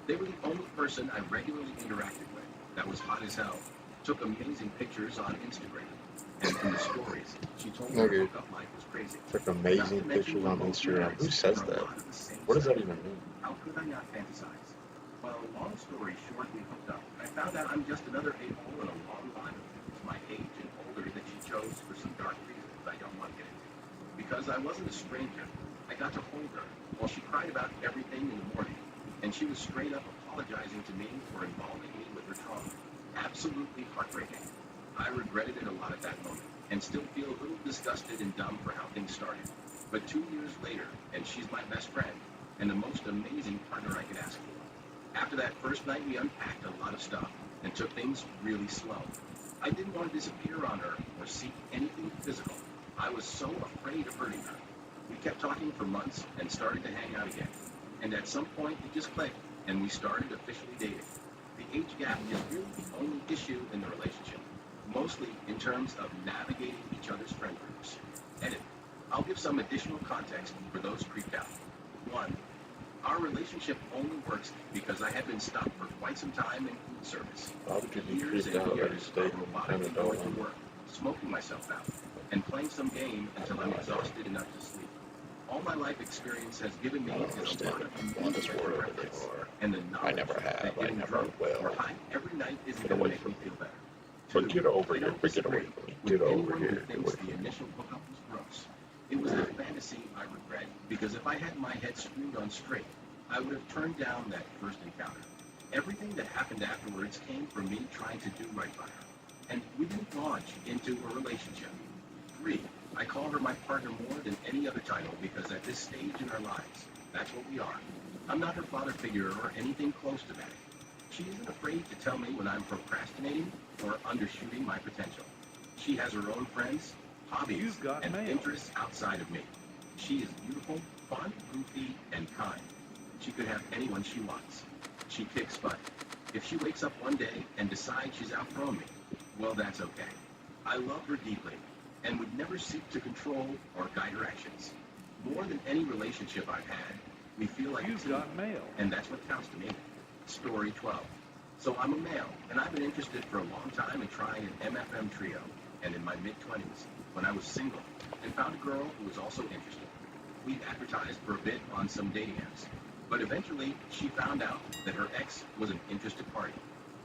They were the only person I regularly interacted with. That was hot as hell. Took amazing pictures on Instagram. And in the stories, she told me her hookup life was crazy. Took amazing pictures on Instagram. Who says that? What does that even mean? How could I not fantasize? Well, long story short, we hooked up. I found out I'm just another a-hole in a long line of dudes my age and older that she chose for some dark reasons I don't want to get into. Because I wasn't a stranger, I got to hold her while she cried about everything in the morning, and she was straight up apologizing to me for involving me with her trauma. Absolutely heartbreaking. I regretted it a lot at that moment, and still feel a little disgusted and dumb for how things started. But 2 years later, and she's my best friend, and the most amazing partner I could ask for. After that first night, we unpacked a lot of stuff, and took things really slow. I didn't want to disappear on her, or seek anything physical. I was so afraid of hurting her. We kept talking for months, and started to hang out again. And at some point, it just clicked, and we started officially dating. The age gap is really the only issue in the relationship. Mostly in terms of navigating each other's friend groups. Edit. I'll give some additional context for those creeped out. 1. Our relationship only works because I had been stuck for quite some time in food service. Why would you be Years creeped and out years at a of state robotically going to work, smoking myself out, and playing some game until I'm exhausted enough to sleep. All my life experience has given me is a lot of immediate reference, and the knowledge that getting drunk or high every night isn't going to make me feel better. But get over here. Get away from me. Get over here. Thinks the initial hookup was gross. It was the fantasy I regret, because if I had my head screwed on straight, I would have turned down that first encounter. Everything that happened afterwards came from me trying to do right by her. And we didn't launch into a relationship. 3. I call her my partner more than any other title because at this stage in our lives, that's what we are. I'm not her father figure or anything close to that. She isn't afraid to tell me when I'm procrastinating or undershooting my potential. She has her own friends, hobbies, and interests outside of me. She is beautiful, fun, goofy, and kind. She could have anyone she wants. She kicks butt. If she wakes up one day and decides she's outgrown me, well, that's okay. I love her deeply and would never seek to control or guide her actions. More than any relationship I've had, we feel like a team, and that's what counts to me. Story 12. So I'm a male, and I've been interested for a long time in trying an MFM trio, and in my mid-20s, when I was single, and found a girl who was also interested. We advertised for a bit on some dating apps, but eventually she found out that her ex was an interested party.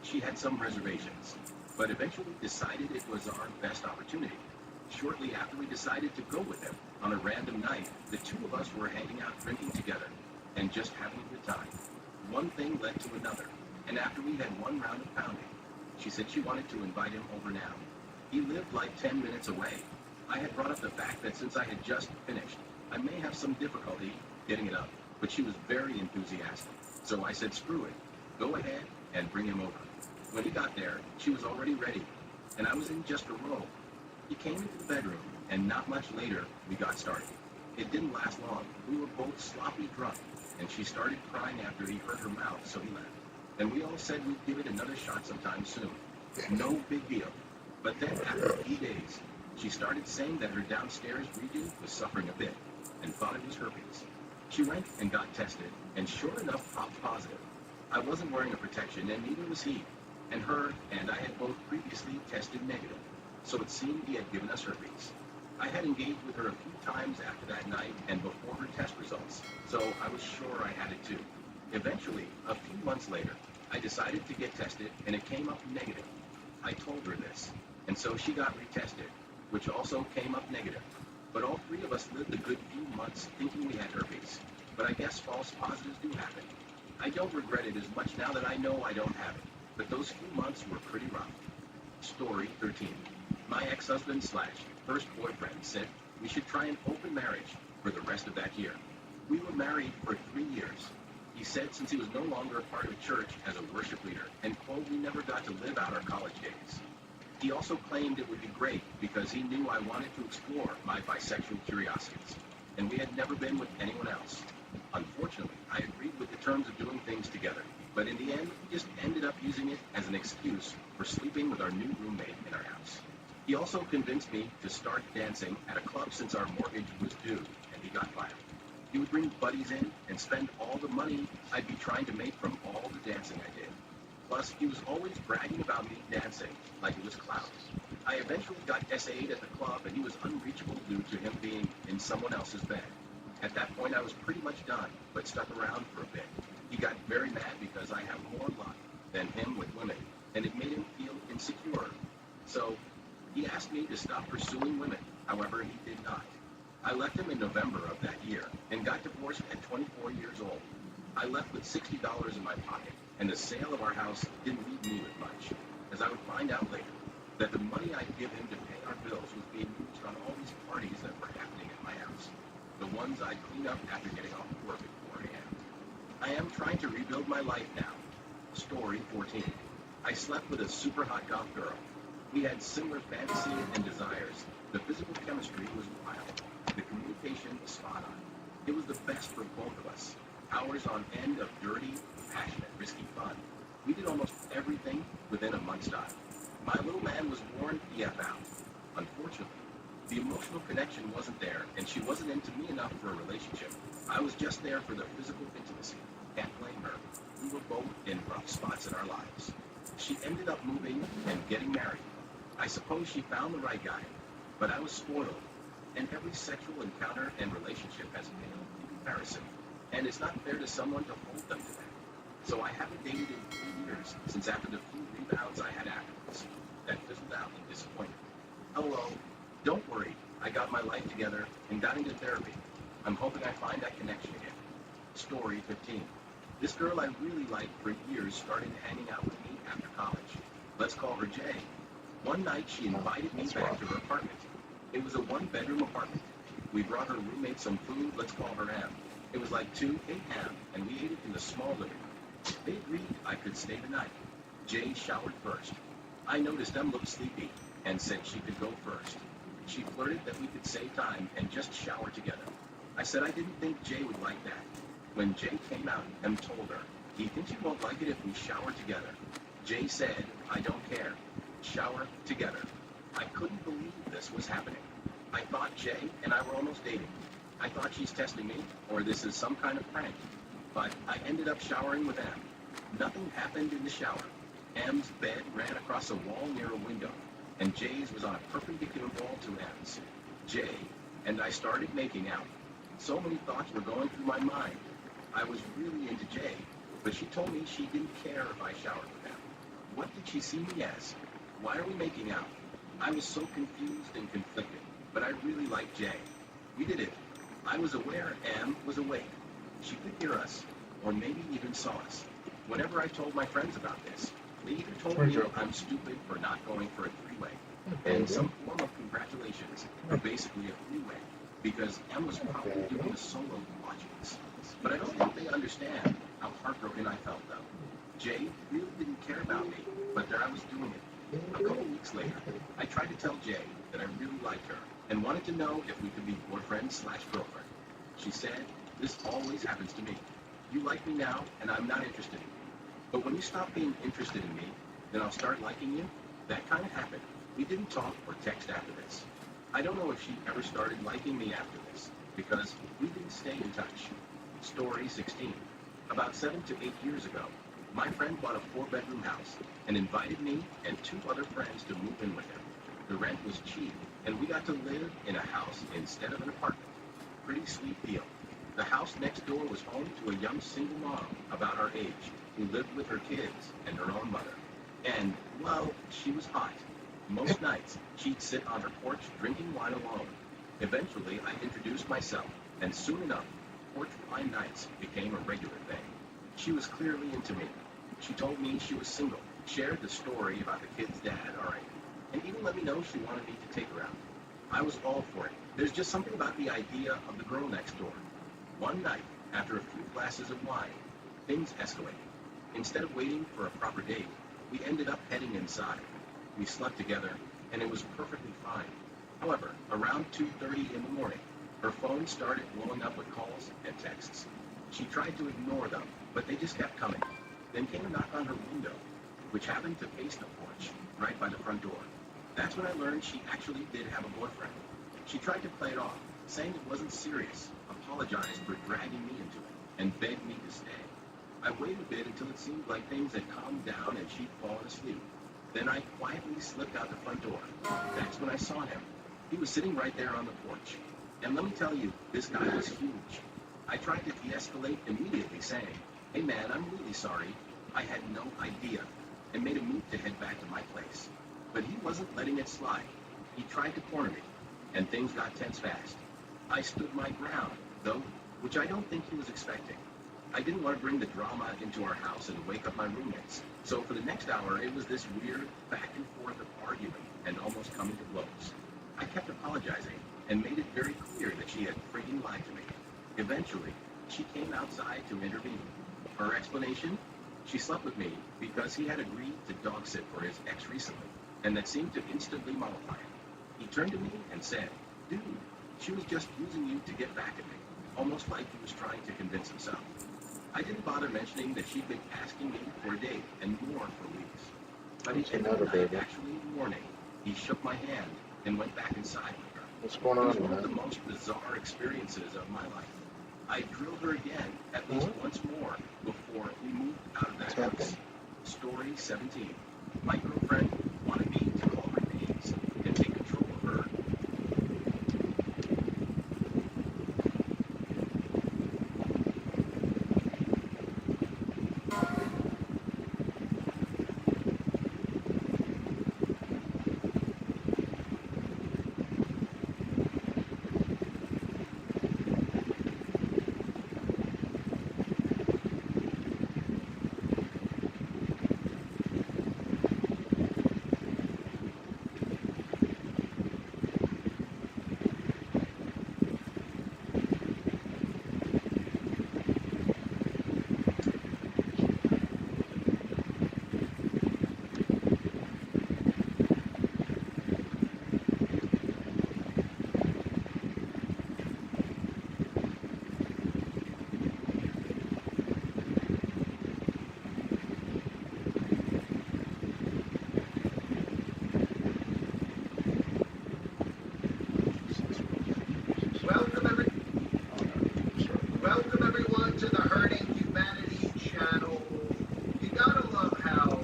She had some reservations, but eventually decided it was our best opportunity. Shortly after we decided to go with him, on a random night, the two of us were hanging out drinking together, and just having a good time. One thing led to another, and after we had one round of pounding, she said she wanted to invite him over now. He lived like 10 minutes away. I had brought up the fact that since I had just finished, I may have some difficulty getting it up. but she was very enthusiastic. So I said, screw it, go ahead and bring him over. When he got there, she was already ready, and I was in just a row. He came into the bedroom, and not much later, we got started. It didn't last long. We were both sloppy drunk, and she started crying after he hurt her mouth, so he left. And we all said we'd give it another shot sometime soon. No big deal. But then after a few days, she started saying that her downstairs region was suffering a bit, and thought it was herpes. She went and got tested, and sure enough popped positive. I wasn't wearing a protection, and neither was he. And her and I had both previously tested negative, so it seemed he had given us herpes. I had engaged with her a few times after that night and before her test results, so I was sure I had it too. Eventually, a few months later, I decided to get tested, and it came up negative. I told her this, and so she got retested, which also came up negative. But all three of us lived a good few months thinking we had herpes. But I guess false positives do happen. I don't regret it as much now that I know I don't have it, but those few months were pretty rough. Story 13. My ex-husband / first boyfriend said we should try an open marriage for the rest of that year. We were married for 3 years. He said since he was no longer a part of church as a worship leader, and quote, we never got to live out our college days. He also claimed it would be great because he knew I wanted to explore my bisexual curiosities, and we had never been with anyone else. Unfortunately, I agreed with the terms of doing things together, but in the end, we just ended up using it as an excuse for sleeping with our new roommate in our house. He also convinced me to start dancing at a club since our mortgage was due, and he got fired. He would bring buddies in and spend all the money I'd be trying to make from all the dancing I did. Plus, he was always bragging about me dancing like it was clout. I eventually got SA'd at the club, and he was unreachable due to him being in someone else's bed. At that point, I was pretty much done, but stuck around for a bit. He got very mad because I have more luck than him with women, and it made him feel insecure. So he asked me to stop pursuing women. However, he did not. I left him in November of that year and got divorced at 24 years old. I left with $60 in my pocket, and the sale of our house didn't leave me with much, as I would find out later that the money I'd give him to pay our bills was being used on all these parties that were happening at my house, the ones I'd clean up after getting off work at 4 a.m. I am trying to rebuild my life now. Story 14. I slept with a super hot goth girl. We had similar fantasy and desires. The physical chemistry was wild. The communication was spot on. It was the best for both of us. Hours on end of dirty, passionate, risky fun. We did almost everything within a month's time. My little man was worn the F out. Unfortunately, the emotional connection wasn't there, and she wasn't into me enough for a relationship. I was just there for the physical intimacy. Can't blame her. We were both in rough spots in our lives. She ended up moving and getting married. I suppose she found the right guy, but I was spoiled, and every sexual encounter and relationship has paled in comparison, and it's not fair to someone to hold them to that. So I haven't dated in 3 years since after the few rebounds I had afterwards. That fizzled out in disappointment. Hello, don't worry, I got my life together and got into therapy. I'm hoping I find that connection again. Story 15. This girl I really liked for years started hanging out with me after college. Let's call her Jay. One night she invited me back to her apartment. It was a 1-bedroom apartment. We brought her roommate some food, let's call her M. It was like 2 a.m. and we ate it in the small living room. They agreed I could stay the night. Jay showered first. I noticed M looked sleepy and said she could go first. She flirted that we could save time and just shower together. I said I didn't think Jay would like that. When Jay came out, M told her, he thinks you won't like it if we shower together. Jay said, I don't care. Shower together. I couldn't believe this was happening. I thought Jay and I were almost dating. I thought she's testing me, or this is some kind of prank. But I ended up showering with M. Nothing happened in the shower. M's bed ran across a wall near a window, and Jay's was on a perpendicular wall to M's. Jay and I started making out. So many thoughts were going through my mind. I was really into Jay, but she told me she didn't care if I showered with M. What did she see me as? Why are we making out? I was so confused and conflicted, but I really liked Jay. We did it. I was aware M was awake. She could hear us, or maybe even saw us. Whenever I told my friends about this, they either told me I'm stupid for not going for a three-way, and some form of congratulations, or basically a three-way, because M was probably doing a solo watching us. things, but I don't think they understand how heartbroken I felt, though. Jay really didn't care about me, but there I was doing it. A couple weeks later, I tried to tell Jay that I really liked her and wanted to know if we could be boyfriend/girlfriend. She said, "This always happens to me. You like me now, and I'm not interested in you. But when you stop being interested in me, then I'll start liking you." That kind of happened. We didn't talk or text after this. I don't know if she ever started liking me after this, because we didn't stay in touch. Story 16. About 7 to 8 years ago, my friend bought a 4-bedroom house and invited me and 2 other friends to move in with him. The rent was cheap, and we got to live in a house instead of an apartment. Pretty sweet deal. The house next door was home to a young single mom about our age who lived with her kids and her own mother. And, well, she was hot. Most nights, she'd sit on her porch drinking wine alone. Eventually, I introduced myself, and soon enough, porch wine nights became a regular thing. She was clearly into me. She told me she was single, shared the story about the kid's dad, alright, and even let me know she wanted me to take her out. I was all for it. There's just something about the idea of the girl next door. One night, after a few glasses of wine, things escalated. Instead of waiting for a proper date, we ended up heading inside. We slept together, and it was perfectly fine. However, around 2:30 in the morning, her phone started blowing up with calls and texts. She tried to ignore them, but they just kept coming. Then came a knock on her window, which happened to face the porch, right by the front door. That's when I learned she actually did have a boyfriend. She tried to play it off, saying it wasn't serious, apologized for dragging me into it, and begged me to stay. I waited a bit until it seemed like things had calmed down and she'd fallen asleep. Then I quietly slipped out the front door. That's when I saw him. He was sitting right there on the porch. And let me tell you, this guy was huge. I tried to de-escalate immediately, saying, "Hey man, I'm really sorry. I had no idea," and made a move to head back to my place. But he wasn't letting it slide. He tried to corner me, and things got tense fast. I stood my ground, though, which I don't think he was expecting. I didn't want to bring the drama into our house and wake up my roommates. So for the next hour, it was this weird back and forth of arguing and almost coming to blows. I kept apologizing and made it very clear that she had freaking lied to me. Eventually, she came outside to intervene. Her explanation? She slept with me because he had agreed to dog sit for his ex recently, and that seemed to instantly mollify him. He turned to me and said, "Dude, she was just using you to get back at me," almost like he was trying to convince himself. I didn't bother mentioning that she'd been asking me for a date and more for weeks. But at the end of the night, actually in the morning, he shook my hand and went back inside with her. What's going on, It was one man? of the most bizarre experiences of my life. I drilled her again, at least once more, before we moved out of that house. Story 17. My girlfriend wanted me to call her names and take control of her. Welcome everyone to the Hurting Humanity channel. You gotta love how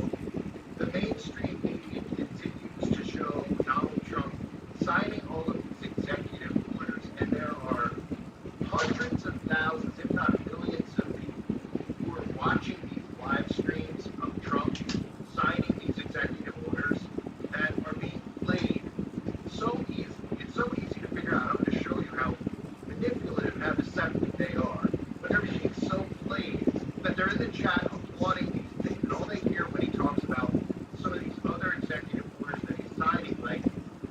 the mainstream media continues to show Donald Trump signing all of these executive orders, and there are hundreds of thousands, if not millions of people who are watching these live streams of Trump signing these executive orders that are being played so easily. It's so easy to figure out. I'm going to show you how manipulative, how deceptive they are. But they're being so played that they're in the chat applauding these things. And all they hear when he talks about some of these other executive orders that he's signing, like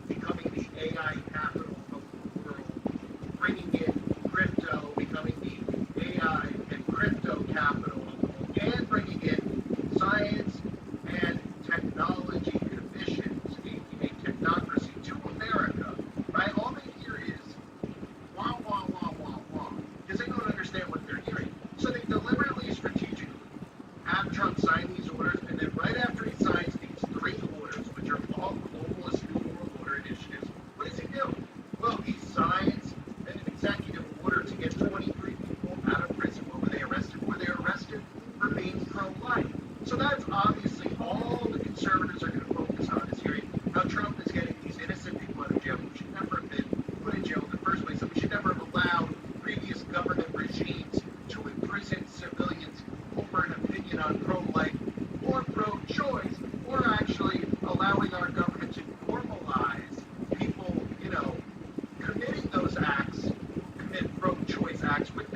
becoming the AI capital of the world, bringing in crypto, becoming the AI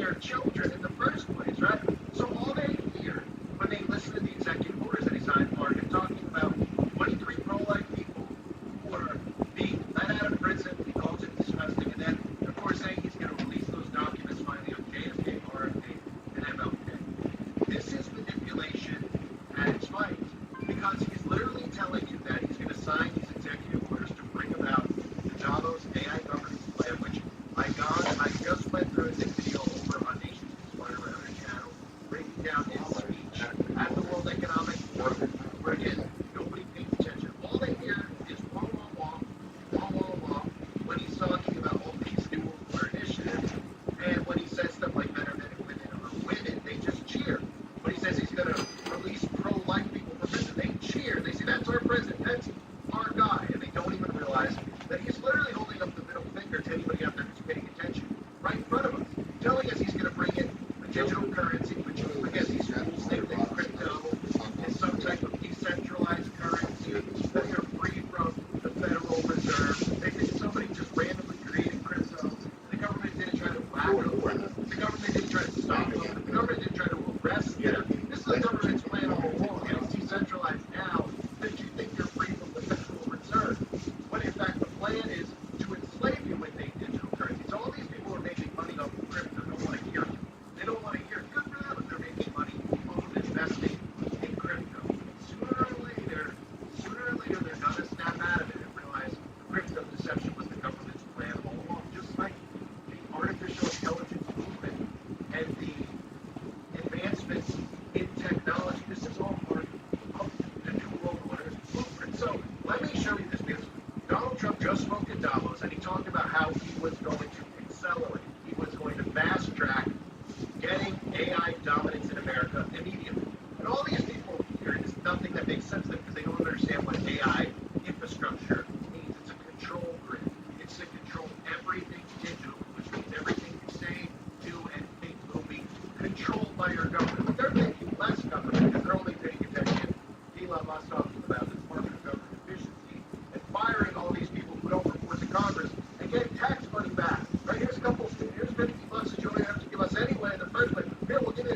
their children in the first place, right? So all they hear when they listen to the executive orders that he signed are him talking about 23 pro-life people who are being let out of prison. He calls it disgusting. And then, of course, saying he's going to release those documents finally on JFK, RFK, and MLK. This is manipulation at its finest, because he's literally telling you that he's going to sign these executive orders to bring about the Davos AI governance plan, which I just went through this video over on Nations Inspired by other channel, breaking down his speech at the World Economic Forum, where again, nobody pays attention. All they hear is wah, wah, wah, when he's talking about all these new initiatives, and when he says stuff like men are men and women are women, they just cheer. When he says he's going to release pro-life people from prison, they cheer. They say, that's our president, that's our guy, and they don't even realize that he's literally holding up the middle finger to anybody out there who's paying attention, right in front of us, telling us he's going to bring in a digital currency, which again, these rules think that crypto is some type of decentralized currency, that they're free from the Federal Reserve. They think somebody just randomly created crypto. The government didn't try to whack them. The government didn't try to stop them. The government didn't try to arrest them. This is the government's plan all along, and it's decentralized now that you think you're free from the Federal Reserve. When in fact the plan is to enslave you with a digital currency. So all these people are making money off of crypto. Don't want to hear it. They don't want to hear it. Good for them if they're making money off of investing in crypto. Sooner or later, they're going to snap out of it and realize crypto deception was the government's plan all along. Just like the artificial intelligence movement and the advancements in technology. This is all part of the New World Order blueprint. So let me show you this, because Donald Trump just spoke at Davos, and he talked about how he was going to accelerate, he was going to fast track getting AI dominance in America immediately. And all these people here, it's nothing that makes sense to them because they don't understand what AI infrastructure means. It's a control grid. It's to control everything digital, which means everything you say, do, and think will be controlled by your government. But they're thinking less government because they're only paying attention. Elon Musk talking about the Department of Government Efficiency and firing all these people who don't report to Congress and getting tax money back. Right, here's a couple, here's $50 that you only have to give us anyway in the first place. Here, we'll give you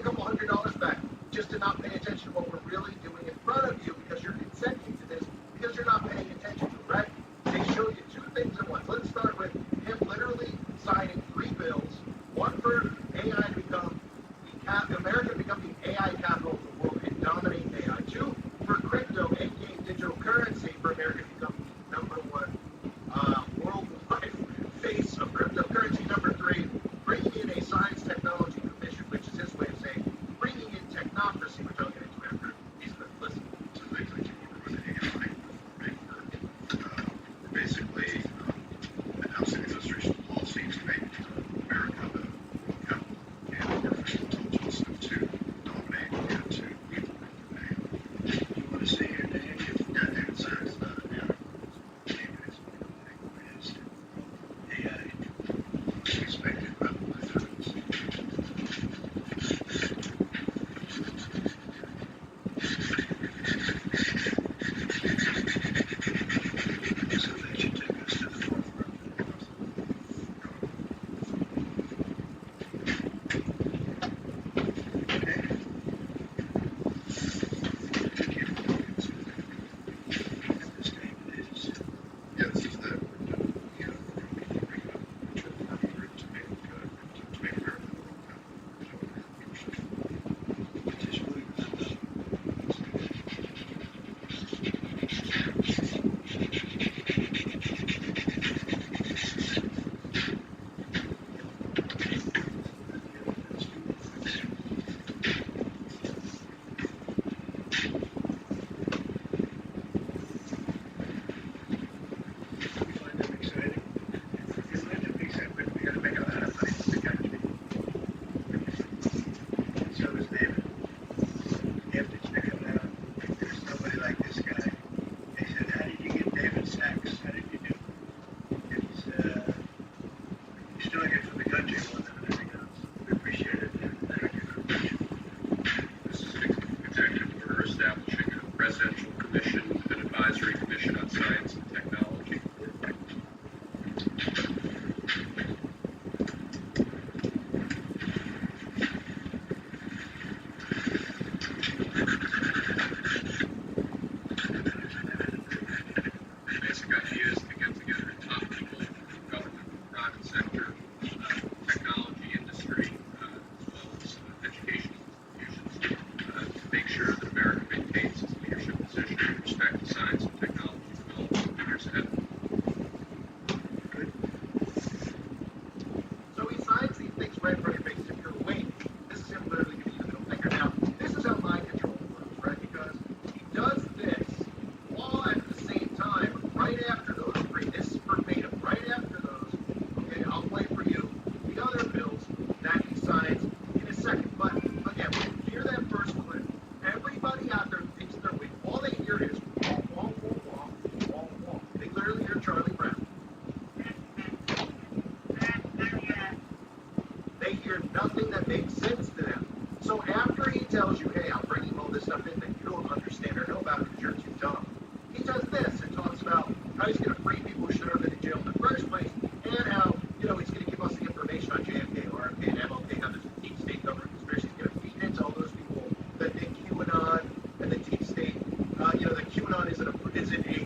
first place, and how, it's going to give us the information on JFK, RFK, and MLK, how this deep state government conspiracy is going to feed into all those people that think QAnon and the deep state, that QAnon isn't a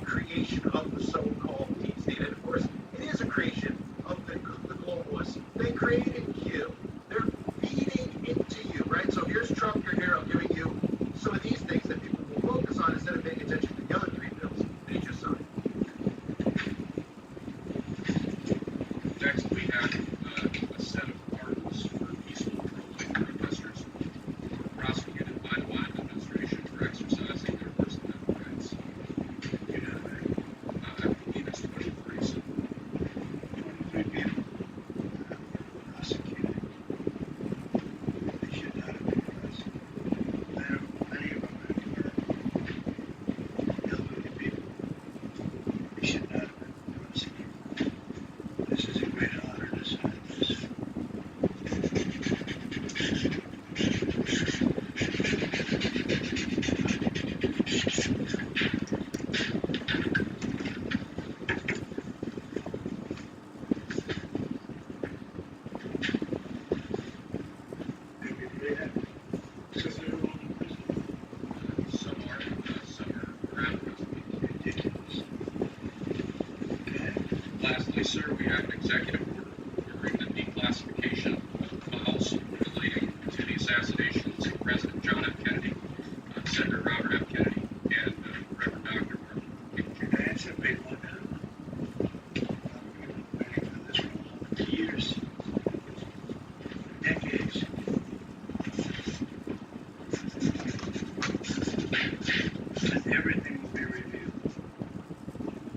creation of the so-called deep state. And of course, it is a creation of the globalists. They created Q. They're feeding into you, right? So here's Trump, you're here, I'm giving you some of these things that people will focus on instead of paying attention to the other three bills that he just signed. Next, we have a set of pardons for peaceful pro-labor protesters who were prosecuted by the Biden administration for exercising their First Amendment rights. I believe it's 23, so 23 people prosecuted. They should not have been prosecuted. Many of them were elderly people. They should not have been prosecuted. This is a great honor to sign this. Maybe they have, because they're all in prison. some are around prison. Ridiculous. Okay. Lastly, sir, we have an executive order ordering the declassification of files relating to the assassinations of President John F. Kennedy, Senator Robert F. Kennedy, and Reverend Dr. Martin King Jr. That's a big one, huh? We've been waiting for this for years, decades. And everything will be reviewed.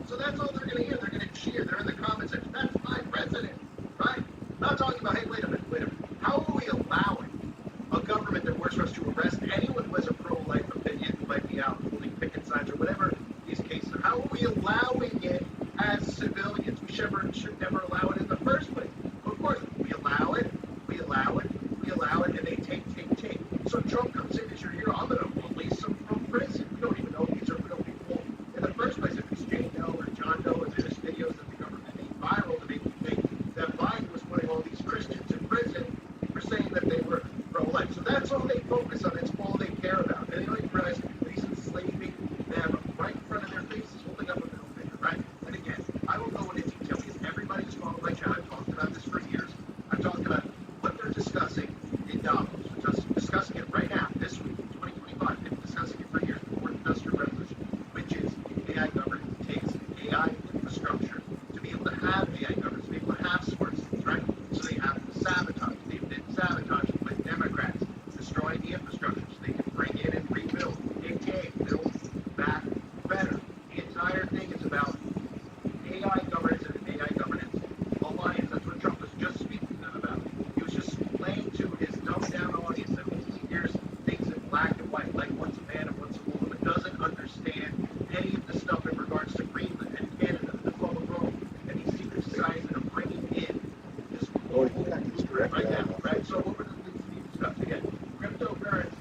So that's all they're going to hear. They're going to cheer. They're in the comment section. That's my president, right? Not talking about, hey, wait a minute. How are we allowing a government that works for us to arrest anyone who has a pro-life opinion who might be out holding picket signs or whatever these cases are? How are we allowing it as civilians? We should never allow it in the first place. Of course, we allow it, and they take. So Trump comes in as your hero. I'm going to release them from prison. We don't even know if these are real people in the first place. If it's Jane Doe or John Doe, or there's videos that the government made viral to make you think that Biden was putting all these Christians in prison for saying that they were pro-life. So that's all they focus on. It's all they care about. And they don't even realize that he's enslaving them right in front of their faces, holding up a middle finger, right? And again, I will go into detail because everybody's followed my channel. I've talked about this for years. I've talked about what they're discussing in Davos. We're just discussing it right now, this week, 2025. They've been discussing it for years, the fourth industrial revolution, which is AI governance. It takes AI infrastructure to be able to have AI governance, to be able to have smart cities, right? So they have to sabotage. They've been sabotaging with Democrats, destroying the infrastructure so they can bring in and rebuild, aka build back better. The entire thing is about AI governance and an AI governance alliance. That's what Trump was just speaking to them about. He was just playing to his dumbed-down audience that only hears things in black and white, like what's a man and what's a woman, but doesn't understand any of the stuff in regards to Greenland and Canada, the club of Rome, and these secret societies that are bringing in this right now, right? So what were the things we discussed? Again, cryptocurrency,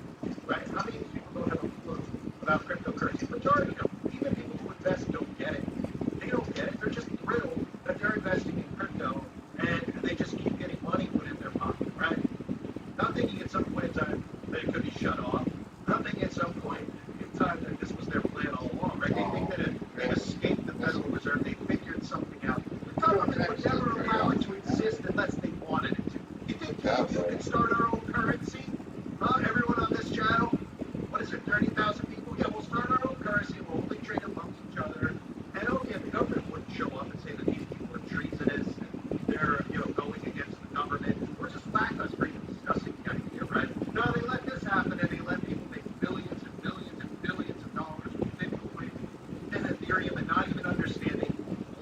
right? How many people don't have a clue about cryptocurrency? Majority of them, even people who invest don't get it. They don't get it. They're just thrilled that they're investing in crypto and they just keep getting money put in their pocket, right? Not thinking at some point in time that it could be shut off. Not thinking at some point in time that this was their plan all along, right? They think that they've escaped the Federal Reserve. They figured something out. The government would never allow it to exist unless they wanted it to. You think you can start our own currency? Everyone on this channel, what is it, 30,000 people? Yeah, we'll start our own currency. We'll only trade amongst each other. And okay, the government wouldn't show up and say that these people are treasonous and they're, going against the government or just lack us for even discussing the idea, right? No, they let this happen and they let people make billions and billions and billions of dollars with Bitcoin and Ethereum and not even understanding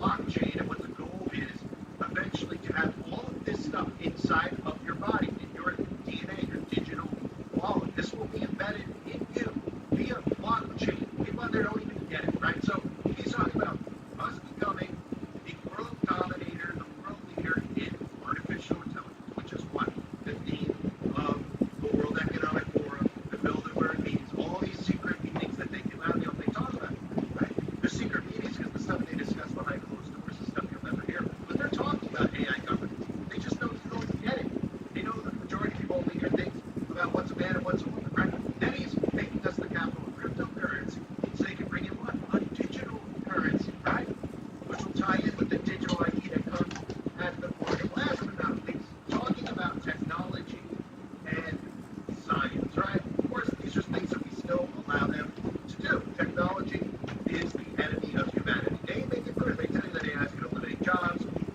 blockchain and what the goal is eventually to have all of this stuff inside of your body, in your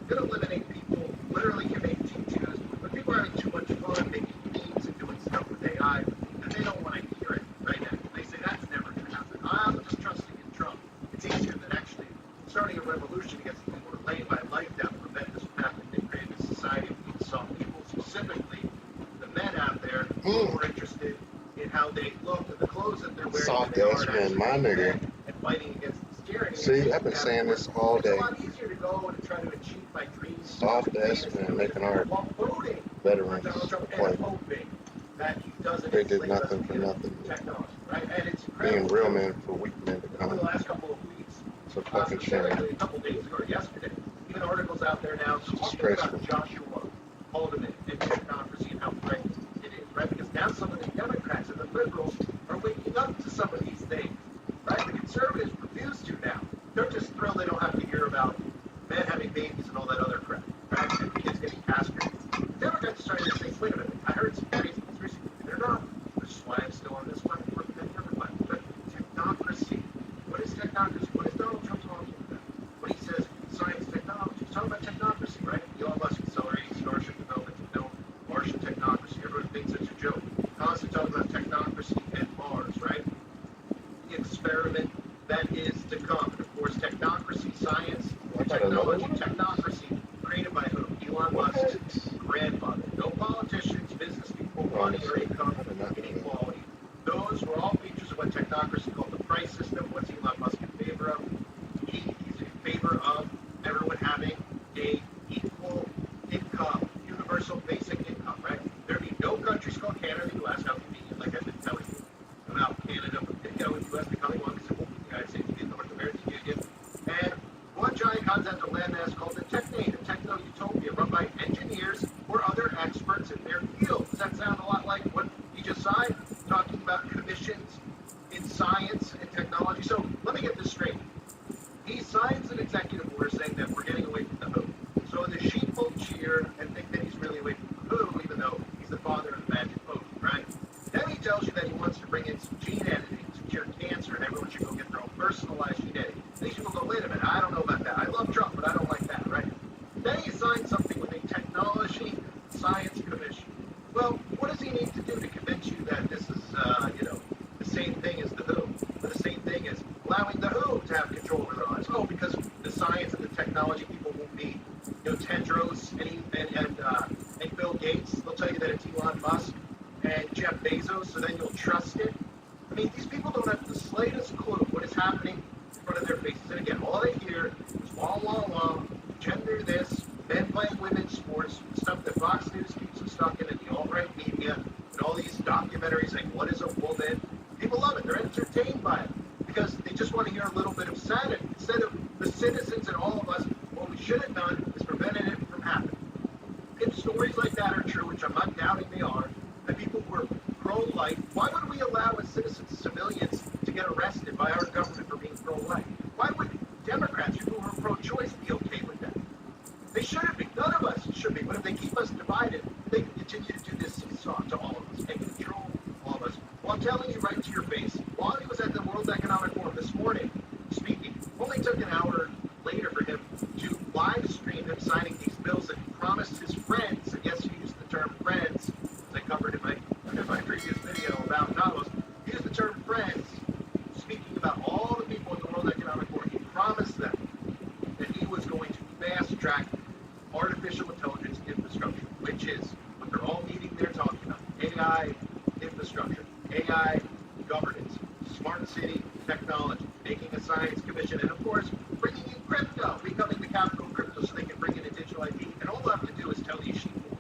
Could eliminate people literally can make T2s, but people are having too much fun making memes and doing stuff with AI, and they don't want to hear it right now. They say that's never going to happen. I'm just trusting in Trump. It's easier than actually starting a revolution against people who are laying my life down to prevent this from happening. They created a society of some people, specifically the men out there, who are interested in how they look and the clothes that they're wearing. Soft ass man, my nigga. And fighting against this tyranny. See, I've been saying this all day. It's a lot easier to go and try to achieve my dreams. Soft ass man making art. Veterans play. They did nothing for nothing. Right? And it's Being real men for weak men to over come. the last couple of weeks, It's a fucking shame. a couple days ago or yesterday, even articles out there now talking about Joshua Haldeman and technocracy and how threatened it is, right? Because now some of the Democrats and the liberals are waking up to some of these things, right? The conservatives refuse to now. They're just thrilled they don't have to hear about men having babies and all that other crap, right? And kids getting castrated. Democrats are starting to think, wait a minute, I heard some crazy conspiracy. They're not. Which is why I'm still on this platform and everybody. But technocracy. What is technocracy? What is Donald Trump talking about? When he says science technology, he's talking about technocracy, right? Elon Musk accelerating Starship development to build Martian technocracy. Everyone thinks it's a joke. Constantly talking about technocracy and Mars, right? The experiment that is to come. And of course, technocracy, science, technology, technocracy, created by who? Elon Musk's grandfather. No politicians, business people, money or income, inequality. Those were all features of what technocracy called the price system. What's Elon Musk in favor of? He's in favor of everyone having a equal income, universal basic income, right? There'd be no countries called Canada, the U.S. How convenient, like I've been telling you about Canada, the U.S. becoming one because it won't be the United States, the North American Union. And one giant continental landmass called the techno-utopia, run by engineers or other experts in their field. Does that sound a lot like what he just signed? Talking about commissions in science and technology. So let me get this straight. He signs an executive order saying that we're getting away from the WHO. So the sheep will cheer and think that he's really away from the WHO, even though he's the father of the magic potion, right? Then he tells you that he wants to bring in some gene editing to cure cancer, and everyone should go get their own personalized gene editing. These people go, wait a minute, I don't know about that. I love Trump, but I don't like that, right? Then he signs something with a technology science commission. Well, what does he need to do to convince you that this is, the same thing as the WHO, or the same thing as allowing the WHO to have control over their lives? Oh, because the science and the technology people won't be, Tedros and Bill Gates. They'll tell you that it's Elon Musk and Jeff Bezos, so then you'll trust it. I mean, these people don't have the slightest clue what is happening in front of their faces. And again, all they hear is wah, gender this, men playing women's sports, stuff that Fox News keeps them stuck in, and the alt-right media, and all these documentaries like What is a Woman? People love it. They're entertained by it because they just want to hear a little bit of sanity. Instead of the citizens and all of us, what we should have done is prevented it from happening. If stories like that are true, which I'm not doubting they are, and people who are pro-life, why would we allow as citizens, civilians, to get arrested by our government for being pro-life? Why would Democrats, people who are pro-choice, be okay with that? They shouldn't be. None of us should be. But if they keep us divided, they can continue to do this seesaw to all of us and control all of us. Well, I'm telling you right to your face, while he was at the World Economic Forum this morning speaking, only took an hour later for him to live stream him signing these bills that he promised his friends, and yes, he used the term friends, as I covered in my previous video about Davos. He used the term friends, speaking about all the people at the World Economic Forum. He promised them that he was going to fast-track artificial intelligence infrastructure, which is what they're all meeting there talking about. AI infrastructure, AI governance, smart city technology, making a science commission, and of course, bringing in crypto, becoming the capital of crypto so they can bring in a digital ID. And all they have to do is tell these people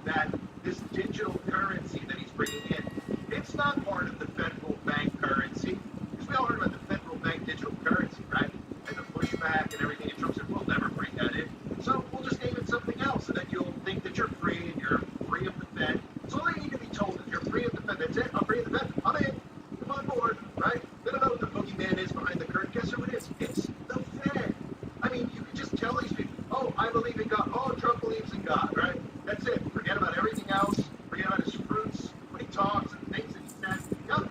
that this digital currency that he's bringing in, it's not part of the federal bank currency. Because we all heard about the federal bank digital currency, right? And the pushback and everything. And Trump said, we'll never bring that in. So we'll just name it something else, and then you'll think that you're free and you're free of the Fed. So all they need to be told is you're free of the Fed. That's it. I'm free of the Fed. I'm in. Come on board, right? They don't know what the boogeyman is behind the curtain. Guess who it is? It's the Fed. I mean, you can just tell these people, oh, I believe in God. Oh, Trump believes in God, right? That's it. Forget about everything else. Forget about his fruits, when he talks and things that he says. Yep.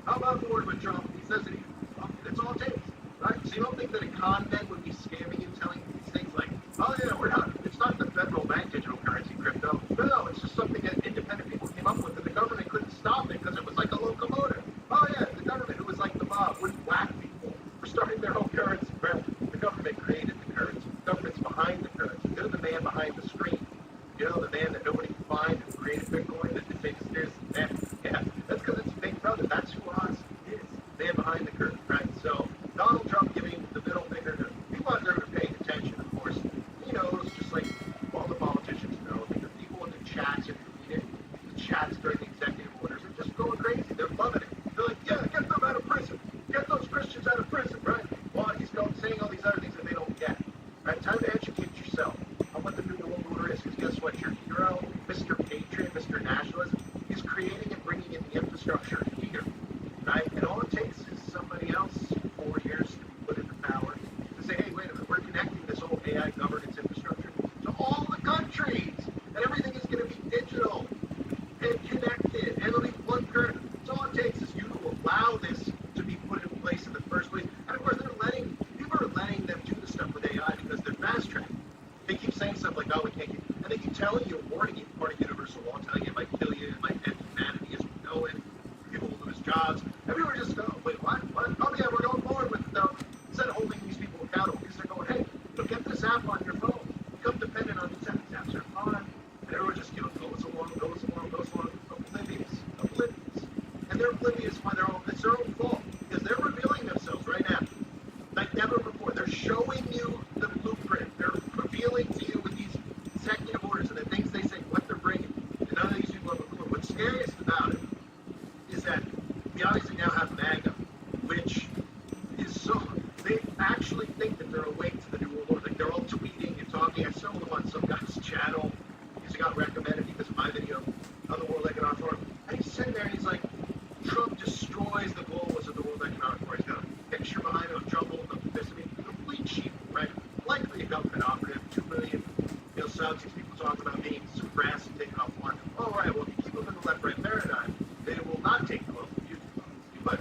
I'm on board with Trump. He says that that's all it takes, right? So you don't think that a con man would be scamming you, telling you these things like, oh, yeah, we're behind the curtain. They're the man behind the screen. You know, the man that nobody can find who created Bitcoin, that they take serious. Yeah, that's because it's Big Brother. That's who Oz is. Man behind the curtain, right? So Donald Trump giving the middle finger to people out there who are paying attention, of course. He knows, just like all the politicians know, that the people in the chats, if you read it, the chats during the executive orders are just going crazy. They're loving it. They're like, yeah, get them out of prison. Get those Christians out of prison, right? While he's saying all these other things that they don't get. Right? Time to educate yourself on what the new world order is. Because guess what? Your hero, Mr. Patriot, Mr. Nationalist, is creating and bringing in the infrastructure here. Right? And all it takes is somebody else 4 years to be put into power to say, hey, wait a minute, we're connecting this whole AI governance infrastructure to all the countries. And everything is going to be digital and connected. And it'll be one current. So all it takes is you to allow this to be put in place in the first place. And of course, people are letting them do the stuff with AI because they're fast tracking. They keep saying stuff like, oh, we can't get, and they keep telling you, warning you, part of universal law, telling you it might kill you, it might end humanity as we know it, people will lose jobs. Everyone just go, wait, what? Oh yeah, we're going forward with it though. Instead of holding these people accountable, because they're going, hey, get this app on your phone. Become dependent on these apps. These apps are fun. And everyone just, goes along, oblivious. And they're oblivious by it's their own fault. Because they're revealing themselves right now. Like never before. They're showing you the blueprint. They're revealing to you with these executive orders and the things they say, what they're bringing. And none of these people have a clue. What's scariest about it is that we obviously now have MAGA, which is so, they actually think that they're awake to the new world order. Like they're all tweeting and talking. I saw them on some guy's channel. He got recommended because of my video on the World Economic Forum. And he's sitting there and he's like, Trump destroys the goals of the World Economic Forum. He's got a picture behind him of Trump holding up this. I mean, complete cheat, right? Likely a government operative, 2 million subs. These people talk about being suppressed and taken offline. All right, well, if you keep them in the left-right paradigm, they will not take close to you. But,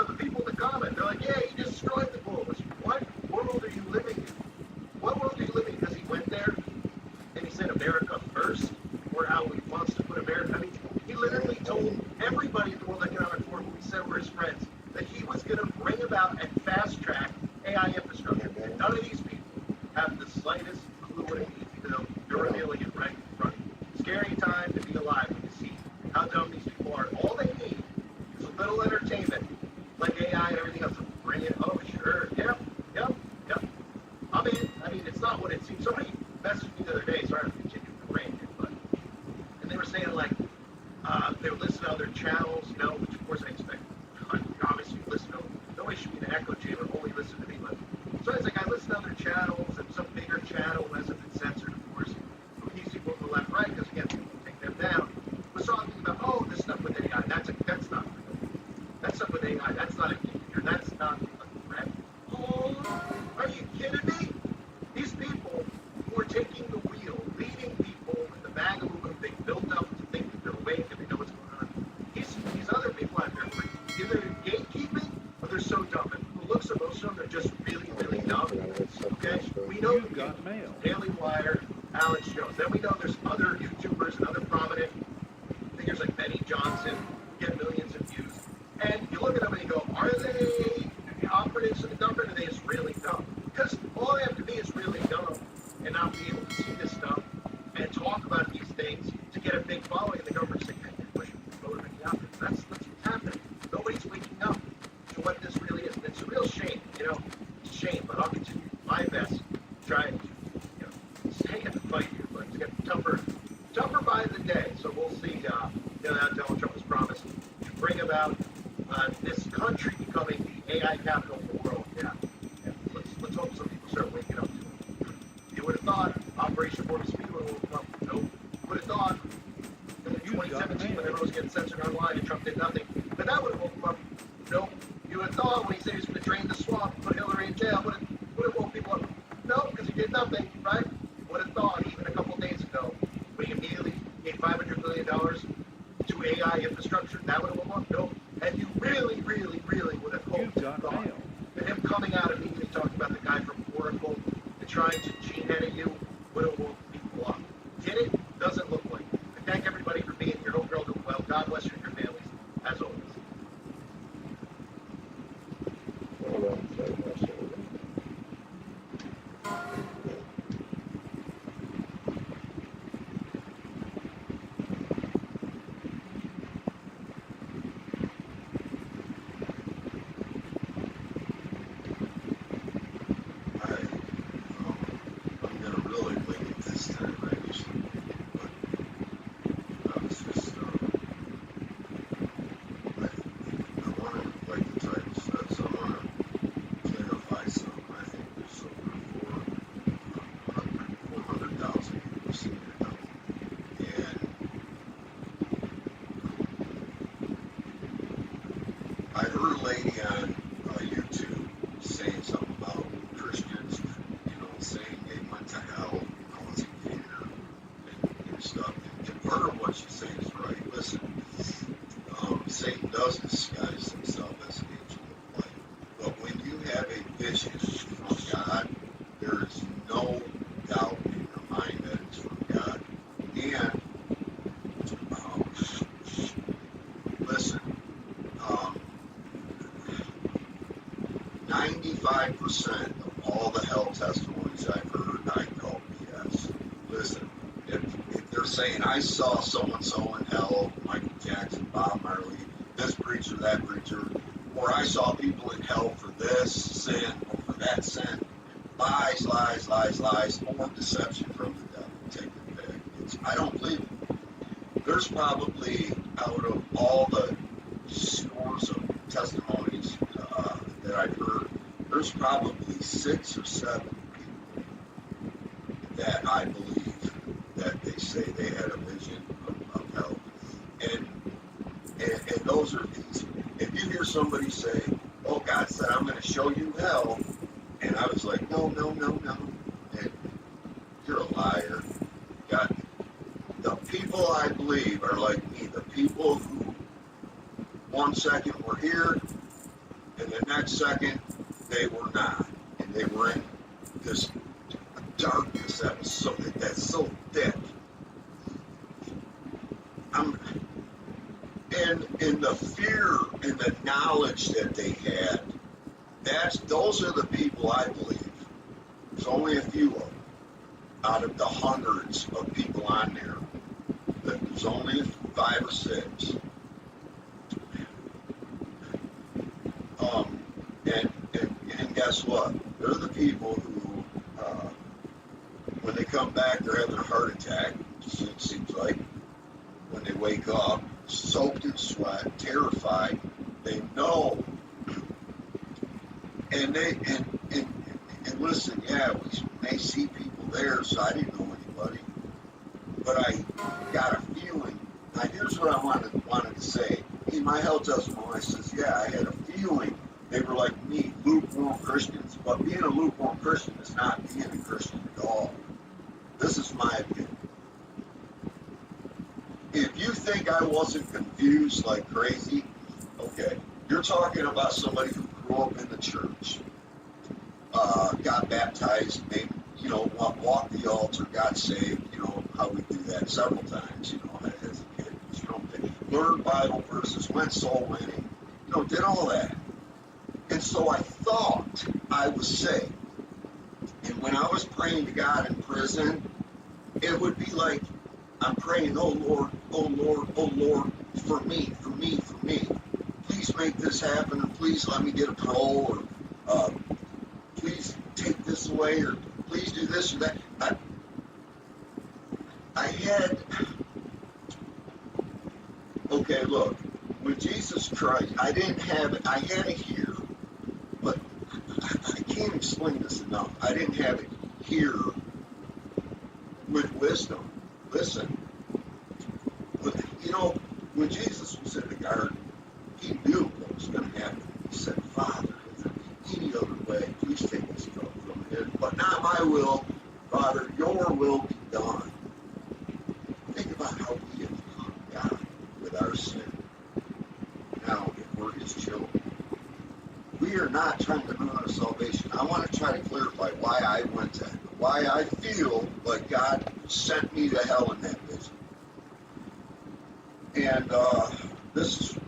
the people in the comment, they're like, yeah, he destroyed the goals. What world are you living in? What world are you living in? Because he went there and he said America first, or how he wants to put America. I mean, he literally told everybody at the World Economic Forum who he said were his friends that he was going to bring about and fast track AI infrastructure. None of these people have the slightest clue what it means, even though they're revealing it right in front of you. Scary time to be alive when you see how dumb these people are. All they need is a little entertainment, like AI and everything else. Bring it. Oh, sure. Yep. I'm in. I mean, it's not what it seems. Somebody messaged me the other day. Sorry, I'm continuing to rant here, but and they were saying like they would listen to other channels, which of course I expect. Obviously, listen to nobody should be in an echo chamber. Only listen to me, but so it's like I listen to other channels and some bigger channel hasn't been censored, of course. Who keeps people on the left, right? Because again, people take them down. Was talking about this stuff with AI. That's not real. That stuff with AI. That's not a danger. That's not a threat. Oh, are you kidding me? These people who are taking the wheel, leading people in the MAGA movement they built up to think that they're awake and they know what's going on. These other people out there are either gatekeeping or they're so dumb. And the looks of most of them are just really, really dumb. Okay? We know you got mail. Daily Wire, Alex Jones. Then we know there's other YouTubers and other prominent figures like Benny Johnson get millions of views. And you look at them and you go, are they operatives of the government or are they just really dumb? Because all they have to be is really dumb and not be able to see this stuff and talk about these things to get a big following. And the government saying, hey, push voter in the opposite. That's what's happening. Nobody's waking up to what this really is. And it's a real shame, it's a shame, but I'll continue my best to try and stay in the fight here. But it's getting tougher by the day. So we'll see, how Donald Trump has promised to bring about this country becoming the AI capital of the world. Yeah. Let's hope some people start waking up to it. You would have thought Operation Warp Speed would have come. Nope. Would have thought in 2017 when everyone was getting censored online and Trump did nothing. But that would have woke him up. Nope. You would have thought when he said he was going to drain the swamp, put Hillary in jail, would have woke people up. No, because he did nothing, right? Would have thought even a couple days ago when he immediately gave $500 billion to AI infrastructure, that would have woke up. Nope. And you really, really, really would have hoped and thought that him coming out immediately talking about the guy from Oracle and trying to gene edit you would have woke people up. Did it? Doesn't look like it. I thank everybody for being here. Hope you're all doing well. God bless you and your families, as always. time I used to, but it's just, I want to, like the title says, I want to clarify something. I think there's over 400,000 people have seen it now. And I heard a lady on YouTube saying something about Christians, saying they went to hell because he came here and stuff. And part of what she's saying is right. Listen, Satan does disguise himself as an angel of light. But when you have a vision from God, there is no doubt in your mind that it's from God. And listen, 95% of all the hell testimonies I've heard, I call BS. Listen, if they're saying, I saw so-and-so in hell, Michael Jackson, Bob Marley, this preacher, that preacher, or I saw people in hell for this sin or for that sin, lies, lies, lies, lies, more deception from the devil. Take it back. I don't believe it. There's probably, out of all the scores of testimonies that I've heard, there's probably 6 or 7 people that I believe that they say they had a vision of hell. And those are these. If you hear somebody say, oh, God said, I'm going to show you hell, and I was like, no, no, no, no, and you're a liar. God, the people I believe are like me, the people who 1 second were here, and the next second they were not, and they were in this darkness that's so thick. And the fear and the knowledge that they had, those are the people I believe. There's only a few of them out of the hundreds of people on there. There's only 5 or 6. And guess what? They're the people who, when they come back, they're having a heart attack. It seems like when they wake up, soaked in sweat, terrified. They know, and listen. Yeah, we may see people there, so I didn't know anybody, but I got a feeling. Now, here's what I wanted to say. In my hell testimony, I says, yeah, I had a feeling they were like me, lukewarm Christians. But being a lukewarm Christian is not being a Christian at all. This is my opinion. If you think I wasn't confused like crazy, okay, you're talking about somebody who grew up in the church, got baptized, maybe, walked the altar, got saved, how we do that several times, as a kid, learned Bible verses, went soul winning, did all that. And so I thought I was saved. And when I was praying to God in prison, it would be like, I'm praying, oh Lord, oh Lord, oh Lord, for me, for me, for me. Please make this happen, and please let me get a parole, or please take this away, or please do this or that. I had, okay, look, with Jesus Christ, I didn't have it, I had it here, but I can't explain this enough. I didn't have it here with wisdom. Listen, when Jesus was in the garden, he knew what was going to happen. He said, Father, if there be any other way, please take this cup from me. But not my will, Father, your will be done. Think about how we have hung God with our sin. Now, if we're his children, we are not trying to earn our salvation. I want to try to clarify why I went to hell, why I feel like God sent me to hell in that vision. And this is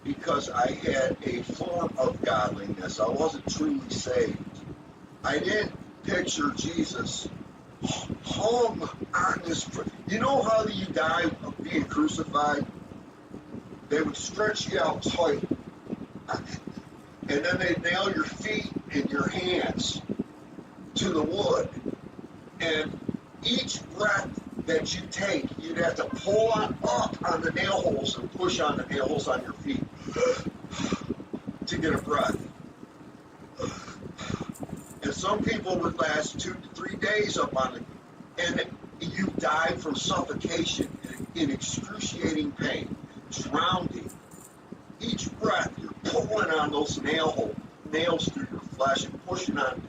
because I had a form of godliness. I wasn't truly saved. I didn't picture Jesus hung on this. You know how you die of being crucified? They would stretch you out tight, and then they'd nail your feet and your hands to the wood. And Each breath that you take, you'd have to pull on up on the nail holes and push on the nail holes on your feet to get a breath. And some people would last 2 to 3 days up on it, and you die from suffocation in excruciating pain, drowning. Each breath, you're pulling on those nails through your flesh and pushing on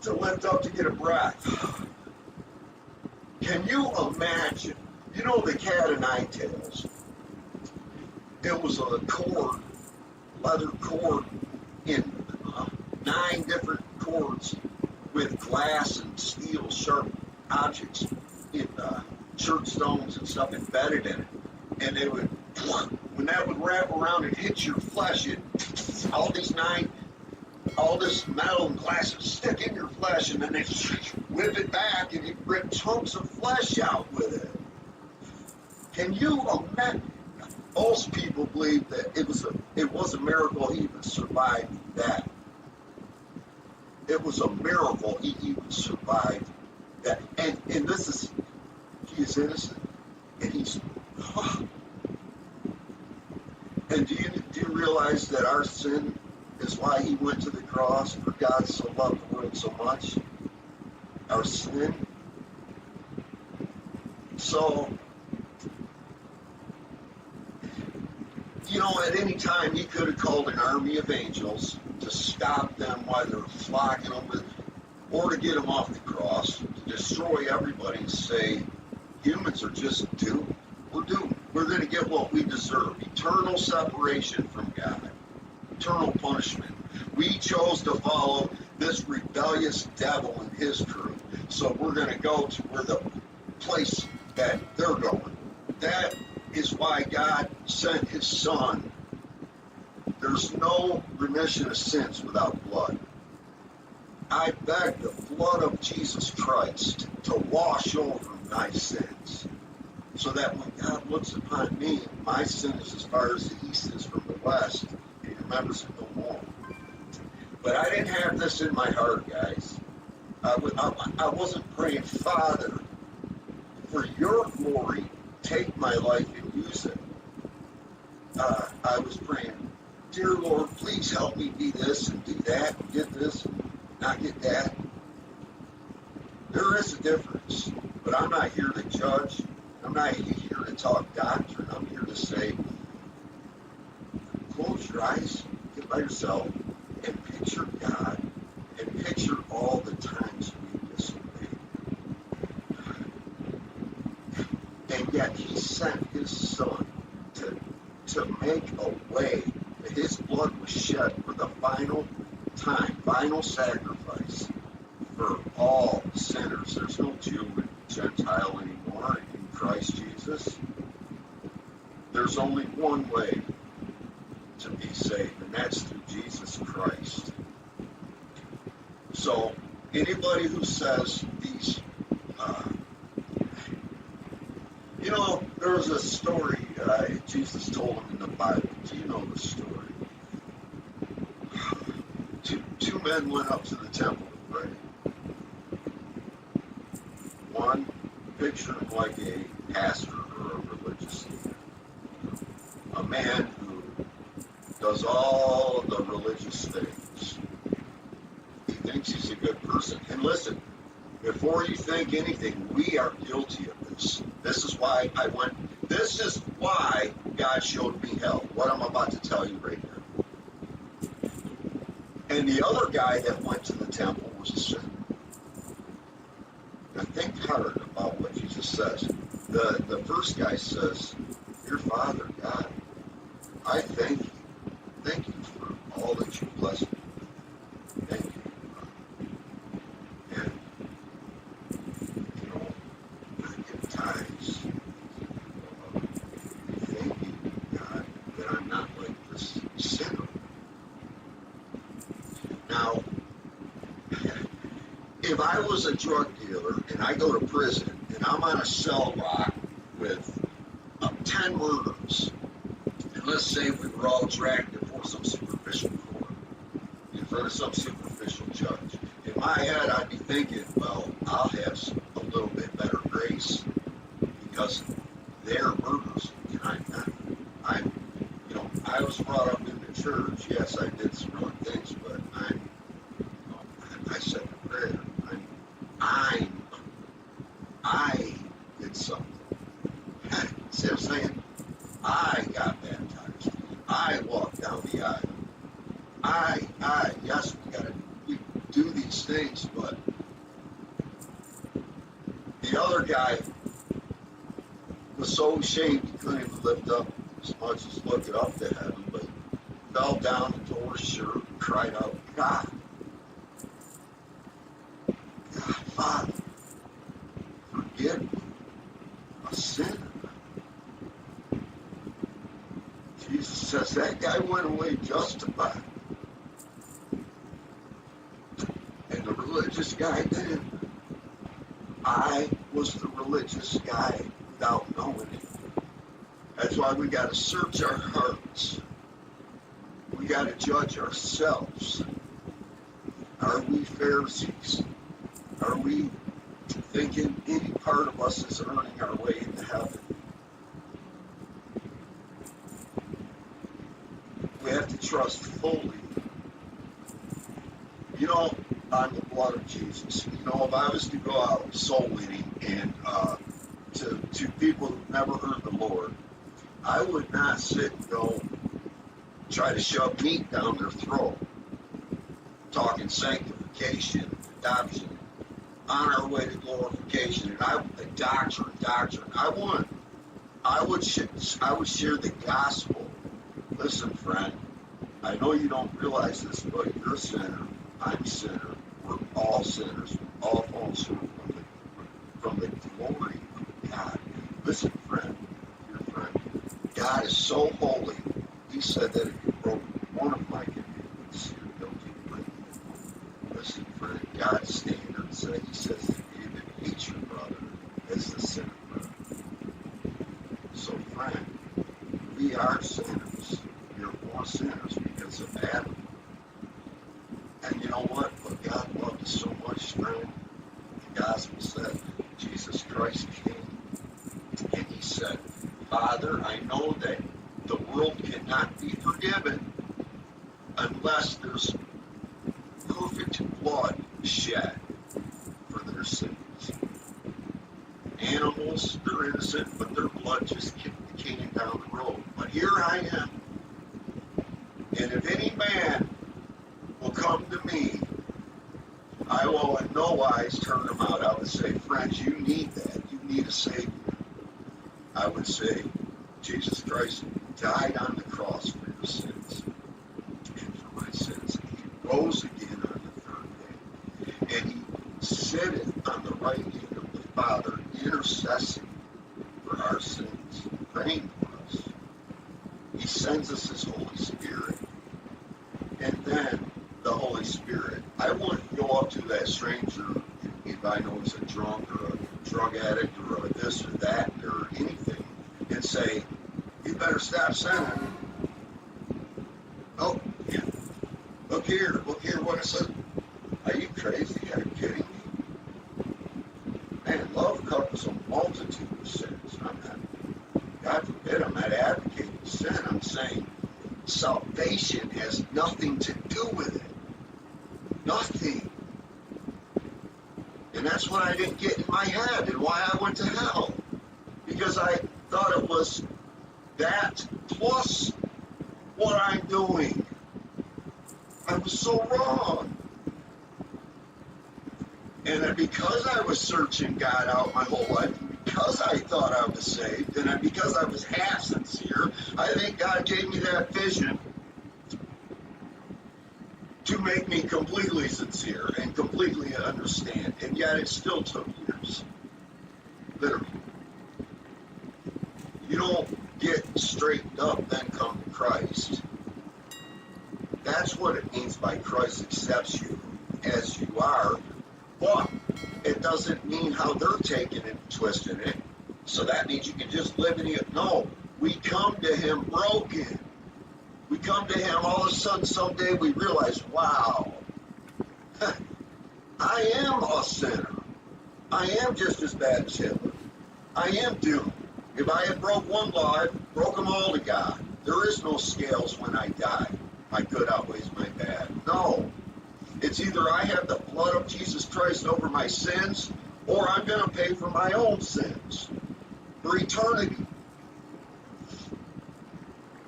to lift up to get a breath. Can you imagine? You know the cat o' nine tails? It was a cord, leather cord in 9 different cords with glass and steel sharp objects in church stones and stuff embedded in it. And they would, when that would wrap around and hit your flesh, all this metal and glass would stick in your flesh, and then they whip it back and you rip chunks of flesh out with it. Can you imagine? Most people believe that it was a miracle he even survived that. It was a miracle he even survived that. And this is, he is innocent, and he's. And do you realize that our sin is why he went to the cross? For God so loved the world so much. Our sin. So, you know, at any time he could have called an army of angels to stop them while they're flocking them, or to get them off the cross, to destroy everybody and say, humans are just doomed. We're doomed. We're going to get what we deserve. Eternal separation from God. Eternal punishment. We chose to follow this rebellious devil and his crew. So we're going to go to where the place that they're going. That is why God sent his son. There's no remission of sins without blood. I beg the blood of Jesus Christ to wash over my sins, so that when God looks upon me, my sin is as far as the east is from the west, and he remembers it no more. But I didn't have this in my heart, guys. I wasn't praying, Father, for your glory, take my life and use it. I was praying, dear Lord, please help me be this and do that and get this and not get that. There is a difference, but I'm not here to judge. I'm not here to talk doctrine. I'm here to say, close your eyes, get by yourself, and picture God, and picture all the times we disobeyed. And yet he sent his son to make a way. His blood was shed for the final time, final sacrifice for all sinners. There's no Jew and Gentile anymore in Christ Jesus. There's only one way to be saved, and that's through Jesus Christ. So anybody who says these, you know, there was a story Jesus told them in the Bible. Do you know the story? Two men went up to the temple to pray. One pictured him like a pastor or a religious leader, a man who does all of the religious things. He thinks he's a good person. And listen, before you think anything, we are guilty of this. This is why this is why God showed me hell, what I'm about to tell you right now. And the other guy that went to the temple was a sinner. Now think hard about what Jesus says. The first guy says, dear Father, God, I thank you. Thank you for all that you blessed me with. Thank you. And, you know, at times, thank you, God, that I'm not like this sinner. Now, if I was a drug dealer and I go to prison and I'm on a cell block with 10 murders, and let's say we were all dragged before some superficial court, in front of some superficial judge, in my head I'd be thinking, well, I'll have a little bit church, yes, I did some wrong things, but I said a prayer. I did something. See what I'm saying? I got baptized. I walked down the aisle. Yes, we do these things, but the other guy was so ashamed he couldn't even lift up as much as looking up to heaven, but fell down and tore his shirt and cried out, God, Father, forgive me, a sinner. Jesus says that guy went away justified. And the religious guy didn't. I was the religious guy without knowing it. That's why we got to search our hearts. We got to judge ourselves. Are we Pharisees? Are we thinking any part of us is earning our way into heaven? We have to trust fully, on the blood of Jesus. If I was to go out soul winning and to people who've never heard the Lord, I would not sit and try to shove meat down their throat, talking sanctification, adoption, on our way to glorification, and doctrine. I would share the gospel. Listen, friend, I know you don't realize this, but you're a sinner. I'm a sinner. We're all sinners. We all fall short from the glory of God. Listen, friend, dear friend, God is so holy. He said that if you broke one of my commandments, you're guilty of breaking it. Listen, friend, God's standard said, He says that you even hate your brother as the sinner brother. So, friend, we are sinners. We are born sinners because of Adam. And you know what? But God loved us so much, friend. The gospel said Jesus Christ came and He said, Father, I know that the world cannot be forgiven unless there's perfect blood shed for their sins. Animals, they're innocent, but their blood just came down the road. But here I am. And if any man will come to me, I will in no wise turn him out. I would say, friends, you need that. You need a Savior. I would say, Jesus Christ died on the cross for your sins and for my sins. He rose again on the third day. And He sitteth on the right hand of the Father, intercessing for our sins, praying for us. He sends us His Holy Spirit. And then the Holy Spirit. I wouldn't go up to that stranger if I know he's a drunk or a drug addict or a this or that or anything and say, you better stop sinning. Oh, yeah. Look here what it says. Are you crazy? Are you kidding me? Man, love covers a multitude of sins. God forbid, I'm not advocating sin. I'm saying salvation has nothing to do with it. Nothing. And that's what I didn't get in my head and why I went to hell. Because I thought it was that plus what I'm doing. I was so wrong. And then because I was searching God out my whole life, because I thought I was saved, and because I was half sincere, I think God gave me that vision to make me completely sincere and completely understand. And yet it still took years. Literally. You don't get straightened up, then come to Christ. That's what it means by Christ accepts you as you are. But it doesn't mean how they're taking it and twisting it. So that means you can just live in it. No, we come to Him broken. We come to Him, all of a sudden someday we realize, wow, I am a sinner. I am just as bad as Hitler. I am doomed. If I had broke one law, I broke them all to God. There is no scales when I die. my good outweighs my bad. No. It's either I have the blood of Jesus Christ over my sins, or I'm going to pay for my own sins for eternity.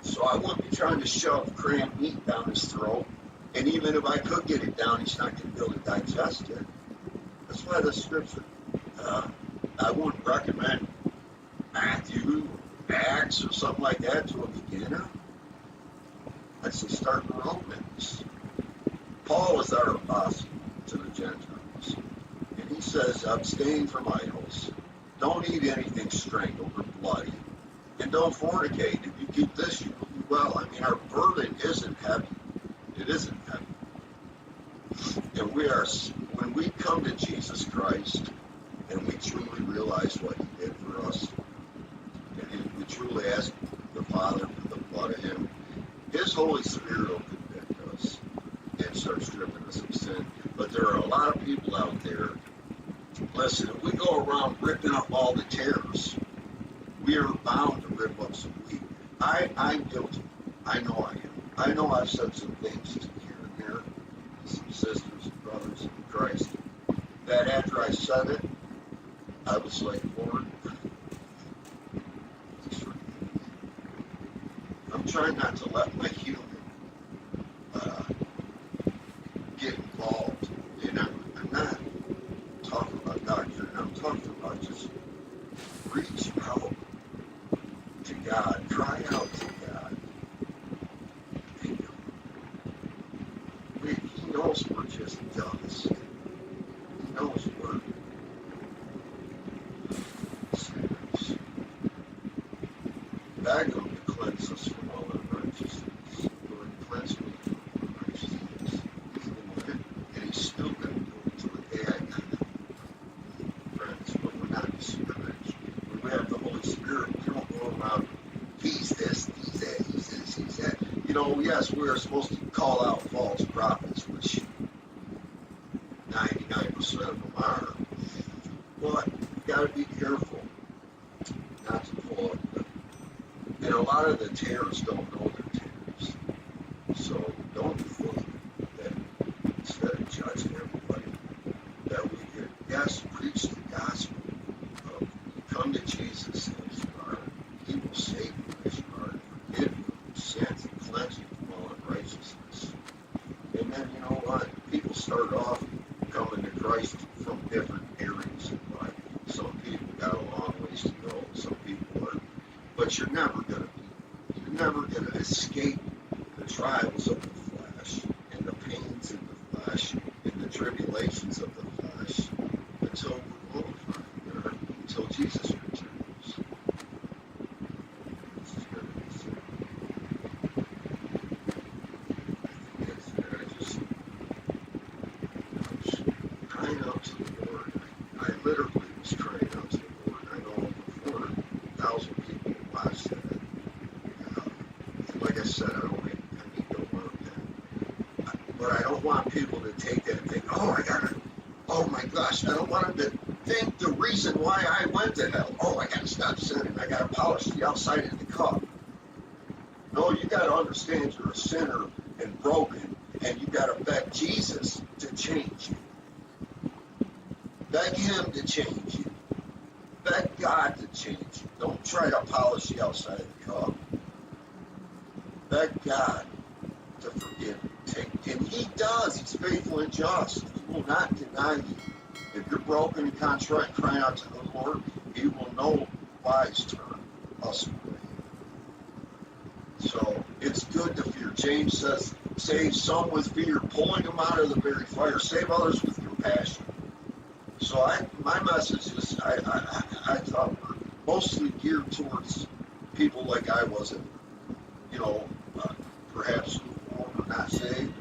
So I wouldn't be trying to shove crammed meat down his throat. And even if I could get it down, he's not going to be able to digest it. That's why the scripture, I wouldn't recommend Matthew, Acts, or something like that to a beginner. I'd say start in Romans. Paul is our apostle to the Gentiles. And he says, abstain from idols. Don't eat anything strangled or bloody. And don't fornicate. If you keep this, you will be well. I mean, our burden isn't heavy. It isn't heavy. And when we come to Jesus Christ, and we truly realize what he did for us, and we truly ask the Father for the blood of him, his Holy Spirit will convict us and start stripping us of sin. But there are a lot of people out there, listen, if we go around ripping up all the tares, we are bound to rip up some wheat. I'm guilty. I know I am. I know I've said some things here and there, some sisters and brothers in Christ, that after I said it, I was like, Lord, I'm trying not to let my human get involved. And I'm not talking about doctrine. I'm talking about just reach out to God. Cry out to God. He knows we're just dust. He knows we're sinners. Beg him to cleanse us from all unrighteousness. Lord, cleanse me from all unrighteousness. He's doing it, and he's still going to do it until the day I die. Friends, but we're not discouraged. When we have the Holy Spirit, we don't go around, he's this, he's that, he's this, he's that. You know, yes, we are supposed to call out false prophets, which 99% of them are. But you got to be careful not to pull up the. And a lot of the tares don't know they're tares. So don't think that instead of judging everybody, that we could, yes, preach the gospel of come to Jesus as you are. He will save you as you are, forgive you of sins, and cleanse you from all unrighteousness. And then, you know what? People start off coming to Christ from different areas of life. Some people got a long ways to go. Some people are. But you're never going to escape the trials of the flesh and the pains of the flesh and the tribulations of the flesh until we're glorified, until Jesus returns. Crying out to the Lord. I literally was crying out to the Lord. I know over 4,000 people watched that. Like I said, I don't want that. But I don't want people to take that and think, oh my gosh, I don't want them to think the reason why I went to hell. Oh, I gotta stop sinning. I gotta polish the outside of the cup. No, you gotta understand you're a sinner and broken, and you gotta beg Jesus to change you. Beg him to change you. Beg God to change you. Don't try to polish the outside of the cup. Beg God to forgive you. And he does. He's faithful and just. He will not deny you. If you're broken and contrite, crying out to the Lord, he will no wise turn us away. So it's good to fear. James says, save some with fear, pulling them out of the very fire. Save others with compassion. So my message is, I thought were mostly geared towards people like I wasn't, perhaps lukewarm or not saved,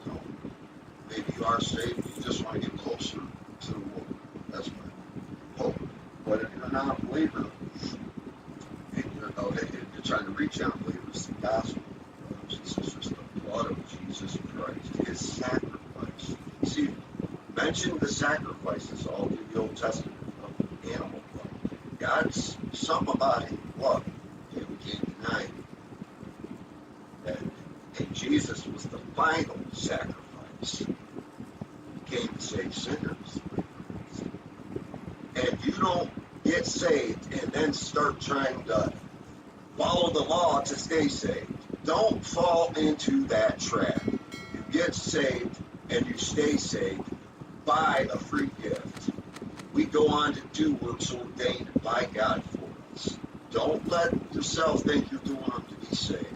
or maybe you are saved, you just want to get closer to the Lord. That's my hope. But if you're not a believer, and you're trying to reach out believers, the gospel, it's just the blood of Jesus Christ, his sacrifice. See, mention the sacrifices all through the Old Testament of animal blood. God's something about his blood that we can't deny. That And Jesus was the final sacrifice. He came to save sinners. And you don't get saved and then start trying to follow the law to stay saved. Don't fall into that trap. You get saved and you stay saved by a free gift. We go on to do works ordained by God for us. Don't let yourself think you're doing them to be saved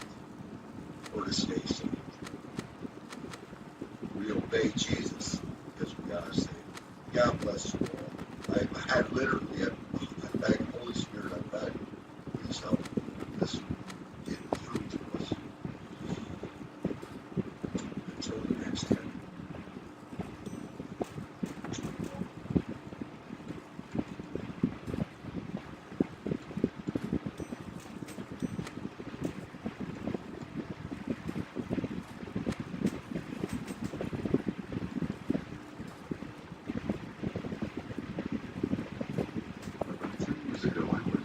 or to stay saved. We obey Jesus because we are saved. God bless you all. I literally, I beg Holy Spirit, I beg, please help this get through to us. Until the next time.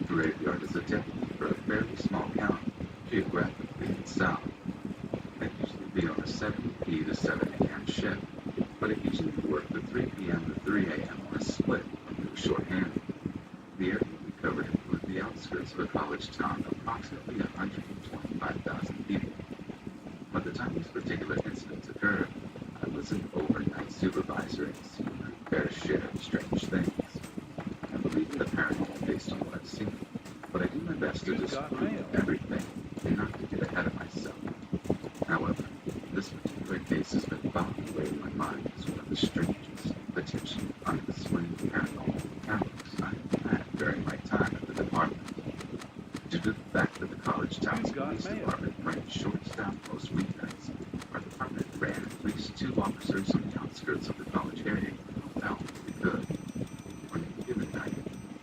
Graveyard as a deputy for a fairly small county, geographically in the south. I'd usually be on a 7 p to 7 a.m. shift, but I usually worked the 3 p.m. to 3 a.m. on a split when we were short-handed. The area we covered included the outskirts of a college town of approximately 125,000 people. By the time these particular incidents occurred, I was an overnight supervisor and seen my fair share of strange things. I believe in the paranormal based on what I've seen, but I do my best to disprove everything and not to get ahead of myself. However, this particular case has been filed away in my mind as one of the strangest, potentially unexplained paranormal encounters I've had during my time at the department. Due to the fact that the college town's police department ran short-staffed most weeknights, our department ran at least 2 officers on the outskirts of the college area to help out if we could. On any given night,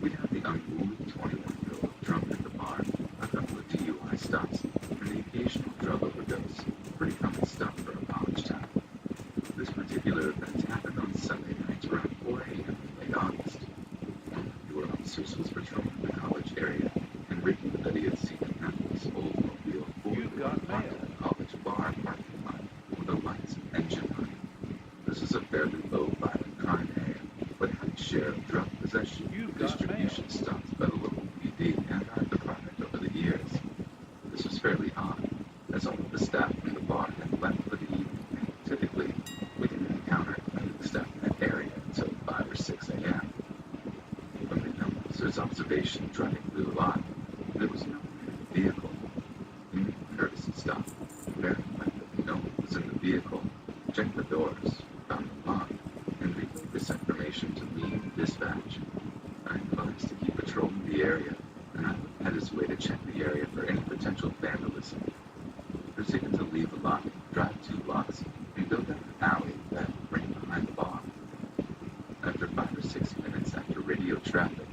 we'd have the unruly 21-year-old drunk at the bar, a couple of DUI stops, and the occasional drug overdose. Pretty common stuff for a college town. This particular event happened on Sunday night around 4 a.m. in late August. One of the newer officers was patrolling the college area and reported that he had seen an Apple's Oldsmobile Ford parked at a college bar parking lot with a lights and engine running. This is a fairly low violent crime area, but had a share of drug possession and distribution stops by the local PD and our department over the years. This was fairly odd, as all of the staff from the bar had left for the evening, and typically we didn't encounter any of the staff in that area until 5 or 6 a.m. From the officer's observation driving through the lot, there was no one in the vehicle. We made a courtesy stop, verified that no one was in the vehicle, checked the doors, found them locked, and relayed this information to me and dispatch. I advised to keep patrolling the area, and I would head his way to check the area for any potential vandalism. Proceeded to leave the lot, drive 2 blocks, and go down an alley that ran behind the bar. After 5 or 6 minutes after radio traffic,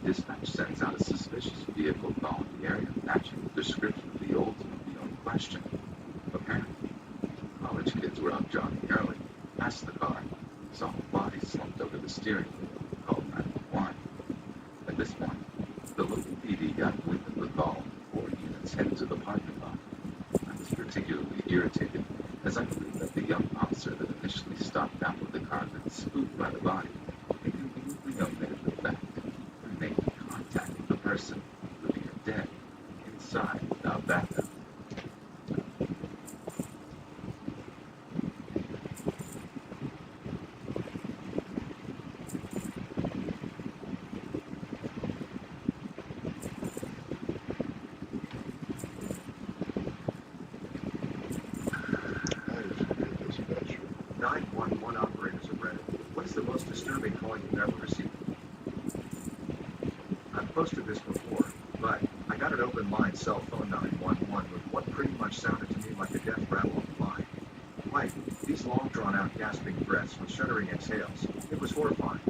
dispatch sends out a suspicious vehicle following the area matching the description of the Oldsmobile in question. Apparently, college kids were out jogging early, passed the car, saw a body slumped over the steering wheel, called 911. At this point, the local PD got wind of the call, 4 units headed to the parking lot. I was particularly irritated, as I believed that the young officer that initially stopped out with the car had been spooked by the body, and conveniently omitted the fact that making contact with the person, living or dead, inside without backup. Posted this before, but I got an open line cell phone 911 with what pretty much sounded to me like a death rattle on the line. Like, these long drawn-out gasping breaths with shuddering exhales. It was horrifying.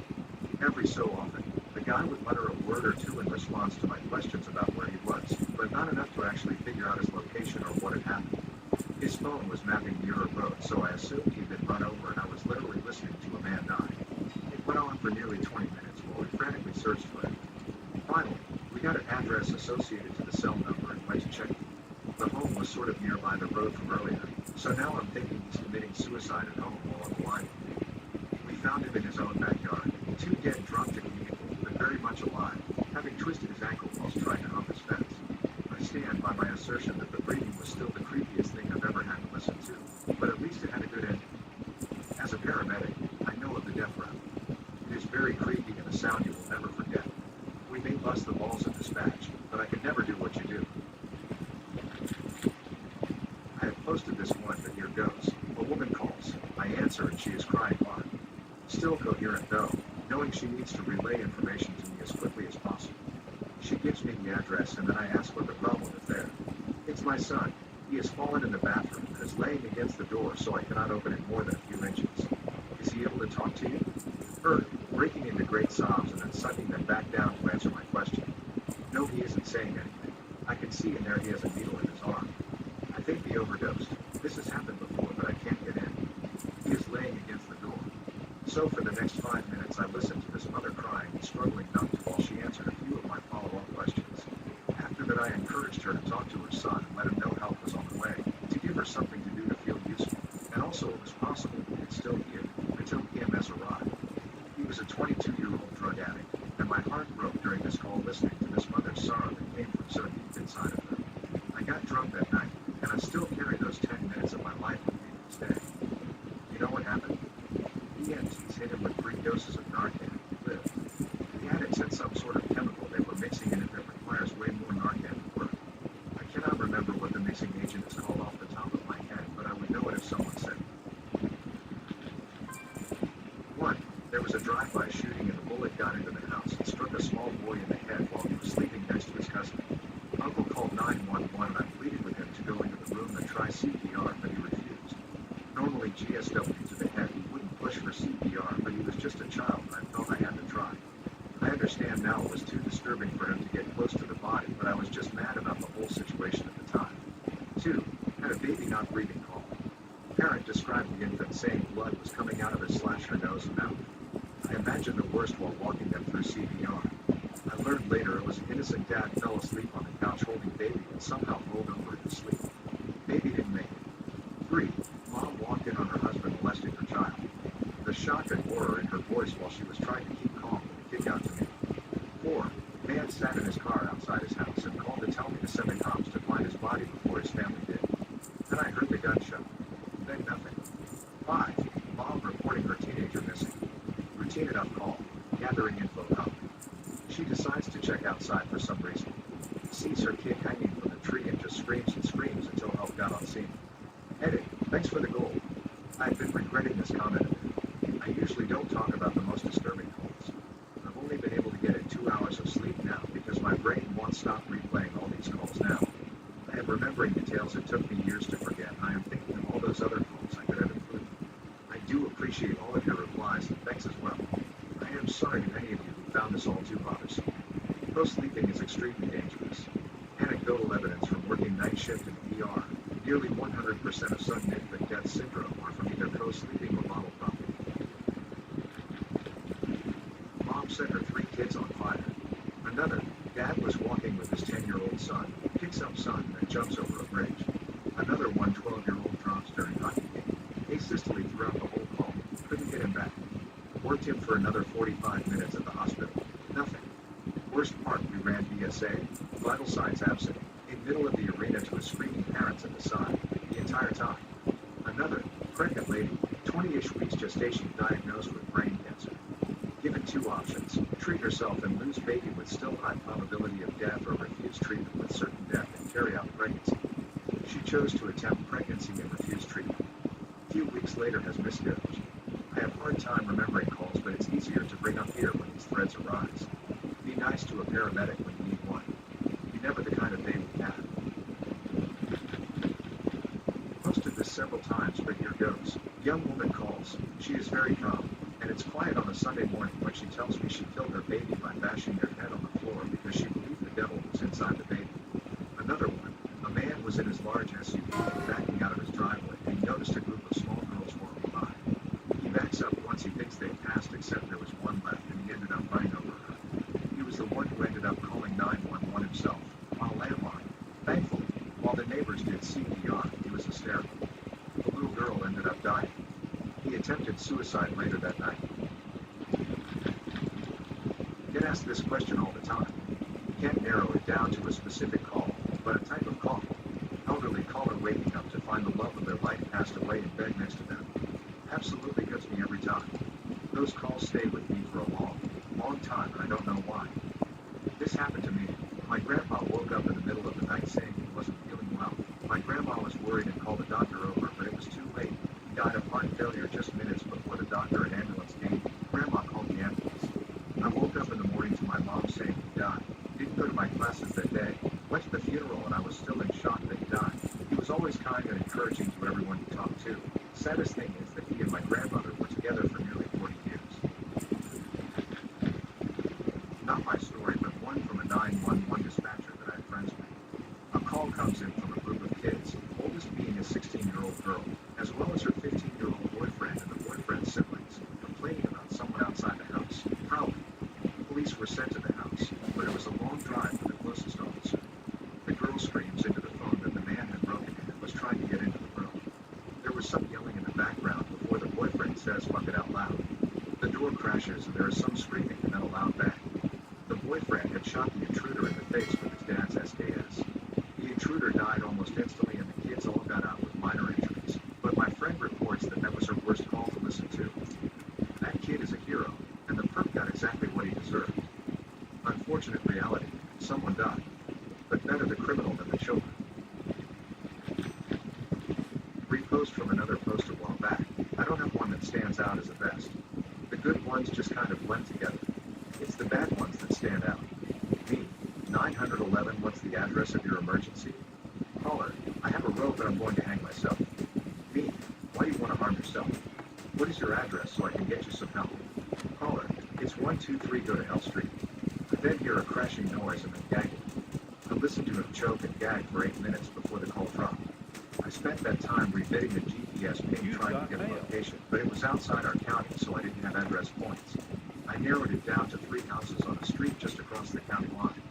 Every so often, the guy would mutter a word or two in response to my questions about where he was, but not enough to actually figure out his location or what had happened. His phone was mapping near a road, so I assumed he'd been run over and I was literally listening to a man die. It went on for nearly 20 minutes while we frantically searched for him. Finally, we got an address associated to the cell number and went to check it. The home was sort of nearby the road from earlier, So now I'm thinking he's committing suicide at home while on the line with me. We found him in his own backyard, too dead drunk to be evil, but very much alive, having twisted his ankle whilst trying to hump his fence. I stand by my assertion that the breeding was still the creepiest thing I've ever had to listen to, but at least it had a good ending. As a paramedic, I know of the death rattle. It is very creepy and a sound you will never forget. We may bust the balls of dispatch, but I could never do what you do. I have posted this one, but here goes. A woman calls. I answer and she is crying hard. Still coherent though, knowing she needs to relay information to me as quickly as possible. She gives me the address and then I ask what the problem is there. It's my son. He has fallen in the bathroom and is laying against the door so I cannot open it more than a few inches. Is he able to talk to you? Her, breaking into great sobs and then sucking them back down to answer my question. No, he isn't saying anything. I can see in there he has a needle in his arm. I think he overdosed. This has happened before, but I can't get in. He is laying against the door. So for the next 5 minutes, I listened to this mother crying and struggling not to while she answered a few of my follow-up questions. After that, I encouraged her to talk to her son and let him know help was on the way, to give her something to do to feel useful. And also it was possible he could still hear until EMS arrived. He was a 22-year-old drug addict, and my heart broke during this call listening to this mother's sorrow that came from so deep inside of her. I got drunk that night, and I still carry those 10 minutes of my life with me to this day. You know what happened? EMTs hit him with 3 doses of Narcan and he lived. The addicts had some sort of chemical they were mixing in it that requires way more Narcan to work. I cannot remember what the mixing agent is called off the top of my head, but I would know it if someone said it. 1. There was a drive-by shooting and the bullet got into the house and struck a small boy in the head while he was sleeping next to his cousin. Uncle called 911 and I pleaded with him to go into the room and try CPR, but he refused. Normally GSW to the head, he wouldn't push for CPR, but he was just a child and I felt I had to try. I understand now it was too disturbing for him to get close to the body, but I was just mad about the whole situation at the time. 2. Had a baby not breathing call. Parent described the infant saying blood was coming out of his/her nose and mouth. I imagined the worst while walking them through CPR. I learned later it was an innocent dad fell asleep on the couch holding baby and somehow rolled over in his sleep. Baby didn't make it. 3. Mom walked in on her husband molesting her child. The shock and horror in her voice while she was trying to keep calm would kick out to me. 4. Man sat in his car outside his house and called to tell me to send the cops to find his body before his family did. Then I heard the gunshot. Then nothing. 5. Mom reporting her teenager missing. Routine enough call. Gathering info up. She decides to check outside for some reason. Sees her kid hanging from the tree and just screams and screams until help got on scene. Edit. Thanks for the gold. I've been regretting this comment. I usually don't talk about the most disturbing calls. I've only been able to get in 2 hours of sleep now because my brain won't stop replaying all these calls now. I am remembering details it took me years to forget, and I am thinking of all those other calls I could have included. I do appreciate all of your replies, and thanks as well. I am sorry to any of you who found this all too bothersome. Co-sleeping is extremely dangerous. Anecdotal evidence from working night shift in the ER, nearly 100% of sudden infant death syndrome are from either co-sleeping or bottle popping. Mom set her 3 kids on fire. Another, dad was walking with his 10-year-old son, picks up son, and jumps over a bridge. Another one 12-year-old drops during hockey game. Asystole throughout the whole call. Couldn't get him back. Worked him for another 45 minutes at the hospital. Nothing. Worst part, we ran BSA. Vital signs absent. In middle of the arena to his screaming parents at the side. The entire time. Another, pregnant lady, 20-ish weeks gestation diagnosed with brain cancer. Given 2 options, treat herself and lose baby with still high probability of death or refuse treatment with certain death and carry out pregnancy. She chose to attempt pregnancy and refuse treatment. A few weeks later has miscarriage. I have a hard time remembering calls, but it's easier to bring up here when these threads arise. Be nice to a paramedic when you need one. Be never the kind of day we have. Posted this several times, but here goes. Young woman calls. She is very calm, and it's quiet on a Sunday morning when she tells me she killed her baby by bashing their head on the floor because she believed the devil was inside the baby. Another one. A man was in his large SUV backing out of his driveway, and he noticed a group of small girls walking by. He backs up once he thinks they've passed, except there was one left, and he ended up running over her. He was the one who ended up calling 911 himself, on a landline. Thankfully, while the neighbors did CPR, he was hysterical. He attempted suicide later that night. Get asked this question all the time. Can't narrow it down to a specific call, but a type of call. Elderly caller waking up to find the love of their life passed away in bed next to them. Absolutely gets me every time. Those calls stay with me for a long time, and I don't know why. This happened to me. My grandpa woke up in the middle of the night saying he wasn't feeling well. My grandma was worried and called the doctor over, but it was too late. He died of heart failure just minutes before the doctor and ambulance came. Grandma called the ambulance. I woke up in the morning to my mom saying he died. Didn't go to my classes that day. Went to the funeral and I was still in shock that he died. He was always kind and encouraging to everyone he talked to. Saddest thing is that he and my grandmother were together for nearly 40 years. Not my story, but one from a 911 dispatcher that I have friends with. A call comes in from a group of kids, oldest being a 16-year-old girl, as well as her 15-year-old boyfriend and the boyfriend's siblings, complaining about someone outside the house, prowling. Police were sent to the house, but it was a long drive for the closest officer. The girl screams into the phone that the man had broken in and was trying to get into the room. There was some yelling in the background before the boyfriend says fuck it out loud. The door crashes and there is some screaming and then a loud bang. The boyfriend had shot the intruder in the face with his dad's SKS. The intruder died almost instantly and the kids all got out with minor injuries, but my friend reports that that was her worst call to listen to. That kid is a hero, and the perp got exactly what he deserved. Unfortunate reality, someone died, but better the criminal than the children. Repost from another post a while back. I don't have one that stands out as the best. The good ones just kind of blend together. It's the bad ones that stand out. Me, 911, what's the address of your emergency? Caller, I have a rope and I'm going to hang myself. Me, why do you want to harm yourself? What is your address so I can get you some help? Caller, it's 123 go to Hell Street. I then hear a crashing noise and then gagging. I listened to him choke and gag for 8 minutes before the call dropped. I spent that time refitting the GPS ping trying to get a location, but it was outside our county, so I didn't have address points. I narrowed it down to 3 houses on a street just across the county line.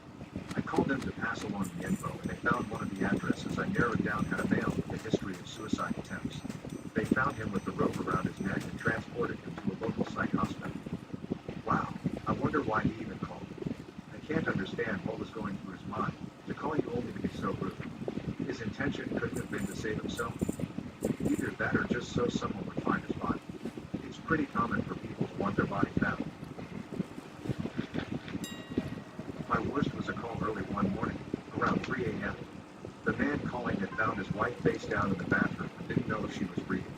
I called them to pass along the info, and they found one of the addresses I narrowed down had a male with a history of suicide attempts. They found him with the rope around his neck and transported him to a local psych hospital. Wow, I wonder why he even called. I can't understand what was going through his mind, to call you only to be so rude. His intention couldn't have been to save himself. Either that or just so someone would find his body. It's pretty common for people to want their body found. My worst was a call early one morning, around 3 a.m. The man calling had found his wife face down in the bathroom and didn't know if she was breathing.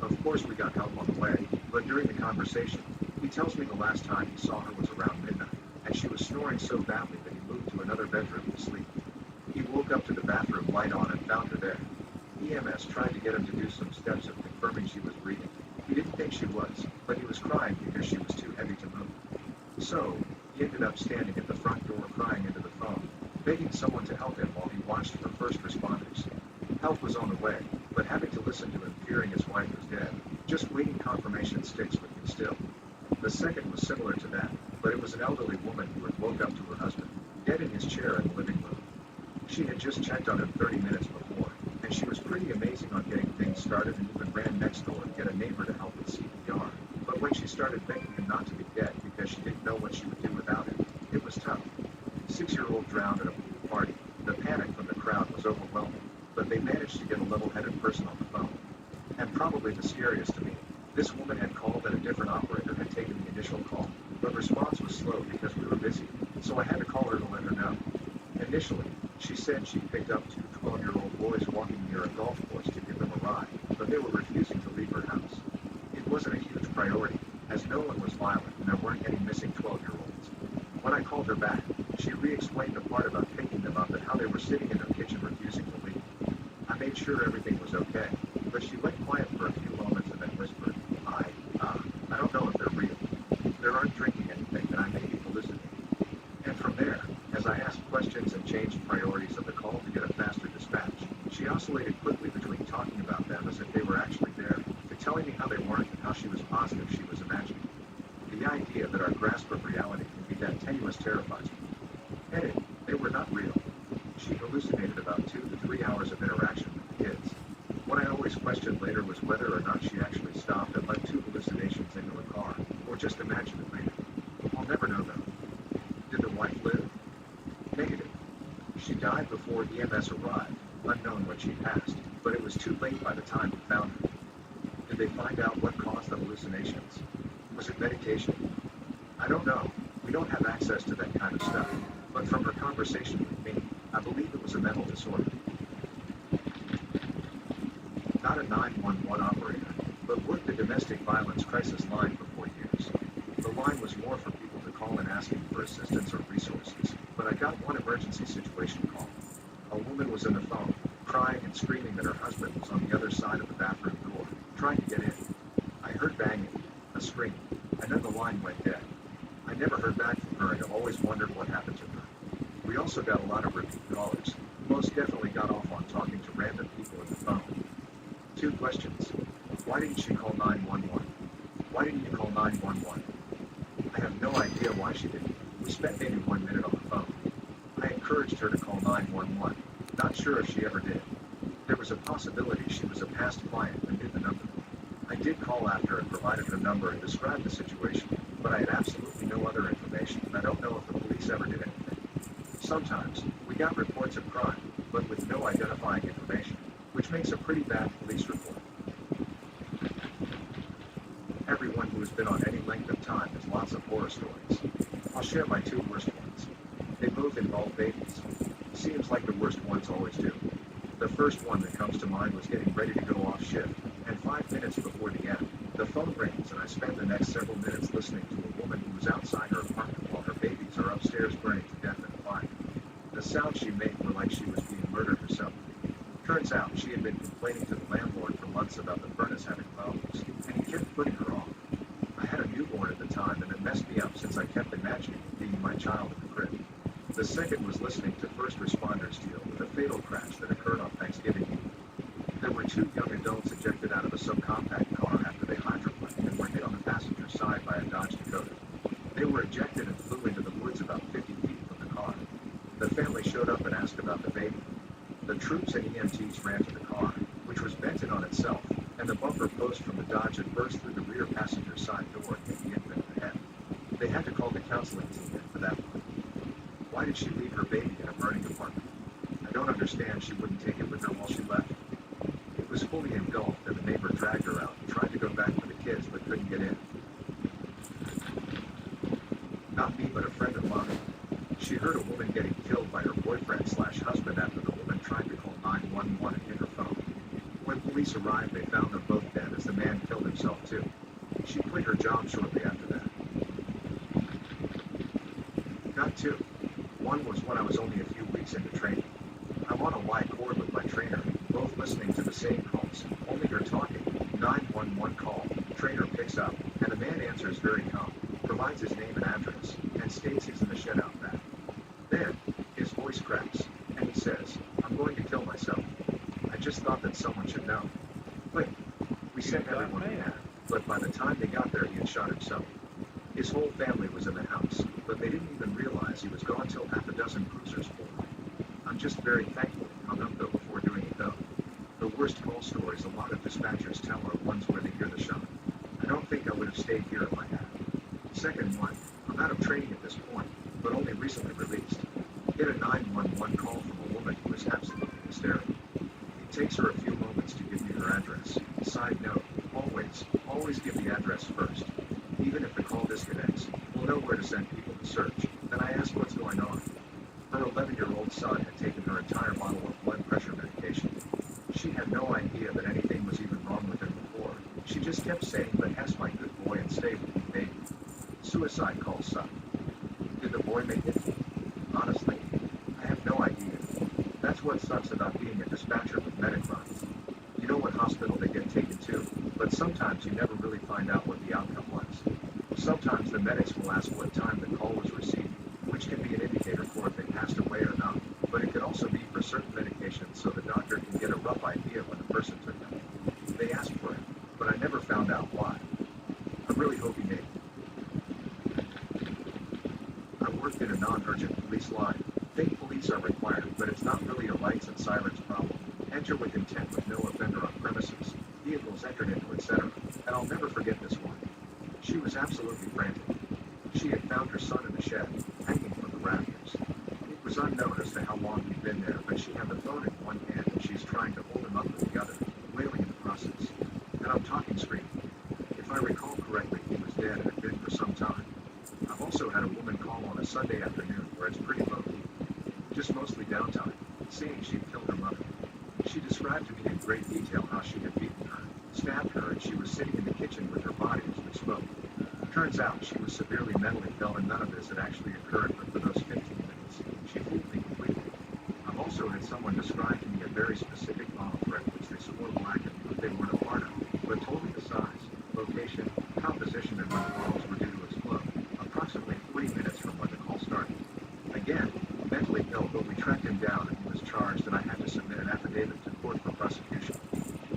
Of course we got help on the way, but during the conversation, he tells me the last time he saw her was around midnight, and she was snoring so badly that he moved to another bedroom to sleep. He woke up to the bathroom light on and found her there. EMS tried to get him to do some steps of confirming she was breathing. He didn't think she was, but he was crying because she was too heavy to move. So, he ended up standing at the front door crying into the phone, begging someone to help him while he watched for first responders. Help was on the way, but having to listen to him fearing his wife was dead, just waiting confirmation sticks with me still. The second was similar to that, but it was an elderly woman who had woke up to her husband, dead in his chair in the living room. She had just checked on him 30 minutes before, and she was pretty amazing on getting things started and even ran next door to get a neighbor to help with CPR. But when she started begging him not to be dead because she didn't know what she would do without him, it was tough. 6-year-old drowned at a pool party. The panic from the crowd was overwhelming, but they managed to get a level-headed person on the phone. And probably the scariest to me, this woman had called and a different operator had taken the initial call, but response was slow because we were busy, so I had to call her to let her know. Initially, she said she picked up 2 12-year-old boys walking near a golf course to give them a ride, but they were refusing to leave her house. It wasn't a huge priority, as no one was violent and there weren't any missing 12-year-olds. When I called her back, she re-explained the part about picking them up and how they were sitting in her kitchen refusing to leave. I made sure everything was okay, but she went quiet for a few moments and then whispered, I don't know if they're real. There aren't drinking anything, and I may be hallucinating. And from there, as I asked questions and changed priorities of the call to get a faster dispatch, she oscillated quickly between talking about them as if they were actually there, to telling me how they weren't and how she was positive she was imagining. The idea that our grasp of reality can be that tenuous terrifies me. Hey, they were not real. She hallucinated about 2 to 3 hours of interaction with the kids. What I always questioned later was whether or not she actually stopped and let two hallucinations into a car, or just imagined it later. I'll never know though. Did the wife live? Negative. She died before EMS arrived, unknown when she passed, but it was too late by the time we found her. Did they find out what caused the hallucinations? Was it medication? I don't know. We don't have access to that kind of stuff, but from her conversation with me, I believe it was a mental disorder. Not a 911 operator, but worked the domestic violence crisis line for 4 years. The line was more for people to call in asking for assistance or resources, but I got one emergency situation call. A woman was on the phone, crying and screaming that her husband was on the other side of the bathroom door, trying to get in. I heard banging, a scream, and then the line went dead. I never heard back from her and have always wondered what happened to her. We also got a lot of repeat callers. Most definitely got off on talking to random people on the phone. 2 questions. Why didn't she call 911? Why didn't you call 911? I have no idea why she didn't. We spent maybe 1 minute on the phone. I encouraged her to call 911. Not sure if she ever did. There was a possibility she was a past client and knew the number. I did call after and provided her number and described the situation, but I had absolutely no other information, and I don't know if the police ever did anything. Sometimes, we got reports of crime, but with no identifying information, which makes a pretty bad police report. Everyone who has been on any length of time has lots of horror stories. I'll share my 2 worst ones. They both involve babies. Seems like the worst ones always do. The first one that comes to mind was getting ready to go off shift, and 5 minutes before the end, the phone rings and I spend the next several minutes listening to a woman who is outside her apartment while her babies are upstairs burning to death in a fire. The sounds she made were like she was being murdered herself. Turns out she had been complaining to the landlord for months about the furnace having problems, and he kept putting her off. I had a newborn at the time, and it messed me up since I kept imagining it being my child in the crib. The second was listening to first responders deal with a fatal crash that occurred on Thanksgiving Eve. There were 2 young adults ejected out of a subcompact car after they hydroplaned and were hit on the passenger side by a Dodge Dakota. They were ejected and flew into the woods about 50 feet from the car. The family showed up and asked about the baby. The troops and EMTs ran to the car, which was bent in on itself, and the bumper post from the Dodge had burst through the rear passenger side door and hit the infant in the head. They had to call the counseling team in for that one. Why did she leave her baby in a burning apartment? I don't understand she wouldn't take it with her while she left. It was fully engulfed and the neighbor dragged her out and tried to go back for the kids but couldn't get in. Not me, but a friend of mine. She heard a woman getting killed by her boyfriend/husband after the woman tried to call 911 and hit her phone. When police arrived, they found them both dead as the man killed himself too. She quit her job shortly after that. Got 2. One was when I was only a few weeks into training. I'm on a Y cord with my trainer, both listening to the same calls, only her talking. 911 call, trainer picks up, and the man answers very calm, provides his name and address, and states he's in the shed out back. Then, his voice cracks, and he says, "I'm going to kill myself." I just thought that someone should know. Quick, we sent everyone we had, but by the time they got there, he had shot himself. His whole family was in the house, but they didn't even realize he was gone till half a dozen cruisers pulled. I'm just very thankful he hung up though before doing it though. The worst call stories a lot of dispatchers tell are ones where they hear the shot. I don't think I would have stayed here if I had. Second one, I'm out of training at this point, but only recently released. Get a 911 call from a woman who is absolutely hysterical. It takes her a few moments to give me her address. Side note, always give the address first. Even if the call disconnects, we'll know where to send people to search. Then I ask what's going on. Her 11-year-old son had taken her entire bottle of blood pressure medication. She had no idea that anything was even wrong with him before. She just kept saying, "But Hess, my good boy, and stay with me, baby." Suicide call sucked. Did the boy make it? Honestly, I have no idea. That's what sucks about being a dispatcher with medic runs. You know what hospital they get taken to, but sometimes you never really find out what the outcome was. Sometimes the medics will ask what time the call was received, which can be an indicator for if they passed away or not, but it could also be for certain medications so the doctor can get a rough idea when the person took them. They asked for it, but I never found out why. I really hope he made it. I worked in a non-urgent police line. Think police are required, but it's not really a lights and sirens problem. Enter with intent with no offender on premises, vehicles entered into, etc. And I'll never forget this one. She was absolutely frantic. She had found her son in the shed, hanging from the rafters. It was unknown as to how long he'd been there, but she had the phone in one hand and she's trying to hold him up with the other, wailing in the process. And I'm talking screaming. If I recall correctly, he was dead and had been for some time. I've also had a woman call on a Sunday afternoon where it's pretty low heat, just mostly downtime, saying she'd killed her mother. She described to me in great detail how she had beaten her, stabbed her, and she was sitting in the kitchen with her body as we spoke. Turns out she was severely mentally ill and none of this had actually occurred, but for those 15 minutes, she fooled me completely. I've also had someone describe to me a very specific bomb threat which they swore black at me that they weren't a part of, but told me the size, location, composition, and when the bombs were due to explode, approximately 40 minutes from when the call started. Again, mentally ill, but we tracked him down and he was charged and I had to submit an affidavit to court for prosecution.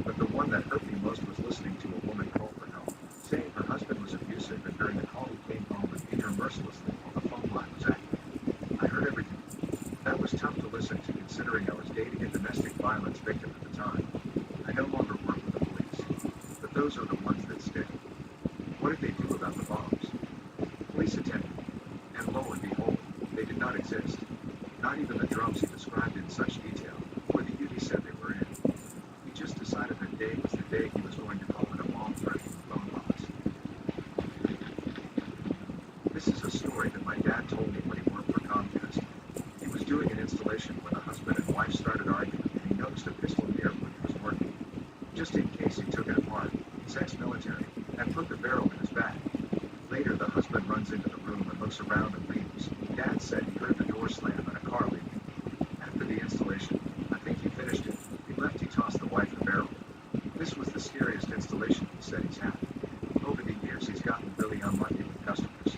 But the one that hurt me most was listening to a woman call for help, saying her husband was abusive and during the call he came home and beat her mercilessly while the phone line was active. I heard everything. That was tough to listen to considering I was dating a domestic violence victim at the time. I no longer work with the police, but those are the ones that stick. What did they do about the bombs? Police attended, and lo and behold, they did not exist. Not even the drums he described in such detail, or the UD said they were in. He just decided that day was the day he was going to call in a bomb-threatening phone box. This is a story that my dad told me when he worked for Comcast. He was doing an installation when the husband and wife started arguing, and he noticed a pistol near when he was working. Just in case he took it apart, he's ex-military, and put the barrel in his bag. Later, the husband runs into the room and looks around and leaves. Dad said he heard the door slam and a car leaving. After the installation, I think he finished it. He left, he tossed the wife the barrel. This was the scariest installation he said he's had. Over the years, he's gotten really unlucky with customers.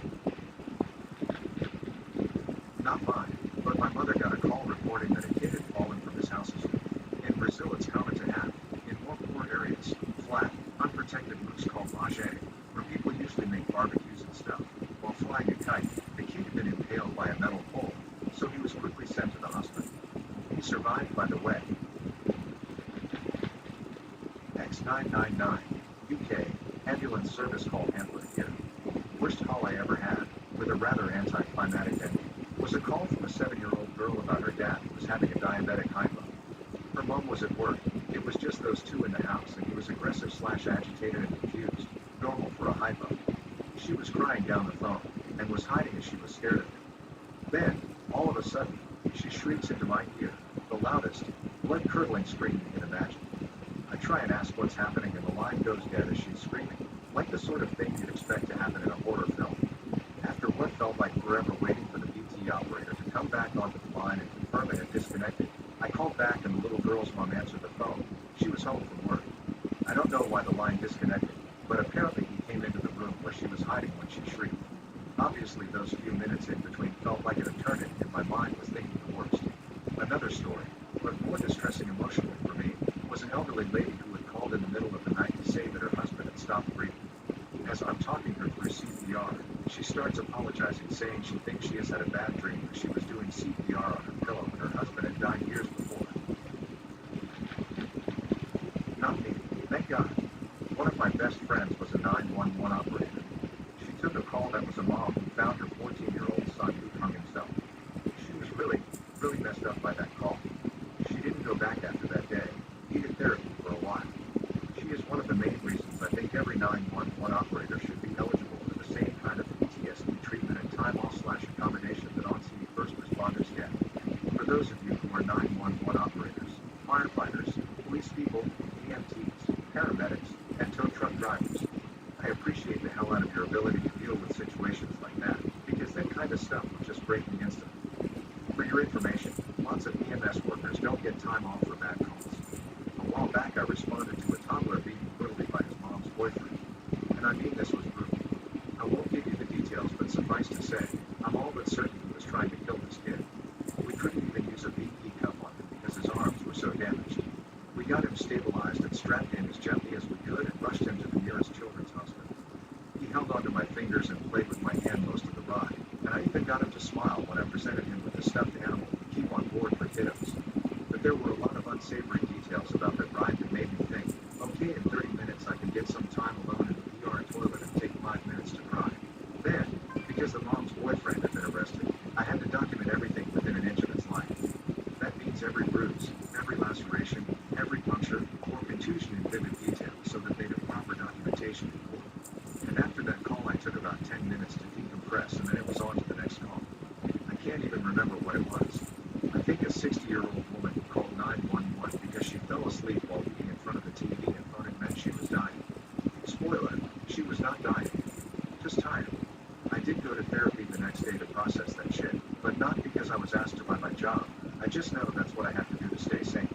Not mine, but my mother got a call reporting that a kid had fallen from his house's roof. In Brazil, it's common to have, in more poor areas, flat, unprotected roofs called laje, where people usually make barbecues and stuff. While flying a kite, the kid had been impaled by a metal pole, so he was quickly sent to the hospital. He survived, by the way. X999, UK, ambulance service call handler here. Worst call I ever had, with a rather anticlimactic ending, was a call from a 7-year-old girl about her dad who was having a diabetic hypo. Her mom was at work. It was just those two in the house, and he was aggressive/agitated and confused, normal for a hypo. She was crying down the phone, and was hiding as she was scared of him. Then, all of a sudden, she shrieks into my ear, the loudest, blood-curdling scream you can imagine. I try and ask what's happening, and the line goes dead as she's screaming, like the sort of thing you'd expect to happen in a horror film. After what felt like forever waiting for the BT operator to come back onto the line and confirm it had disconnected, I called back and the little girl's mom answered the phone. She was home from work. I don't know why the line disconnected, but apparently he came into the room where she was hiding when she shrieked. Obviously, those few minutes in between felt like an eternity, and my mind was thinking the worst. Another story, but more distressing emotionally for me, was an elderly lady who had called in the middle of the night to say that her husband had stopped breathing. As I'm talking her through CPR, she starts apologizing, saying she thinks she has had a bad dream where she was doing CPR on her pillow and her husband had died years before. Not me, thank God. One of my best friends was a 911 operator. She took a call that was a mom who found her 14-year-old son who'd hung himself. She was really messed up by that call. She didn't go back after that day, needed therapy for a while. She is one of the main reasons I think every 911 operator should be eligible for the same kind of PTSD treatment and time off/accommodation that on-scene first responders get. For those of you who are 911 operators, firefighters, police people, EMTs, paramedics, and tow truck drivers, I appreciate the hell out of your ability to deal with situations like that, because that kind of stuff will just break me instantly. For your information, lots of EMS workers don't get time off for bad calls. A while back I responded to a toddler beaten brutally by his mom's boyfriend. And I mean this was brutal. I won't give you the details, but suffice to say, I'm all but certain he was trying to kill this kid. We couldn't even use a BP cuff on him because his arms were so damaged. We got him stabilized and strapped in as gently as we could and rushed him to the nearest children's hospital. He held onto my fingers and played with my hand most of the ride, and I even got him to smile when I presented him with a stuffed animal to keep on board for kiddos. But there were a lot of unsavory details details about that ride that made me think, okay, in 30 minutes I can get some time alone in the ER toilet and take 5 minutes to cry. Then, because the mom's boyfriend had been arrested, I had to document everything within an inch of its life. That means every bruise, every laceration, every puncture, or contusion in vivid detail so that they have proper documentation in court. And after that call I took about 10 minutes to decompress and then it was on to the next call. I can't even remember what it was. I think a 60-year-old woman called 911 because she fell asleep while eating in front of the TV and thought it meant she was dying. Spoiler, she was not dying, just tired. I did go to therapy the next day to process that shit, but not because I was asked to by my job. I just know that's what I have to do to stay sane.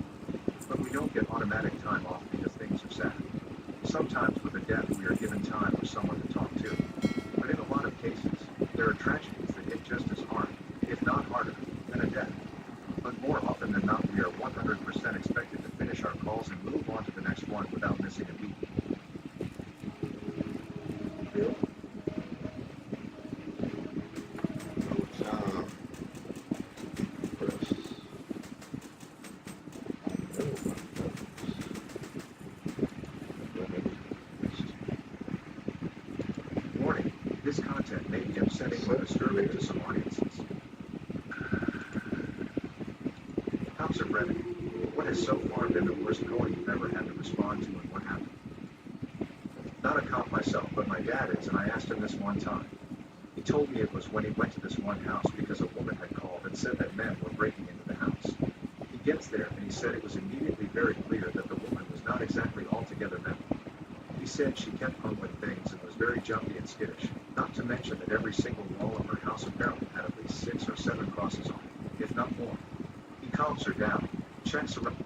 But we don't get automatic time off because things are sad. Sometimes with a death we are given time or someone to talk to. But in a lot of cases, there are tragedies that hit just as hard, if not harder, than a death. But more often than not, we are 100% expected to finish our calls and move on to the next one without missing a beat. Warning, this content may be upsetting or disturbing to some audiences. Cops of Revenue, what has so far been the worst call you've ever had to respond to and what happened? Not a cop myself, but my dad is, and I asked him this one time. He told me it was when he went to this one house because a woman had called and said that men were breaking into the house. He gets there and he said it was immediately very clear that the woman was not exactly altogether mental. He said she kept mumbling things and was very jumpy and skittish, not to mention that every single wall of her house apparently had at least 6 or 7 crosses on it, if not more. He calms her down, checks around.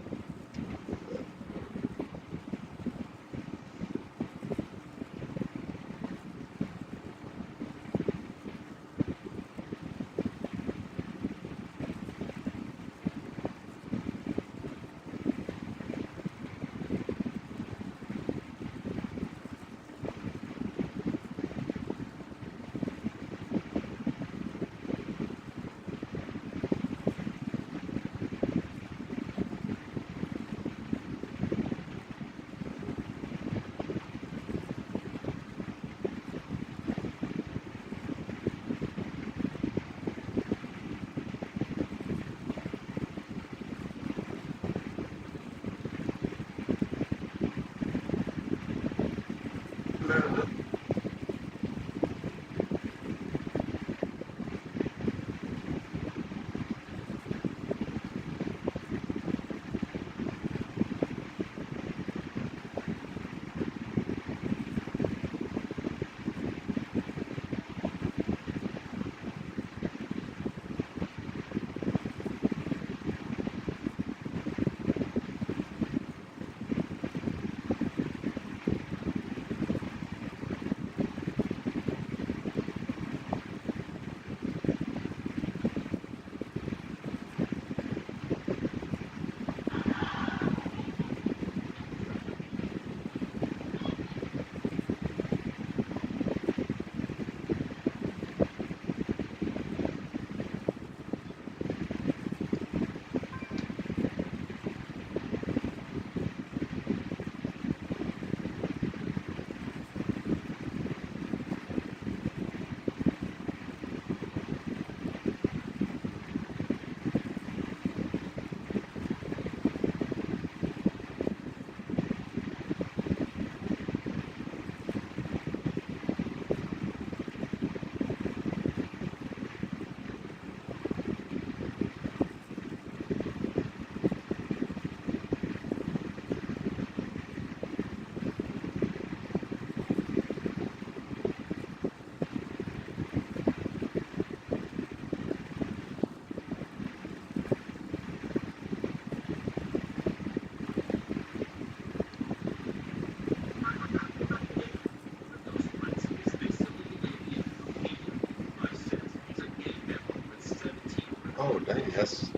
Oh, dang, that's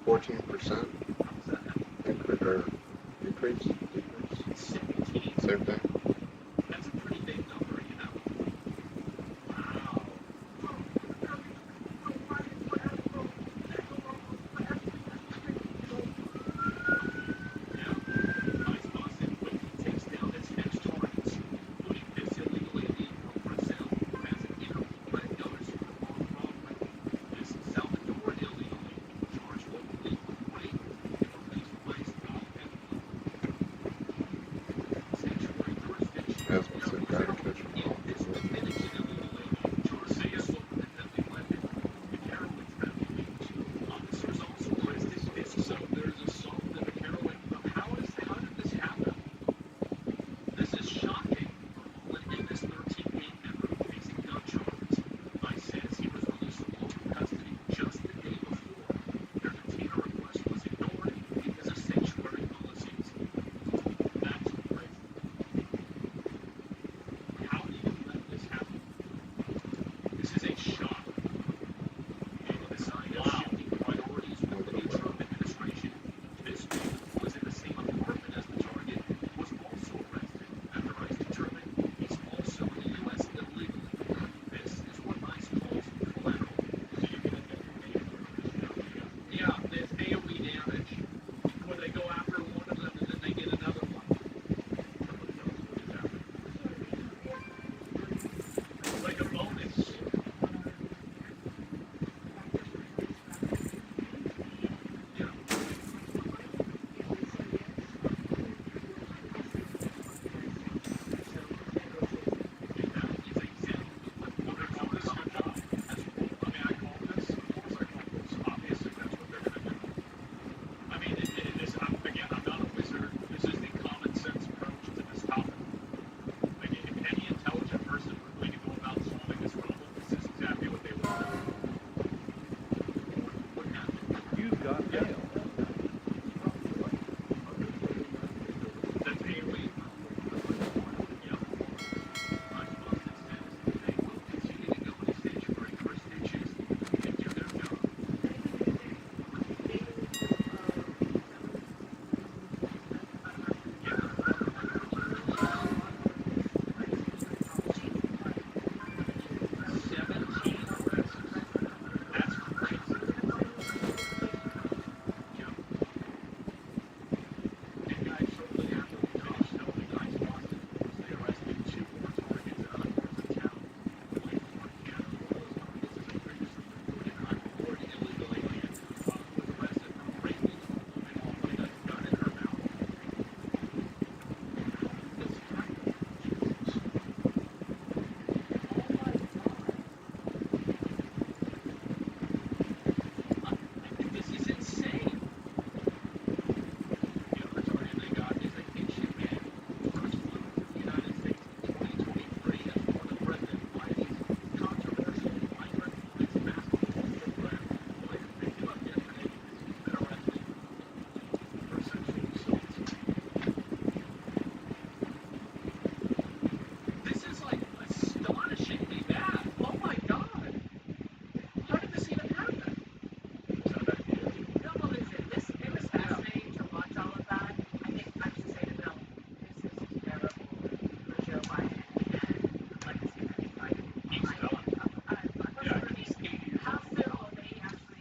14%. Increase, decrease, same thing.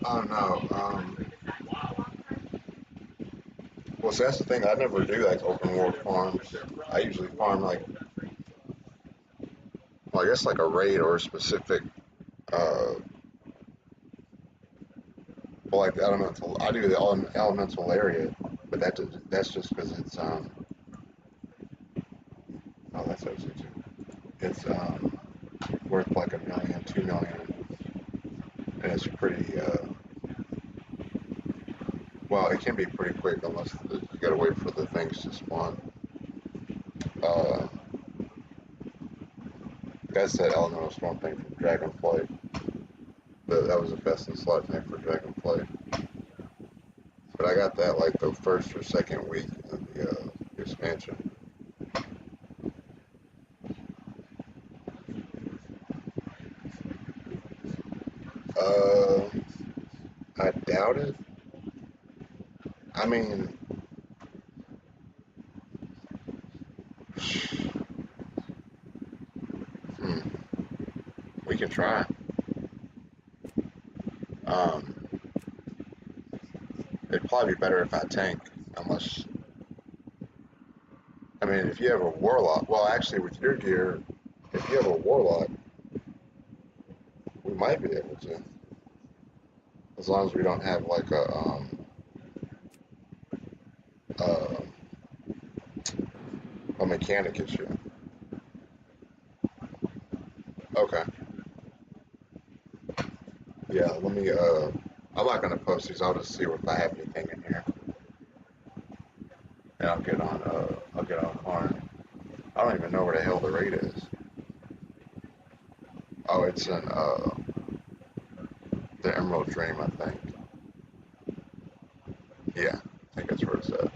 I don't know. Well, see, that's the thing. I never do like open world farms. I usually farm like, well, I guess like a raid or a specific, well, like the elemental. I do the elemental area, but that's just because it's oh, that's actually too. It's worth like $1 million, 2 million, and it's pretty. Well, it can be pretty quick unless you gotta wait for the things to spawn. Uh, that's that elemental storm thing from Dragonflight. That was the best in slot thing for Dragonflight. But I got that like the first or second week of the expansion. I doubt it. I mean, we can try. It'd probably be better if I tank, unless, I mean, if you have a warlock, well, actually, with your gear, if you have a warlock, we might be able to, as long as we don't have like a mechanic issue. Okay. Yeah, let me, I'm not gonna post these, I'll just see if I have anything in here. And I'll get on Harn. I don't even know where the hell the raid is. Oh, it's in, the Emerald Dream, I think. Yeah, I think that's where it's at.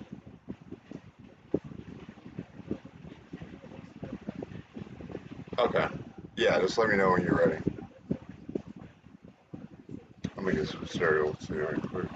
Okay. Yeah, just let me know when you're ready. Let me get some cereal too, real quick.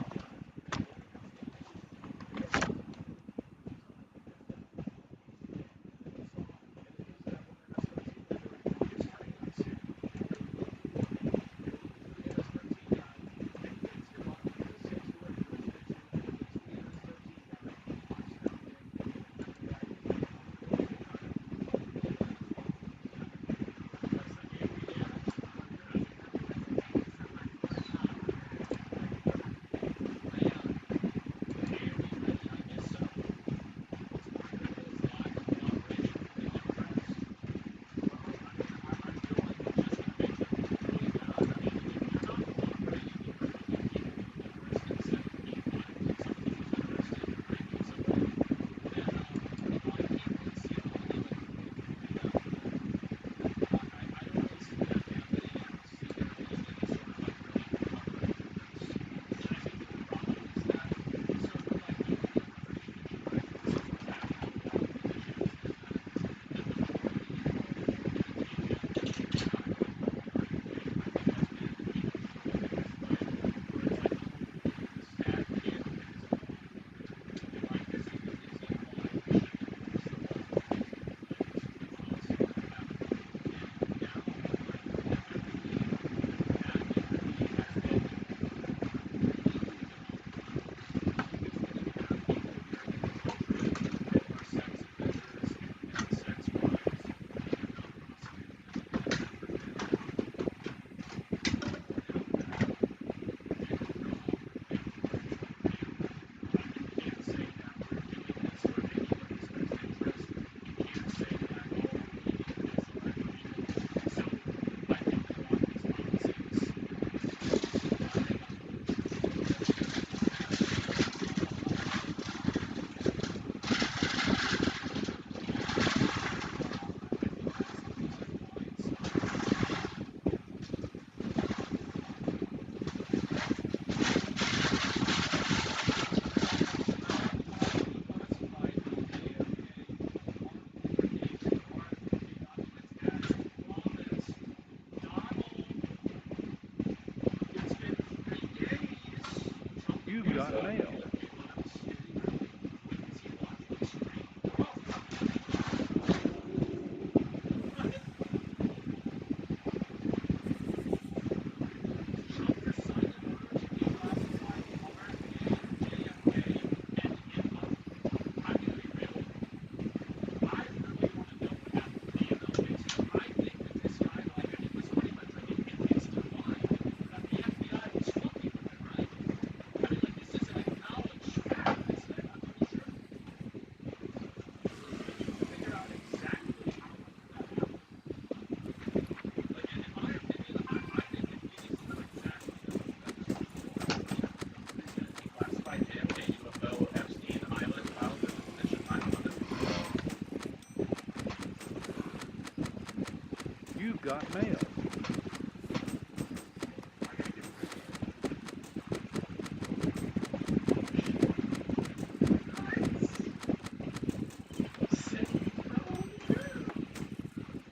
You've got mail.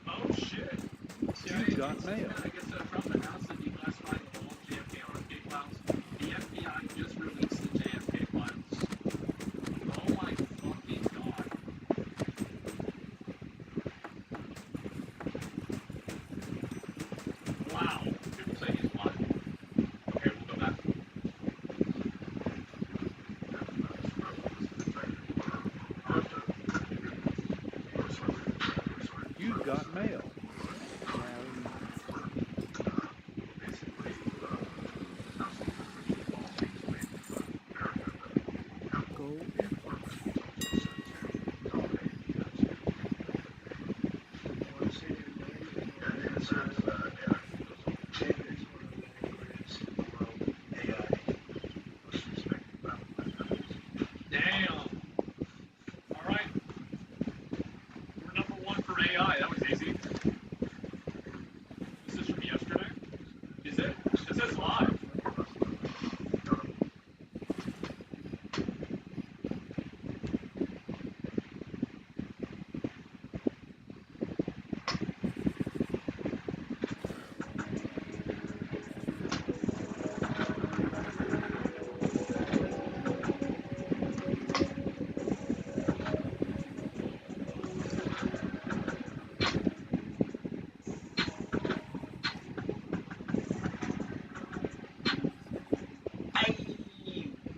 Oh shit. You've got mail. I guess Trump announced that declassified all JFK RFK files. The FBI just released the JFK files. Oh my fucking god. Wow. People say he's lying. Okay, we'll go back. You've got mail. Damn. Alright. We're number one for AI. That was easy. This is from yesterday? Is it? It says live.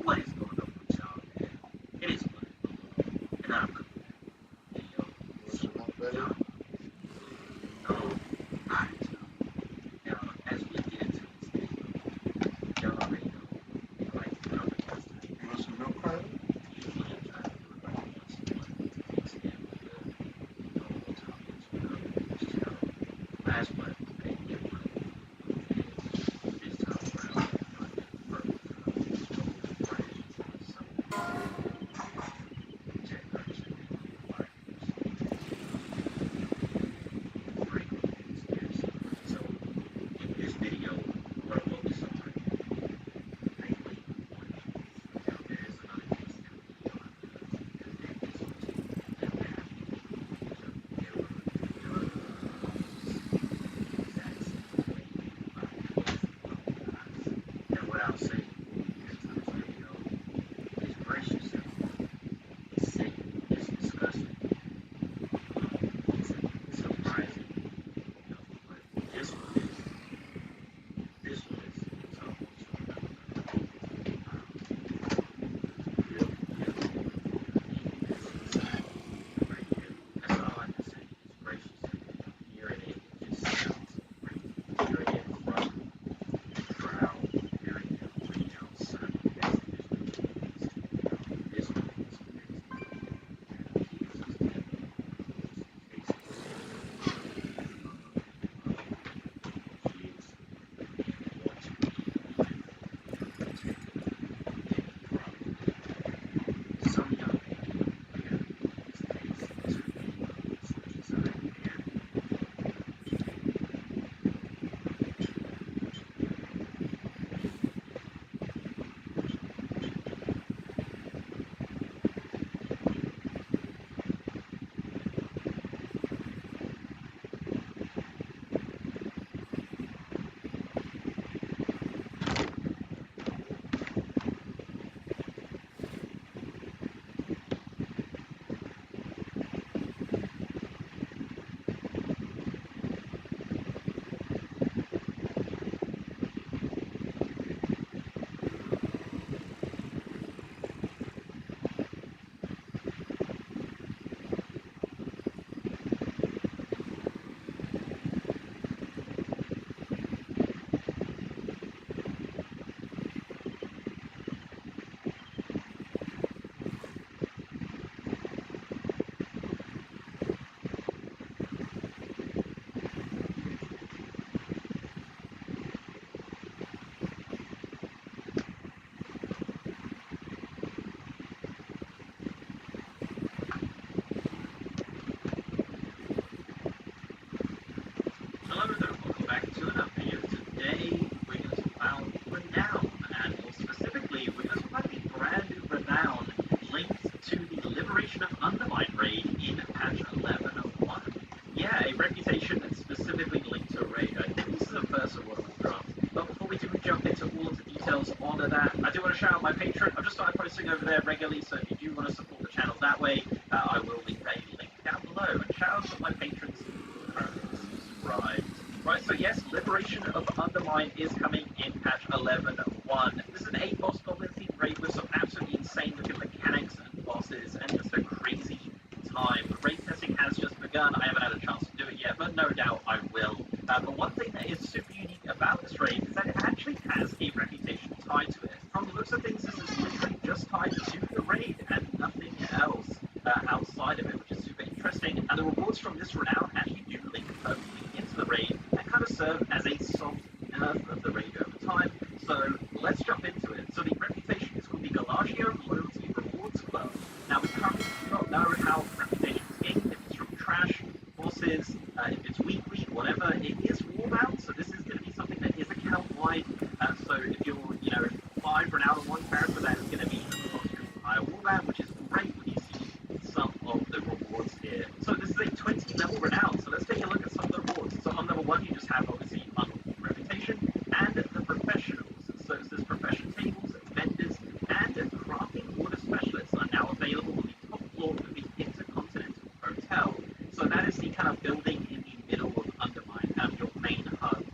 What is going on with y'all, man? It is fun. And I'm cool. Hey, yo, y'all. Alright, y'all. Now, as we get into this video, y'all already know. I like to put on the test. You want some milk, Carly? Usually I try to do it right once in a while. It makes it damn good. You know, we'll talk into it. Last month, I didn't get one. And this time around, tune up video. Today we're going to talk about renown, and more specifically, we're going to talk about the brand new renown linked to the Liberation of Undermine raid in patch 11.1. Yeah, a reputation that's specifically linked to a raid. I think this is the first of what we've dropped. But before we do jump into all of the details on that, I do want to shout out my Patreon. I've just started posting over there regularly, so if you do want to support the channel that way, I will leave a link down below. And shout out to my patrons who are currently subscribed. Right, so yes, Liberation of Undermine is coming in patch 11.1. This is an 8-boss goblin themed raid with some absolutely insane looking mechanics and bosses and just a crazy time. The raid testing has just begun. I haven't had a chance to do it yet, but no doubt I will. But one thing that is super unique about this raid is that it actually has a reputation tied to it. From the looks of things, this is literally just tied to the raid and nothing else outside of it, which is super interesting. And the rewards from this renown actually do link perfectly into the raid and kind of serve as a soft nerf of the raid over time. So let's jump into it. So the reputation is called the Galagio Loyalty Rewards Club. Now we currently do not know how reputation is gained, if it's from trash, bosses, if it's weekly, whatever. It is warbound, so this is going to be something that is account-wide. So if you're, if you apply for an out of one character, that is going to be a higher warbound, which is great when you see some of the rewards here. So this is a 20 level renown, so let's take a look at some of the rewards. So on level 1, you just have obviously unlocking reputation and the professionals. So it says profession tables, vendors, and crafting order specialists are now available on the top floor of the Intercontinental Hotel. So that is the kind of building in the middle of Undermine, your main hub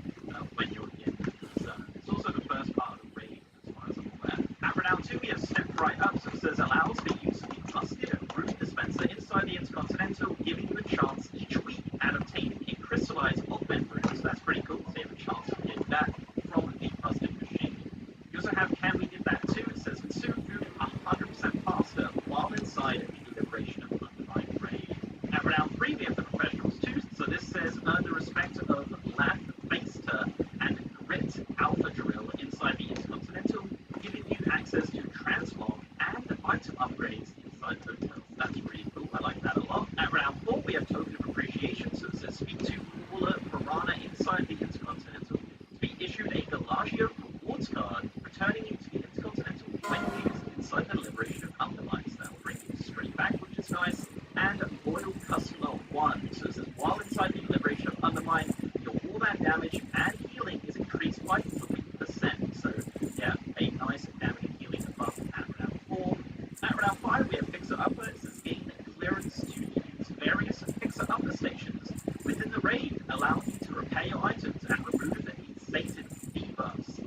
when you're in concern. It's also the first part of the raid, as far as I'm aware. At Renown 2, we have stepped right up, so it says allows the use of the busted room dispenser inside the Intercontinental, giving you a chance each week at obtaining a crystallized augment room. So that's pretty cool, so you have a chance of getting that from the busted machine. You also have Can We Get That Too? It says consume food 100% faster while inside the Liberation of Undermine raid. At Round 3, we have the professionals too. So this says earn the respect of Lath Baster and Grit Alpha Drill inside the Intercontinental, giving you access to transmog and item upgrades inside hotels. That's pretty cool. I like that a lot. At Round 4, we have Token of Appreciation. So it says speak to Caller Piranha inside the Intercontinental to be issued a Galagio rewards card, returning you to the Intercontinental when used inside the Liberation of Undermine. So that will bring you straight back, which is nice. And Loyal Customer 1. So it says while inside the Liberation of Undermine, your warband damage and healing is increased by 3%. So yeah, a nice damage and healing buff at round 4. At round 5, we have Fixer Upper. It says gain clearance to use various Fixer Upper stations within the raid, allowing you to repair your items and remove the Satan debuffs.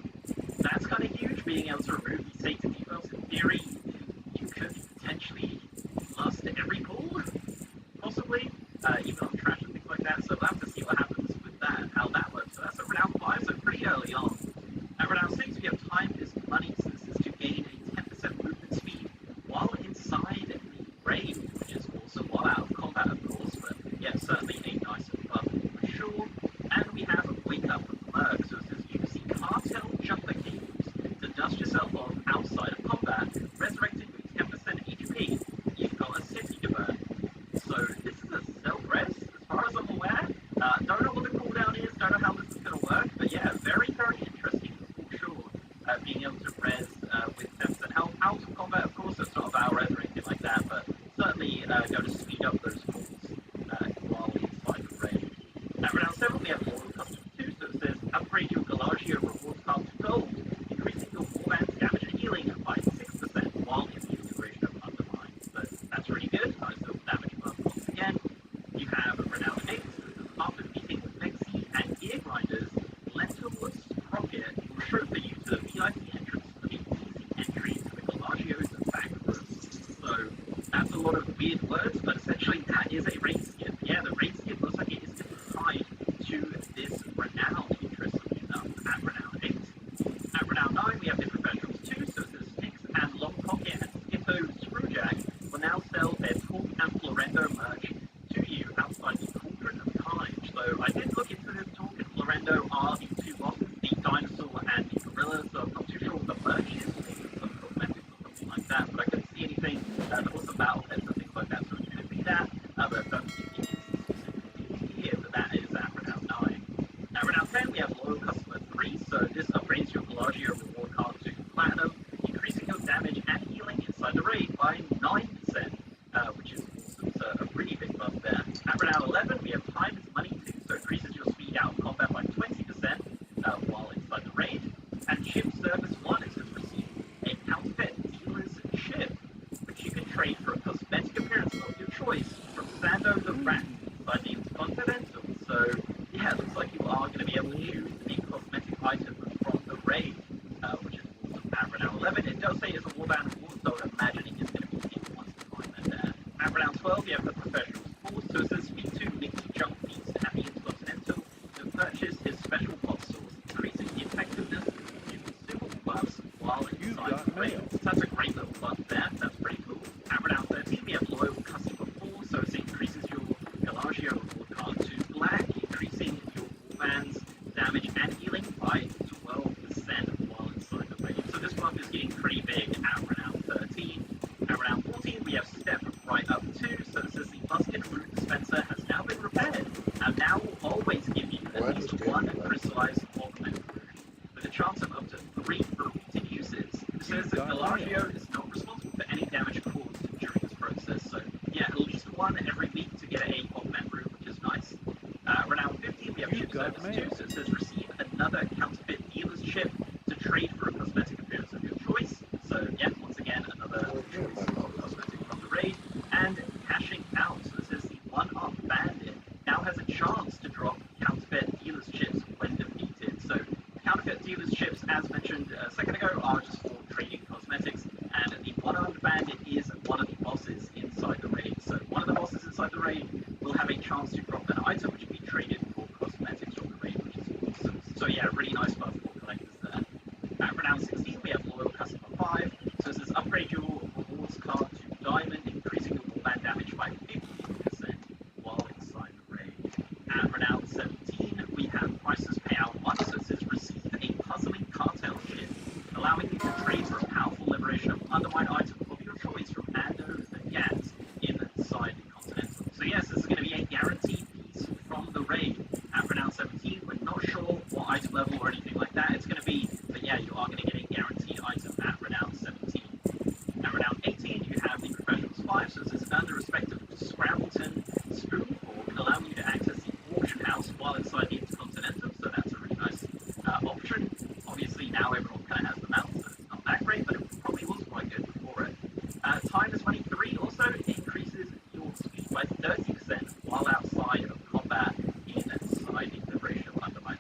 That's kind of huge, being able to remove the Satan debuffs. In theory, you could potentially last every pull, possibly, even on trash and things like that. So we'll have to see what happens with that and how that works. So that's at round 5, so pretty early on. At round 6, we have Time is Money. So this is to gain a 10% movement speed while inside the raid, which is also while out of combat, of course. But yeah, certainly a nice buff for sure. And we have Wake Up Merc. So it says use the cartel jumper cables to dust yourself off outside of combat, resurrected with 10% HP. You've got a city to burn. So this is a self-res, as far as I'm aware. Don't know what the cooldown is, don't know how this is going to work, but yeah, very, very interesting for sure. Being able to res with 10% health out of combat, of course, so it's not a bow res or anything like that, but certainly going to speed up those pulls while inside the raid. At round 7, we have Loyal Customer 2, so it says upgrade your Galagio rewards card to gold, increasing your warband's damage and healing by 6% while in the Liberation of Undermine. So that's really good. Nice little damage buff once again. You have Renown 8, so it says after defeating Lexi and Gear Grinders, Lentil Sprocket will chauffeur you to the VIP entrance for the easy entry to the Galagio's back room. So that's a lot of weird words, but essentially that is a raid skip. Yeah, the raid skip looks like it is tied to this Renown, interestingly enough, at Renown 8. At Renown 9, we have the professionals too, so it says Sticks and Long Pocket and Skippo Screwjack will now sell their Talk and Florendo merch to you outside the Cauldron of Carnage. So I did look into this. Talk and Florendo are the two bosses, the dinosaur and the gorilla, so I'm not too sure what the merch is, maybe some cosmetics or something like that, but I couldn't see anything that was the battle heads and things like that, so it could be that, but don't give me here, but that is at Renown 9. At Renown 10, we have So this upgrades your Pelagio reward card to Platinum, increasing your damage and healing inside the raid by 9%, which is awesome. So a pretty big buff there. At renown 11, we have time is money too, so it increases your speed out of combat by 20% while inside the raid. And ship service 1 is just received a counterfeit dealer's ship, which you can trade for a cosmetic appearance of your choice from Sando the Rat inside the Intercontinental. So yeah, it looks like you are going to be able to choose a cosmetic item from the raid, which is awesome. At renown 11, it does say it's a warband reward, so I'm imagining it's going to be in one time there. At renown 12, you have the professional's force, so it says speak to Nicky Jump Beast at the Intercontinental to purchase his special pod source, increasing the effectiveness of your consumable buffs while inside the raid. So that's a great little buff there, that's pretty cool. At renown 13, we have loyal customer force, so it increases your Pelagio reward card to black, increasing your warband's damage and healing by 12% while inside the raid. So this buff is getting pretty big at renown 13. At renown 14, we have step right up 2, so it says the busted root dispenser has now been repaired, and now will always give you at least one crystallized augment root, with a chance of up to 3 repeated uses. It says that Pelagio is not responsible for any damage caused during this process, so yeah, at least one every week to get a augment root, which is nice. Renown 15, we have ship service 2, so it says receive another counterfeit dealer's ship to trade for a cosmetic appearance of your choice. So yeah, once again, another choice of cosmetic from the raid. And cashing out, so it says the one-armed bandit now has a chance to drop counterfeit dealer's ships when defeated. So counterfeit dealer's ships, as mentioned a second ago, are just for trading cosmetics, and the one-armed bandit is one of the bosses inside the raid. So one of the bosses inside the raid will have a chance to drop an item which can be traded for cosmetics from the raid, which is awesome. So yeah, really nice buff for collectors there. At renown 16, we have loyal customer 5, so it says upgrade your rewards card to diamond, increasing your warband damage by 15% while inside the raid. At renown 17, we have prices payout 1, so it says receive a puzzling cartel ship, allowing you to trade for a powerful liberation of undermined item of your choice from Ando the Gats inside the Continental. So yes, this is going to be a guaranteed piece from the raid. At renown 17, we're not sure what item level or anything like that it's going to be, but yeah, you are going to get a guaranteed item at renown 17. At renown 18, you have the Professional's 5, so it says earn the respect of Scrabbleton Spoonfork, allowing you to access the auction house while inside the Intercontinental, so that's a really nice option. Obviously, now everyone kind of has the mount, so it's not that great, but it probably was quite good before it. Time is money 3 also increases your speed by 30% while outside of combat inside the Liberation of Undermined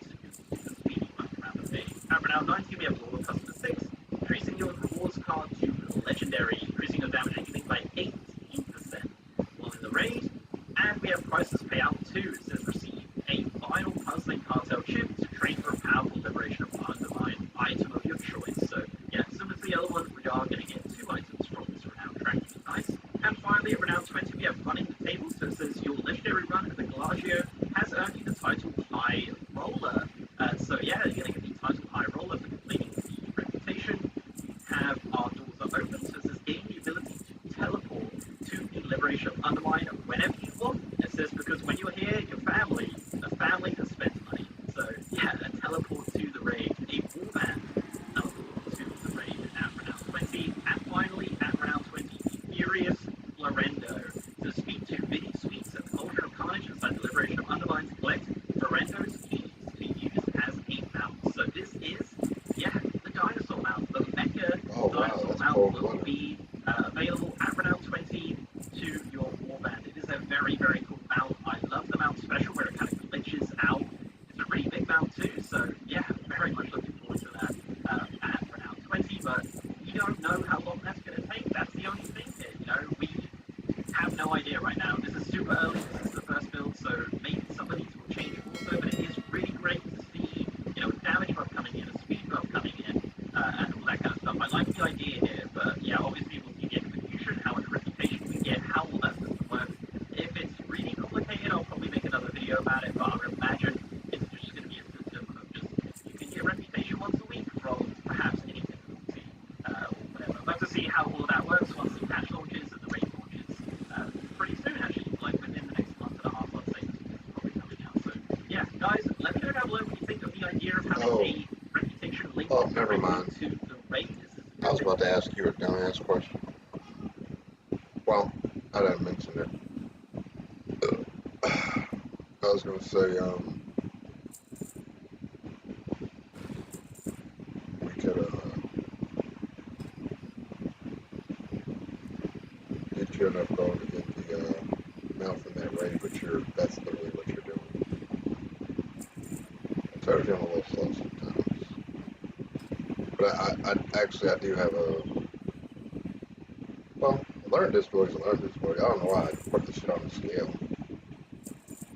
speedy one around the day. At renown 19, we have Loyal Customer 6, increasing your rewards card to Legendary, increasing your damage and healing by 18% while in the raid. And we have Prices Payout 2, it says receive a final puzzling cartel chip to trade for a powerful Liberation of Undermined item of your choice. So yeah, similar to the other one, we are going to get 2 items from this renown track, which is nice. And finally, at renown 20, we have running the table, so it says your legendary run at the Pelagio has earned you the title High Roller. So yeah, you're going to get the title High Roller for completing the reputation. You have our doors are open, so it says gain the ability to teleport to the Liberation of Undermine whenever you want. It says because when you're here, your family, a family that spends money. So yeah, a teleport to the raid, a warband teleport to the raid at renown 20. And finally, at renown 20, the Furious Florendo. To speak to Vinny Sweets at the Cauldron of Carnage inside the Liberation of Undermine to collect Florendo's keys to be used as a mount. So this is, yeah, the dinosaur mount. The mecha dinosaur mount will be available at renown 20 to your warband. It is a very, very cool mount. I love the mount special where it kind of glitches out. It's a pretty big mount too, so yeah, very much looking forward to that at renown 20, but you don't know how long that's going to take. That's the only thing here, you know, we have no idea right now. This is super early, this is the first build, so maybe some of these will change also, but it is really great to see, you know, damage buff coming in, a speed buff coming in, and all that kind of stuff. I like the idea here, but yeah, obviously we'll see the execution, how much reputation we get, how all that system works. If it's really complicated, I'll probably make another video about it, but I would imagine it's just going to be a system of just, you can get reputation once a week from perhaps any difficulty, or whatever. But to see how all of that works once the patch launches and the raid launches pretty soon, actually, like within the next month and a half, I'd say, this is probably coming out. So yeah, guys, let me know down below what you think of the idea of having a reputation Oh, never mind. to the race. I was about to ask you a dumbass question. Well, I didn't mention it. I was gonna say, we could, get you enough gold to get the, mouth in that raid, but that's literally what you're doing. So you're feeling a little slow sometimes. But I do have learn disability is a learn disability. I don't know why I put this shit on the scale.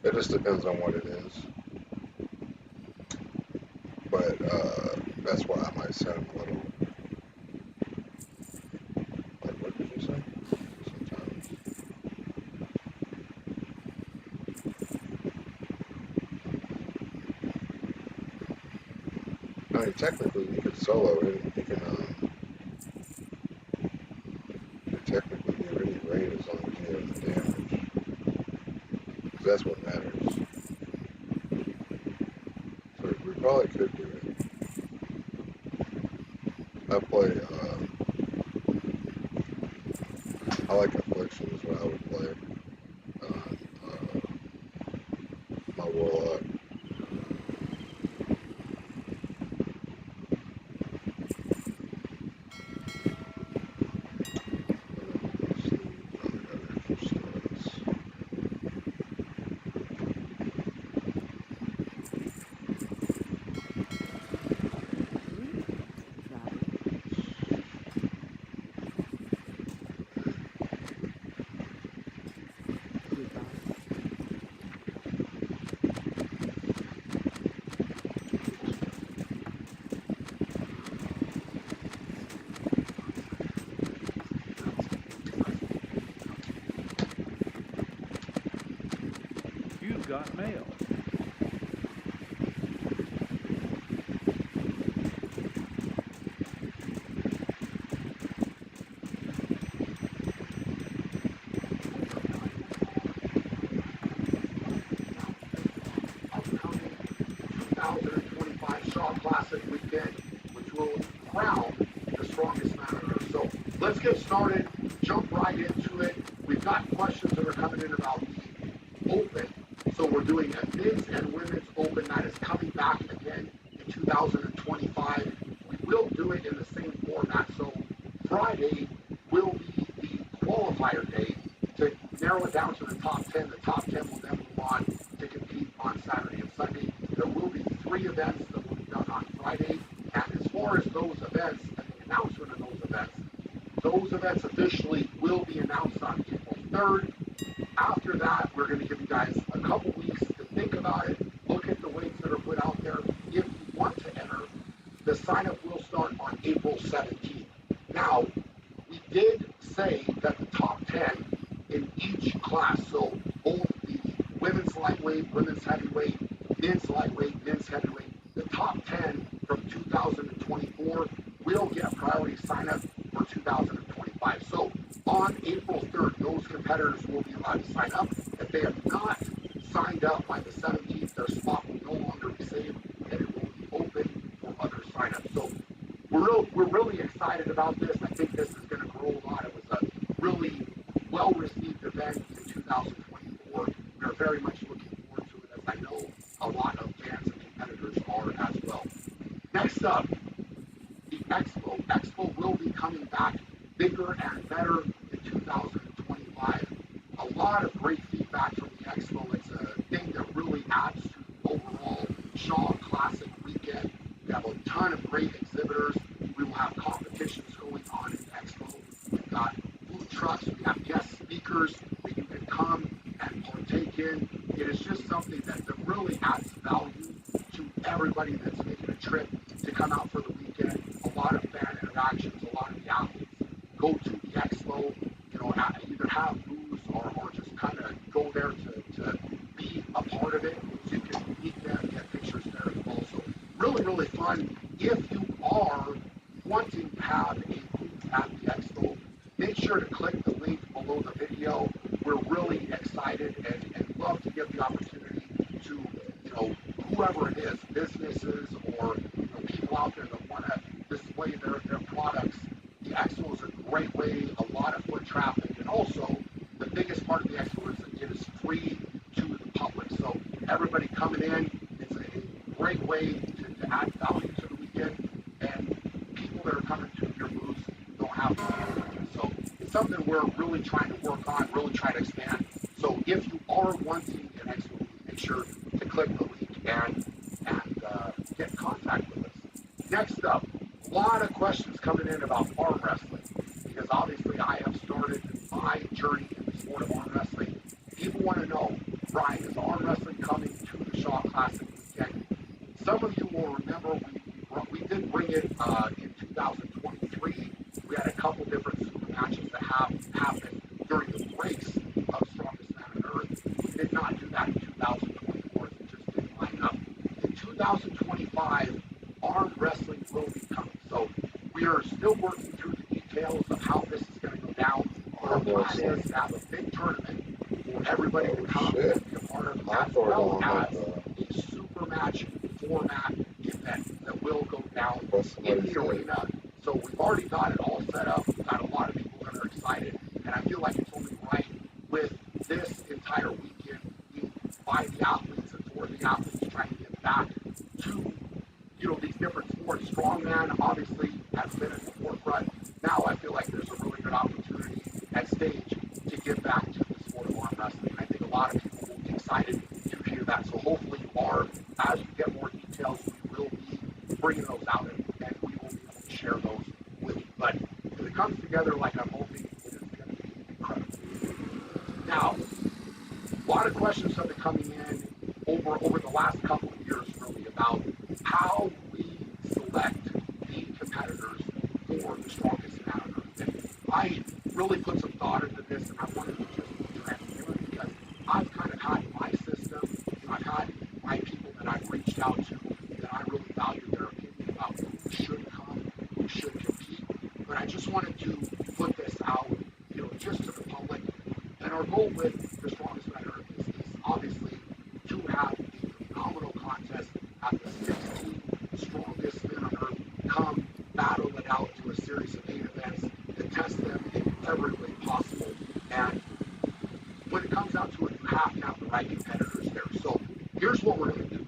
It just depends on what it is. But, that's why I might sound a little, like, what did you say? Sometimes. I mean, technically, you could solo it. You can, technically get rid of your raid as long as you have the damage. Because that's what matters. So we probably could do it. I play, I like Affliction is what I would play. My Warlock. You've got mail. Classic weekend, which will crown the strongest manager. So let's get started, jump right into it. We've got questions that are coming in about the Open. So we're doing a men's and women's Open that is coming back again in 2025. We will do it in the same format. So Friday will be the qualifier day to narrow it down to the top 10. The top 10 will then move on to compete on Saturday and Sunday. There will be 3 events that will be done on Friday. And as far as those events and the announcement of those events officially will be announced on April 3rd. After that, we're going to give you guys a couple weeks to think about it, look at the weights that are put out there. If you want to enter, the sign-up will start on April 17th. Now, we did say that the top 10 in each class, so both the women's lightweight, women's heavyweight, men's lightweight, men's heavyweight, the top 10 from 2024 will get priority sign-up for 2025. So on April 3rd, those competitors will be allowed to sign up. If they have not signed up by the 17th, their spot will no longer be saved, and it will be open for other sign-ups. So we're really excited about this. I think this is going to grow a lot. It was a really well-received event in 2024. We're very much looking forward to it, as I know a lot of fans and competitors are as well. Next up, the Expo. Expo will be coming back bigger and better in 2025. A lot of great feedback from the Expo. It's a thing that really adds to the overall Shaw Classic weekend. We have a ton of great exhibitors. We will have competitions going on in Expo. We've got food trucks. We have guest speakers that you can come and partake in. It is just something that really adds value to everybody that's making a trip to come out for the weekend. A lot of fan interactions, a lot of the athletes go to the Expo, either have booths or just kind of go there to be a part of it, so you can meet them, get pictures there as well. So really, really fun. If you are wanting to have a booth at the Expo, make sure to click the link below the video. We're really excited and love to give the opportunity to, whoever it is, businesses or people out there that want to display their products, the expo is a great way, a lot of foot traffic, and also the biggest part of the expo is it is free to the public. So everybody coming in, it's a great way to add value to the weekend, and people that are coming to your booths don't have to pay. So it's something we're really trying to work on, really trying to expand. So if you are wanting an expo, make sure to click the link and get in contact with us. Next up, a lot of questions coming in about arm wrestling, because obviously I have started my journey in the sport of arm wrestling. People want to know, Brian, is arm wrestling coming to the Shaw Classic weekend? Some of you will remember we did bring it in 2023. We had a couple different super matches that have happened during the breaks of Strongest Man on Earth. We did not do that in 2024. It just didn't line up. In 2025, arm wrestling will be coming. So we are still working through the details of how this is going to go down. Our plan is to have a big tournament for everybody to come and be a part of, as well as a super match format event that will go down in the arena. So we've already got it all set up. We've got a lot of people that are excited, and I feel like it's only right with this entire weekend being by the athletes and for the athletes trying to get back to these different sports. Strongman obviously has been at the forefront. Now I feel like there's a really good opportunity at stage to get back to the sport of arm wrestling. I think a lot of people will be excited to hear that. So hopefully you are. As we get more details, we will be bringing those out and we will be able to share those with you. But if it comes together like I'm hoping, it is going to be incredible. Now, a lot of questions have been coming in over the last couple of years really about how we select the competitors for the Strongest Man on Earth. And I really put some thought into this, and I wanted to just be transparent because I've kind of had my system. I've had my people that I've reached out to that I really value their opinion about who should come, who should compete. But I just wanted to put this out, just to the public. And our goal with the Strongest Man on Earth is obviously to have a phenomenal contest, have the 16 strongest men on Earth come battle it out to a series of 8 events to test them in every way possible. And when it comes down to it, you have to have the right competitors there. So here's what we're going to do.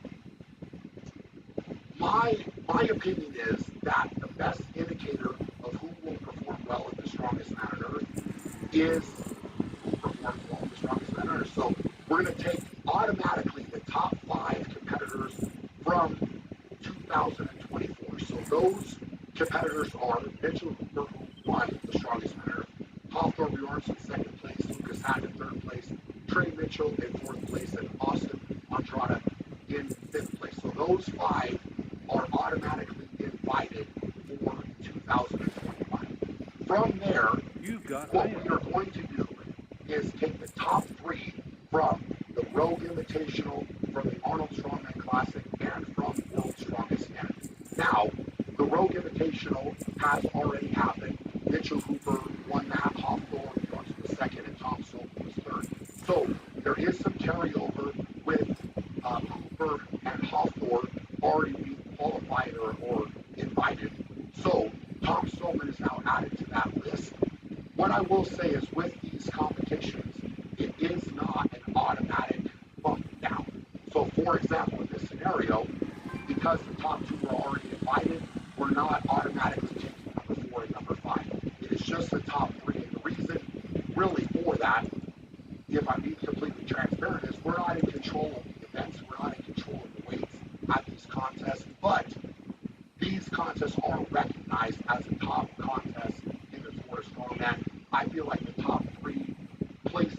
My opinion is that the best indicator of who will perform well at the Strongest Man on Earth is who performs well at the Strongest Man on Earth. So we're going to take automatically the top 5 competitors from 2024. So those competitors are Mitchell Hooper, who won the Strongest Man on Earth, Hafthor Bjornsson in 2nd place, Lucas Hatt in 3rd place, Trey Mitchell in 4th place, and Austin Andrada in 5th place. So those 5 are automatically invited for 2025. From there, what we are going to do is take the top 3 from the Rogue Invitational, from the Arnold Strongman Classic, and from World's Strongest Man. Now, the Rogue Invitational has already happened. Mitchell Hooper won that, Hafthor was 2nd, and Tom Sobel was 3rd. So there is some carryover with Hooper and Hafthor already being qualified or invited. So Tom Sobel is now added to that list. What I will say is with these competitions, it is not an automatic bump down. So for example, in this scenario, because the top 2 are already invited, we're not automatically taking number 4 and number 5. It is just the top 3. And the reason really for that, if I'm being completely transparent, is we're not in control of the events. We're not in control of the weights at these contests, but these contests are recognized as a top contest in the sport of strongman. I feel like the top 3 place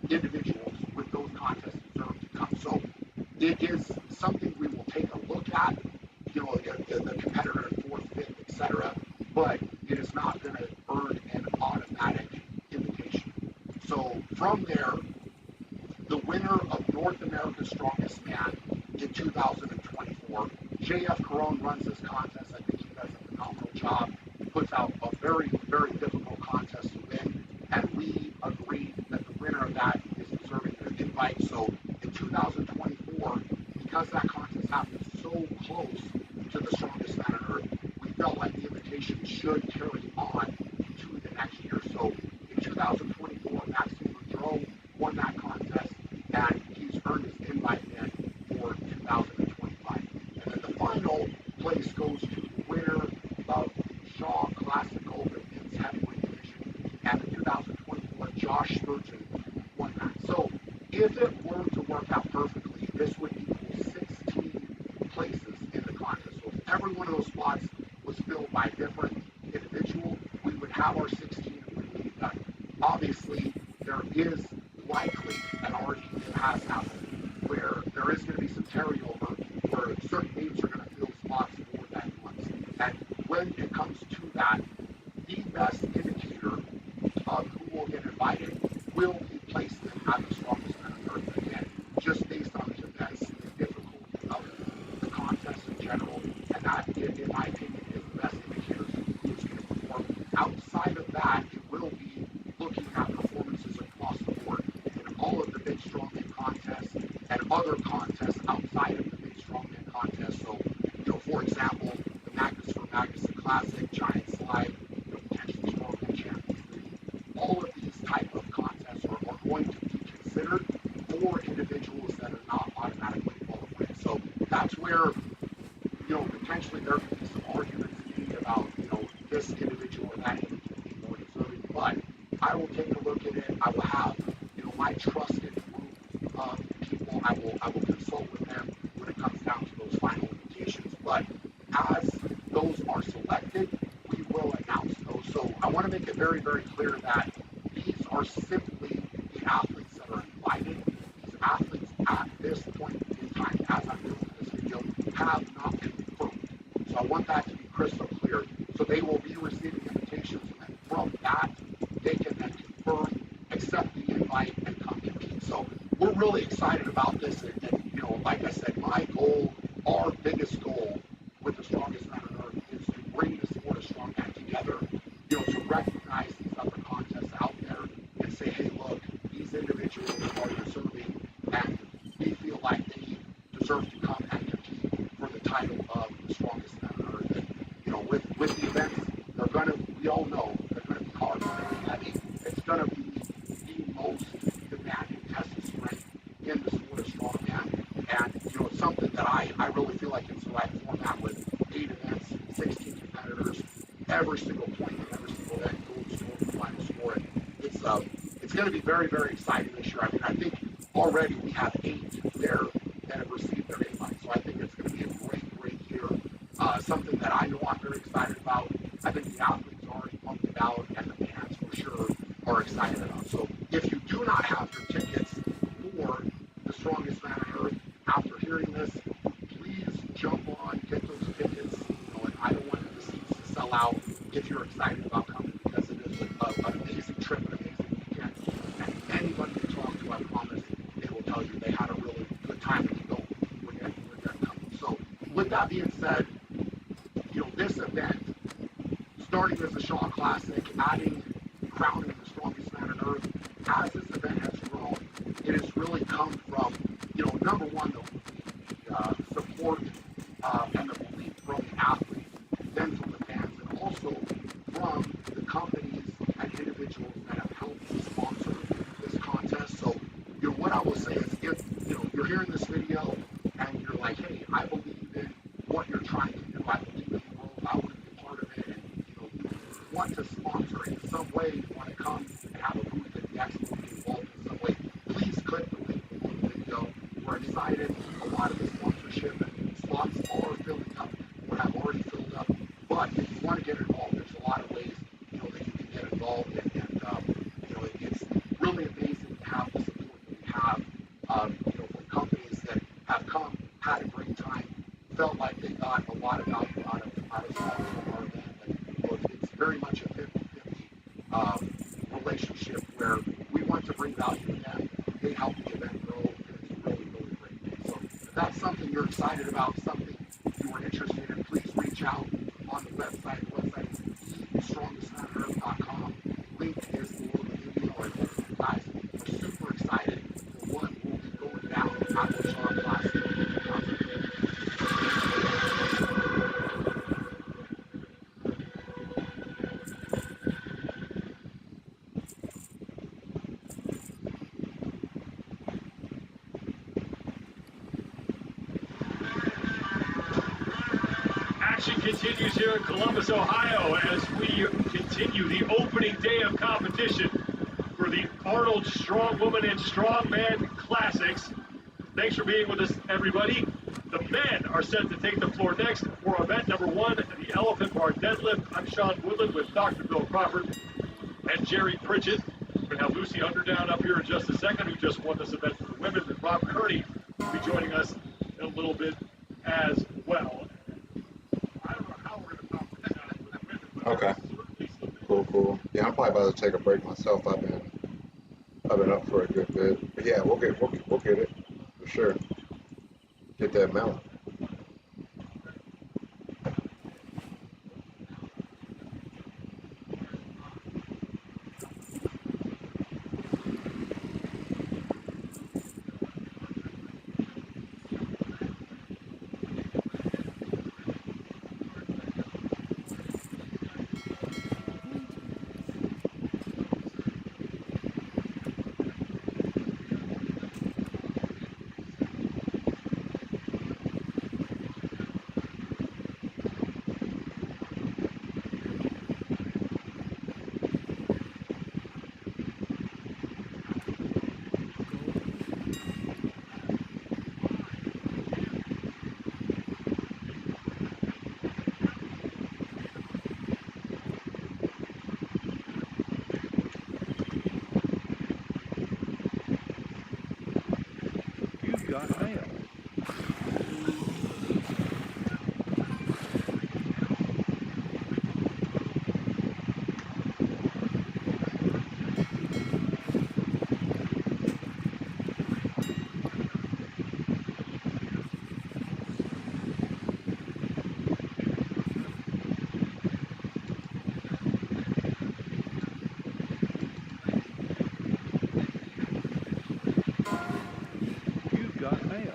individuals with those contests deserve to come. So it is something we will take a look at, the competitor in 4th, 5th, etc. But it is not going to earn an automatic invitation. So from there, the winner of North America's Strongest Man in 2024, JF Carone runs this contest. I think he does a phenomenal job. He puts out a very, very difficult contest to win, and we agreed that the winner of that is deserving of an invite. So in 2024, because that contest happened so close to the strongest man on Earth, we felt like the invitation should carry on to the next year. So in 2024, Maxime Boudreau won that contest, and he's earned his invite in for 2025. And then the final place goes to the winner of the Shaw Classic Open Men's Heavyweight Division, and the 2024 Josh Spurgeon won that. So if it were to work out perfectly, this would equal 16 places in the contest. So if every one of those spots was filled by a different individual, we would have our 16 and we would be done. Obviously, there is likely, and already it has happened, where there is going to be some carryover, where certain names are going to fill spots more than once. And when it comes to that, the best indicator of who will get invited will be placement at the strongest man on Earth. Again, just based on the events, the difficulty of the contest in general, and that, in my opinion, is the best indicator of who's going to perform. Outside of that, it will be looking at performances across the board in all of the big strongman contests and other contests outside of the big strongman contests. So, for example, the Magnus for Magnus Classic, Giant Slide, potentially Strongman Champions League, all of these type of contests are going to be considered for individuals that are not automatically qualified. So that's where, potentially there could be some arguments made about, this individual or that individual being more deserving. But I will take a look at it. I will have, my trusted group of people. I will consult with them when it comes down to those final invitations. But as those are selected, we will announce those. So I want to make it very, very clear that these are simply the athletes that are invited. These athletes at this point in time, as I'm doing this video, have not confirmed. So I want that to be crystal clear. So they will be receiving invitations, and from that, they can then confirm, accept the invite, and come compete. So we're really excited about this. And like I said, my goal, our biggest goal with the strongest man on Earth is to bring the sport of strongman together, to recognize these other contests out there and say, hey, look, these individuals are deserving, and we feel like they deserve to come and compete for the title of the strongest man on Earth. And, with the events, we all know they're going to be hard, they're going to be heavy. It's going to be the most demanding test of strength in the sport of strongman. And, it's something that I really feel like it's the right format with 8 events, 16 competitors, every single point in every single event, goal score, final score. And it's going to be very, very exciting this year. I mean, I think already we have 8 there that have received their invite. So I think it's going to be a great, great year. Something that I know I'm very excited about. I think the athletes are already pumped about, and the fans for sure are excited about. So if you do not have your tickets for the strongest man on Earth, after hearing this, please jump on, get those tickets. And I don't want the seats to sell out if you're excited about coming, because it is an amazing trip, an amazing weekend. And anybody you talk to, I promise, they will tell you they had a really good time when you go when they're coming. So with that being said, this event, starting as a Shaw Classic, crowning the strongest man on Earth, as this event has grown, it has really come from, number one, the support and the belief from the athletes, then from the fans, and also from the companies and individuals that have helped sponsor this contest. So, what I will say is, if you're hearing this video and you're like, hey, I believe in what you're trying to do, I believe in the world, I want to be part of it, and you want to sponsor in some way, you want to come and have a booth at the expo, be involved in some way, please click the link below the video. We're excited. A lot of the sponsorship and slots are filling up or have already filled up. But if you want to get involved, there's a lot of ways that you can get involved, and it's really amazing to have the support that we have, from companies that have come, had a great time, felt like they got a lot of value out of sponsoring our event. And it's very much a 50-50 relationship where we want to bring value to them, they help the event grow, and it's a really, really great thing. So if that's something you're excited about, something you are interested in, please reach out on the website. The website is thestrongestmanonearth.com. Link is below the video, and guys, we're super excited for what will be going down at the Shaw Classic in 2024. action continues here in Columbus, Ohio, as we continue the opening day of competition for the Arnold Strong Woman and Strong Man Classics. Thanks for being with us, everybody. The men are set to take the floor next for event number 1, the Elephant Bar Deadlift. I'm Sean Woodland with Dr. Bill Crawford and Jerry Pritchett. We're going to have Lucy Underdown up here in just a second, who just won this event for the women, and Rob Kearney will be joining us in a little bit as well. I don't know how we're going to talk about that with the women, but Okay. Cool. Yeah, I'm probably about to take a break myself. I've been up for a good bit. But yeah, we'll get it for sure. Get that mount. You've got mail. You've got mail.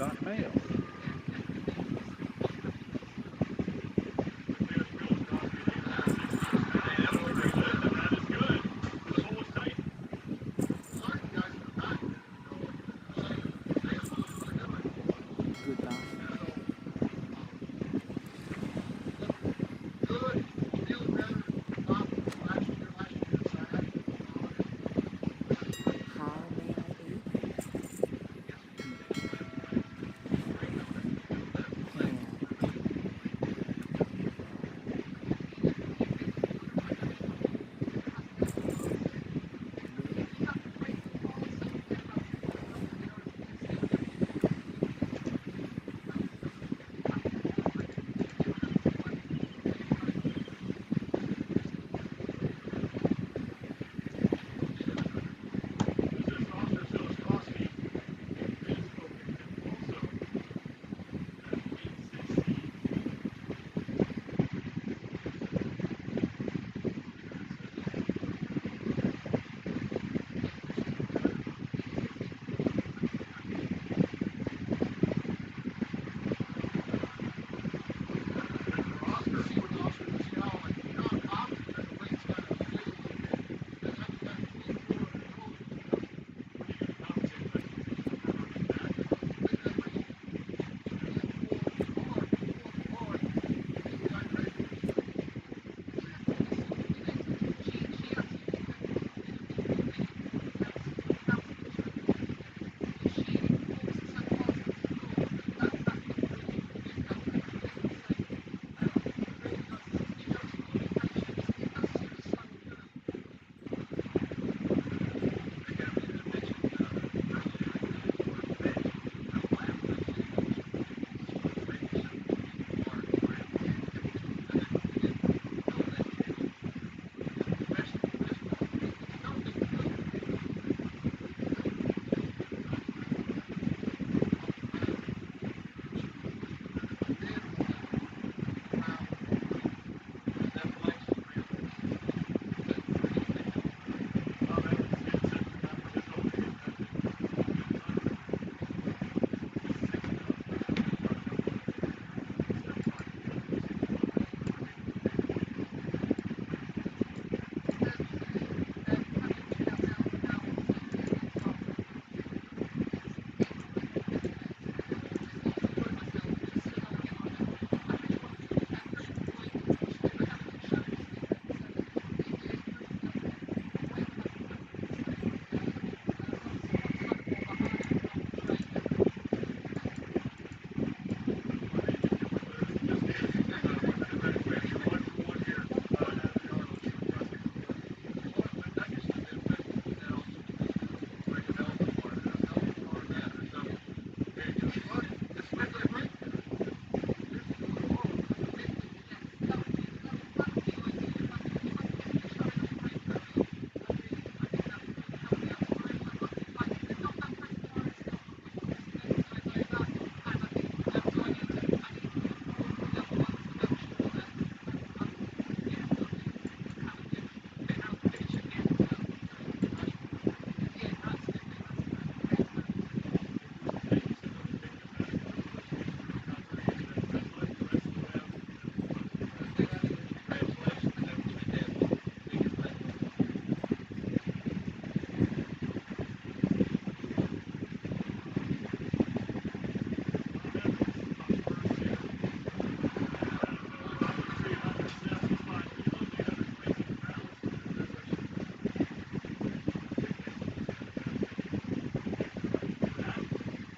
got mail.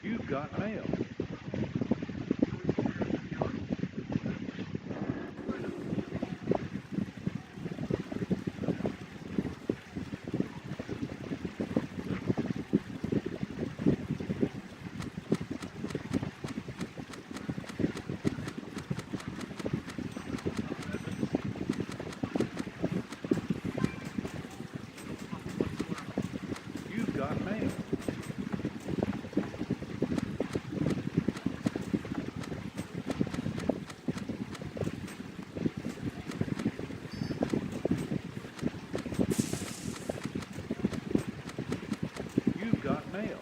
You've got mail. You've got mail. You've got mail.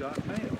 got mail.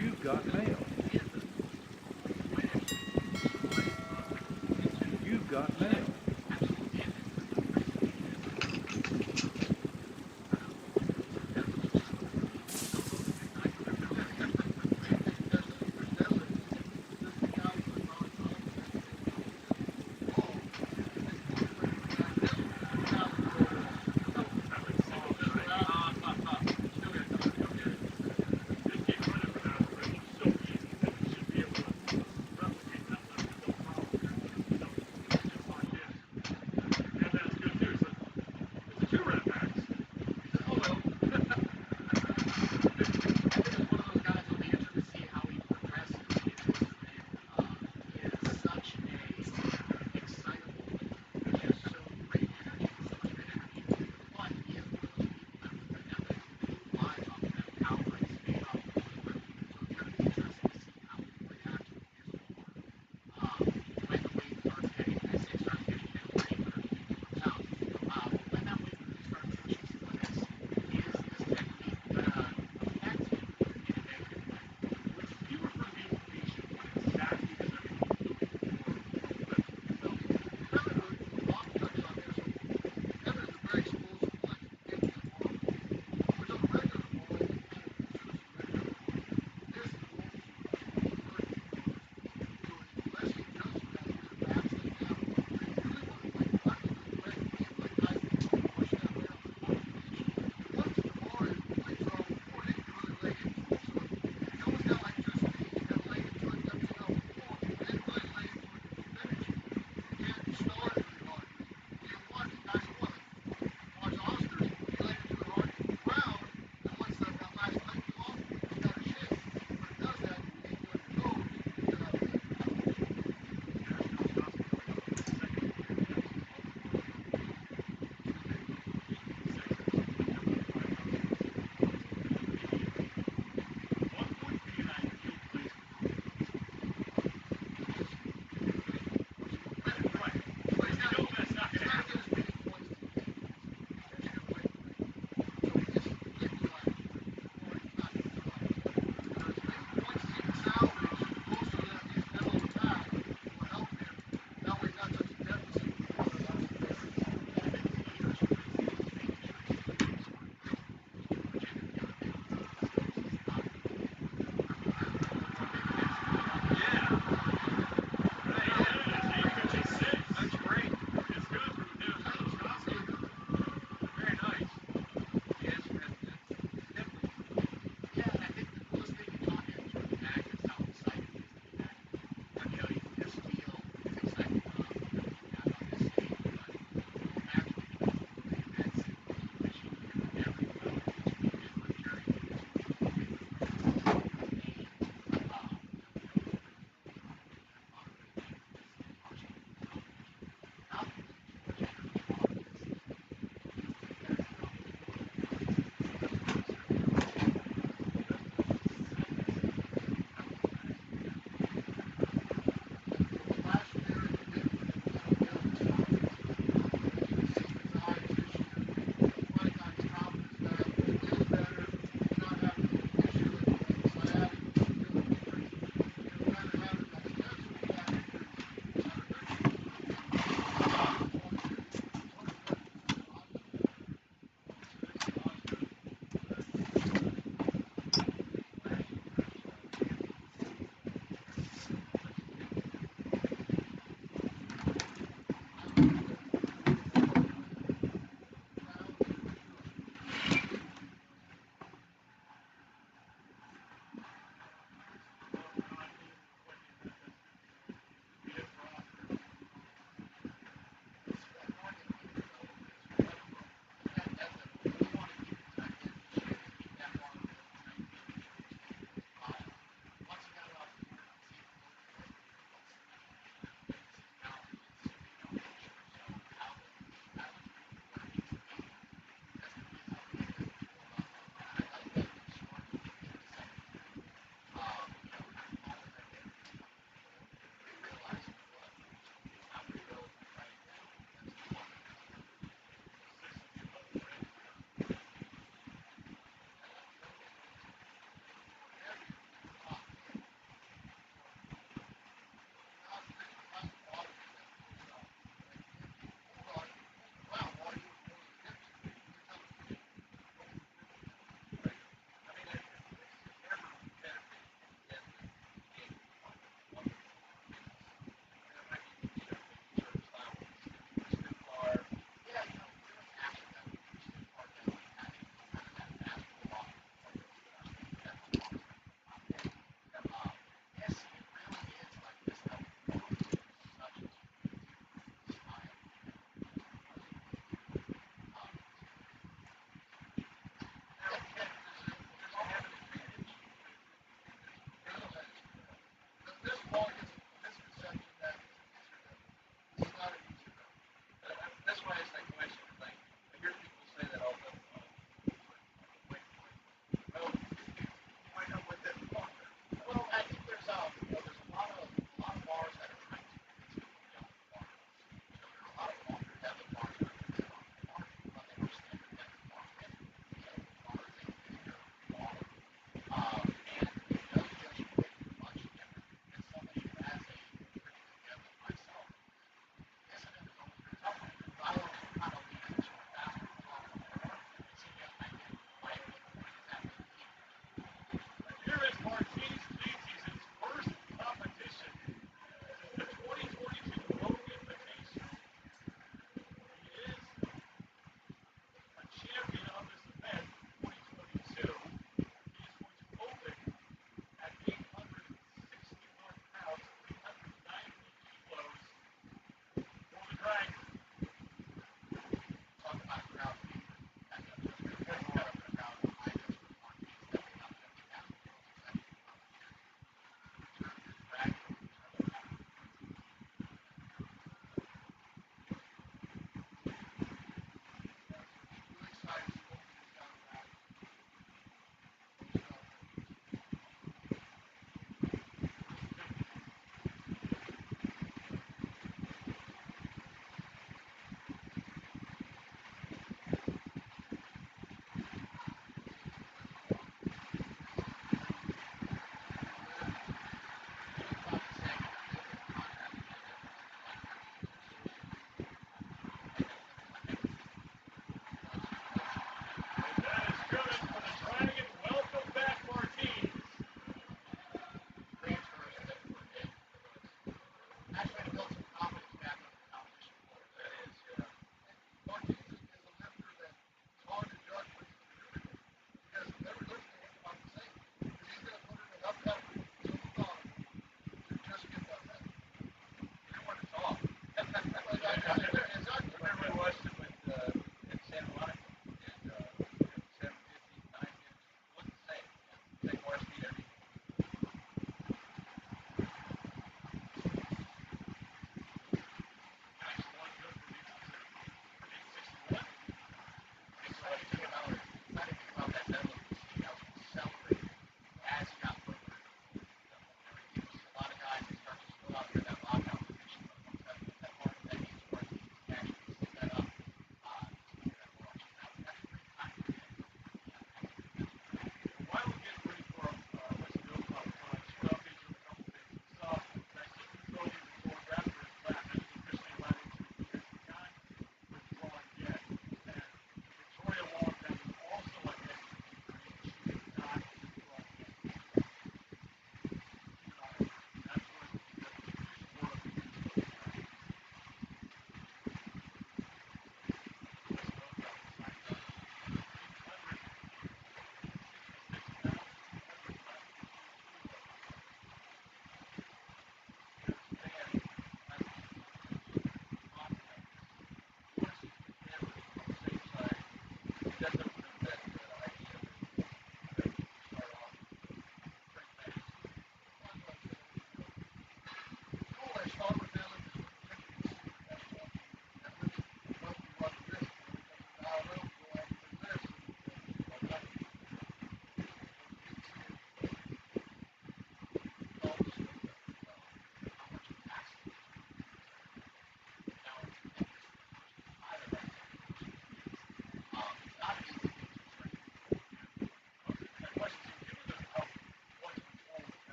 You've got mail. You've got mail. Start